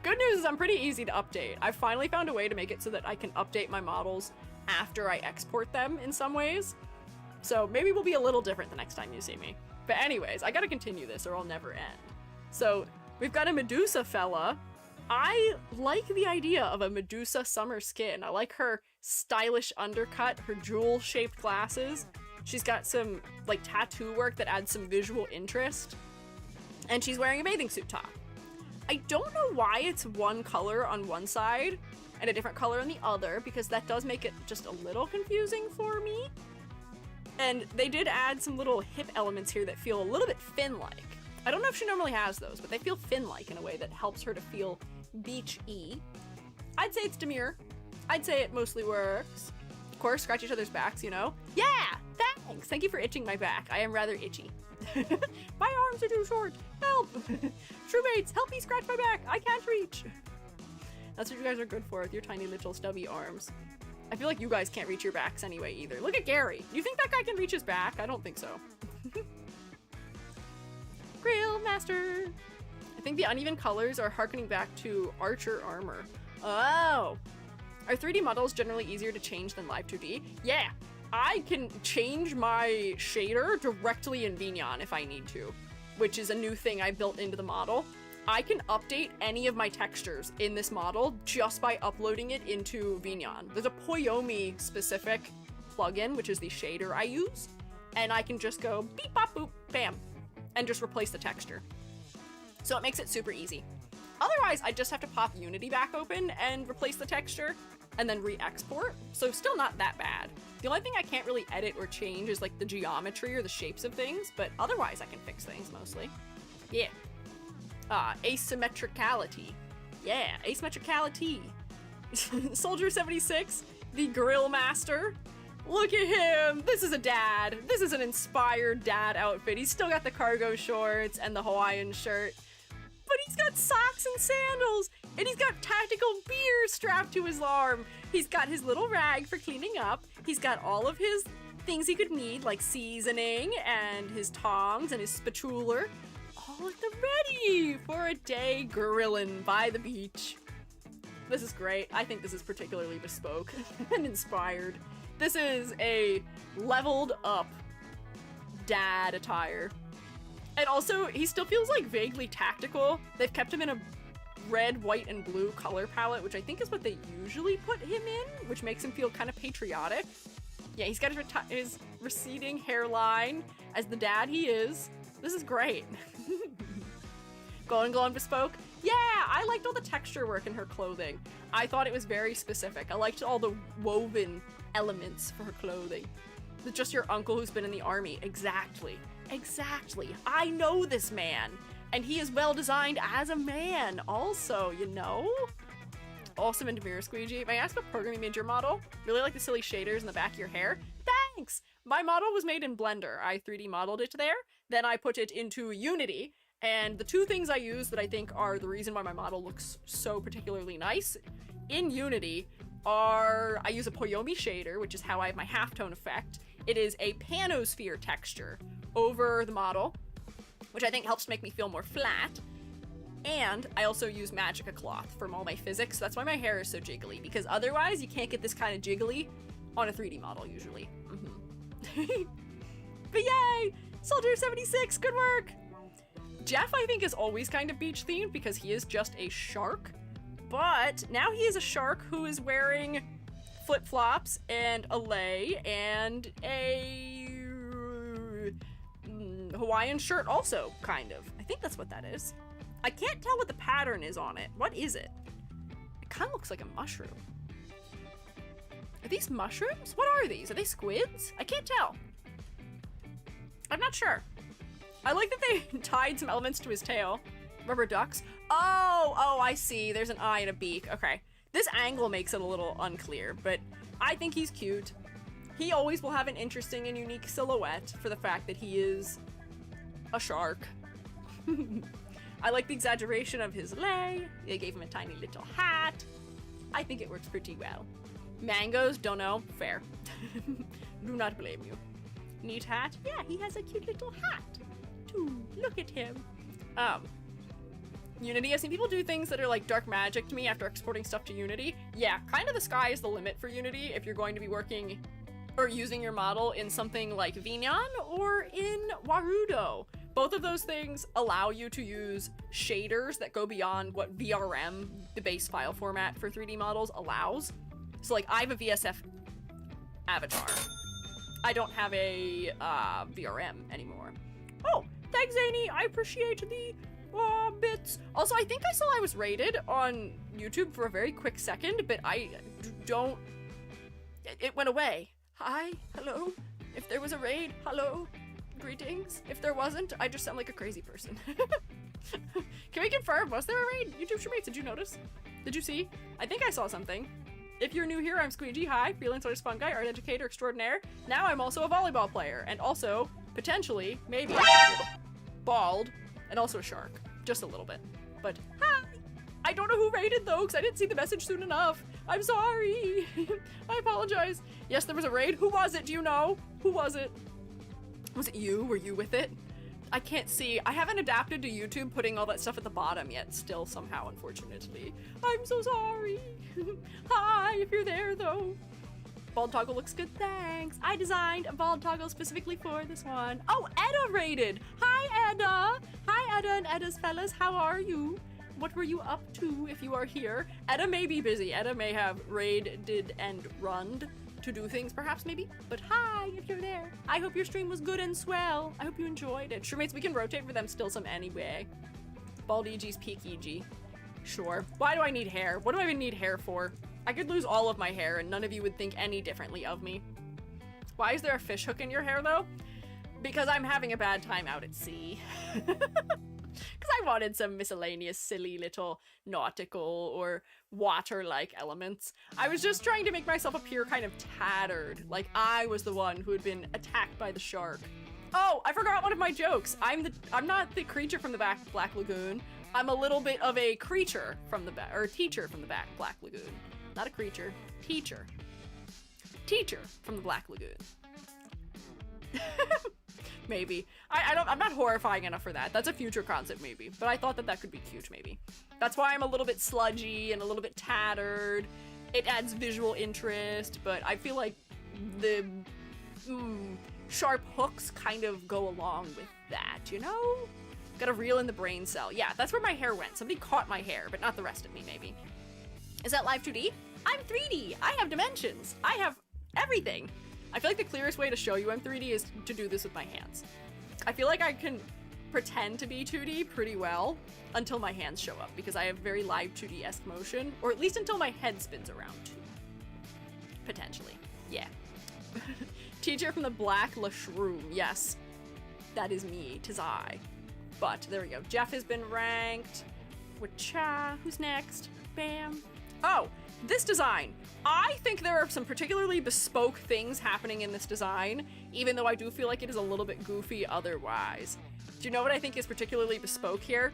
Good news is I'm pretty easy to update. I've finally found a way to make it so that I can update my models after I export them in some ways. So maybe we'll be a little different the next time you see me. But anyways, I gotta continue this or I'll never end. So we've got a Medusa fella. I like the idea of a Medusa summer skin. I like her stylish undercut, her jewel-shaped glasses. She's got some, like, tattoo work that adds some visual interest. And she's wearing a bathing suit top. I don't know why it's one color on one side and a different color on the other, because that does make it just a little confusing for me. And they did add some little hip elements here that feel a little bit fin-like. I don't know if she normally has those, but they feel fin-like in a way that helps her to feel beach-y. I'd say it's demure. I'd say it mostly works. Of course, scratch each other's backs, you know? Yeah! Thanks! Thank you for itching my back. I am rather itchy. My arms are too short. Help! Truemates, help me scratch my back. I can't reach. That's what you guys are good for with your tiny little stubby arms. I feel like you guys can't reach your backs anyway either. Look at Gary. You think that guy can reach his back? I don't think so. Grill Master. I think the uneven colors are harkening back to Archer armor. Oh. Are 3D models generally easier to change than live 2D? Yeah. I can change my shader directly in Vignon if I need to, which is a new thing I built into the model. I can update any of my textures in this model just by uploading it into Vignon. There's a Poyomi specific plugin, which is the shader I use, and I can just go beep, bop, boop, bam, and just replace the texture. So it makes it super easy. Otherwise, I just have to pop Unity back open and replace the texture, and then re-export, so still not that bad. The only thing I can't really edit or change is like the geometry or the shapes of things, but otherwise I can fix things mostly. Yeah. Asymmetricality. Yeah, asymmetricality. Soldier 76, the grill master. Look at him! This is a dad. This is an inspired dad outfit. He's still got the cargo shorts and the Hawaiian shirt, but he's got socks and sandals, and he's got tactical beer strapped to his arm. He's got his little rag for cleaning up. He's got all of his things he could need, like seasoning and his tongs and his spatula, all at the ready for a day grilling by the beach. This is great. I think this is particularly bespoke and inspired. This is a leveled up dad attire. And also, he still feels like vaguely tactical. They've kept him in a red, white, and blue color palette, which I think is what they usually put him in, which makes him feel kind of patriotic. Yeah, he's got his receding hairline as the dad he is. This is great. Glow and bespoke. Yeah, I liked all the texture work in her clothing. I thought it was very specific. I liked all the woven elements for her clothing. It's just your uncle who's been in the army. Exactly. Exactly. I know this man. And he is well designed as a man also, you know? Awesome into mirror Squiiji. May I ask what program you made your model? Really like the silly shaders in the back of your hair. Thanks! My model was made in Blender. I 3D modeled it there. Then I put it into Unity. And the two things I use that I think are the reason why my model looks so particularly nice in Unity are, I use a Poyomi shader, which is how I have my halftone effect. It is a panosphere texture over the model, which I think helps make me feel more flat. And I also use Magica cloth for all my physics. That's why my hair is so jiggly, because otherwise you can't get this kind of jiggly on a 3D model usually. But yay! Soldier 76, good work! Jeff, I think, is always kind of beach themed because he is just a shark. But now he is a shark who is wearing flip-flops and a lei and a Hawaiian shirt also, kind of. I think that's what that is. I can't tell what the pattern is on it. What is it? It kind of looks like a mushroom. Are these mushrooms? What are these? Are they squids? I can't tell. I'm not sure. I like that they tied some elements to his tail. Rubber ducks. Oh, I see. There's an eye and a beak. Okay. This angle makes it a little unclear, but I think he's cute. He always will have an interesting and unique silhouette for the fact that he is a shark. I like the exaggeration of his lei. They gave him a tiny little hat. I think it works pretty well. Mangoes, don't know. Fair. Do not blame you. Neat hat. Yeah, he has a cute little hat. Too. Look at him. Unity, I've seen people do things that are like dark magic to me after exporting stuff to Unity. Yeah, kind of the sky is the limit for Unity if you're going to be working or using your model in something like Vinyan or in Warudo. Both of those things allow you to use shaders that go beyond what VRM, the base file format for 3D models, allows. So like, I have a VSF avatar. I don't have a VRM anymore. Oh, thanks, Zany. I appreciate the bits. Also, I think I saw I was rated on YouTube for a very quick second, but I don't... It went away. Hi, hello. If there was a raid, hello, greetings. If there wasn't, I just sound like a crazy person. Can we confirm? Was there a raid? YouTube Showmates, did you notice? Did you see? I think I saw something. If you're new here, I'm Squiiji. Hi, freelance artist, fun guy, art educator extraordinaire. Now I'm also a volleyball player, and also, potentially, maybe, bald, and also a shark. Just a little bit. But, hi! I don't know who raided, though, because I didn't see the message soon enough. I'm sorry. I apologize. Yes, there was a raid. Who was it? Do you know? Who was it? Was it you? Were you with it? I can't see. I haven't adapted to YouTube putting all that stuff at the bottom yet, still somehow, unfortunately. I'm so sorry. Hi, if you're there, though. Bald toggle looks good, thanks. I designed a bald toggle specifically for this one. Oh, Edda raided. Hi, Edda. Hi, Edda and Edda's fellas. How are you? What were you up to if you are here? Edda may be busy. Edda may have raided and runned to do things, perhaps, maybe. But hi, if you're there. I hope your stream was good and swell. I hope you enjoyed it. Sure, mates, we can rotate for them still some anyway. Bald EG's peak EG. Sure. Why do I need hair? What do I even need hair for? I could lose all of my hair and none of you would think any differently of me. Why is there a fish hook in your hair though? Because I'm having a bad time out at sea. Because I wanted some miscellaneous silly little nautical or water-like elements. I was just trying to make myself appear kind of tattered, like I was the one who had been attacked by the shark. Oh, I forgot one of my jokes. I'm not the creature from the Black Lagoon. I'm a little bit of a creature from the teacher from the Black Lagoon. Not a creature, teacher. Teacher from the Black Lagoon. Maybe. I'm not horrifying enough for that. That's a future concept maybe, but I thought that could be cute maybe. That's why I'm a little bit sludgy and a little bit tattered. It adds visual interest, but I feel like the sharp hooks kind of go along with that, you know? Gotta reel in the brain cell. Yeah, that's where my hair went. Somebody caught my hair, but not the rest of me maybe. Is that live 2D? I'm 3D. I have dimensions. I have everything. I feel like the clearest way to show you I'm 3D is to do this with my hands. I feel like I can pretend to be 2D pretty well until my hands show up because I have very live 2D-esque motion, or at least until my head spins around too. Potentially. Yeah. Teacher from the Black Lashroom. Yes. That is me. 'Tis I. But there we go. Jeff has been ranked. Wacha. Who's next? Bam. Oh, this design. I think there are some particularly bespoke things happening in this design, even though I do feel like it is a little bit goofy otherwise. Do you know what I think is particularly bespoke here?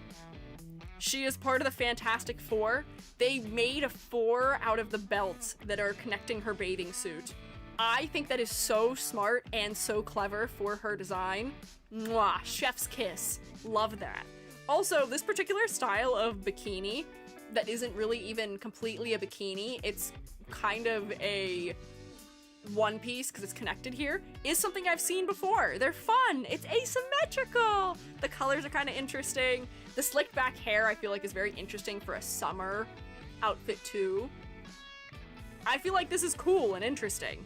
She is part of the Fantastic Four. They made a 4 out of the belts that are connecting her bathing suit. I think that is so smart and so clever for her design. Mwah, chef's kiss. Love that. Also, this particular style of bikini that isn't really even completely a bikini, it's kind of a one piece because it's connected here, is something I've seen before. They're fun. It's asymmetrical. The colors are kind of interesting. The slicked back hair I feel like is very interesting for a summer outfit too. I feel like this is cool and interesting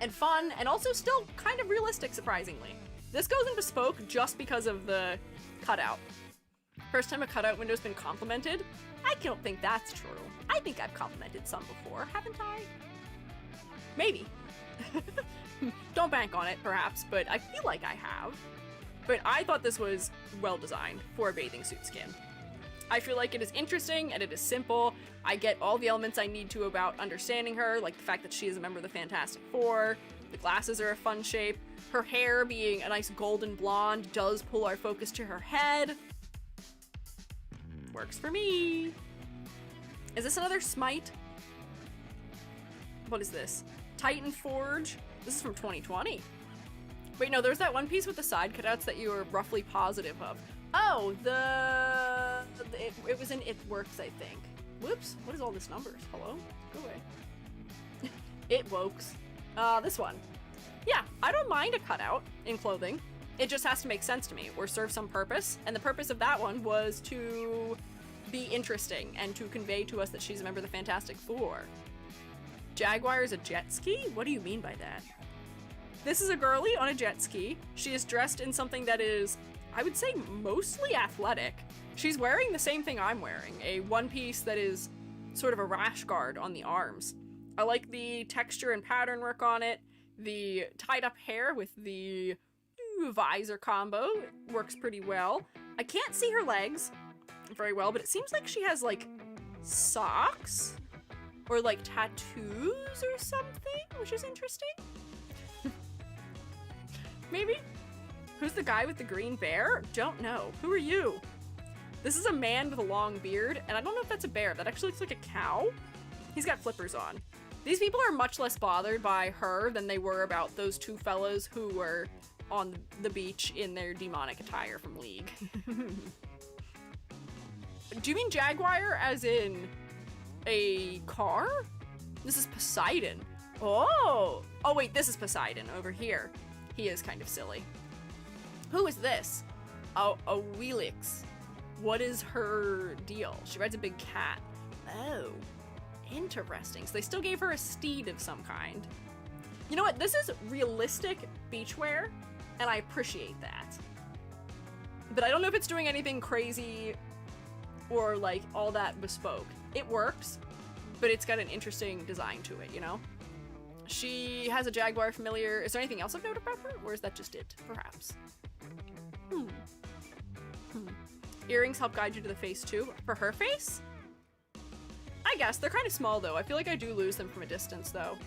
and fun and also still kind of realistic, surprisingly. This goes in bespoke just because of the cutout. First time a cutout window's been complimented? I don't think that's true. I think I've complimented some before, haven't I? Maybe. Don't bank on it, perhaps, but I feel like I have. But I thought this was well designed for a bathing suit skin. I feel like it is interesting and it is simple. I get all the elements I need to about understanding her, like the fact that she is a member of the Fantastic Four. The glasses are a fun shape. Her hair being a nice golden blonde does pull our focus to her head. Works for me. Is this another Smite? What is this? Titan Forge? This is from 2020. Wait, no, there's that one piece with the side cutouts that you were roughly positive of. Oh, it was in It Works, I think. Whoops, what is all this numbers? Hello? Go away. It Wokes. This one. Yeah, I don't mind a cutout in clothing. It just has to make sense to me or serve some purpose. And the purpose of that one was to be interesting and to convey to us that she's a member of the Fantastic Four. Jaguar is a jet ski? What do you mean by that? This is a girly on a jet ski. She is dressed in something that is, I would say, mostly athletic. She's wearing the same thing I'm wearing, a one piece that is sort of a rash guard on the arms. I like the texture and pattern work on it. The tied up hair with the visor combo works pretty well. I can't see her legs very well, but it seems like she has like socks or like tattoos or something, which is interesting. Maybe? Who's the guy with the green bear? Don't know. Who are you? This is a man with a long beard, and I don't know if that's a bear. That actually looks like a cow. He's got flippers on. These people are much less bothered by her than they were about those two fellas who were on the beach in their demonic attire from League. Do you mean Jaguar as in a car? This is Poseidon. Oh! Oh wait, this is Poseidon over here. He is kind of silly. Who is this? Oh, a Wheelix. What is her deal? She rides a big cat. Oh, interesting. So they still gave her a steed of some kind. You know what? This is realistic beachwear, and I appreciate that. But I don't know if it's doing anything crazy or like all that bespoke. It works, but it's got an interesting design to it, you know? She has a jaguar familiar. Is there anything else of note about her, or is that just it, perhaps? Earrings help guide you to the face, too. For her face? I guess. They're kind of small, though. I feel like I do lose them from a distance, though.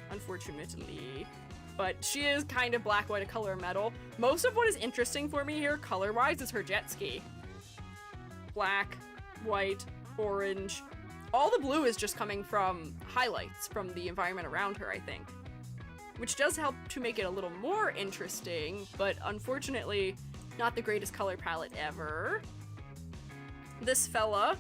Unfortunately. But she is kind of black, white, a color metal. Most of what is interesting for me here, color-wise, is her jet ski. Black, white, orange. All the blue is just coming from highlights from the environment around her, I think. Which does help to make it a little more interesting, but unfortunately, not the greatest color palette ever. This fella,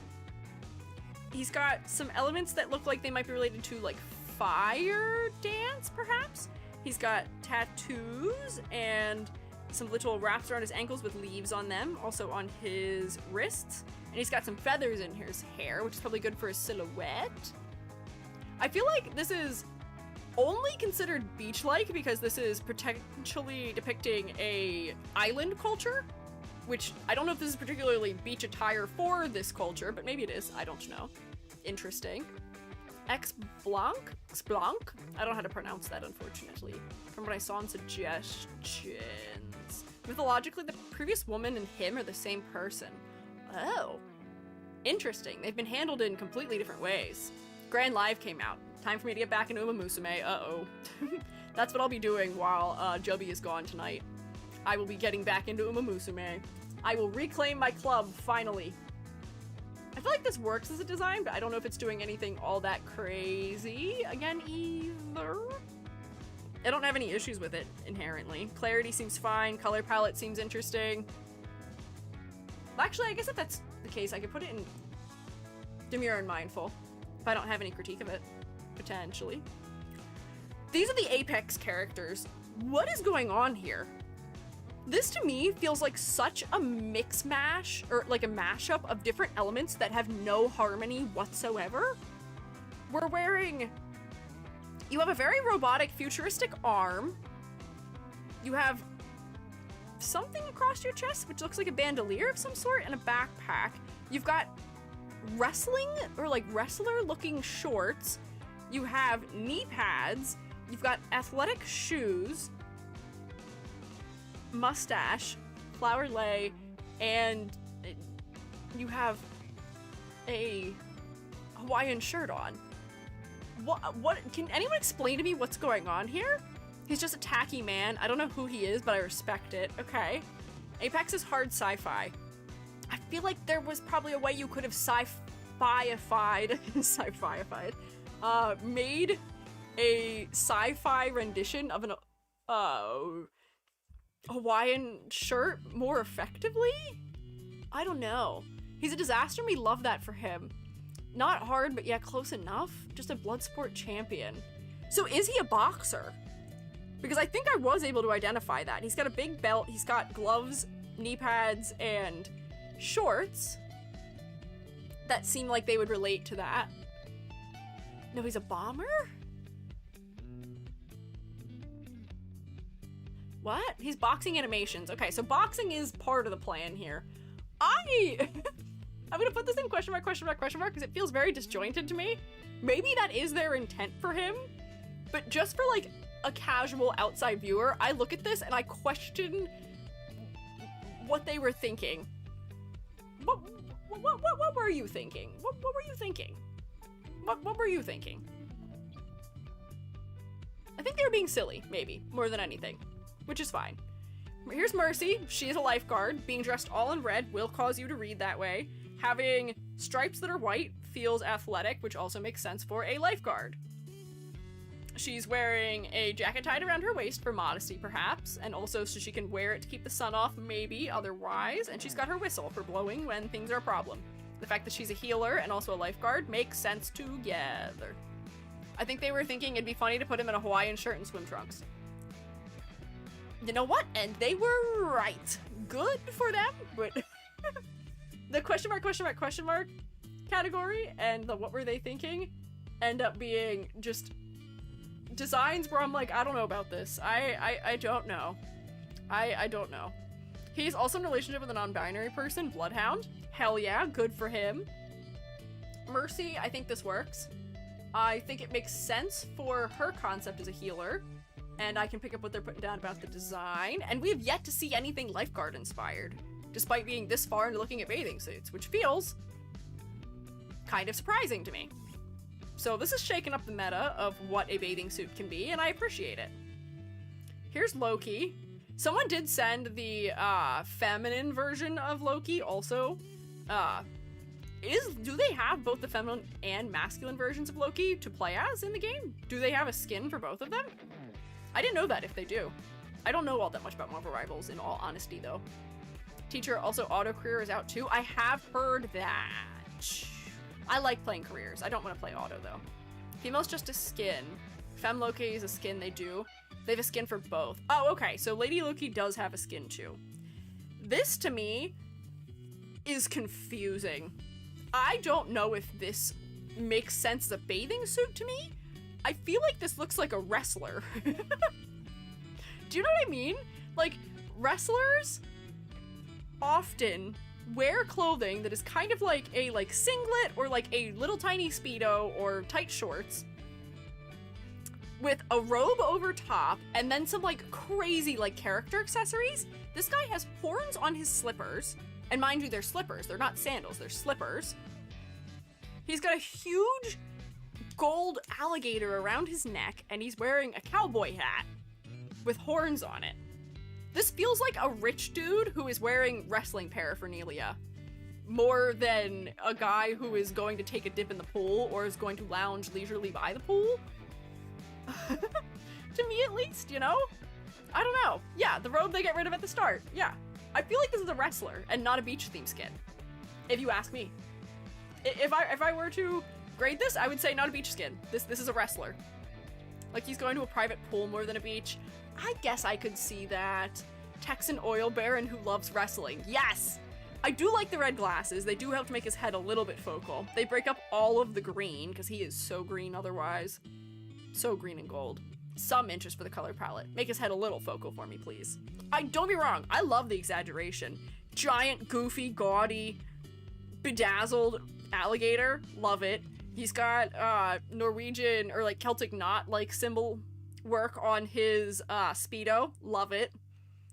he's got some elements that look like they might be related to, like, fire dance, perhaps? He's got tattoos and some little wraps around his ankles with leaves on them, also on his wrists. And he's got some feathers in his hair, which is probably good for his silhouette. I feel like this is only considered beach-like because this is potentially depicting a island culture, which I don't know if this is particularly beach attire for this culture, but maybe it is. I don't know. Interesting. X-Blanc? X-Blanc? I don't know how to pronounce that, unfortunately, from what I saw in suggestions. Mythologically, the previous woman and him are the same person. Oh. Interesting. They've been handled in completely different ways. Grand Live came out. Time for me to get back into musume. Uh-oh. That's what I'll be doing while Joby is gone tonight. I will be getting back into musume. I will reclaim my club, finally. I feel like this works as a design, but I don't know if it's doing anything all that crazy again either. I don't have any issues with it inherently. Clarity seems fine. Color palette seems interesting. Actually, I guess if that's the case, I could put it in demure and mindful if I don't have any critique of it, potentially. These are the Apex characters. What is going on here? This to me feels like such a mix mash, or like a mashup of different elements that have no harmony whatsoever. We're wearing... You have a very robotic, futuristic arm. You have something across your chest, which looks like a bandolier of some sort, and a backpack. You've got wrestling, or like wrestler-looking shorts. You have knee pads. You've got athletic shoes. Mustache, flower lei, and you have a Hawaiian shirt on. What can anyone explain to me what's going on here? He's just a tacky man. I don't know who he is, but I respect it. Okay. Apex is hard sci-fi. I feel like there was probably a way you could have sci-fi-ified, made a sci-fi rendition of an Hawaiian shirt more effectively? I don't know. He's a disaster and we love that for him. Not hard, but yeah, close enough. Just a blood sport champion. So is he a boxer? Because I think I was able to identify that. He's got a big belt, he's got gloves, knee pads, and shorts that seem like they would relate to that. No, he's a bomber? What? He's boxing animations. Okay, so boxing is part of the plan here. I'm gonna put this in question mark, because it feels very disjointed to me. Maybe that is their intent for him, but just for like a casual outside viewer, I look at this and I question what they were thinking. What were you thinking? What were you thinking? What were you thinking? I think they were being silly, maybe, more than anything. Which is fine. Here's Mercy. She is a lifeguard. Being dressed all in red will cause you to read that way. Having stripes that are white feels athletic, which also makes sense for a lifeguard. She's wearing a jacket tied around her waist for modesty, perhaps, and also so she can wear it to keep the sun off, maybe, otherwise, and she's got her whistle for blowing when things are a problem. The fact that she's a healer and also a lifeguard makes sense together. I think they were thinking it'd be funny to put him in a Hawaiian shirt and swim trunks. You know what? And they were right. Good for them, but the question mark category and the what were they thinking end up being just designs where I'm like, I don't know about this. I don't know. I don't know. He's also in a relationship with a non-binary person, Bloodhound. Hell yeah, good for him. Mercy, I think this works. I think it makes sense for her concept as a healer, and I can pick up what they're putting down about the design, and we have yet to see anything lifeguard inspired, despite being this far into looking at bathing suits, which feels kind of surprising to me. So this is shaking up the meta of what a bathing suit can be, and I appreciate it. Here's Loki. Someone did send the feminine version of Loki also. Do they have both the feminine and masculine versions of Loki to play as in the game? Do they have a skin for both of them? I didn't know that if they do. I don't know all that much about Marvel Rivals, in all honesty, though. Teacher, also Auto Career is out too. I have heard that. I like playing careers. I don't want to play auto, though. Female's just a skin. Femme Loki is a skin they do. They have a skin for both. Oh, okay, so Lady Loki does have a skin, too. This, to me, is confusing. I don't know if this makes sense as a bathing suit to me. I feel like this looks like a wrestler. Do you know what I mean? Like, wrestlers often wear clothing that is kind of like a singlet or like a little tiny Speedo or tight shorts with a robe over top and then some like crazy like character accessories. This guy has horns on his slippers, and mind you, they're slippers. They're not sandals, they're slippers. He's got a huge gold alligator around his neck, and he's wearing a cowboy hat with horns on it. This feels like a rich dude who is wearing wrestling paraphernalia more than a guy who is going to take a dip in the pool or is going to lounge leisurely by the pool. To me, at least, you know? I don't know. Yeah, the robe they get rid of at the start. Yeah. I feel like this is a wrestler and not a beach theme skin, if you ask me. If I were to grade this, I would say not a beach skin. This is a wrestler. Like, he's going to a private pool more than a beach. I guess I could see that. Texan oil baron who loves wrestling. Yes! I do like the red glasses. They do help to make his head a little bit focal. They break up all of the green, because he is so green otherwise. So green and gold. Some interest for the color palette. Make his head a little focal for me, please. Don't be wrong, I love the exaggeration. Giant, goofy, gaudy, bedazzled alligator. Love it. He's got Norwegian or like Celtic knot like symbol work on his Speedo. Love it.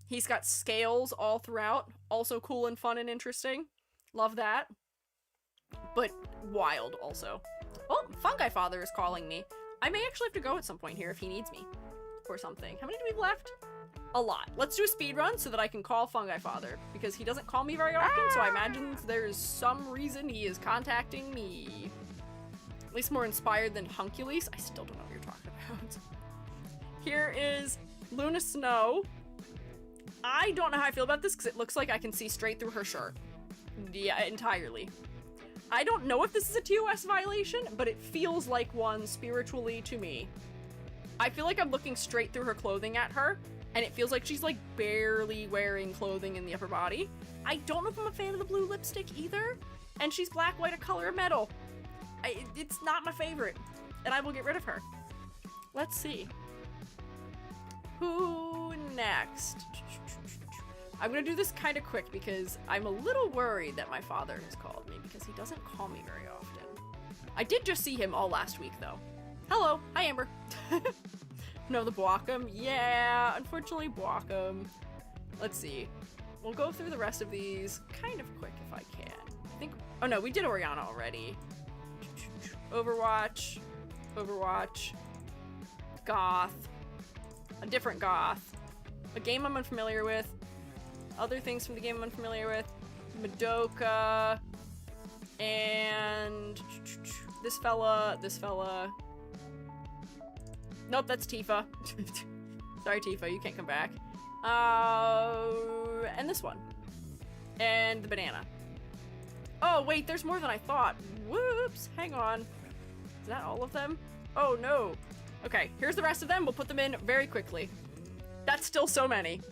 He's got scales all throughout. Also cool and fun and interesting. Love that. But wild also. Oh, Fungi Father is calling me. I may actually have to go at some point here if he needs me or something. How many do we have left? A lot. Let's do a speed run so that I can call Fungi Father, because he doesn't call me very often, so I imagine there's some reason he is contacting me. At least more inspired than Hunculus. I still don't know what you're talking about. Here is Luna Snow. I don't know how I feel about this because it looks like I can see straight through her shirt. Yeah, entirely. I don't know if this is a TOS violation, but it feels like one spiritually to me. I feel like I'm looking straight through her clothing at her, and it feels like she's like barely wearing clothing in the upper body. I don't know if I'm a fan of the blue lipstick either, and she's black, white, a color of metal. It's not my favorite, and I will get rid of her. Let's see. Who next? I'm gonna do this kind of quick because I'm a little worried that my father has called me because he doesn't call me very often. I did just see him all last week though. Hello, hi Amber. No, the Boakum. Yeah, unfortunately Boakum. Let's see. We'll go through the rest of these kind of quick if I can. I think, oh no, we did Oriana already. Overwatch, Overwatch, Goth, a different Goth, a game I'm unfamiliar with, other things from the game I'm unfamiliar with, Madoka, and this fella. Nope, that's Tifa. Sorry, Tifa, you can't come back. And this one. And the banana. Oh, wait, there's more than I thought. Whoops, hang on. Is that all of them? Oh, no. Okay, here's the rest of them. We'll put them in very quickly. That's still so many.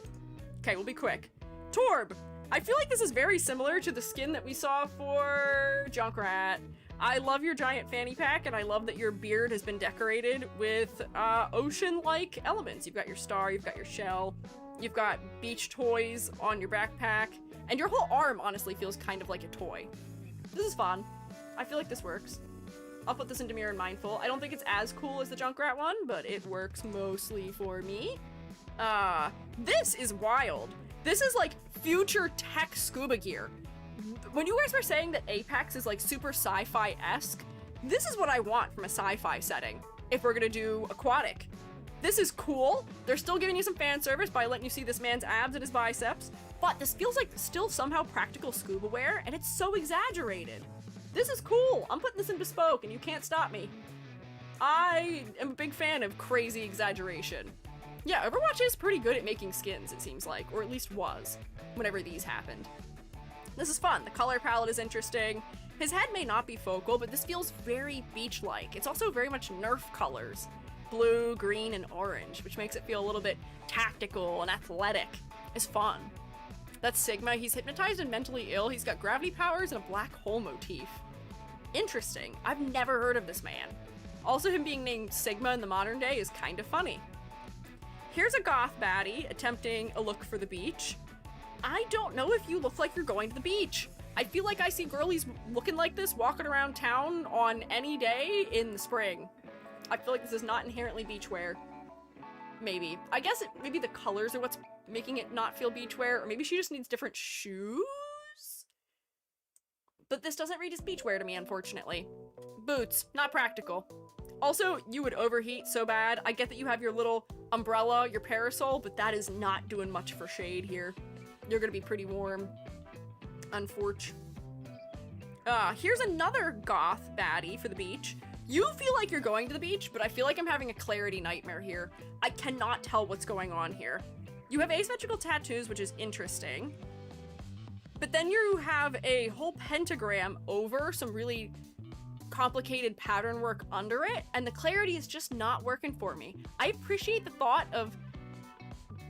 Okay, we'll be quick. Torb! I feel like this is very similar to the skin that we saw for Junkrat. I love your giant fanny pack, and I love that your beard has been decorated with ocean-like elements. You've got your star, you've got your shell, you've got beach toys on your backpack, and your whole arm honestly feels kind of like a toy. This is fun. I feel like this works. I'll put this in Demure and Mindful. I don't think it's as cool as the Junkrat one, but it works mostly for me. This is wild. This is like future tech scuba gear. When you guys were saying that Apex is like super sci-fi-esque, this is what I want from a sci-fi setting if we're gonna do aquatic. This is cool. They're still giving you some fan service by letting you see this man's abs and his biceps, but this feels like still somehow practical scuba wear, and it's so exaggerated. This is cool. I'm putting this in Bespoke, and you can't stop me. I am a big fan of crazy exaggeration. Yeah, Overwatch is pretty good at making skins, it seems like, or at least was, whenever these happened. This is fun. The color palette is interesting. His head may not be focal, but this feels very beach-like. It's also very much Nerf colors. Blue, green, and orange, which makes it feel a little bit tactical and athletic. It's fun. That's Sigma. He's hypnotized and mentally ill. He's got gravity powers and a black hole motif. Interesting. I've never heard of this man. Also, him being named Sigma in the modern day is kind of funny. Here's a goth baddie attempting a look for the beach. I don't know if you look like you're going to the beach. I feel like I see girlies looking like this walking around town on any day in the spring. I feel like this is not inherently beachwear. Maybe. I guess maybe the colors are what's making it not feel beachwear, or maybe she just needs different shoes? But this doesn't read as beachwear to me, unfortunately. Boots, not practical. Also, you would overheat so bad. I get that you have your little umbrella, your parasol, but that is not doing much for shade here. You're gonna be pretty warm. Unfortunate. Here's another goth baddie for the beach. You feel like you're going to the beach, but I feel like I'm having a clarity nightmare here. I cannot tell what's going on here. You have asymmetrical tattoos, which is interesting. But then you have a whole pentagram over some really complicated pattern work under it, and the clarity is just not working for me. I appreciate the thought of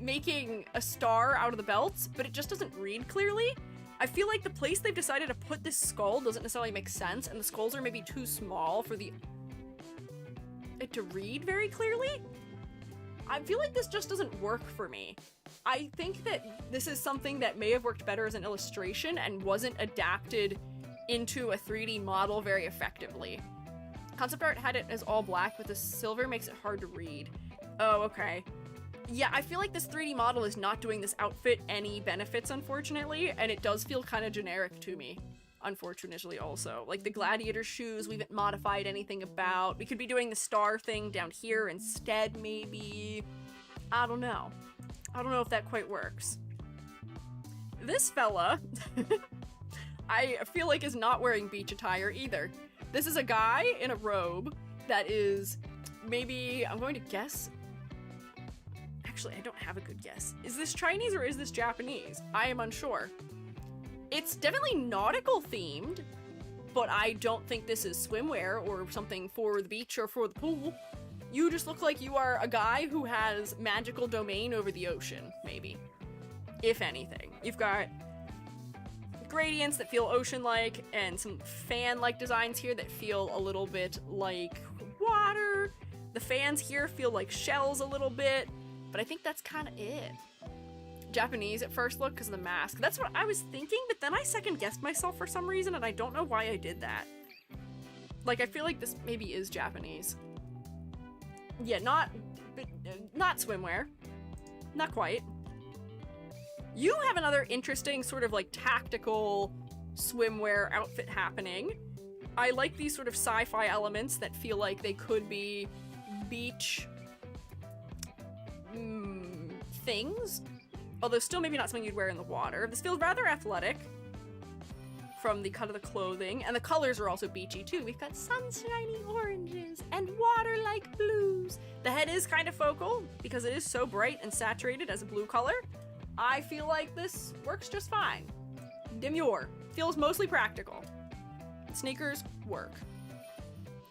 making a star out of the belts, but it just doesn't read clearly. I feel like the place they've decided to put this skull doesn't necessarily make sense, and the skulls are maybe too small for it to read very clearly. I feel like this just doesn't work for me. I think that this is something that may have worked better as an illustration and wasn't adapted into a 3D model very effectively. Concept art had it as all black, but the silver makes it hard to read. Oh, okay. Yeah, I feel like this 3D model is not doing this outfit any benefits, unfortunately, and it does feel kind of generic to me, unfortunately also. Like, the gladiator shoes, we haven't modified anything about. We could be doing the star thing down here instead, maybe. I don't know. I don't know if that quite works. This fella, I feel like is not wearing beach attire either. This is a guy in a robe that is maybe, I'm going to guess. Actually, I don't have a good guess. Is this Chinese or is this Japanese? I am unsure. It's definitely nautical themed, but I don't think this is swimwear or something for the beach or for the pool. You just look like you are a guy who has magical domain over the ocean, maybe. If anything. You've got gradients that feel ocean-like and some fan-like designs here that feel a little bit like water. The fans here feel like shells a little bit. But I think that's kind of it. Japanese at first look because of the mask. That's what I was thinking, but then I second-guessed myself for some reason, and I don't know why I did that. Like, I feel like this maybe is Japanese. Yeah, not swimwear. Not quite. You have another interesting sort of, like, tactical swimwear outfit happening. I like these sort of sci-fi elements that feel like they could be beach things, although still maybe not something you'd wear in the water. This feels rather athletic from the cut of the clothing, and the colors are also beachy too. We've got sunshiny oranges and water-like blues. The head is kind of focal because it is so bright and saturated as a blue color. I feel like this works just fine. Demure. Feels mostly practical. Sneakers work.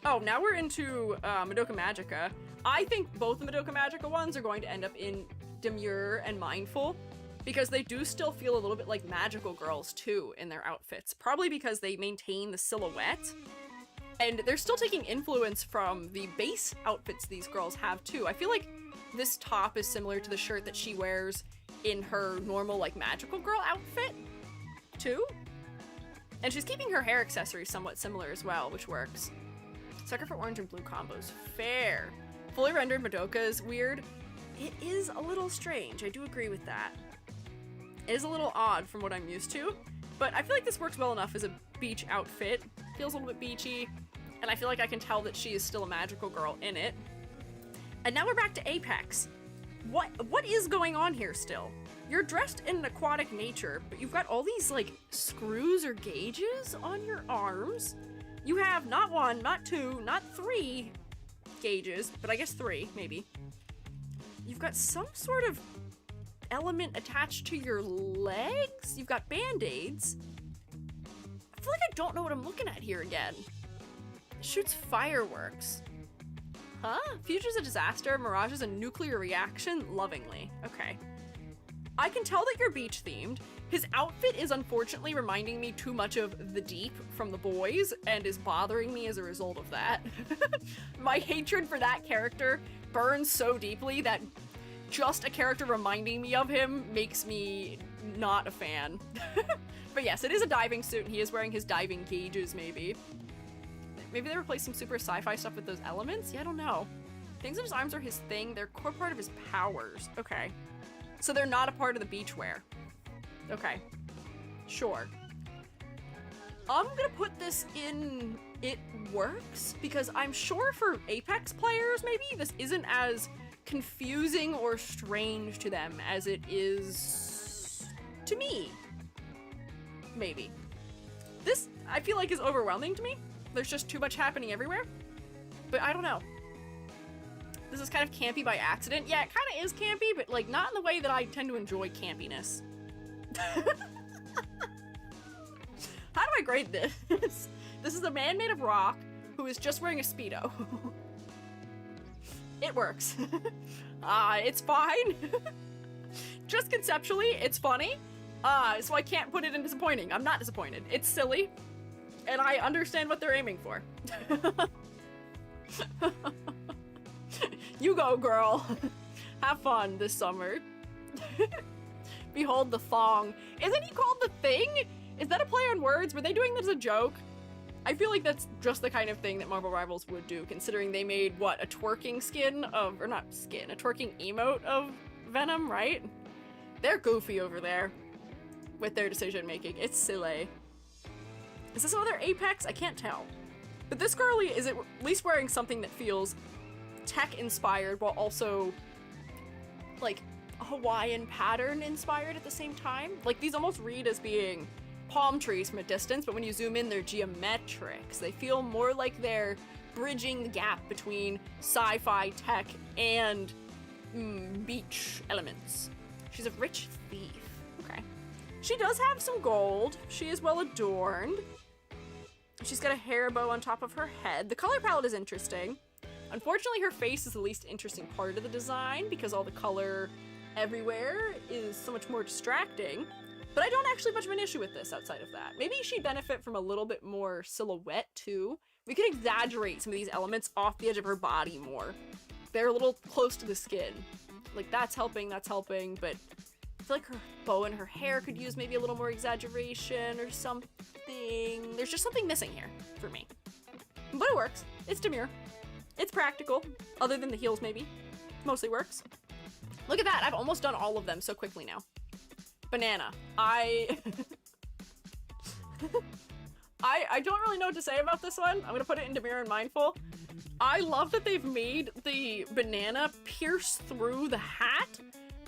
Oh, now we're into Madoka Magica. I think both the Madoka Magica ones are going to end up in Demure and Mindful, because they do still feel a little bit like magical girls too in their outfits. Probably because they maintain the silhouette, and they're still taking influence from the base outfits these girls have too. I feel like this top is similar to the shirt that she wears in her normal like magical girl outfit too. And she's keeping her hair accessories somewhat similar as well, which works. Sucker for orange and blue combos. Fair. Fully rendered Madoka is weird. It is a little strange. I do agree with that. It is a little odd from what I'm used to, but I feel like this works well enough as a beach outfit. Feels a little bit beachy, and I feel like I can tell that she is still a magical girl in it. And now we're back to Apex. What is going on here still? You're dressed in an aquatic nature, but you've got all these, like, screws or gauges on your arms. You have not one, not two, not three gauges, but I guess three, maybe. You've got some sort of element attached to your legs. You've got band-aids. I feel like I don't know what I'm looking at here again. It shoots fireworks. Huh? Future's a disaster, Mirage is a nuclear reaction? Lovingly. Okay. I can tell that you're beach themed. His outfit is unfortunately reminding me too much of The Deep from The Boys and is bothering me as a result of that. My hatred for that character burns so deeply that just a character reminding me of him makes me not a fan. But yes, it is a diving suit and he is wearing his diving gauges maybe. Maybe they replaced some super sci-fi stuff with those elements? Yeah, I don't know. Things on his arms are his thing. They're core part of his powers. Okay. So they're not a part of the beachwear. Okay. Sure. I'm gonna put this in it works because I'm sure for Apex players maybe this isn't as confusing or strange to them as it is to me. Maybe. This, I feel like, is overwhelming to me. There's just too much happening everywhere. But I don't know. This is kind of campy by accident. Yeah, it kind of is campy, but like not in the way that I tend to enjoy campiness. How do I grade this? This is a man made of rock who is just wearing a Speedo. It works. It's fine. Just conceptually, it's funny. So I can't put it in disappointing. I'm not disappointed. It's silly. And I understand what they're aiming for. You go, girl. Have fun this summer. Behold the thong. Isn't he called the thing? Is that a play on words? Were they doing this as a joke? I feel like that's just the kind of thing that Marvel Rivals would do, considering they made, what, a twerking skin of, or not skin, a twerking emote of Venom, right? They're goofy over there with their decision making. It's silly. Is this another Apex? I can't tell. But this girlie is at least wearing something that feels tech inspired while also like Hawaiian pattern inspired at the same time. Like these almost read as being palm trees from a distance, but when you zoom in, they're geometric. So they feel more like they're bridging the gap between sci-fi tech and beach elements. She's a rich thief. Okay. She does have some gold. She is well adorned. She's got a hair bow on top of her head. The color palette is interesting. Unfortunately, her face is the least interesting part of the design because all the color everywhere is so much more distracting. But I don't actually have much of an issue with this outside of that. Maybe she'd benefit from a little bit more silhouette too. We could exaggerate some of these elements off the edge of her body more. They're a little close to the skin. Like that's helping, but I feel like her bow and her hair could use maybe a little more exaggeration or something. There's just something missing here for me. But it works. It's demure. It's practical, other than the heels maybe. Mostly works. Look at that, I've almost done all of them so quickly now. Banana. I don't really know what to say about this one. I'm gonna put it in demure and mindful. I love that they've made the banana pierce through the hat,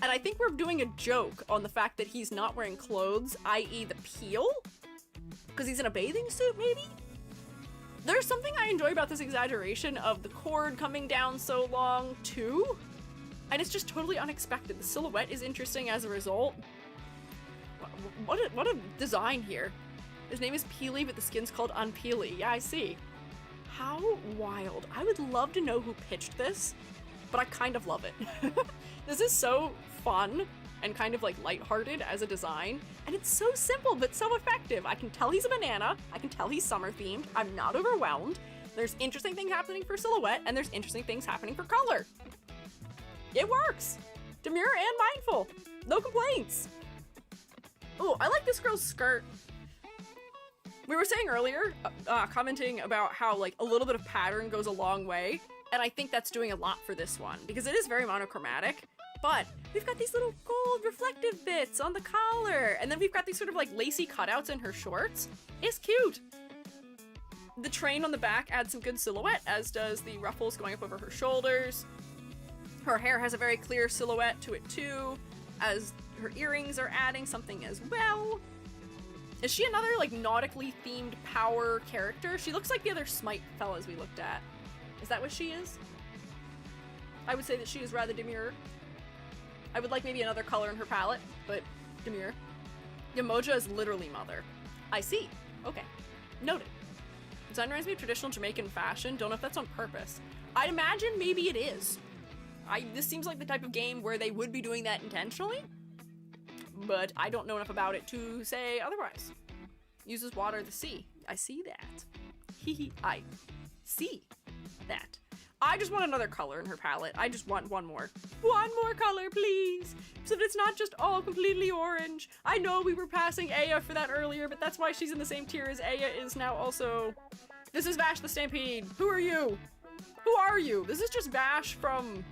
and I think we're doing a joke on the fact that he's not wearing clothes, i.e. the peel? Because he's in a bathing suit, maybe? There's something I enjoy about this exaggeration of the cord coming down so long, too. And it's just totally unexpected. The silhouette is interesting as a result. What a design here. His name is Peely, but the skin's called Unpeely. Yeah, I see. How wild. I would love to know who pitched this, but I kind of love it. This is so fun and kind of like lighthearted as a design, and it's so simple but so effective. I can tell he's a banana, I can tell he's summer themed, I'm not overwhelmed. There's interesting things happening for silhouette, and there's interesting things happening for color. It works! Demure and mindful. No complaints. Oh, I like this girl's skirt. We were saying earlier, commenting about how like a little bit of pattern goes a long way, and I think that's doing a lot for this one because it is very monochromatic, but we've got these little gold reflective bits on the collar, and then we've got these sort of like lacy cutouts in her shorts. It's cute. The train on the back adds some good silhouette, as does the ruffles going up over her shoulders. Her hair has a very clear silhouette to it too, as her earrings are adding something as well. Is she another, like, nautically themed power character? She looks like the other Smite fellas we looked at. Is that what she is? I would say that she is rather demure. I would like maybe another color in her palette, but demure. Yamoja is literally mother. I see. Okay. Noted. Design reminds me of traditional Jamaican fashion. Don't know if that's on purpose. I'd imagine maybe it is. This seems like the type of game where they would be doing that intentionally, but I don't know enough about it to say otherwise. Uses water to see. I see that. I see that. I just want another color in her palette. I just want one more. One more color, please! So that it's not just all completely orange. I know we were passing Aya for that earlier, but that's why she's in the same tier as Aya is now also. This is Vash the Stampede. Who are you? Who are you? This is just Vash from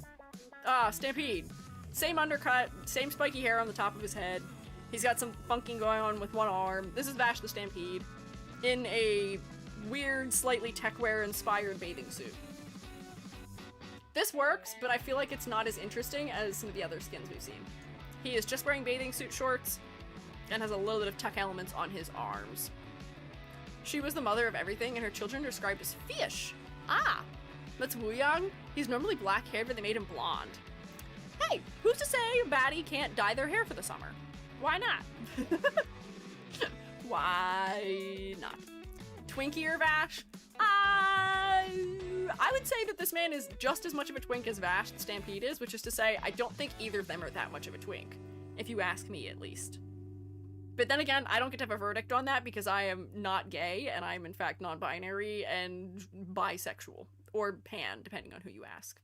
Stampede. Same undercut, same spiky hair on the top of his head. He's got some funking going on with one arm. This is Vash the Stampede in a weird, slightly techwear inspired bathing suit. This works, but I feel like it's not as interesting as some of the other skins we've seen. He is just wearing bathing suit shorts and has a little bit of tech elements on his arms. She was the mother of everything, and her children are described as fish. Ah! That's Wooyoung. He's normally black-haired, but they made him blonde. Hey, who's to say a baddie can't dye their hair for the summer? Why not? Why not? Twinkie or Vash? I would say that this man is just as much of a twink as Vash the Stampede is, which is to say, I don't think either of them are that much of a twink, if you ask me at least. But then again, I don't get to have a verdict on that because I am not gay, and I'm in fact non-binary and bisexual. Or pan, depending on who you ask.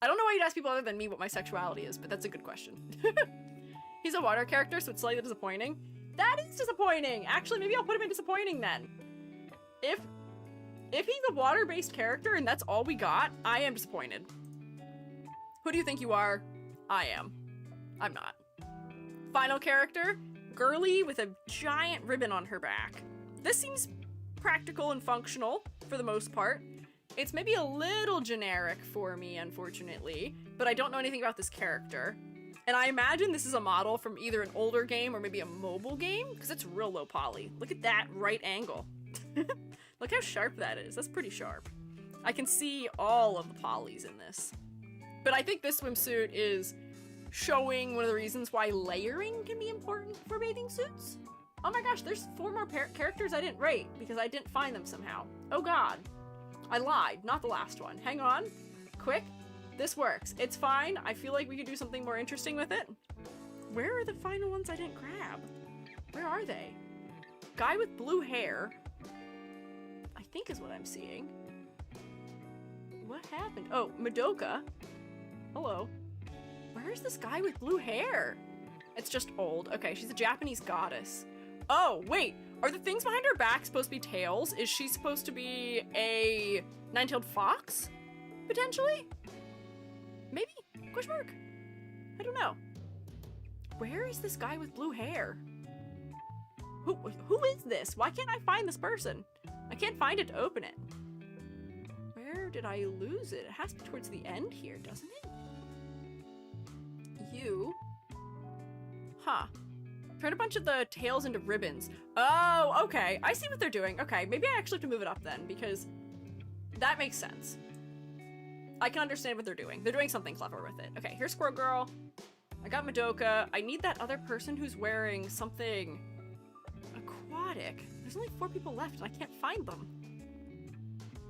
I don't know why you'd ask people other than me what my sexuality is, but that's a good question. He's a water character, so it's slightly disappointing. That is disappointing! Actually, maybe I'll put him in disappointing then. If he's a water-based character and that's all we got, I am disappointed. Who do you think you are? I am. I'm not. Final character, girly with a giant ribbon on her back. This seems practical and functional for the most part. It's maybe a little generic for me, unfortunately, but I don't know anything about this character. And I imagine this is a model from either an older game or maybe a mobile game, because it's real low poly. Look at that right angle. Look how sharp that is. That's pretty sharp. I can see all of the polys in this. But I think this swimsuit is showing one of the reasons why layering can be important for bathing suits. Oh my gosh, there's 4 more characters I didn't rate because I didn't find them somehow. Oh god. I lied, not the last one. Hang on. Quick. This works. It's fine. I feel like we could do something more interesting with it. Where are the final ones I didn't grab? Where are they? Guy with blue hair, I think is what I'm seeing. What happened? Oh, Madoka. Hello. Where is this guy with blue hair? It's just old. Okay, she's a Japanese goddess. Oh, wait. Are the things behind her back supposed to be tails? Is she supposed to be a nine-tailed fox? Potentially? Maybe? Question mark? I don't know. Where is this guy with blue hair? Who is this? Why can't I find this person? I can't find it to open it. Where did I lose it? It has to be towards the end here, doesn't it? You. Huh. Turn a bunch of the tails into ribbons. Oh, okay. I see what they're doing. Okay, maybe I actually have to move it up then, because that makes sense. I can understand what they're doing. They're doing something clever with it. Okay, here's Squirrel Girl. I got Madoka. I need that other person who's wearing something aquatic. There's only 4 people left, and I can't find them.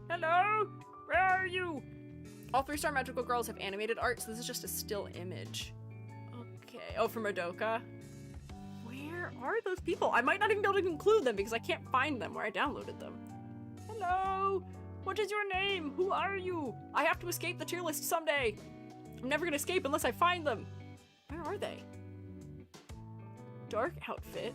Hello? Where are you? All 3-star magical girls have animated art, so this is just a still image. Okay. Oh, for Madoka. Where are those people? I might not even be able to include them because I can't find them where I downloaded them. Hello? What is your name? Who are you? I have to escape the tier list someday. I'm never gonna escape unless I find them. Where are they? Dark outfit.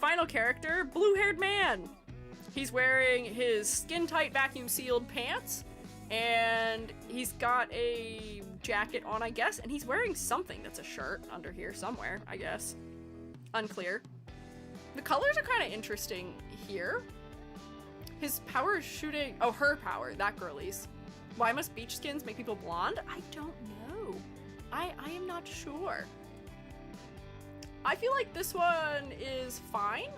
Final character, blue-haired man. He's wearing his skin-tight vacuum-sealed pants, and he's got a jacket on, I guess, and he's wearing something that's a shirt under here somewhere, I guess. Unclear. The colors are kind of interesting here. His power is shooting... Oh, her power, that girlie's. Why must beach skins make people blonde? I don't know. I am not sure. I feel like this one is fine.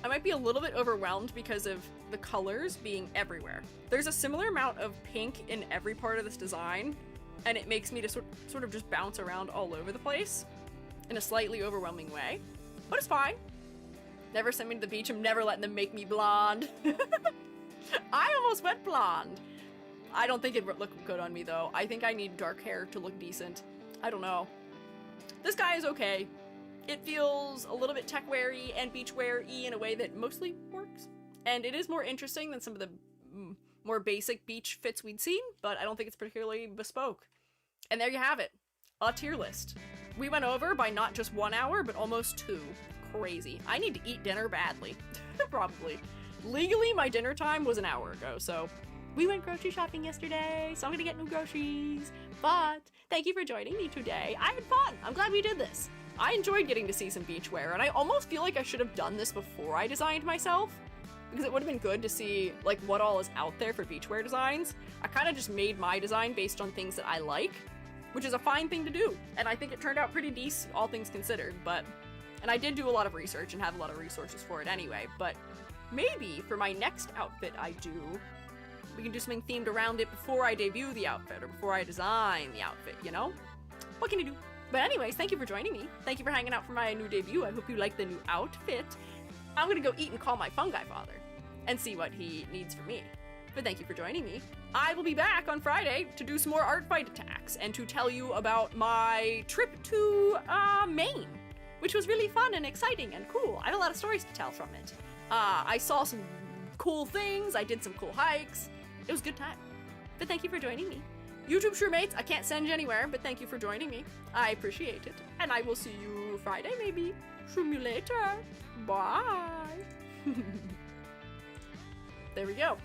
I might be a little bit overwhelmed because of the colors being everywhere. There's a similar amount of pink in every part of this design, and it makes me just sort of just bounce around all over the place in a slightly overwhelming way. But it's fine. Never send me to the beach. I'm never letting them make me blonde. I almost went blonde. I don't think it would look good on me, though. I think I need dark hair to look decent. I don't know. This guy is okay. It feels a little bit tech-weary and beach-wear-y in a way that mostly works. And it is more interesting than some of the more basic beach fits we'd seen, but I don't think it's particularly bespoke. And there you have it. A tier list. We went over by not just 1 hour, but almost 2. Crazy. I need to eat dinner badly. Probably. Legally, my dinner time was an hour ago, so we went grocery shopping yesterday, so I'm gonna get new groceries. But thank you for joining me today. I had fun. I'm glad we did this. I enjoyed getting to see some beachwear, and I almost feel like I should have done this before I designed myself, because it would have been good to see like what all is out there for beachwear designs. I kind of just made my design based on things that I like, which is a fine thing to do, and I think it turned out pretty decent, all things considered. And I did do a lot of research and have a lot of resources for it anyway, but maybe for my next outfit I do, we can do something themed around it before I debut the outfit, or before I design the outfit, you know? What can you do? But anyways, thank you for joining me. Thank you for hanging out for my new debut. I hope you like the new outfit. I'm gonna go eat and call my fungi father and see what he needs from me. But thank you for joining me. I will be back on Friday to do some more art fight attacks and to tell you about my trip to Maine, which was really fun and exciting and cool. I have a lot of stories to tell from it. I saw some cool things. I did some cool hikes. It was a good time. But thank you for joining me. YouTube Shrewmates, I can't send you anywhere, but thank you for joining me. I appreciate it. And I will see you Friday, maybe. Shroom you later. Bye. There we go.